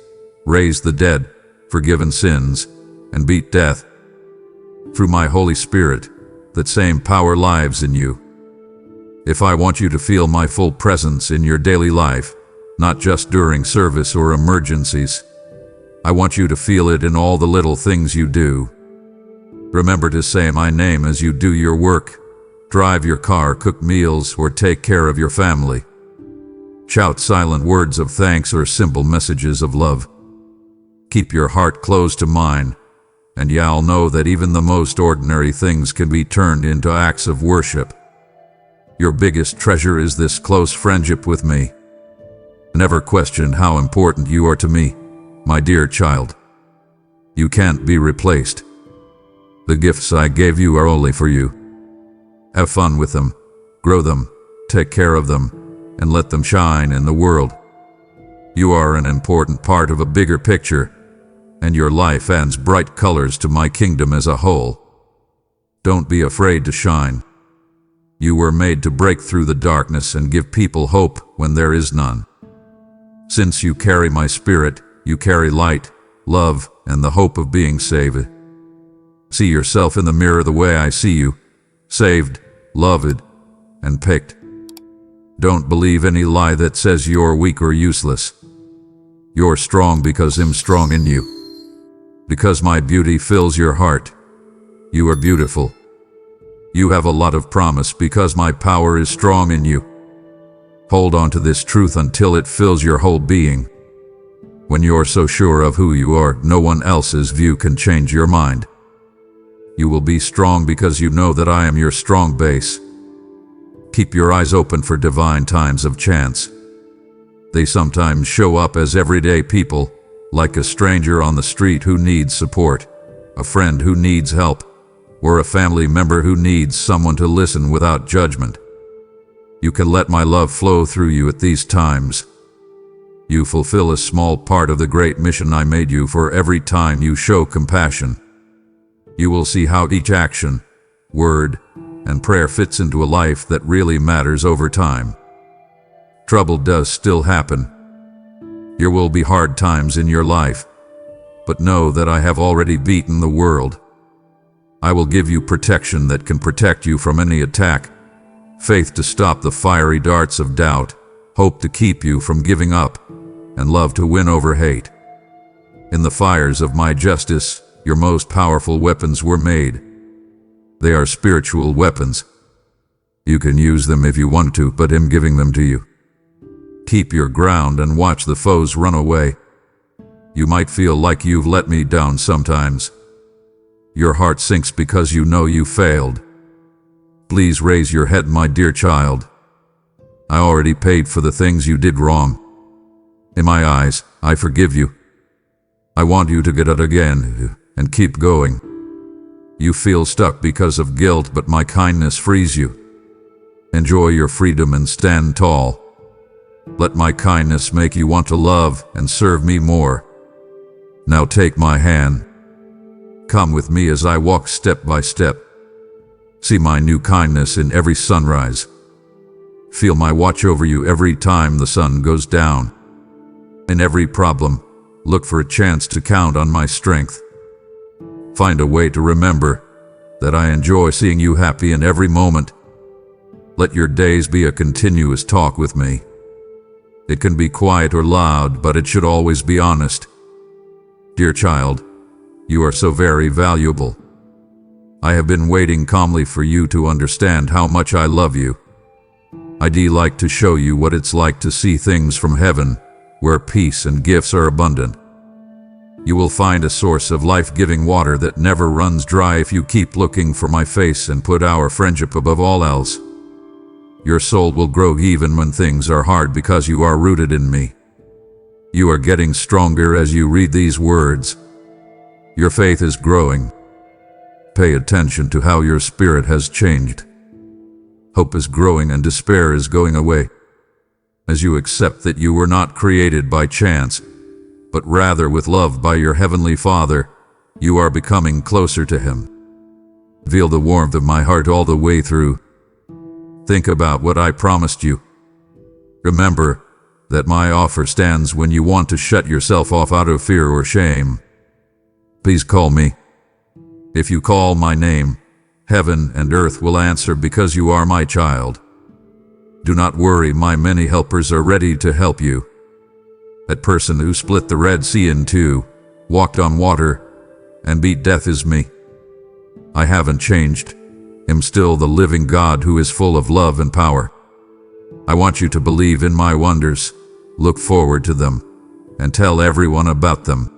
raised the dead, forgiven sins, and beat death. Through my Holy Spirit, that same power lives in you. If I want you to feel my full presence in your daily life, not just during service or emergencies, I want you to feel it in all the little things you do. Remember to say my name as you do your work, drive your car, cook meals, or take care of your family. Shout silent words of thanks or simple messages of love. Keep your heart close to mine, and you'll know that even the most ordinary things can be turned into acts of worship. Your biggest treasure is this close friendship with me. Never question how important you are to me, my dear child. You can't be replaced. The gifts I gave you are only for you. Have fun with them, grow them, take care of them, and let them shine in the world. You are an important part of a bigger picture, and your life adds bright colors to my kingdom as a whole. Don't be afraid to shine. You were made to break through the darkness and give people hope when there is none. Since you carry my spirit, you carry light, love, and the hope of being saved. See yourself in the mirror the way I see you, saved, loved, and picked. Don't believe any lie that says you're weak or useless. You're strong because I'm strong in you. Because my beauty fills your heart. You are beautiful. You have a lot of promise because my power is strong in you. Hold on to this truth until it fills your whole being. When you're so sure of who you are, no one else's view can change your mind. You will be strong because you know that I am your strong base. Keep your eyes open for divine times of chance. They sometimes show up as everyday people, like a stranger on the street who needs support, a friend who needs help, or a family member who needs someone to listen without judgment. You can let my love flow through you at these times. You fulfill a small part of the great mission I made you for every time you show compassion. You will see how each action, word, and prayer fits into a life that really matters over time. Trouble does still happen. There will be hard times in your life, but know that I have already beaten the world. I will give you protection that can protect you from any attack, faith to stop the fiery darts of doubt, hope to keep you from giving up, and love to win over hate. In the fires of my justice, your most powerful weapons were made. They are spiritual weapons. You can use them if you want to, but I'm giving them to you. Keep your ground and watch the foes run away. You might feel like you've let me down sometimes. Your heart sinks because you know you failed. Please raise your head, my dear child. I already paid for the things you did wrong. In my eyes, I forgive you. I want you to get out again and keep going. You feel stuck because of guilt, but my kindness frees you. Enjoy your freedom and stand tall. Let my kindness make you want to love and serve me more. Now take my hand. Come with me as I walk step by step. See my new kindness in every sunrise. Feel my watch over you every time the sun goes down. In every problem, look for a chance to count on my strength. Find a way to remember that I enjoy seeing you happy in every moment. Let your days be a continuous talk with me. It can be quiet or loud, but it should always be honest. Dear child, you are so very valuable. I have been waiting calmly for you to understand how much I love you. I'd like to show you what it's like to see things from heaven, where peace and gifts are abundant. You will find a source of life-giving water that never runs dry if you keep looking for my face and put our friendship above all else. Your soul will grow even when things are hard because you are rooted in me. You are getting stronger as you read these words. Your faith is growing. Pay attention to how your spirit has changed. Hope is growing and despair is going away. As you accept that you were not created by chance, but rather with love by your Heavenly Father, you are becoming closer to Him. Feel the warmth of my heart all the way through. Think about what I promised you. Remember that my offer stands when you want to shut yourself off out of fear or shame. Please call me. If you call my name, heaven and earth will answer because you are my child. Do not worry, my many helpers are ready to help you. That person who split the Red Sea in two, walked on water, and beat death is me. I haven't changed. I'm still the living God who is full of love and power. I want you to believe in my wonders, look forward to them, and tell everyone about them.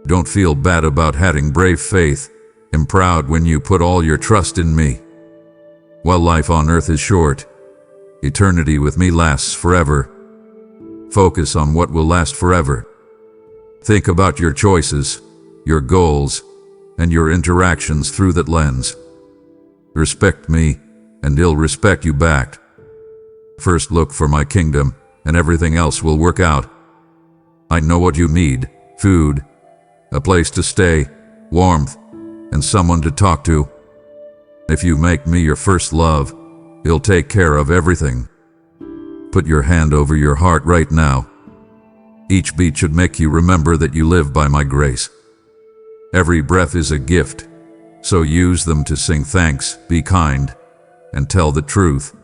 Don't feel bad about having brave faith. I'm proud when you put all your trust in me. While life on earth is short, eternity with me lasts forever. Focus on what will last forever. Think about your choices, your goals, and your interactions through that lens. Respect me, and I'll respect you back. First look for my kingdom, and everything else will work out. I know what you need: food, a place to stay, warmth, and someone to talk to. If you make me your first love, I'll take care of everything. Put your hand over your heart right now. Each beat should make you remember that you live by my grace. Every breath is a gift, so use them to sing thanks, be kind, and tell the truth.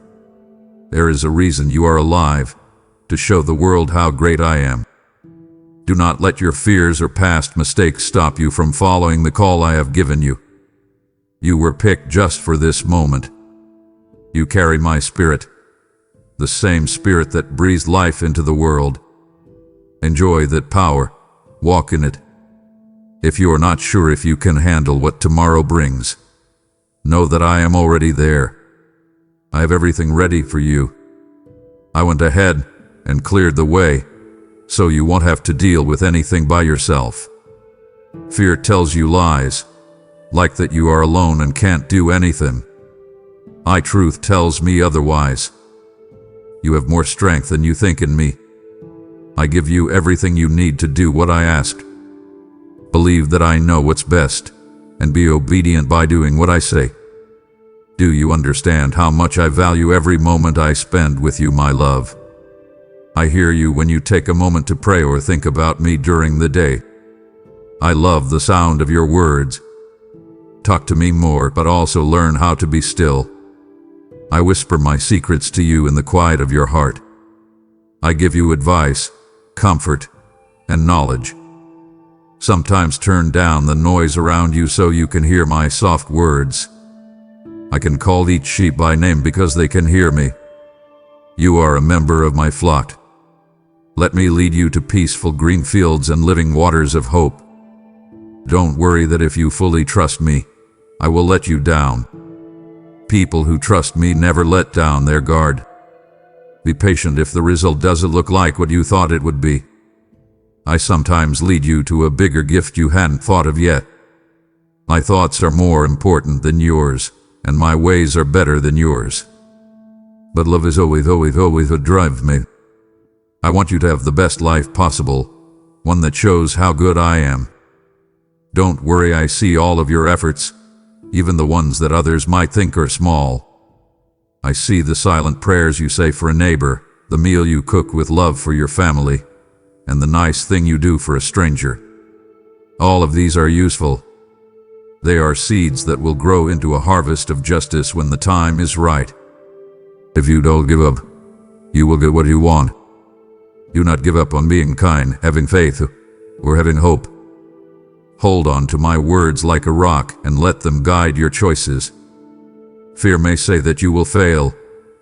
There is a reason you are alive, to show the world how great I am. Do not let your fears or past mistakes stop you from following the call I have given you. You were picked just for this moment. You carry my spirit, the same spirit that breathes life into the world. Enjoy that power, walk in it. If you are not sure if you can handle what tomorrow brings, know that I am already there. I have everything ready for you. I went ahead and cleared the way, so you won't have to deal with anything by yourself. Fear tells you lies, like that you are alone and can't do anything. Truth tells me otherwise. You have more strength than you think in me. I give you everything you need to do what I ask. Believe that I know what's best, and be obedient by doing what I say. Do you understand how much I value every moment I spend with you, my love? I hear you when you take a moment to pray or think about me during the day. I love the sound of your words. Talk to me more, but also learn how to be still. I whisper my secrets to you in the quiet of your heart. I give you advice, comfort, and knowledge. Sometimes turn down the noise around you so you can hear my soft words. I can call each sheep by name because they can hear me. You are a member of my flock. Let me lead you to peaceful green fields and living waters of hope. Don't worry that if you fully trust me, I will let you down. People who trust me never let down their guard. Be patient if the result doesn't look like what you thought it would be. I sometimes lead you to a bigger gift you hadn't thought of yet. My thoughts are more important than yours, and my ways are better than yours. But love is always what drives me. I want you to have the best life possible, one that shows how good I am. Don't worry, I see all of your efforts, even the ones that others might think are small. I see the silent prayers you say for a neighbor, the meal you cook with love for your family, and the nice thing you do for a stranger. All of these are useful. They are seeds that will grow into a harvest of justice when the time is right. If you don't give up, you will get what you want. Do not give up on being kind, having faith, or having hope. Hold on to my words like a rock and let them guide your choices. Fear may say that you will fail,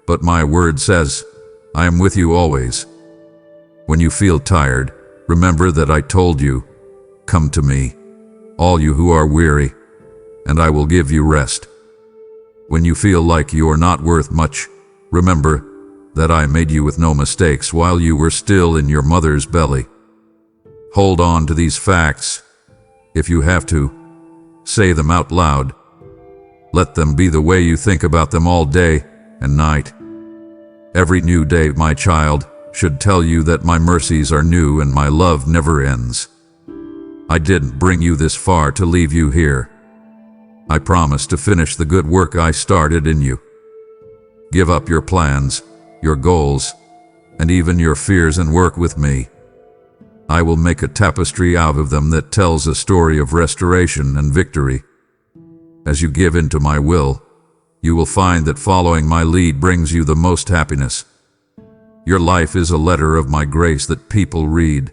but my word says, I am with you always. When you feel tired, remember that I told you, come to me, all you who are weary, and I will give you rest. When you feel like you are not worth much, remember that I made you with no mistakes while you were still in your mother's belly. Hold on to these facts. If you have to, say them out loud. Let them be the way you think about them all day and night. Every new day, my child, should tell you that my mercies are new and my love never ends. I didn't bring you this far to leave you here. I promise to finish the good work I started in you. Give up your plans, your goals, and even your fears and work with me. I will make a tapestry out of them that tells a story of restoration and victory. As you give into my will, you will find that following my lead brings you the most happiness. Your life is a letter of my grace that people read.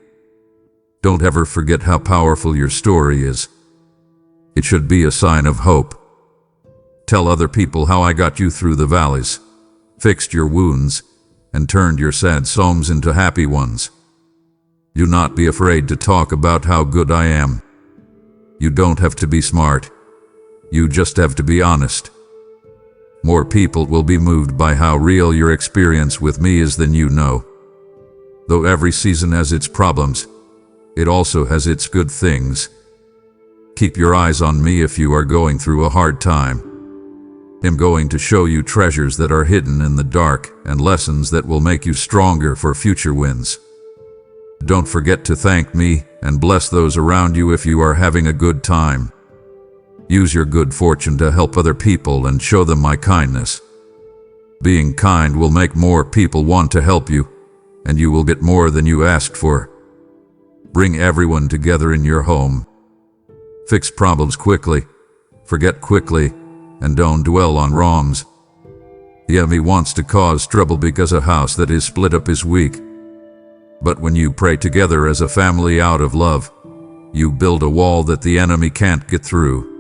Don't ever forget how powerful your story is. It should be a sign of hope, Tell other people how I got you through the valleys, fixed your wounds, and turned your sad songs into happy ones. Do not be afraid to talk about how good I am. You don't have to be smart. You just have to be honest. More people will be moved by how real your experience with me is than you know. Though every season has its problems, it also has its good things. Keep your eyes on me if you are going through a hard time. I'm going to show you treasures that are hidden in the dark and lessons that will make you stronger for future wins. Don't forget to thank me and bless those around you if you are having a good time. Use your good fortune to help other people and show them my kindness. Being kind will make more people want to help you, and you will get more than you asked for. Bring everyone together in your home. Fix problems quickly, forget quickly, and don't dwell on wrongs. The enemy wants to cause trouble because a house that is split up is weak. But when you pray together as a family out of love, you build a wall that the enemy can't get through.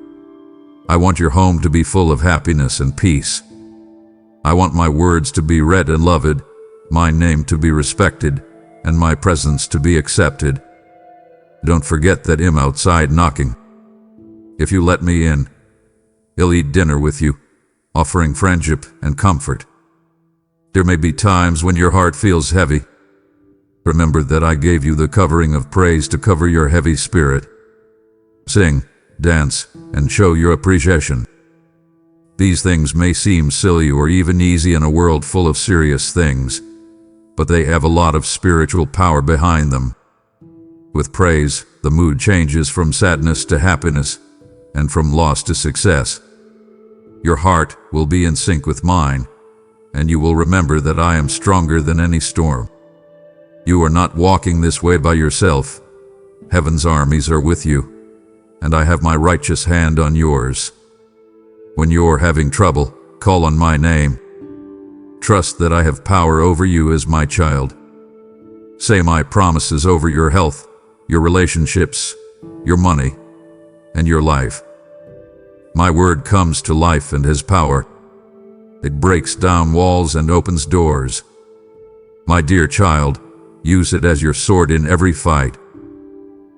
I want your home to be full of happiness and peace. I want my words to be read and loved, my name to be respected, and my presence to be accepted. Don't forget that I'm outside knocking. If you let me in, I'll eat dinner with you, offering friendship and comfort. There may be times when your heart feels heavy. Remember that I gave you the covering of praise to cover your heavy spirit. Sing, dance, and show your appreciation. These things may seem silly or even easy in a world full of serious things, but they have a lot of spiritual power behind them. With praise, the mood changes from sadness to happiness, and from loss to success. Your heart will be in sync with mine, and you will remember that I am stronger than any storm. You are not walking this way by yourself. Heaven's armies are with you, and I have my righteous hand on yours. When you're having trouble, call on my name. Trust that I have power over you as my child. Say my promises over your health, your relationships, your money, and your life. My word comes to life and has power. It breaks down walls and opens doors. My dear child, use it as your sword in every fight.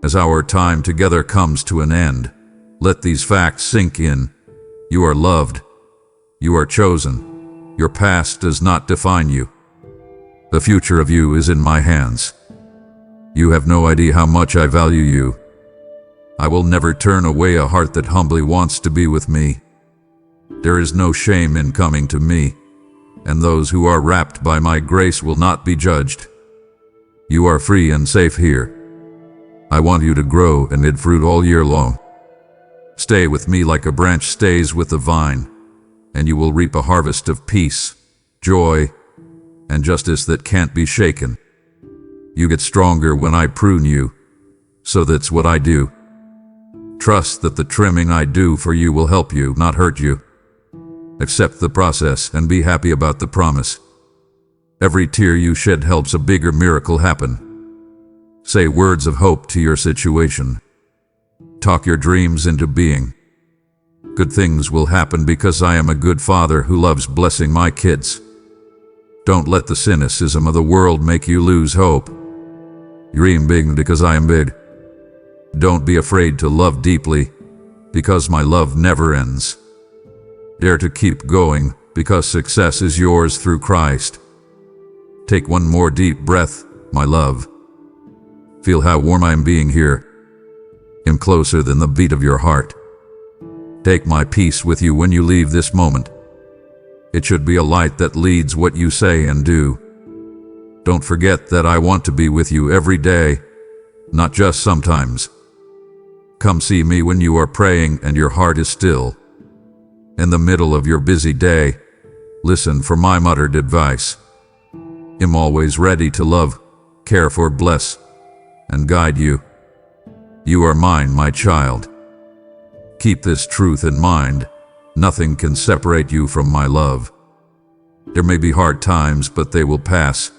As our time together comes to an end, let these facts sink in. You are loved. You are chosen. Your past does not define you. The future of you is in my hands. You have no idea how much I value you. I will never turn away a heart that humbly wants to be with me. There is no shame in coming to me, and those who are wrapped by my grace will not be judged. You are free and safe here. I want you to grow and bear fruit all year long. Stay with me like a branch stays with the vine, and you will reap a harvest of peace, joy, and justice that can't be shaken. You get stronger when I prune you, so that's what I do. Trust that the trimming I do for you will help you, not hurt you. Accept the process and be happy about the promise. Every tear you shed helps a bigger miracle happen. Say words of hope to your situation. Talk your dreams into being. Good things will happen because I am a good father who loves blessing my kids. Don't let the cynicism of the world make you lose hope. Dream big because I am big. Don't be afraid to love deeply, because my love never ends. Dare to keep going, because success is yours through Christ. Take one more deep breath, my love. Feel how warm I am being here. I'm closer than the beat of your heart. Take my peace with you when you leave this moment. It should be a light that leads what you say and do. Don't forget that I want to be with you every day, not just sometimes. Come see me when you are praying and your heart is still. In the middle of your busy day, listen for my muttered advice. I'm always ready to love, care for, bless, and guide you. You are mine, my child. Keep this truth in mind. Nothing can separate you from my love. There may be hard times, but they will pass.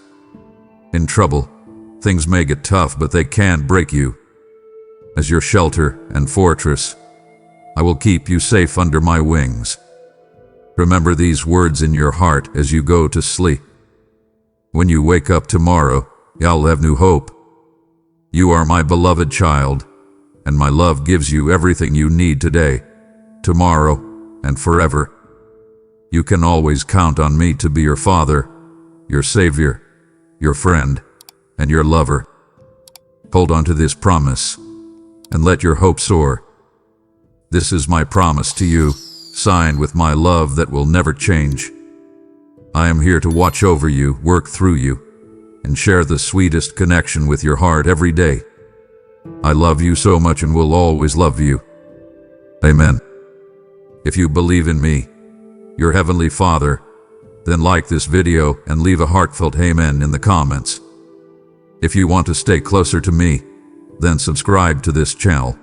In trouble, things may get tough, but they can't break you. As your shelter and fortress, I will keep you safe under my wings. Remember these words in your heart as you go to sleep. When you wake up tomorrow, you'll have new hope. You are my beloved child, and my love gives you everything you need today, tomorrow, and forever. You can always count on me to be your father, your savior, your friend, and your lover. Hold on to this promise, and let your hope soar. This is my promise to you, signed with my love that will never change. I am here to watch over you, work through you, and share the sweetest connection with your heart every day. I love you so much and will always love you. Amen. If you believe in me, your Heavenly Father, then like this video and leave a heartfelt amen in the comments. If you want to stay closer to me, then subscribe to this channel.